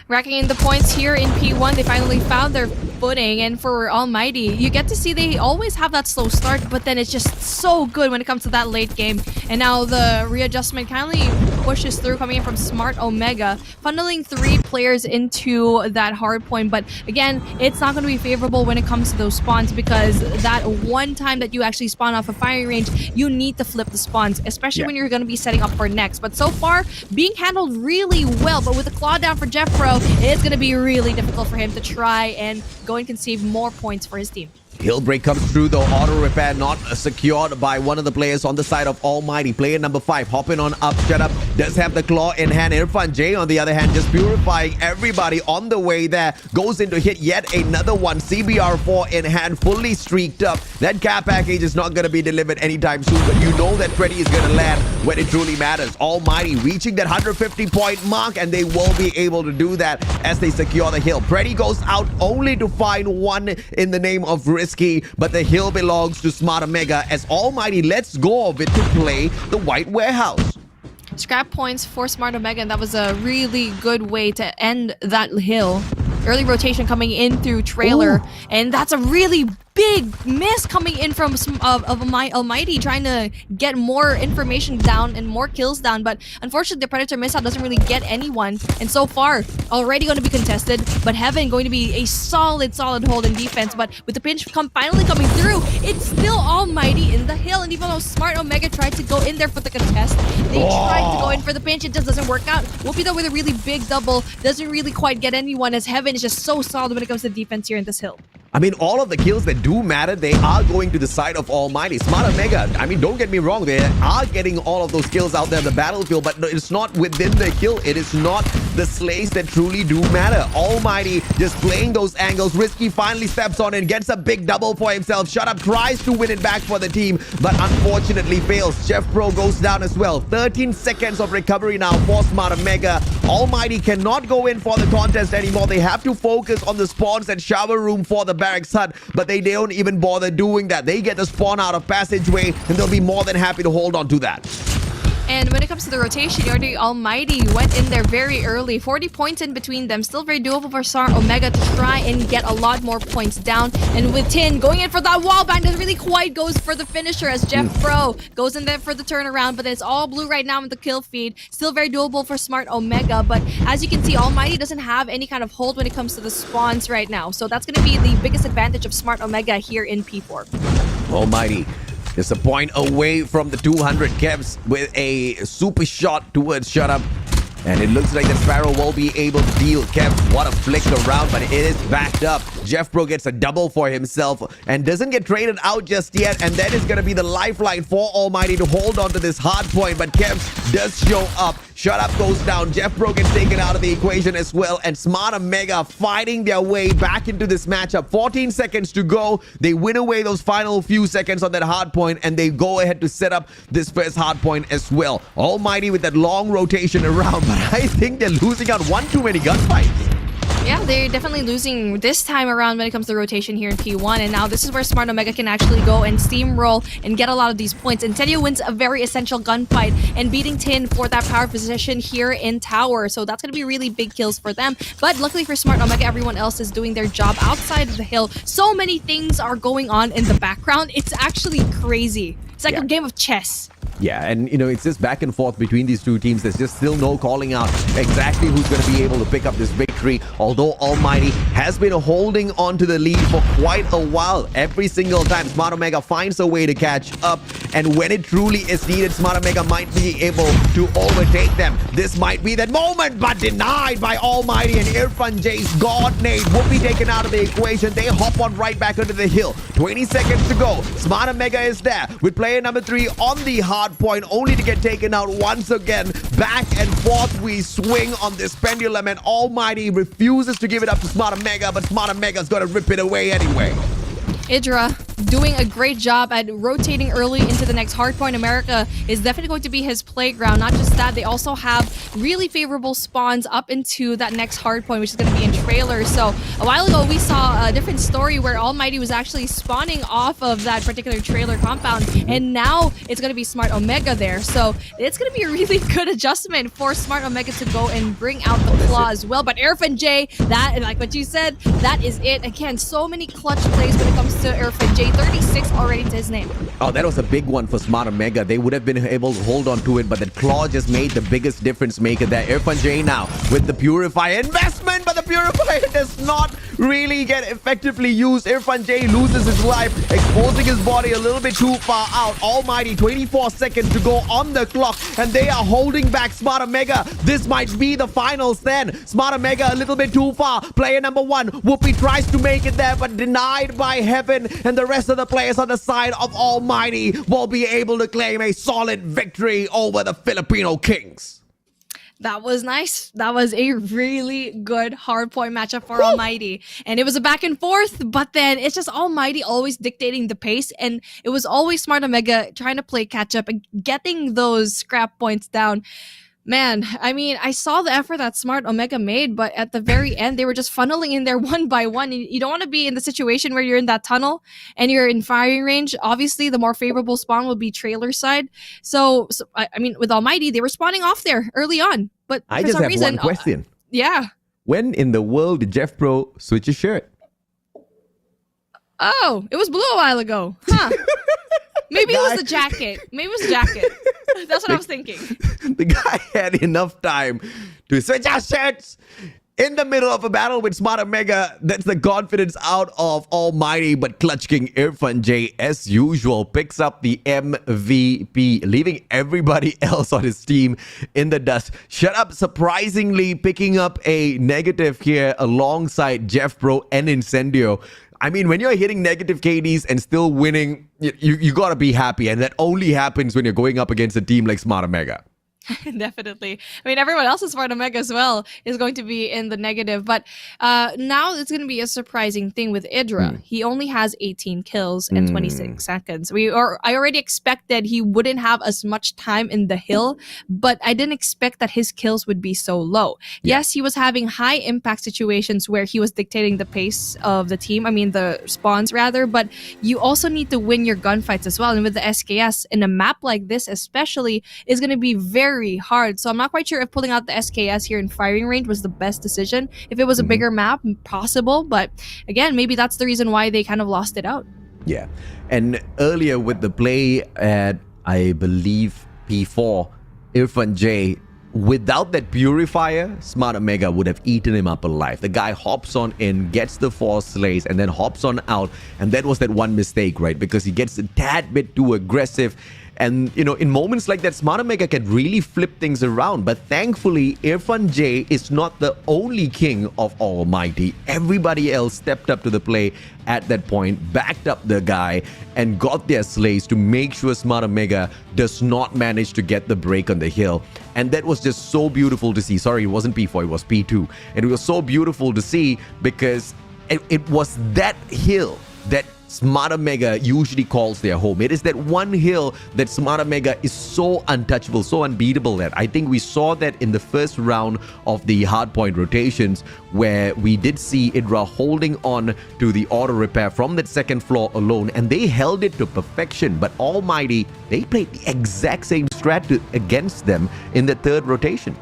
Racking in the points here in P1. They finally found their footing. And for Almighty, you get to see they always have that slow start, but then it's just so good when it comes to that late game. And now the readjustment kindly pushes through, coming in from Smart Omega, funneling 3 players into that hard point. But again, it's not going to be favorable when it comes to those spawns, because that one time that you actually spawn off a firing range, you need to flip the spawns, especially when you're going to be setting up for next. But so far, being handled really well, but with the claw down for Jeff Pro, it's going to be really difficult for him to try and go and conceive more points for his team. Hill break comes through though. Auto repair not secured by one of the players on the side of Almighty. Player number 5 hopping on up. Shut up. Does have the claw in hand. Irfan J on the other hand just purifying everybody on the way there. Goes in to hit yet another one. CBR4 in hand, fully streaked up. That care package is not going to be delivered anytime soon, but you know that Freddy is going to land when it truly matters. Almighty reaching that 150 point mark, and they will be able to do that as they secure the hill. Freddy goes out only to find one in the name of Risky, but the hill belongs to Smart Omega as Almighty lets go of it to play the White Warehouse. Scrap points for Smart Omega, and that was a really good way to end that hill. Early rotation coming in through trailer, and that's a really big miss coming in from Almighty, trying to get more information down and more kills down, but unfortunately the Predator missile doesn't really get anyone, and so far already going to be contested, but Heaven going to be a solid hold in defense. But with the pinch finally coming through, it's still Almighty in the hill, and even though Smart Omega tried to go in there for the contest, they tried to go in for the pinch, it just doesn't work out. Whoopi though with a really big double doesn't really quite get anyone, as Heaven is just so solid when it comes to defense here in this hill. I mean, all of the kills that do matter, they are going to the side of Almighty. Smart Omega, I mean, don't get me wrong, they are getting all of those kills out there in the battlefield, but it's not within the kill. It is not the slays that truly do matter. Almighty just playing those angles. Risky finally steps on and gets a big double for himself. Shut Up tries to win it back for the team, but unfortunately fails. Jeff Pro goes down as well. 13 seconds of recovery now for Smart Omega. Almighty cannot go in for the contest anymore. They have to focus on the spawns and shower room for the barracks hut, but they don't even bother doing that. They get the spawn out of passageway, and they'll be more than happy to hold on to that. And when it comes to the rotation, already Almighty went in there very early. 40 points in between them. Still very doable for Smart Omega to try and get a lot more points down. And with Tin going in for that wall bang, doesn't really quite goes for the finisher as Jeff Pro goes in there for the turnaround. But it's all blue right now with the kill feed. Still very doable for Smart Omega. But as you can see, Almighty doesn't have any kind of hold when it comes to the spawns right now. So that's going to be the biggest advantage of Smart Omega here in P4. Almighty is a point away from the 200 Kevs with a super shot towards Shut Up. And it looks like the Sparrow will be able to deal. Kev, what a flick around, but it is backed up. Jeff Pro gets a double for himself and doesn't get traded out just yet. And that is going to be the lifeline for Almighty to hold on to this hard point. But Kev does show up. Shut Up goes down. Jeff Pro gets taken out of the equation as well. And Smart Omega fighting their way back into this matchup. 14 seconds to go. They win away those final few seconds on that hard point, and they go ahead to set up this first hard point as well. Almighty with that long rotation around. But I think they're losing out one too many gunfights. Yeah, they're definitely losing this time around when it comes to rotation here in P1. And now this is where Smart Omega can actually go and steamroll and get a lot of these points. And Tenyo wins a very essential gunfight and beating Tin for that power position here in Tower. So that's going to be really big kills for them. But luckily for Smart Omega, everyone else is doing their job outside of the hill. So many things are going on in the background. It's actually crazy. It's like a game of chess. Yeah, and you know, it's just back and forth between these two teams. There's just still no calling out exactly who's going to be able to pick up this victory. Although Almighty has been holding on to the lead for quite a while. Every single time Smart Omega finds a way to catch up. And when it truly is needed, Smart Omega might be able to overtake them. This might be that moment, but denied by Almighty. And Irfan J's God Nade will be taken out of the equation. They hop on right back onto the hill. 20 seconds to go. Smart Omega is there with player number 3 on the hard point, only to get taken out once again. Back and forth we swing on this pendulum, and Almighty refuses to give it up to Smart Omega, but Smart Omega's gonna rip it away anyway. Idra doing a great job at rotating early into the next hardpoint. America is definitely going to be his playground. Not just that, they also have really favorable spawns up into that next hardpoint, which is going to be in trailer. So a while ago, we saw a different story where ALMGHTY was actually spawning off of that particular trailer compound, and now it's going to be Smart Omega there. So it's going to be a really good adjustment for Smart Omega to go and bring out the claw as well. But Irfan J, that, like what you said, that is it. Again, so many clutch plays when it comes to Irfan J. 36 already to his name. Oh, that was a big one for Smart Omega. They would have been able to hold on to it, but that claw just made the biggest difference maker there. Irfan J now with the Purifier investment, but the Purifier does not really get effectively used. Irfan J loses his life, exposing his body a little bit too far out. ALMGHTY, 24 seconds to go on the clock, and they are holding back Smart Omega. This might be the finals then. Smart Omega a little bit too far. Player number 1, Whoopi, tries to make it there, but denied by Heaven, and the rest of the players on the side of ALMGHTY will be able to claim a solid victory over the Filipino Kings. That was nice. That was a really good hardpoint matchup for ALMGHTY. And it was a back and forth, but then it's just ALMGHTY always dictating the pace, and it was always Smart Omega trying to play catch up and getting those scrap points down. Man, I mean, I saw the effort that Smart Omega made, but at the very end, they were just funneling in there one by one. You don't want to be in the situation where you're in that tunnel and you're in firing range. Obviously, the more favorable spawn will be trailer side. So I mean, with ALMGHTY, they were spawning off there early on. But I for just some have reason, one question. Yeah. When in the world did Jeff Pro switch his shirt? Oh, it was blue a while ago. Huh. Maybe it was the jacket. Maybe it was the jacket. That's what I was thinking. The guy had enough time to switch our shirts in the middle of a battle with Smart Omega. That's the confidence out of ALMGHTY, but Clutch King Irfan J, as usual, picks up the MVP, leaving everybody else on his team in the dust. Shut Up, surprisingly picking up a negative here alongside Jeff Pro and Incendio. I mean, when you're hitting negative KDs and still winning, you gotta be happy, and that only happens when you're going up against a team like Smart Omega. Definitely. I mean, everyone else is Smart Omega as well is going to be in the negative. But now it's going to be a surprising thing with Idra. He only has 18 kills in 26 seconds. I already expected he wouldn't have as much time in the hill, but I didn't expect that his kills would be so low. Yes, he was having high impact situations where he was dictating the pace of the team. I mean, the spawns rather, but you also need to win your gunfights as well. And with the SKS in a map like this especially is going to be very hard. So I'm not quite sure if pulling out the SKS here in firing range was the best decision. If it was a bigger map, possible. But again, maybe that's the reason why they kind of lost it out. Yeah. And earlier with the play at, I believe, P4, Irfan J, without that Purifier, Smart Omega would have eaten him up alive. The guy hops on in, gets the 4 slays, and then hops on out. And that was that one mistake, right? Because he gets a tad bit too aggressive. And, you know, in moments like that, Smart Omega can really flip things around. But thankfully, Irfan J is not the only king of ALMGHTY. Everybody else stepped up to the play at that point, backed up the guy, and got their slays to make sure Smart Omega does not manage to get the break on the hill. And that was just so beautiful to see. Sorry, it wasn't P4, it was P2. And it was so beautiful to see because it was that hill that Smart Omega usually calls their home. It is that one hill that Smart Omega is so untouchable, so unbeatable at. I think we saw that in the first round of the hardpoint rotations where we did see Idra holding on to the auto repair from that second floor alone, and they held it to perfection. But ALMGHTY, they played the exact same strat against them in the third rotation.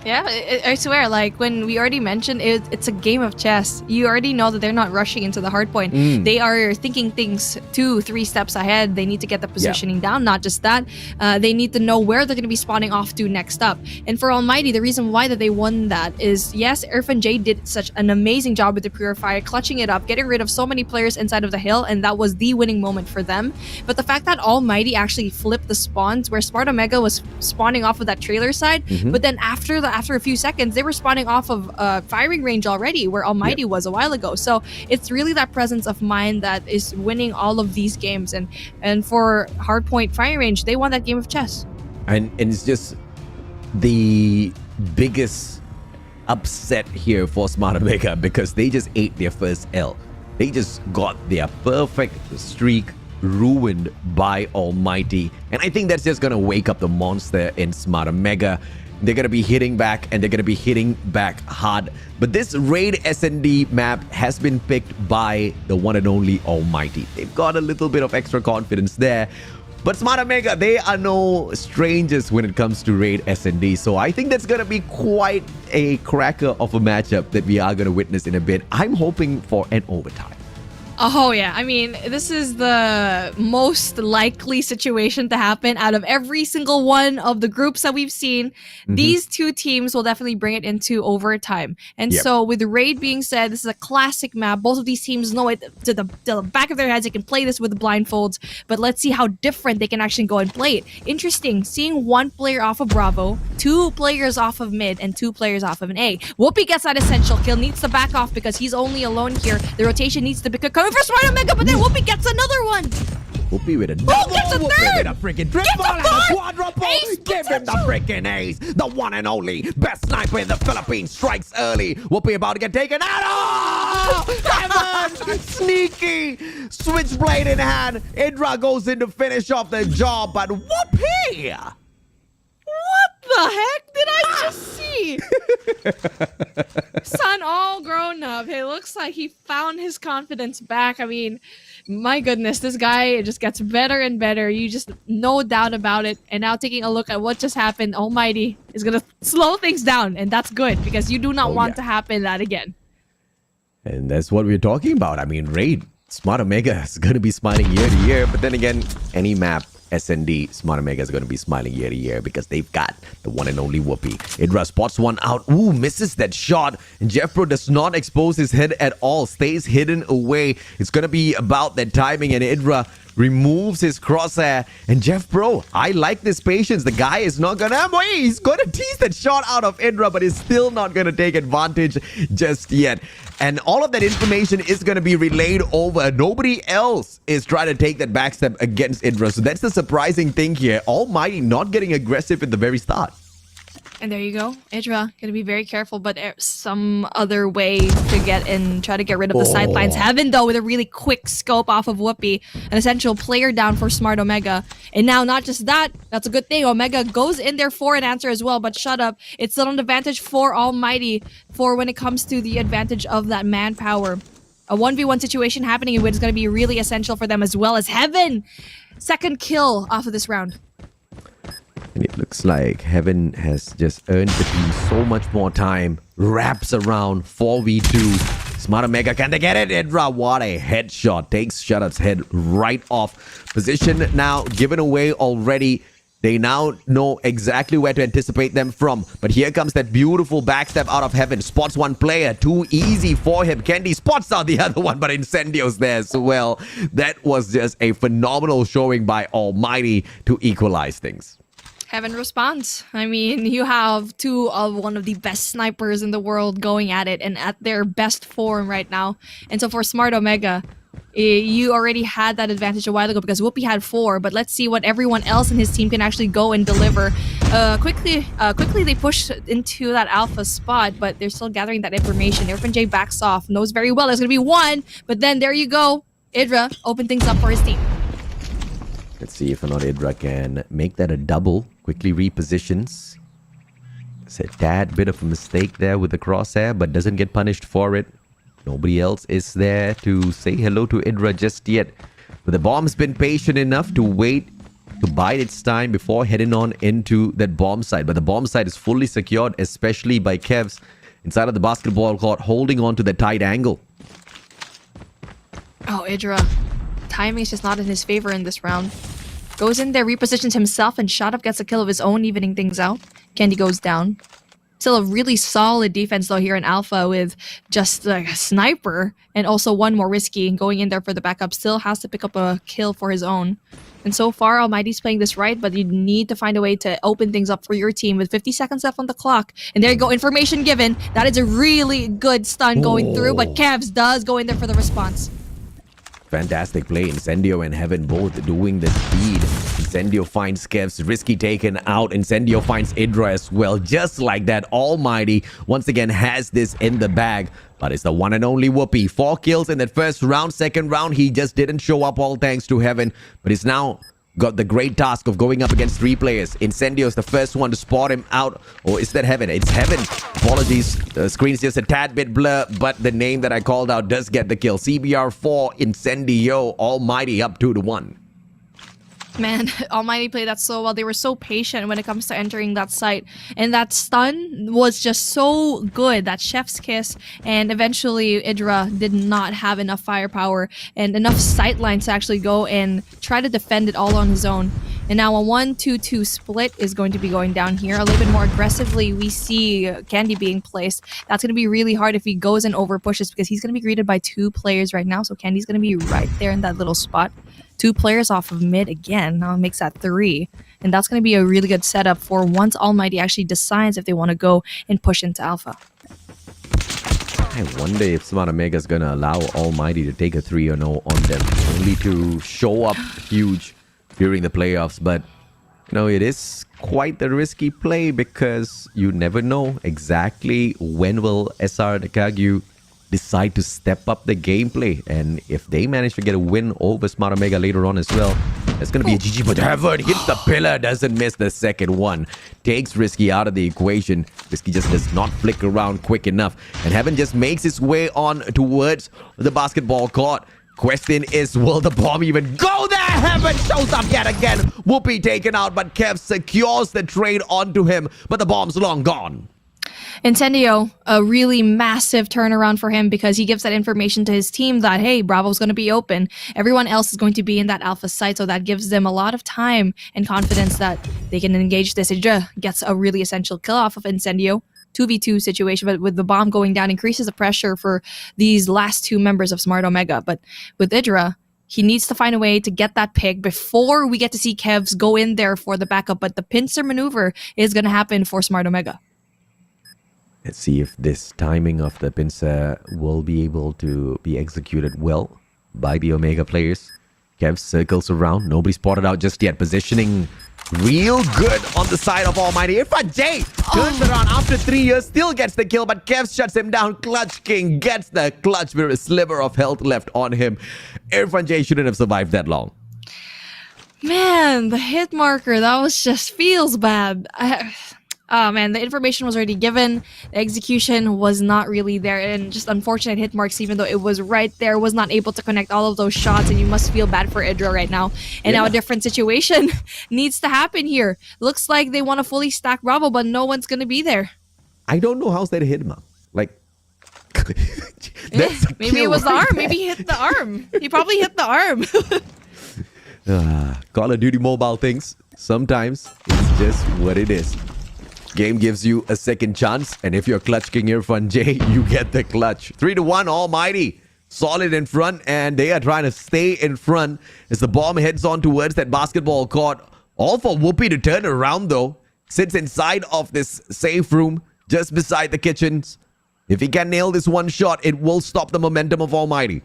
Yeah, I swear, like when we already mentioned it, it's a game of chess. You already know that they're not rushing into the hard point. They are thinking things 2-3 steps ahead. They need to get the positioning down. Not just that, they need to know where they're going to be spawning off to next up. And for ALMGHTY, the reason why that they won that is, yes, Irfan J did such an amazing job with the Purifier, clutching it up, getting rid of so many players inside of the hill, and that was the winning moment for them. But the fact that ALMGHTY actually flipped the spawns where Smart Omega was spawning off of that trailer side, but then after a few seconds, they were spawning off of firing range already, where ALMGHTY was a while ago. So it's really that presence of mind that is winning all of these games. And for hardpoint firing range, they won that game of chess. And it's just the biggest upset here for Smart Omega because they just ate their first L. They just got their perfect streak ruined by Almighty. And I think that's just going to wake up the monster in Smarter Mega. They're going to be hitting back, and they're going to be hitting back hard. But this Raid SND map has been picked by the one and only Almighty. They've got a little bit of extra confidence there. But Smarter Mega, they are no strangers when it comes to Raid SND. So I think that's going to be quite a cracker of a matchup that we are going to witness in a bit. I'm hoping for an overtime. Oh, yeah. I mean, this is the most likely situation to happen out of every single one of the groups that we've seen. These two teams will definitely bring it into overtime. And so with the Raid being said, this is a classic map. Both of these teams know it to the back of their heads. They can play this with blindfolds. But let's see how different they can actually go and play it. Interesting. Seeing one player off of Bravo, 2 players off of mid, and 2 players off of an A. Whoopi gets that essential kill. Needs to back off because he's only alone here. The rotation needs to be coming for Smarter Mega, but then Whoopi gets another one. Whoopi with a double. Gets a Whoopi third. with a freaking triple and a quadruple. Give him the freaking ace. The one and only best sniper in the Philippines strikes early. Whoopi about to get taken out. Oh! Heaven! Sneaky! Switchblade in hand. Indra goes in to finish off the job, but Whoopi! What the heck did I just see? Son all grown up. It looks like he found his confidence back. I mean, my goodness, this guy just gets better and better. You just no doubt about it. And now taking a look at what just happened, Almighty is going to slow things down. And that's good because you do not want to happen that again. And that's what we're talking about. I mean, Raid, Smarter Mega is going to be smiling year to year. But then again, any map, SND, Smarter Mega is going to be smiling year to year because they've got the one and only Whoopi. Idra spots one out. Ooh, misses that shot. And Jeff Pro does not expose his head at all. Stays hidden away. It's going to be about that timing, and Idra removes his crosshair. And Jeff Pro, I like this patience. The guy is not going to... He's going to tease that shot out of Idra, but he's still not going to take advantage just yet. And all of that information is going to be relayed over. Nobody else is trying to take that backstep against Idra. So that's the surprising thing here. Almighty not getting aggressive at the very start. And there you go. Idra, gonna be very careful, but some other way to get in, try to get rid of the sidelines. Heaven, though, with a really quick scope off of Whoopi. An essential player down for Smart Omega. And now, not just that, that's a good thing. Omega goes in there for an answer as well, but shut up. It's still an advantage for Almighty for when it comes to the advantage of that manpower. A 1v1 situation happening in which is going to be really essential for them as well as Heaven. Second kill off of this round. And it looks like Heaven has just earned the team so much more time. Wraps around 4v2. Smarter Mega, can they get it? Idra, what a headshot. Takes Shutup's head right off. Position now given away already. They now know exactly where to anticipate them from. But here comes that beautiful backstep out of Heaven. Spots one player. Too easy for him. Candy spots out the other one, but Incendio's there as well. That was just a phenomenal showing by Almighty to equalize things. Heaven responds. I mean, you have one of the best snipers in the world going at it and at their best form right now. And so for Smart Omega, you already had that advantage a while ago because Whoopi had 4, but let's see what everyone else in his team can actually go and deliver. Quickly they push into that alpha spot, but they're still gathering that information. Irfan J backs off, knows very well there's going to be one, but then there you go. Idra opened things up for his team. Let's see if or not Idra can make that a double. Quickly repositions. It's a tad bit of a mistake there with the crosshair, but doesn't get punished for it. Nobody else is there to say hello to Idra just yet. But the bomb's been patient enough to wait to bide its time before heading on into that bomb site. But the bomb site is fully secured, especially by Kevs inside of the basketball court, holding on to the tight angle. Oh, Idra. Timing is just not in his favor in this round. Goes in there, repositions himself, and Shot Up gets a kill of his own, evening things out. Candy goes down. Still a really solid defense, though, here in Alpha with just like a sniper and also one more risky. And going in there for the backup, still has to pick up a kill for his own. And so far, Almighty's playing this right, but you need to find a way to open things up for your team with 50 seconds left on the clock. And there you go, information given. That is a really good stun going through, but Kevs does go in there for the response. Fantastic play. Incendio and Heaven both doing the deed. Incendio finds Kev's risky taken out. Incendio finds Idra as well. Just like that, Almighty once again has this in the bag. But it's the one and only Whoopi. 4 kills in that first round. Second round, he just didn't show up, all thanks to Heaven. But he's now got the great task of going up against 3 players. Incendio is the first one to spot him out. Or is that Heaven? It's Heaven. Apologies. The screen's just a tad bit blur, but the name that I called out does get the kill. CBR4, Incendio, Almighty up 2-1. Man, Almighty played that so well. They were so patient when it comes to entering that site. And that stun was just so good. That chef's kiss. And eventually, Idra did not have enough firepower and enough sight lines to actually go and try to defend it all on his own. And now a 1-2-2 split is going to be going down here. A little bit more aggressively, we see Candy being placed. That's going to be really hard if he goes and over pushes because he's going to be greeted by 2 players right now. So Candy's going to be right there in that little spot. 2 players off of mid again. Now it makes that 3. And that's going to be a really good setup for once Almighty actually decides if they want to go and push into Alpha. I wonder if Smart Omega is going to allow Almighty to take a 3-0 on them. Only to show up huge during the playoffs. But, you know, it is quite the risky play because you never know exactly when will SR NACAGUE decide to step up the gameplay. And if they manage to get a win over Smart Omega later on as well, it's going to be a GG. But Heaven hits the pillar, doesn't miss the second one. Takes Risky out of the equation. Risky just does not flick around quick enough. And Heaven just makes his way on towards the basketball court. Question is, will the bomb even go there? Heaven shows up yet again. Whoopi taken out, but Kev secures the trade onto him. But the bomb's long gone. Incendio, a really massive turnaround for him because he gives that information to his team that, hey, Bravo's going to be open. Everyone else is going to be in that Alpha site, so that gives them a lot of time and confidence that they can engage this. Idra gets a really essential kill off of Incendio. 2v2 situation, but with the bomb going down, increases the pressure for these last 2 members of Smart Omega. But with Idra, he needs to find a way to get that pick before we get to see Kevs go in there for the backup. But the pincer maneuver is going to happen for Smart Omega. Let's see if this timing of the pincer will be able to be executed well by the Omega players. Kev circles around. Nobody spotted out just yet. Positioning real good on the side of Almighty. Irfan J turns around after 3 years. Still gets the kill, but Kev shuts him down. Clutch King gets the clutch with a sliver of health left on him. Irfan J shouldn't have survived that long. Man, the hit marker, that was just feels bad. Oh man, the information was already given. The execution was not really there, and just unfortunate hit marks, even though it was right there, was not able to connect all of those shots, and you must feel bad for Idra right now. And now a different situation needs to happen here. Looks like they want to fully stack Bravo, but no one's going to be there. I don't know how's that hit him. Like, maybe it was the arm. Maybe he hit the arm. He probably hit the arm. Call of Duty Mobile things. Sometimes it's just what it is. Game gives you a second chance, and if you're Clutch King Irfan J, you get the clutch. 3-1, Almighty. Solid in front, and they are trying to stay in front as the bomb heads on towards that basketball court. All for Whoopi to turn around, though. Sits inside of this safe room, just beside the kitchens. If he can nail this one shot, it will stop the momentum of Almighty.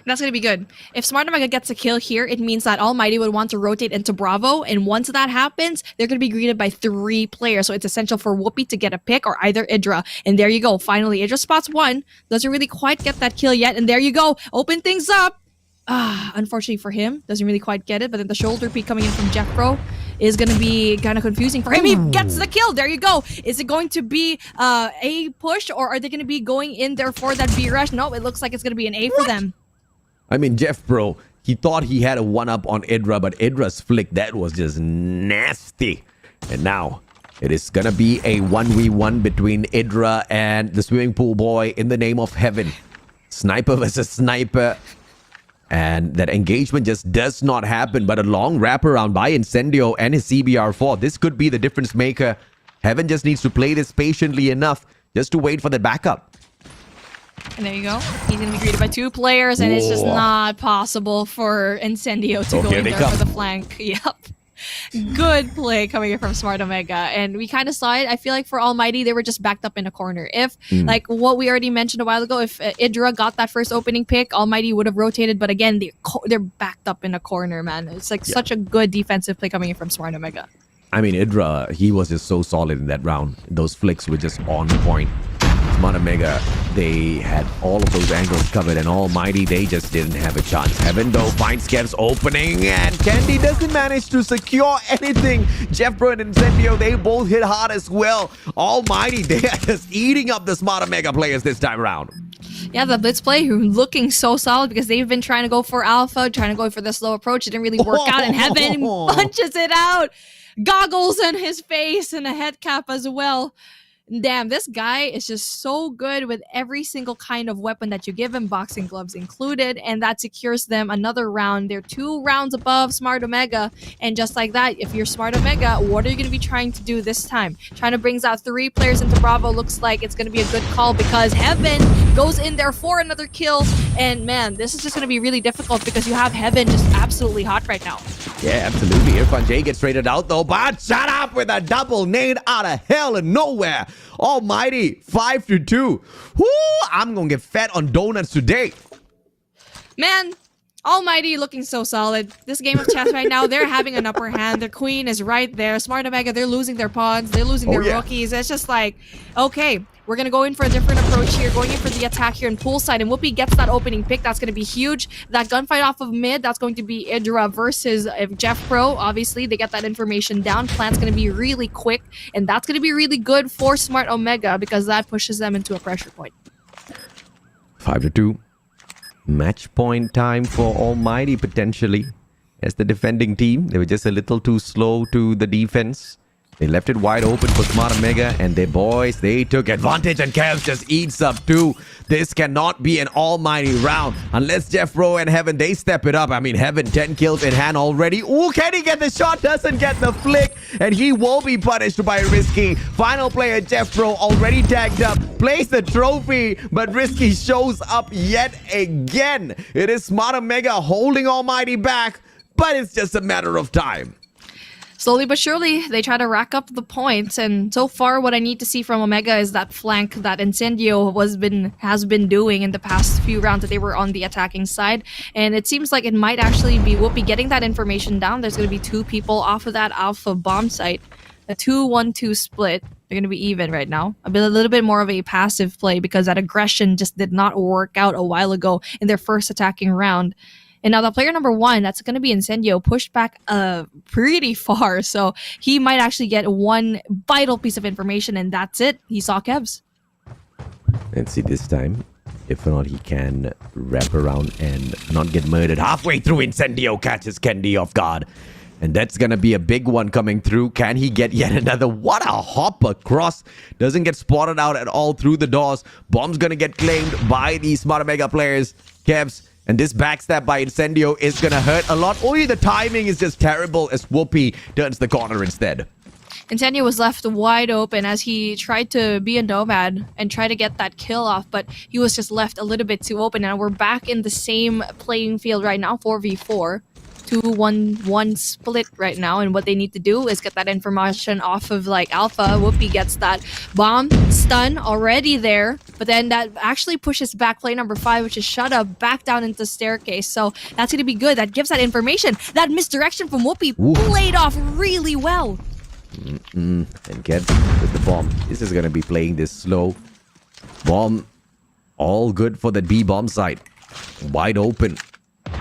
That's going to be good. If Smart Omega gets a kill here, it means that Almighty would want to rotate into Bravo. And once that happens, they're going to be greeted by 3 players. So it's essential for Whoopi to get a pick or either Idra. And there you go. Finally, Idra spots 1. Doesn't really quite get that kill yet. And there you go. Open things up. Unfortunately for him, doesn't really quite get it. But then the shoulder peek coming in from Jeff Pro is going to be kind of confusing for him. He gets the kill. There you go. Is it going to be a push, or are they going to be going in there for that B rush? No, it looks like it's going to be an A for them. I mean, Jeff Pro, he thought he had a 1-up on Idra, but Idra's flick, that was just nasty. And now, it is gonna be a 1v1 between Idra and the swimming pool boy in the name of Heaven. Sniper versus sniper. And that engagement just does not happen, but a long wraparound by Incendio and his CBR4. This could be the difference maker. Heaven just needs to play this patiently enough just to wait for the backup. And there you go. He's going to be greeted by 2 players, and it's just not possible for Incendio to go in there for the flank. Yep. Good play coming in from Smart Omega. And we kind of saw it. I feel like for Almighty, they were just backed up in a corner. If, like what we already mentioned a while ago, if Idra got that first opening pick, Almighty would have rotated. But again, they're backed up in a corner, man. It's like such a good defensive play coming in from Smart Omega. I mean, Idra, he was just so solid in that round. Those flicks were just on point. Smart Omega, they had all of those angles covered, and Almighty, they just didn't have a chance. Heaven, though, finds Kev's opening, and Candy doesn't manage to secure anything. Jeffro and Incendio, they both hit hard as well. Almighty, they are just eating up the Smart Omega players this time around. Yeah, the blitz play looking so solid because they've been trying to go for alpha, trying to go for the slow approach. It didn't really work out, and Heaven punches it out. Goggles in his face and a head cap as well. Damn, this guy is just so good with every single kind of weapon that you give him, boxing gloves included, and that secures them another round. They're 2 rounds above Smart Omega, and just like that, if you're Smart Omega, what are you going to be trying to do this time? Trying to bring out 3 players into Bravo looks like it's going to be a good call because Heaven goes in there for another kill, and man, this is just going to be really difficult because you have Heaven just absolutely hot right now. Yeah, absolutely. Irfan J gets traded out though, but shut up with a double nade out of hell and nowhere. Almighty, 5-2. Whoo, I'm gonna get fat on donuts today. Man, Almighty looking so solid. This game of chess right now, they're having an upper hand. Their queen is right there. Smart Omega, they're losing their pawns. They're losing their rookies. It's just like, okay, we're going to go in for a different approach here. Going in for the attack here in poolside. And Whoopi gets that opening pick. That's going to be huge. That gunfight off of mid, that's going to be Idra versus Jeff Pro. Obviously, they get that information down. Plant's going to be really quick. And that's going to be really good for Smart Omega because that pushes them into a pressure point. 5-2. Match point time for Almighty potentially. As the defending team, they were just a little too slow to the defense. They left it wide open for Smart Omega, and their boys, they took advantage, and Kev just eats up too. This cannot be an Almighty round unless Jeff Rowe and Heaven, they step it up. I mean, Heaven, 10 kills in hand already. Ooh, can he get the shot? Doesn't get the flick, and he will be punished by Risky. Final player, Jeff Rowe, already tagged up, plays the trophy, but Risky shows up yet again. It is Smart Omega holding Almighty back, but it's just a matter of time. Slowly but surely, they try to rack up the points, and so far what I need to see from Omega is that flank that Incendio has been doing in the past few rounds that they were on the attacking side, and it seems like it might actually be Whoopi getting that information down. There's going to be 2 people off of that alpha bomb site. A 2-1-2 split. They're going to be even right now. A little bit more of a passive play because that aggression just did not work out a while ago in their first attacking round. And now the player number 1, that's going to be Incendio, pushed back pretty far. So he might actually get one vital piece of information, and that's it. He saw Kevs. Let's see this time. If not, he can wrap around and not get murdered. Halfway through, Incendio catches Candy off guard. And that's going to be a big one coming through. Can he get yet another? What a hop across. Doesn't get spotted out at all through the doors. Bomb's going to get claimed by these Smart Omega players. Kevs. And this backstab by Incendio is going to hurt a lot. Only the timing is just terrible as Whoopi turns the corner instead. Incendio was left wide open as he tried to be a nomad and try to get that kill off, but he was just left a little bit too open. And we're back in the same playing field right now, 4v4. 2-1-1 split right now, and what they need to do is get that information off of like Alpha. Whoopi gets that bomb stun already there, but then that actually pushes back play number 5, which is shut up back down into staircase. So that's gonna be good. That gives that information. That misdirection from Whoopi played off really well. And Kev with the bomb. This is gonna be playing this slow. Bomb all good for the B bomb site. Wide open.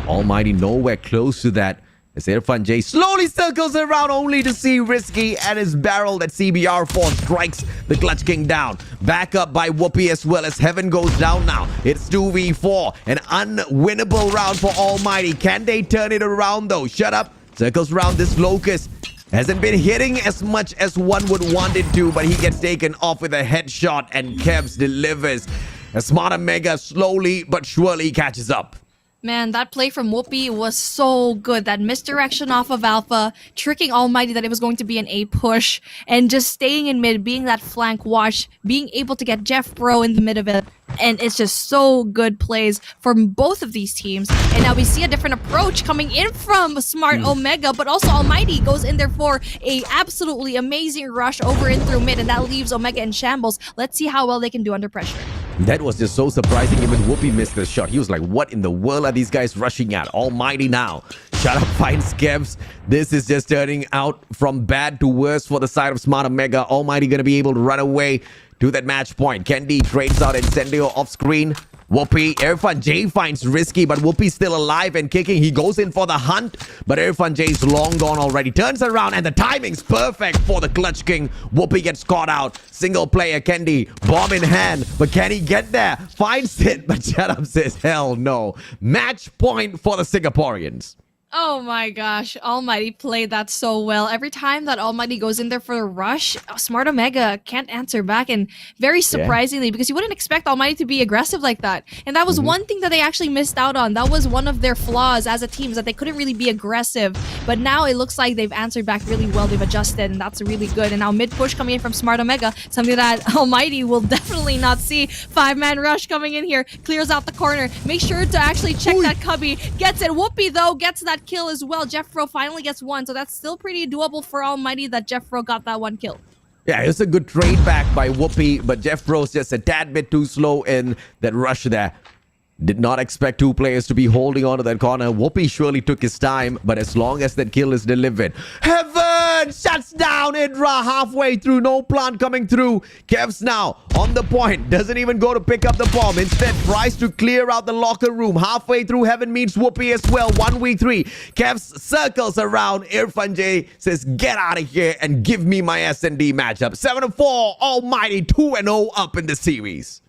Almighty nowhere close to that. As Irfan J slowly circles around only to see Risky and his barrel that CBR4 strikes the Clutch King down. Back up by Whoopi as well as Heaven goes down now. It's 2v4. An unwinnable round for Almighty. Can they turn it around though? Shut up. Circles around this Locust. Hasn't been hitting as much as one would want it to, but he gets taken off with a headshot and Kevs delivers. As Smart Omega slowly but surely catches up. Man, that play from Whoopi was so good. That misdirection off of Alpha, tricking Almighty that it was going to be an A push, and just staying in mid, being that flank wash, being able to get Jeff Bro in the mid of it. And it's just so good plays from both of these teams. And now we see a different approach coming in from Smart Omega, but also Almighty goes in there for a absolutely amazing rush over and through mid, and that leaves Omega in shambles. Let's see how well they can do under pressure. That was just so surprising. Even Whoopi missed the shot. He was like, what in the world are these guys rushing at? Almighty now. Shut up, fine Skevs. This is just turning out from bad to worse for the side of Smart Omega. Almighty going to be able to run away to that match point. Kendi trades out Incendio off screen. Whoopi, Irfan J finds risky, but Whoopi's still alive and kicking. He goes in for the hunt, but Irfan J's long gone already. Turns around, and the timing's perfect for the Clutch King. Whoopi gets caught out. Single player, Kendi, bomb in hand, but can he get there? Finds it, but Chatham says, hell no. Match point for the Singaporeans. Oh my gosh, Almighty played that so well. Every time that Almighty goes in there for a rush, Smart Omega can't answer back, and very surprisingly, because you wouldn't expect Almighty to be aggressive like that. And that was one thing that they actually missed out on. That was one of their flaws as a team, is that they couldn't really be aggressive. But now it looks like they've answered back really well. They've adjusted, and that's really good. And now mid push coming in from Smart Omega, something that Almighty will definitely not see. 5-man rush coming in here, clears out the corner. Make sure to actually check that cubby. Gets it. Whoopi though gets that kill as well. Jeffro finally gets one, so that's still pretty doable for Almighty that Jeffro got that one kill. Yeah, it's a good trade back by Whoopi, but Jeffro's just a tad bit too slow in that rush there. Did not expect two players to be holding on to that corner. Whoopi surely took his time, but as long as that kill is delivered. Heaven shuts down Idra halfway through. No plant coming through. Kev's now on the point. Doesn't even go to pick up the bomb. Instead, tries to clear out the locker room. Halfway through, Heaven meets Whoopi as well. 1v3. Kev's circles around. Irfan J says, get out of here and give me my S&D matchup. 7-4. Almighty 2-0 up in the series.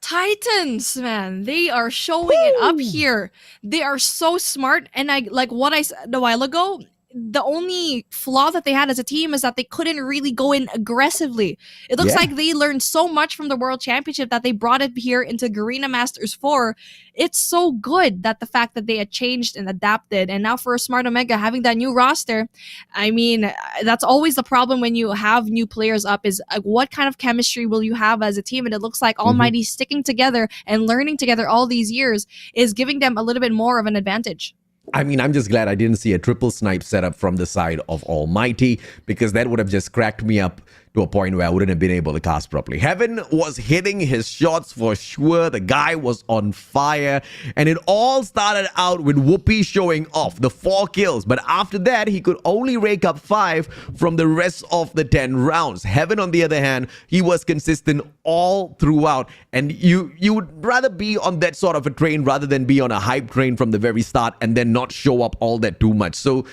Titans, man, they are showing it up here. They are so smart, and I like what I said a while ago. The only flaw that they had as a team is that they couldn't really go in aggressively. It looks like they learned so much from the World Championship that they brought it here into Garena Masters 4. It's so good that the fact that they had changed and adapted. And now for a Smart Omega having that new roster, I mean, that's always the problem when you have new players up, is what kind of chemistry will you have as a team? And it looks like Almighty sticking together and learning together all these years is giving them a little bit more of an advantage. I mean, I'm just glad I didn't see a triple snipe setup from the side of Almighty, because that would have just cracked me up to a point where I wouldn't have been able to cast properly. Heaven was hitting his shots for sure. The guy was on fire. And it all started out with Whoopi showing off the 4 kills. But after that, he could only rake up 5 from the rest of the 10 rounds. Heaven, on the other hand, he was consistent all throughout. And you would rather be on that sort of a train rather than be on a hype train from the very start and then not show up all that too much. So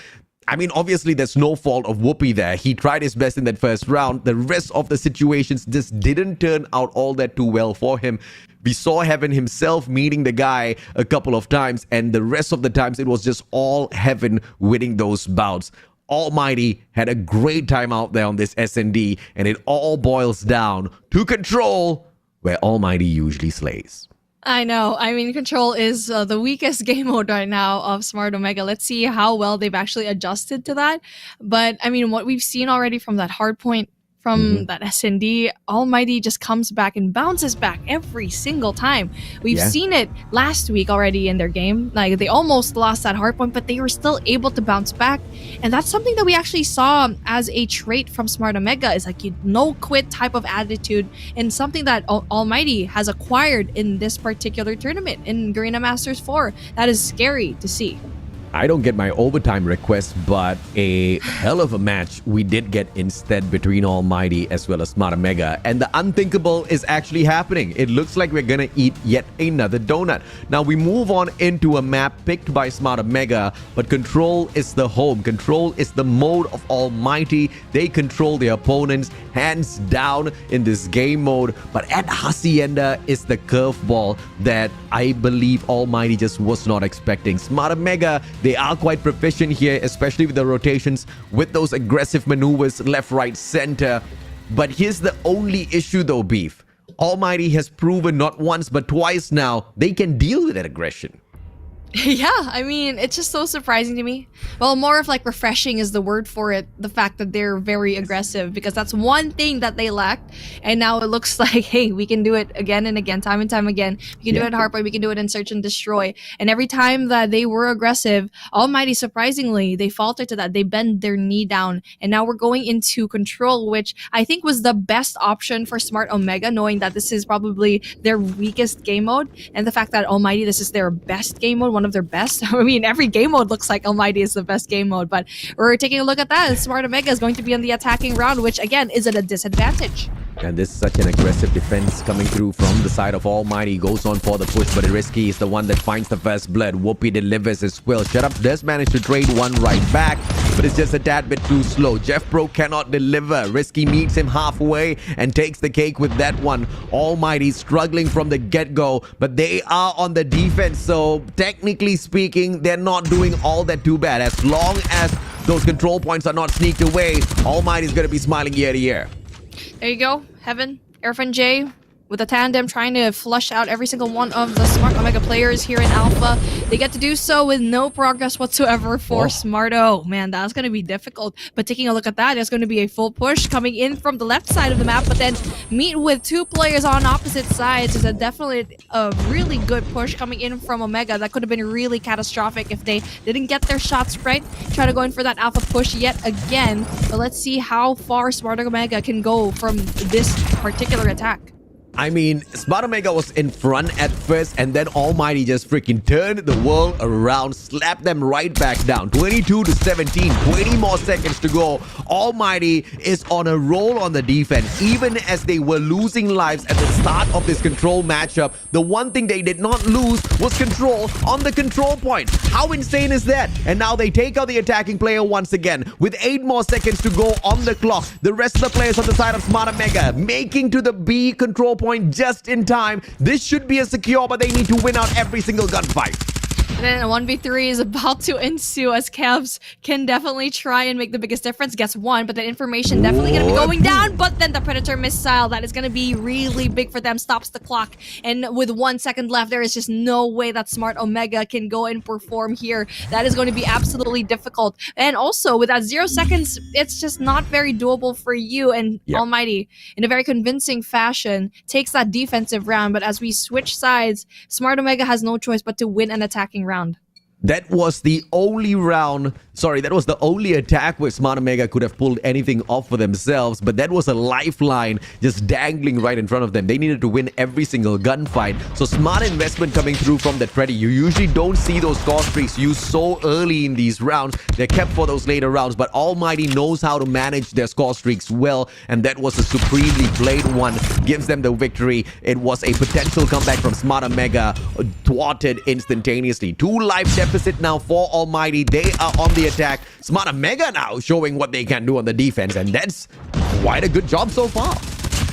I mean, obviously, there's no fault of Whoopi there. He tried his best in that first round. The rest of the situations just didn't turn out all that too well for him. We saw Heaven himself meeting the guy a couple of times, and the rest of the times, it was just all Heaven winning those bouts. Almighty had a great time out there on this S&D, and it all boils down to Control, where Almighty usually slays. I know. I mean, Control is the weakest game mode right now of Smart Omega. Let's see how well they've actually adjusted to that. But, I mean, what we've seen already from that Hardpoint, from that S&D, Almighty just comes back and bounces back every single time. We've seen it last week already in their game. Like, they almost lost that Hardpoint, but they were still able to bounce back. And that's something that we actually saw as a trait from Smart Omega, is like no quit type of attitude, and something that Almighty has acquired in this particular tournament in Garena Masters 4. That is scary to see. I don't get my overtime request, but a hell of a match we did get instead between Almighty as well as Smart Omega. And the unthinkable is actually happening. It looks like we're gonna eat yet another donut. Now we move on into a map picked by Smart Omega, but Control is the home. Control is the mode of Almighty. They control their opponents hands down in this game mode. But at Hacienda is the curveball that I believe Almighty just was not expecting. Smart Omega, they are quite proficient here, especially with the rotations, with those aggressive maneuvers left, right, center. But here's the only issue though, Beef. Almighty has proven not once but twice now they can deal with that aggression. Yeah, I mean, it's just so surprising to me. Well, more of like refreshing is the word for it. The fact that they're very aggressive, because that's one thing that they lacked. And now it looks like, hey, we can do it again and again, time and time again. We can do it at Hardpoint, we can do it in Search and Destroy. And every time that they were aggressive, Almighty, surprisingly, they faltered to that. They bend their knee down. And now we're going into Control, which I think was the best option for Smart Omega, knowing that this is probably their weakest game mode. And the fact that Almighty, this is their best game mode, one of their best. I mean, every game mode looks like Almighty is the best game mode, but we're taking a look at that. Smart Omega is going to be on the attacking round, which again is at a disadvantage. And this is such an aggressive defense coming through from the side of Almighty. Goes on for the push, but Risky is the one that finds the first blood. Whoopi delivers as well. Shut Up does manage to trade one right back, but it's just a tad bit too slow. Jeff Pro cannot deliver. Risky meets him halfway and takes the cake with that one. Almighty struggling from the get-go, but they are on the defense, so technically speaking, they're not doing all that too bad. As long as those control points are not sneaked away, Almighty is going to be smiling year to year. There you go, Heaven, Irfan J, with a tandem trying to flush out every single one of the Smart Omega players here in Alpha. They get to do so with no progress whatsoever for Smarto. Man, that's going to be difficult. But taking a look at that, there's going to be a full push coming in from the left side of the map, but then meet with two players on opposite sides is definitely a really good push coming in from Omega. That could have been really catastrophic if they didn't get their shots right. Try to go in for that alpha push yet again. But let's see how far Smart Omega can go from this particular attack. I mean, Smart Omega was in front at first, and then Almighty just freaking turned the world around, slapped them right back down. 22-17, 20 more seconds to go. Almighty is on a roll on the defense. Even as they were losing lives at the start of this control matchup, the one thing they did not lose was control on the control point. How insane is that? And now they take out the attacking player once again. With 8 more seconds to go on the clock, the rest of the players on the side of Smart Omega making to the B control point just in time. This should be a secure, but they need to win out every single gunfight. And then a 1v3 is about to ensue as Cavs can definitely try and make the biggest difference. Gets one, but the information definitely going to be going down. But then the Predator missile, that is going to be really big for them, stops the clock. And with 1 second left, there is just no way that Smart Omega can go and perform here. That is going to be absolutely difficult. And also, with that 0 seconds, it's just not very doable for you. And Almighty, in a very convincing fashion, takes that defensive round. But as we switch sides, Smart Omega has no choice but to win an attacking round. That was the only round, that was the only attack where Smart Omega could have pulled anything off for themselves, but that was a lifeline just dangling right in front of them. They needed to win every single gunfight. So smart investment coming through from the Freddy. You usually don't see those score streaks used so early in these rounds. They're kept for those later rounds, but Almighty knows how to manage their score streaks well, and that was a supremely played one. Gives them the victory. It was a potential comeback from Smart Omega, thwarted instantaneously. 2 life deficit now for Almighty. They are on the attack. Smart Omega now showing what they can do on the defense, and that's quite a good job so far.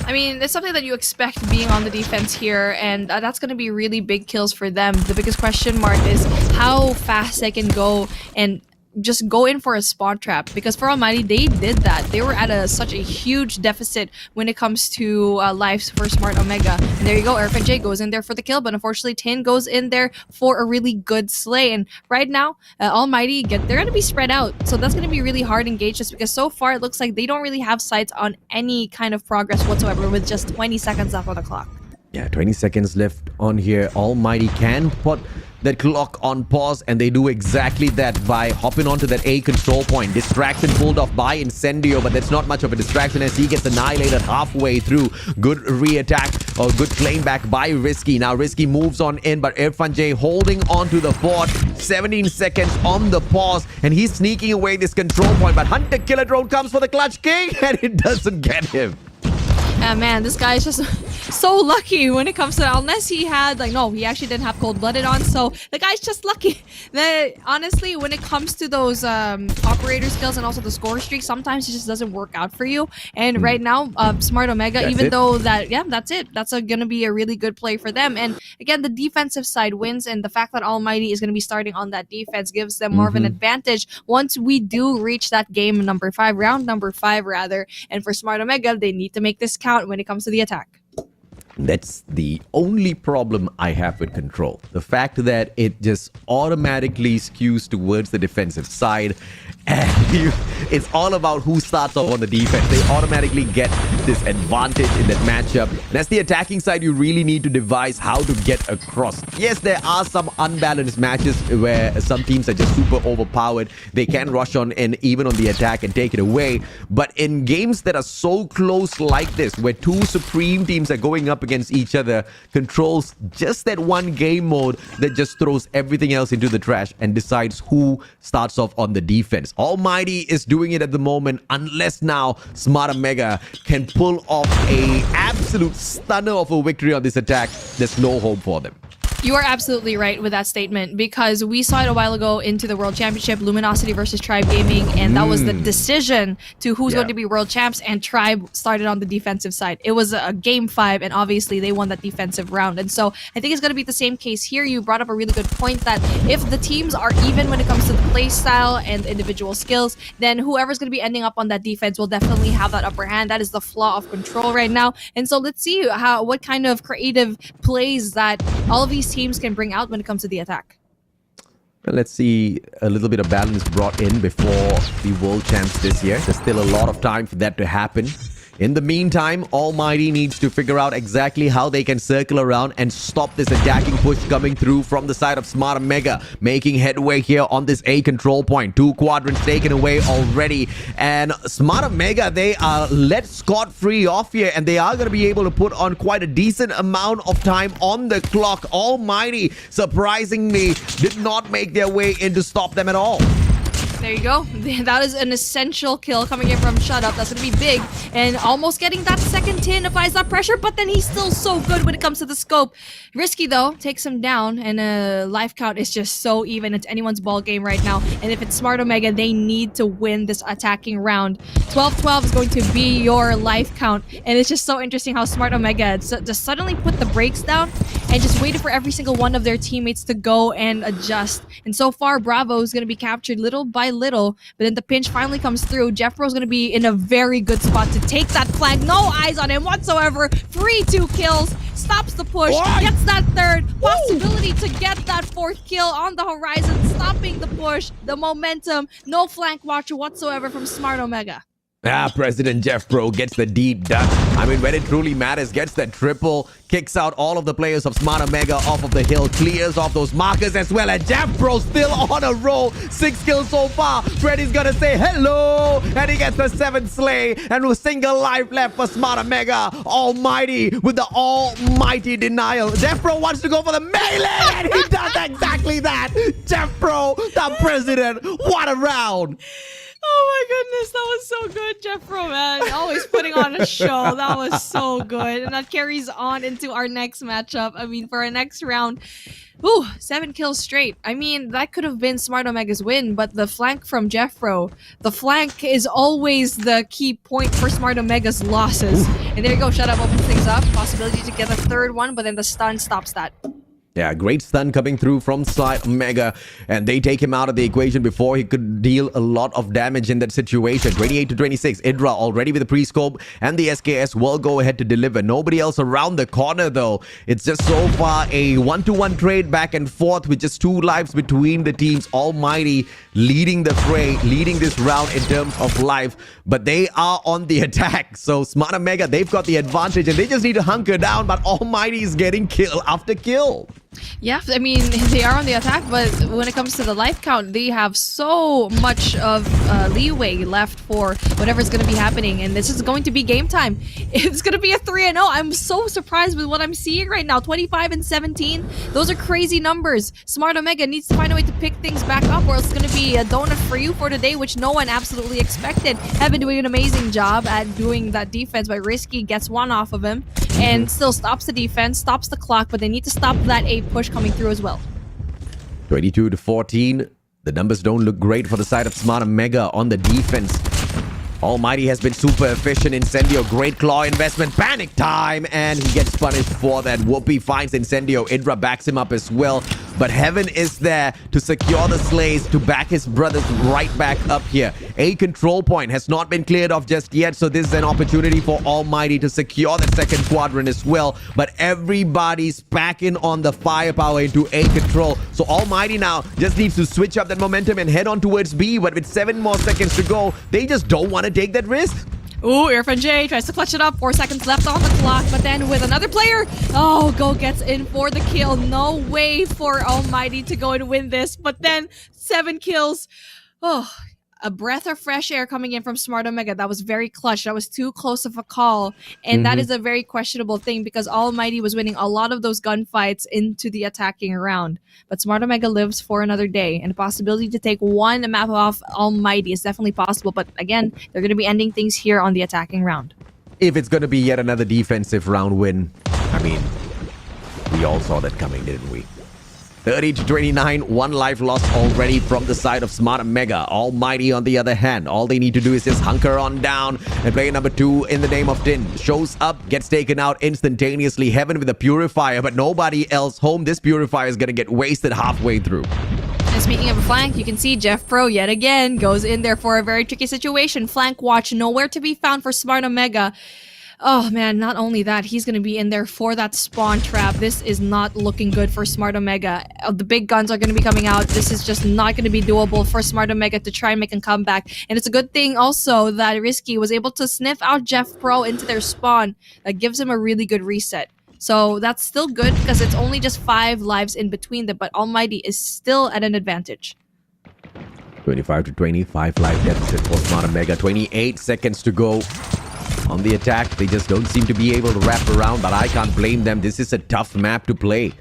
I mean, it's something that you expect being on the defense here, and that's going to be really big kills for them. The biggest question mark is how fast they can go and just go in for a spawn trap, because for Almighty, they did that. They were at such a huge deficit when it comes to lives for Smart Omega. And there you go, Irfan J goes in there for the kill, but unfortunately Tin goes in there for a really good slay. And right now, Almighty, they're going to be spread out, so that's going to be really hard engaged, just because so far it looks like they don't really have sights on any kind of progress whatsoever with just 20 seconds left on the clock. Yeah, 20 seconds left on here. Almighty can put that clock on pause, and they do exactly that by hopping onto that A control point. Distraction pulled off by Incendio, but that's not much of a distraction as he gets annihilated halfway through. Good re-attack, or good claim back by Risky. Now Risky moves on in, but Irfan J holding on to the fort. 17 seconds on the pause, and he's sneaking away this control point, but Hunter Killer Drone comes for the clutch king, and it doesn't get him. Man, this guy is just so lucky when it comes to that. Unless he had, no, he actually didn't have cold-blooded on, so the guy's just lucky. Honestly, when it comes to those operator skills and also the score streak, sometimes it just doesn't work out for you. And right now, Smart Omega, that's it. That's gonna be a really good play for them. And again, the defensive side wins, and the fact that Almighty is gonna be starting on that defense gives them more of an advantage once we do reach that game number 5, round number 5 rather. And for Smart Omega, they need to make this count when it comes to the attack. That's the only problem I have with control. The fact that it just automatically skews towards the defensive side. And it's all about who starts off on the defense. They automatically get this advantage in that matchup. That's the attacking side. You really need to devise how to get across. Yes, there are some unbalanced matches where some teams are just super overpowered. They can rush on in even on the attack and take it away. But in games that are so close like this, where two supreme teams are going up against each other, controls just that one game mode that just throws everything else into the trash and decides who starts off on the defense. ALMGHTY is doing it at the moment, unless now SMARTOMEGA can pull off a absolute stunner of a victory on this attack. There's no hope for them. You are absolutely right with that statement, because we saw it a while ago into the World Championship, Luminosity versus Tribe Gaming, and that was the decision to who's going to be world champs, and Tribe started on the defensive side. It was a game 5, and obviously they won that defensive round. And so I think it's going to be the same case here. You brought up a really good point that if the teams are even when it comes to the play style and individual skills, then whoever's going to be ending up on that defense will definitely have that upper hand. That is the flaw of control right now. And so let's see what kind of creative plays that all of these teams can bring out when it comes to the attack. Let's see a little bit of balance brought in before the world champs this year. There's still a lot of time for that to happen. In the meantime, ALMGHTY needs to figure out exactly how they can circle around and stop this attacking push coming through from the side of SMARTOMEGA, making headway here on this A control point. 2 quadrants taken away already, and SMARTOMEGA, they are let scot-free off here, and they are going to be able to put on quite a decent amount of time on the clock. ALMGHTY, surprisingly, did not make their way in to stop them at all. There you go. That is an essential kill coming in from Shut Up. That's going to be big. And almost getting that second tin applies that pressure, but then he's still so good when it comes to the scope. Risky, though, takes him down, and life count is just so even. It's anyone's ball game right now. And if it's SMARTOMEGA, they need to win this attacking round. 12-12 is going to be your life count. And it's just so interesting how SMARTOMEGA just suddenly put the brakes down and just waited for every single one of their teammates to go and adjust. And so far, Bravo is going to be captured little by little, but then the pinch finally comes through. Jeffro's going to be in a very good spot to take that flag. No eyes on him whatsoever. Free 2 kills. Stops the push. Gets that third. Possibility to get that 4th kill on the horizon. Stopping the push. The momentum. No flank watcher whatsoever from SMARTOMEGA. President Jeffro gets the deep duck. I mean, when it truly matters, gets the triple, kicks out all of the players of SMARTOMEGA off of the hill, clears off those markers as well, and Jeffro still on a roll. 6 kills so far. Freddy's gonna say hello, and he gets the 7th slay, and with single life left for SMARTOMEGA. ALMGHTY with the almighty denial. Jeffro wants to go for the melee, and he does exactly that. Jeffro, the president, what a round. Oh my goodness, that was so good, Jeffro, man. Always putting on a show. That was so good. And that carries on into our next matchup. I mean, for our next round, 7 kills straight. I mean, that could have been SMARTOMEGA's win, but the flank from Jeffro, the flank is always the key point for SMARTOMEGA's losses. And there you go, Shut Up opens things up. Possibility to get a 3rd one, but then the stun stops that. Yeah, great stun coming through from SMARTOMEGA, and they take him out of the equation before he could deal a lot of damage in that situation. 28-26, Idra already with the pre-scope, and the SKS will go ahead to deliver. Nobody else around the corner, though. It's just so far a 1-to-1 trade back and forth with just 2 lives between the teams. ALMGHTY leading the fray, leading this round in terms of life, but they are on the attack. So SMARTOMEGA, they've got the advantage, and they just need to hunker down, but ALMGHTY is getting kill after kill. Yeah, I mean, they are on the attack, but when it comes to the life count, they have so much of leeway left for whatever's going to be happening, and this is going to be game time. It's going to be a 3-0. I'm so surprised with what I'm seeing right now. 25-17. Those are crazy numbers. SMARTOMEGA needs to find a way to pick things back up, or it's going to be a donut for you for today, which no one absolutely expected. Have been doing an amazing job at doing that defense, but Risky gets one off of him and still stops the defense, stops the clock, but they need to stop that A push coming through as well. 22-14. The numbers don't look great for the side of SMARTOMEGA on the defense. ALMGHTY has been super efficient. Incendio, great claw investment. Panic time, and he gets punished for that. Whoopi finds Incendio. Idra backs him up as well. But Heaven is there to secure the slays, to back his brothers right back up here. A control point has not been cleared off just yet, so this is an opportunity for Almighty to secure the second quadrant as well. But everybody's packing on the firepower into A control. So Almighty now just needs to switch up that momentum and head on towards B. But with 7 more seconds to go, they just don't want to take that risk. Ooh, IrfanJay tries to clutch it up. 4 seconds left on the clock, but then with another player, Go gets in for the kill. No way for Almighty to go and win this, but then 7 kills. A breath of fresh air coming in from Smart Omega. That was very clutch. That was too close of a call. And that is a very questionable thing because Almighty was winning a lot of those gunfights into the attacking round. But Smart Omega lives for another day. And the possibility to take one map off Almighty is definitely possible. But again, they're going to be ending things here on the attacking round. If it's going to be yet another defensive round win, I mean, we all saw that coming, didn't we? 30-29, 1 life lost already from the side of Smart Omega. Almighty, on the other hand, all they need to do is just hunker on down. And player number 2 in the name of Tin shows up, gets taken out instantaneously. Heaven with a Purifier, but nobody else home. This Purifier is going to get wasted halfway through. And speaking of a flank, you can see Jeff Pro yet again goes in there for a very tricky situation. Flank watch, nowhere to be found for Smart Omega. Oh man, not only that, he's going to be in there for that spawn trap. This is not looking good for Smart Omega. The big guns are going to be coming out. This is just not going to be doable for Smart Omega to try and make a comeback. And it's a good thing also that Risky was able to sniff out Jeff Pro into their spawn. That gives him a really good reset. So that's still good because it's only just 5 lives in between them, but Almighty is still at an advantage. 25-25 life deficit for Smart Omega. 28 seconds to go. On the attack, they just don't seem to be able to wrap around, but I can't blame them. This is a tough map to play.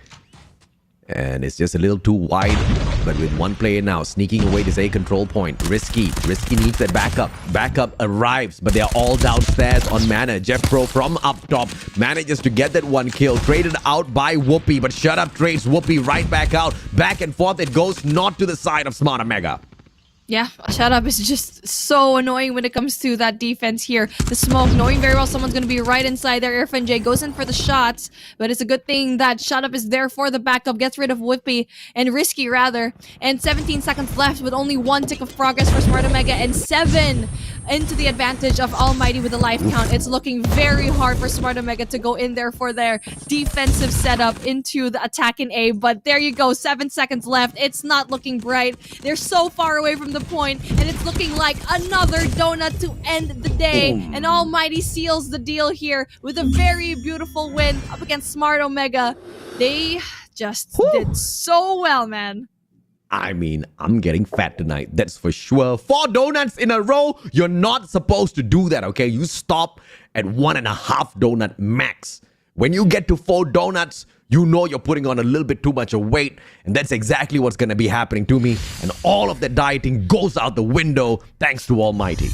And it's just a little too wide. But with 1 player now sneaking away this A control point. Risky needs that backup. Backup arrives, but they're all downstairs on mana. Jeff Pro from up top manages to get that 1 kill. Traded out by Whoopi, but Shut Up trades Whoopi right back out. Back and forth it goes, not to the side of Smart Omega. Yeah, Shut Up is just so annoying when it comes to that defense here. The smoke, knowing very well someone's going to be right inside there. IrfanJay goes in for the shots, but it's a good thing that Shut Up is there for the backup, gets rid of Whoopi, and Risky rather. And 17 seconds left with only 1 tick of progress for Smart Omega and 7 into the advantage of Almighty with the life count. It's looking very hard for Smart Omega to go in there for their defensive setup into the attack in A, but there you go, 7 seconds left. It's not looking bright. They're so far away from the point, and it's looking like another donut to end the day. And Almighty seals the deal here with a very beautiful win up against Smart Omega. They just did so well, man. I mean, I'm getting fat tonight, that's for sure. 4 donuts in a row. You're not supposed to do that, okay? You stop at 1.5 donut max. When you get to 4 donuts, you know you're putting on a little bit too much of weight, and that's exactly what's going to be happening to me. And all of that dieting goes out the window thanks to Almighty.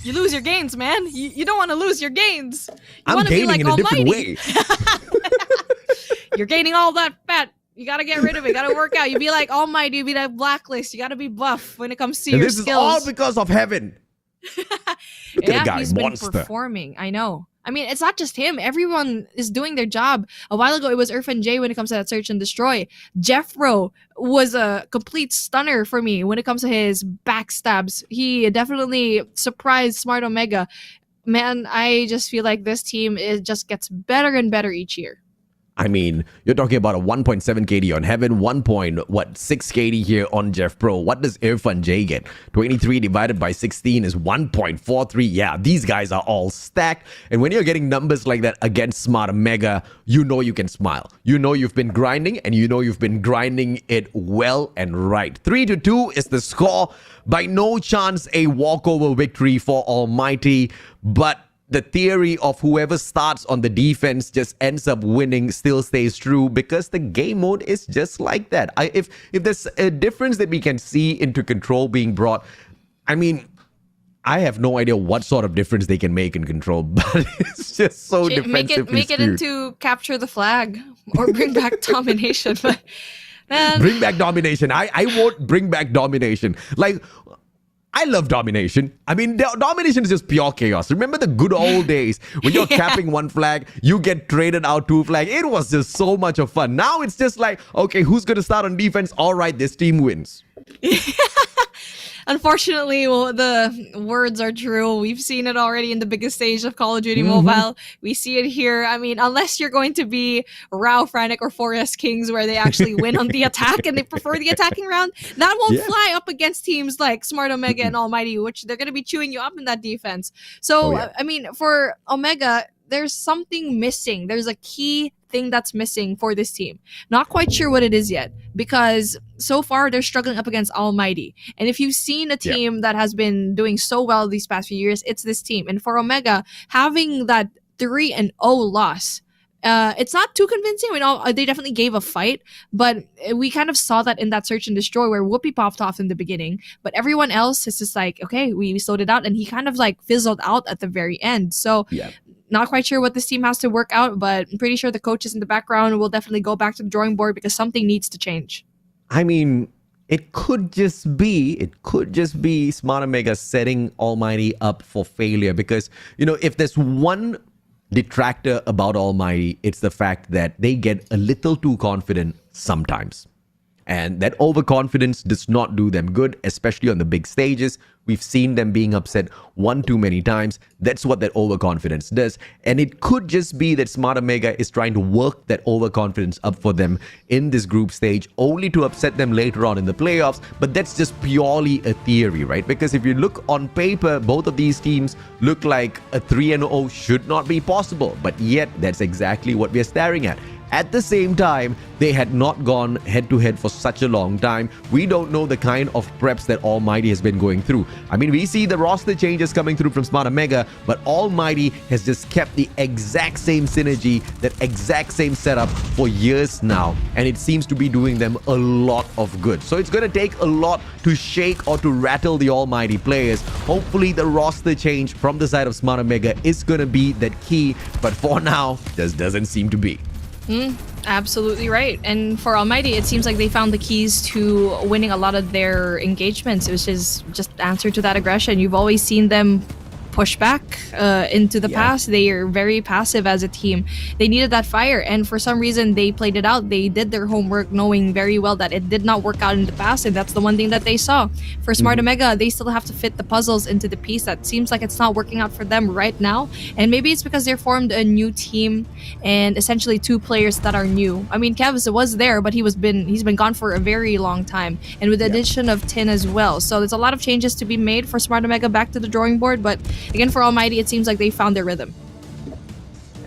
You lose your gains, man. You don't want to lose your gains. I'm gaining like in a different Almighty. way. You're gaining all that fat. You gotta get rid of it. You gotta work out. You be like Almighty. You be like Blacklist. You gotta be buff when it comes to And your this skills. is all because of Heaven. Look at the guy, he's monster. been performing. I know. I mean, it's not just him. Everyone is doing their job. A while ago, it was IrfanJay when it comes to that search and destroy. Jeffro was a complete stunner for me when it comes to his backstabs. He definitely surprised Smart Omega. Man, I just feel like this team just gets better and better each year. I mean, you're talking about a 1.7 KD on Heaven, 1.6 KD here on Jeff Pro. What does IrfanJay get? 23 divided by 16 is 1.43. Yeah, these guys are all stacked. And when you're getting numbers like that against Smart Omega, you know you can smile. You know you've been grinding, and you know you've been grinding it well and right. 3-2 is the score. By no chance a walkover victory for Almighty, but the theory of whoever starts on the defense just ends up winning still stays true, because the game mode is just like that. If there's a difference that we can see into Control being brought, I mean, I have no idea what sort of difference they can make in Control, but it's just so defensively Make it into Capture the Flag or bring back domination. But man, bring back domination. I won't bring back domination. Like, I love domination. I mean, domination is just pure chaos. Remember the good old days when you're capping one flag, you get traded out 2 flag. It was just so much of fun. Now it's just like, okay, who's going to start on defense? All right, this team wins. Unfortunately, well, the words are true. We've seen it already in the biggest stage of Call of Duty Mobile. We see it here. I mean, unless you're going to be Rao, FRANIC, or 4S Kings, where they actually win on the attack and they prefer the attacking round, that won't fly up against teams like Smart Omega and Almighty, which they're going to be chewing you up in that defense. So, I mean, for Omega, there's something missing. There's a key thing that's missing for this team. Not quite sure what it is yet, because so far they're struggling up against Almighty. And if you've seen a team that has been doing so well these past few years, it's this team. And for Omega, having that 3-0 loss, it's not too convincing. We know they definitely gave a fight, but we kind of saw that in that search and destroy where Whoopi popped off in the beginning, but everyone else is just like, okay, we slowed it out, and he kind of like fizzled out at the very end. So not quite sure what this team has to work out, but I'm pretty sure the coaches in the background will definitely go back to the drawing board because something needs to change. I mean, it could just be Smart Omega setting Almighty up for failure, because, you know, if there's one detractor about Almighty, it's the fact that they get a little too confident sometimes. And that overconfidence does not do them good, especially on the big stages. We've seen them being upset one too many times. That's what that overconfidence does. And it could just be that Smart Omega is trying to work that overconfidence up for them in this group stage, only to upset them later on in the playoffs. But that's just purely a theory, right? Because if you look on paper, both of these teams look like a 3-0 should not be possible. But yet, that's exactly what we're staring at. At the same time, they had not gone head-to-head for such a long time. We don't know the kind of preps that Almighty has been going through. I mean, we see the roster changes coming through from Smart Omega, but Almighty has just kept the exact same synergy, that exact same setup for years now, and it seems to be doing them a lot of good. So it's going to take a lot to shake or to rattle the Almighty players. Hopefully, the roster change from the side of Smart Omega is going to be that key, but for now, just doesn't seem to be. Absolutely right. And for Almighty, it seems like they found the keys to winning a lot of their engagements, which is just answer to that aggression. You've always seen them push back into the past. They are very passive as a team. They needed that fire, and for some reason they played it out. They did their homework knowing very well that it did not work out in the past, and that's the one thing that they saw. For Smart Omega, they still have to fit the puzzles into the piece that seems like it's not working out for them right now, and maybe it's because they formed a new team and essentially 2 players that are new. I mean, Kev was there, but he's been gone for a very long time, and with the addition of Tin as well. So there's a lot of changes to be made for Smart Omega back to the drawing board, but again, for Almighty, it seems like they found their rhythm.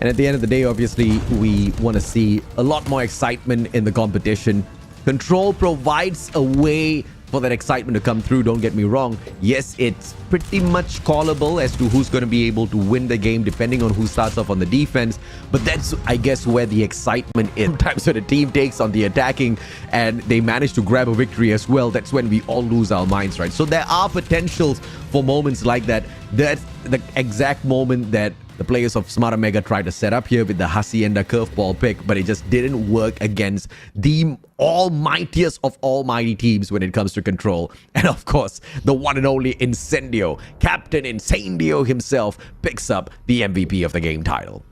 And at the end of the day, obviously, we want to see a lot more excitement in the competition. Control provides a way for that excitement to come through, don't get me wrong. Yes, it's pretty much callable as to who's going to be able to win the game depending on who starts off on the defense. But that's, I guess, where the excitement is. Sometimes when the team takes on the attacking and they manage to grab a victory as well, that's when we all lose our minds, right? So there are potentials for moments like that. That's the exact moment that the players of Smart Omega tried to set up here with the Hacienda curveball pick, but it just didn't work against the almightiest of almighty teams when it comes to control. And of course, the one and only Incendio, Captain Incendio himself, picks up the MVP of the game title.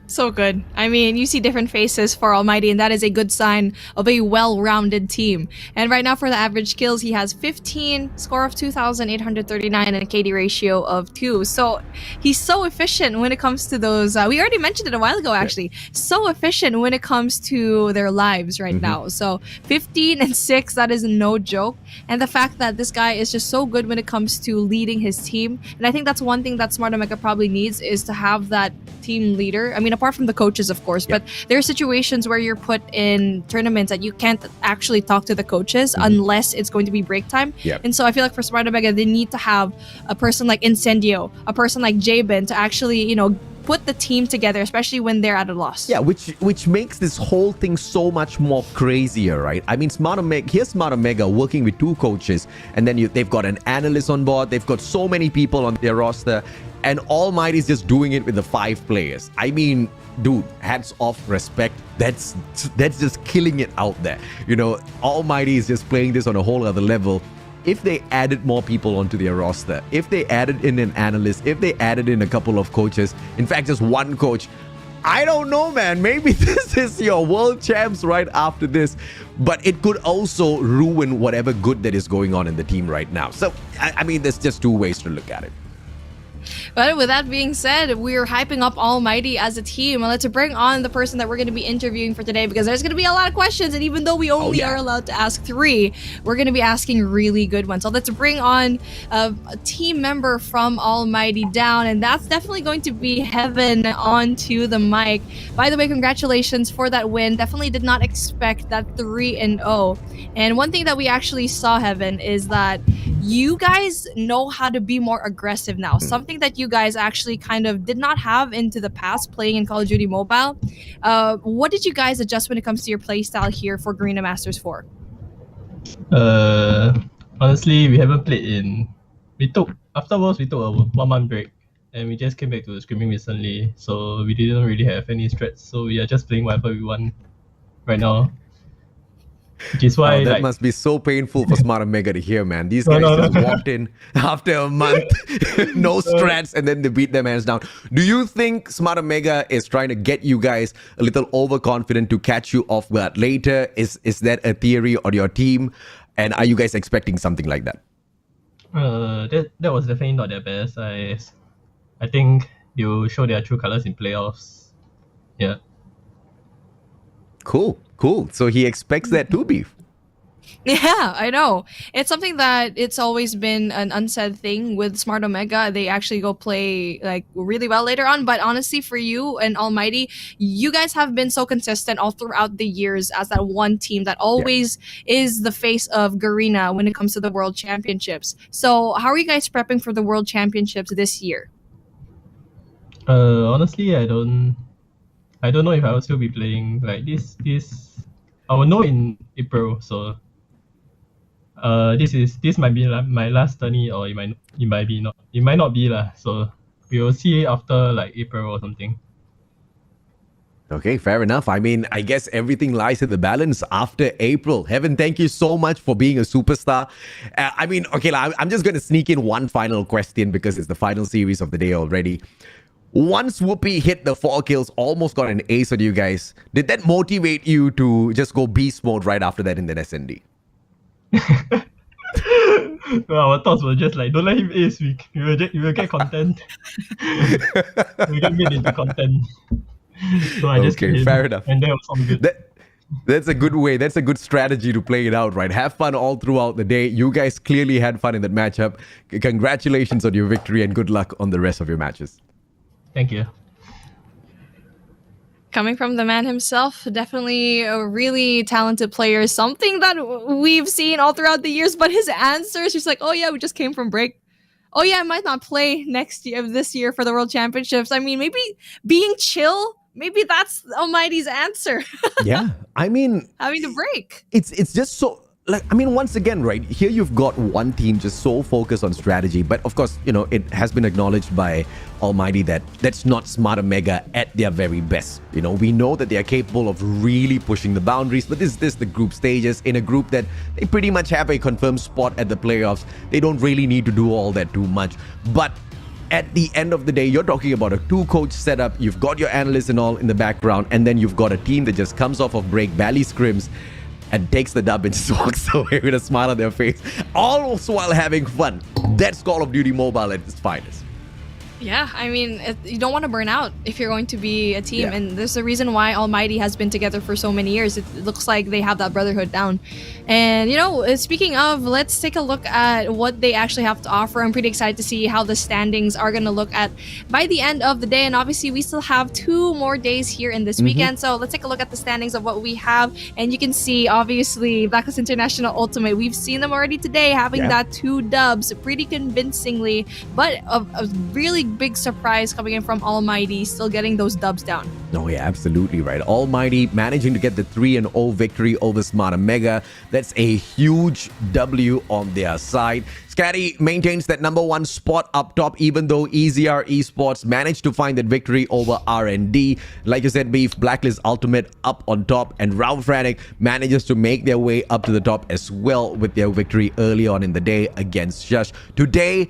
So good. I mean, you see different faces for Almighty, and that is a good sign of a well-rounded team. And right now for the average kills, he has 15, score of 2,839, and a KD ratio of 2. So he's so efficient when it comes to those. We already mentioned it a while ago, actually. So efficient when it comes to their lives right now. So 15 and 6, that is no joke. And the fact that this guy is just so good when it comes to leading his team. And I think that's one thing that Smart Omega probably needs, is to have that team leader. I mean, apart from the coaches, of course, but there are situations where you're put in tournaments that you can't actually talk to the coaches unless it's going to be break time. And so I feel like for Smart Omega, they need to have a person like Incendio, a person like Jabin to actually, you know, put the team together, especially when they're at a loss. Yeah, which makes this whole thing so much more crazier, right? I mean, here's Smart Omega working with 2 coaches, and then they've got an analyst on board. They've got so many people on their roster, and Almighty's just doing it with the 5 players. I mean, dude, hats off, respect. That's just killing it out there. You know, Almighty is just playing this on a whole other level. if they added more people onto their roster, if they added in an analyst, if they added in a couple of coaches, in fact, just one coach, I don't know, man. Maybe this is your world champs right after this, but it could also ruin whatever good that is going on in the team right now. So, I mean, there's just two ways to look at it. But with that being said, we're hyping up ALMGHTY as a team. And let's bring on the person that we're going to be interviewing for today, because there's going to be a lot of questions. And even though we only are allowed to ask 3, we're going to be asking really good ones. So let's bring on a team member from ALMGHTY down. And that's definitely going to be Heaven onto the mic. By the way, congratulations for that win. Definitely did not expect that 3-0. And one thing that we actually saw, Heaven, is that you guys know how to be more aggressive now. Something that you guys actually kind of did not have into the past playing in Call of Duty Mobile. What did you guys adjust when it comes to your playstyle here for Garena Masters 4? Honestly, we haven't played in... Afterwards, we took a 1-month break. And we just came back to scrimming recently. So we didn't really have any strats. So we are just playing whatever we want right now. Which is why that must be so painful for Smart Omega to hear, man. These guys just walked in after a month, no strats, and then they beat them hands down. Do you think Smart Omega is trying to get you guys a little overconfident to catch you off guard later? Is that a theory on your team? And are you guys expecting something like that? That was definitely not their best. I think they'll show their true colors in playoffs. Yeah. Cool. So he expects that too, Beef. Yeah, I know. It's something that it's always been an unsaid thing with Smart Omega. They actually go play like really well later on. But honestly, for you and ALMGHTY, you guys have been so consistent all throughout the years as that one team that always is the face of Garena when it comes to the World Championships. So how are you guys prepping for the World Championships this year? Honestly, I don't know if I will still be playing like this. I will know in April. So this might be like my last tourney, or it might be not. It might not be lah. So we will see after like April or something. Okay, fair enough. I mean, I guess everything lies in the balance after April. Heaven, thank you so much for being a superstar. I mean, okay, I'm just going to sneak in one final question because it's the final series of the day already. Once Whoopi hit the 4 kills, almost got an ace on you guys, did that motivate you to just go beast mode right after that in the SND? Our thoughts were just like, don't let him ace, we will get content. We get made into content. So I just okay, fair enough. And that was all good. That's a good way. That's a good strategy to play it out, right? Have fun all throughout the day. You guys clearly had fun in that matchup. Congratulations on your victory and good luck on the rest of your matches. Thank you. Coming from the man himself, definitely a really talented player. Something that we've seen all throughout the years, but his answers, he's like, oh yeah, we just came from break. Oh yeah, I might not play this year for the World Championships. I mean, maybe being chill, maybe that's ALMGHTY's answer. Yeah, I mean, having to break. It's just so... Like, I mean, once again, right, here you've got one team just so focused on strategy. But of course, you know, it has been acknowledged by ALMGHTY that that's not Smart Omega at their very best. You know, we know that they are capable of really pushing the boundaries, but this is the group stages in a group that they pretty much have a confirmed spot at the playoffs. They don't really need to do all that too much. But at the end of the day, you're talking about a 2-coach setup. You've got your analysts and all in the background, and then you've got a team that just comes off of break, barely scrims, and takes the dub and just walks away with a smile on their face, all while having fun. That's Call of Duty Mobile at its finest. Yeah, I mean, you don't want to burn out if you're going to be a team. Yeah. And there's a reason why ALMGHTY has been together for so many years. It looks like they have that brotherhood down. And, you know, speaking of, let's take a look at what they actually have to offer. I'm pretty excited to see how the standings are going to look at by the end of the day. And obviously, we still have 2 more days here in this weekend. So let's take a look at the standings of what we have. And you can see, obviously, Blacklist International Ultimate. We've seen them already today having that 2 dubs pretty convincingly. But a really big surprise coming in from ALMGHTY, still getting those dubs down. Oh yeah, absolutely right. ALMGHTY managing to get the 3-0 victory over Smart Omega. That's a huge W on their side. SKADI maintains that #1 spot up top, even though EZR Esports managed to find that victory over R&D. Like you said, Beef, Blacklist Ultimate up on top, and FRANIC manages to make their way up to the top as well with their victory early on in the day against Shush. Today,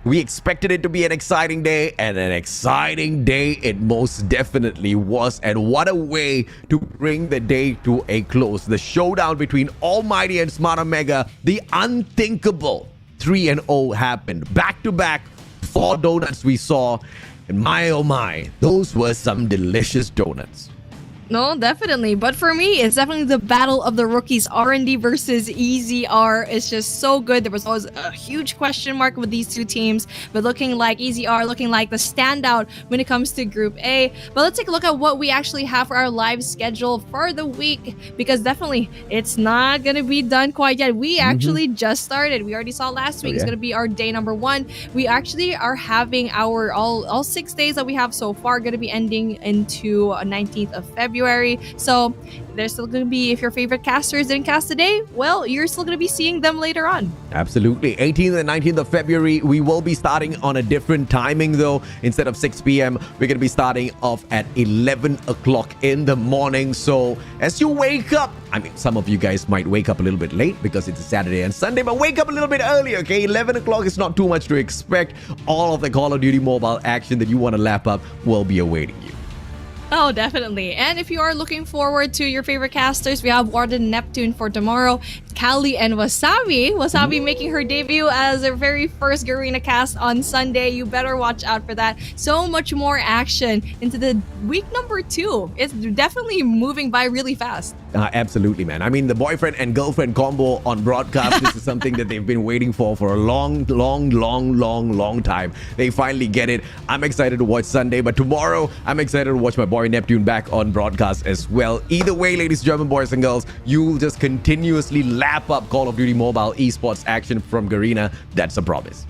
we expected it to be an exciting day, and an exciting day it most definitely was. And what a way to bring the day to a close. The showdown between ALMGHTY and Smart Omega, the unthinkable 3-0 happened. Back-to-back 4 donuts we saw. And my oh my, those were some delicious donuts. No, definitely. But for me, it's definitely the battle of the rookies, R&D versus EZR. It's just so good. There was always a huge question mark with these two teams, but looking like EZR, looking like the standout when it comes to Group A. But let's take a look at what we actually have for our live schedule for the week, because definitely it's not going to be done quite yet. We actually just started. We already saw last week. It's going to be our day #1. We actually are having our all 6 days that we have so far going to be ending into 19th of February. So there's still going to be, if your favorite casters didn't cast today, well, you're still going to be seeing them later on. Absolutely. 18th and 19th of February, we will be starting on a different timing though. Instead of 6 p.m., we're going to be starting off at 11 o'clock in the morning. So as you wake up, I mean, some of you guys might wake up a little bit late because it's a Saturday and Sunday, but wake up a little bit early, okay? 11 o'clock is not too much to expect. All of the Call of Duty mobile action that you want to lap up will be awaiting you. Oh, definitely. And if you are looking forward to your favorite casters, we have Warden Neptune for tomorrow, Kali and Wasabi. Wasabi making her debut as her very first Garena cast on Sunday. You better watch out for that. So much more action into the week #2. It's definitely moving by really fast. Absolutely, man. I mean, the boyfriend and girlfriend combo on broadcast, this is something that they've been waiting for a long time. They finally get it. I'm excited to watch Sunday, but tomorrow, I'm excited to watch my boy Neptune back on broadcast as well. Either way, ladies and gentlemen, boys and girls, you'll just continuously lap up Call of Duty Mobile esports action from Garena. That's a promise.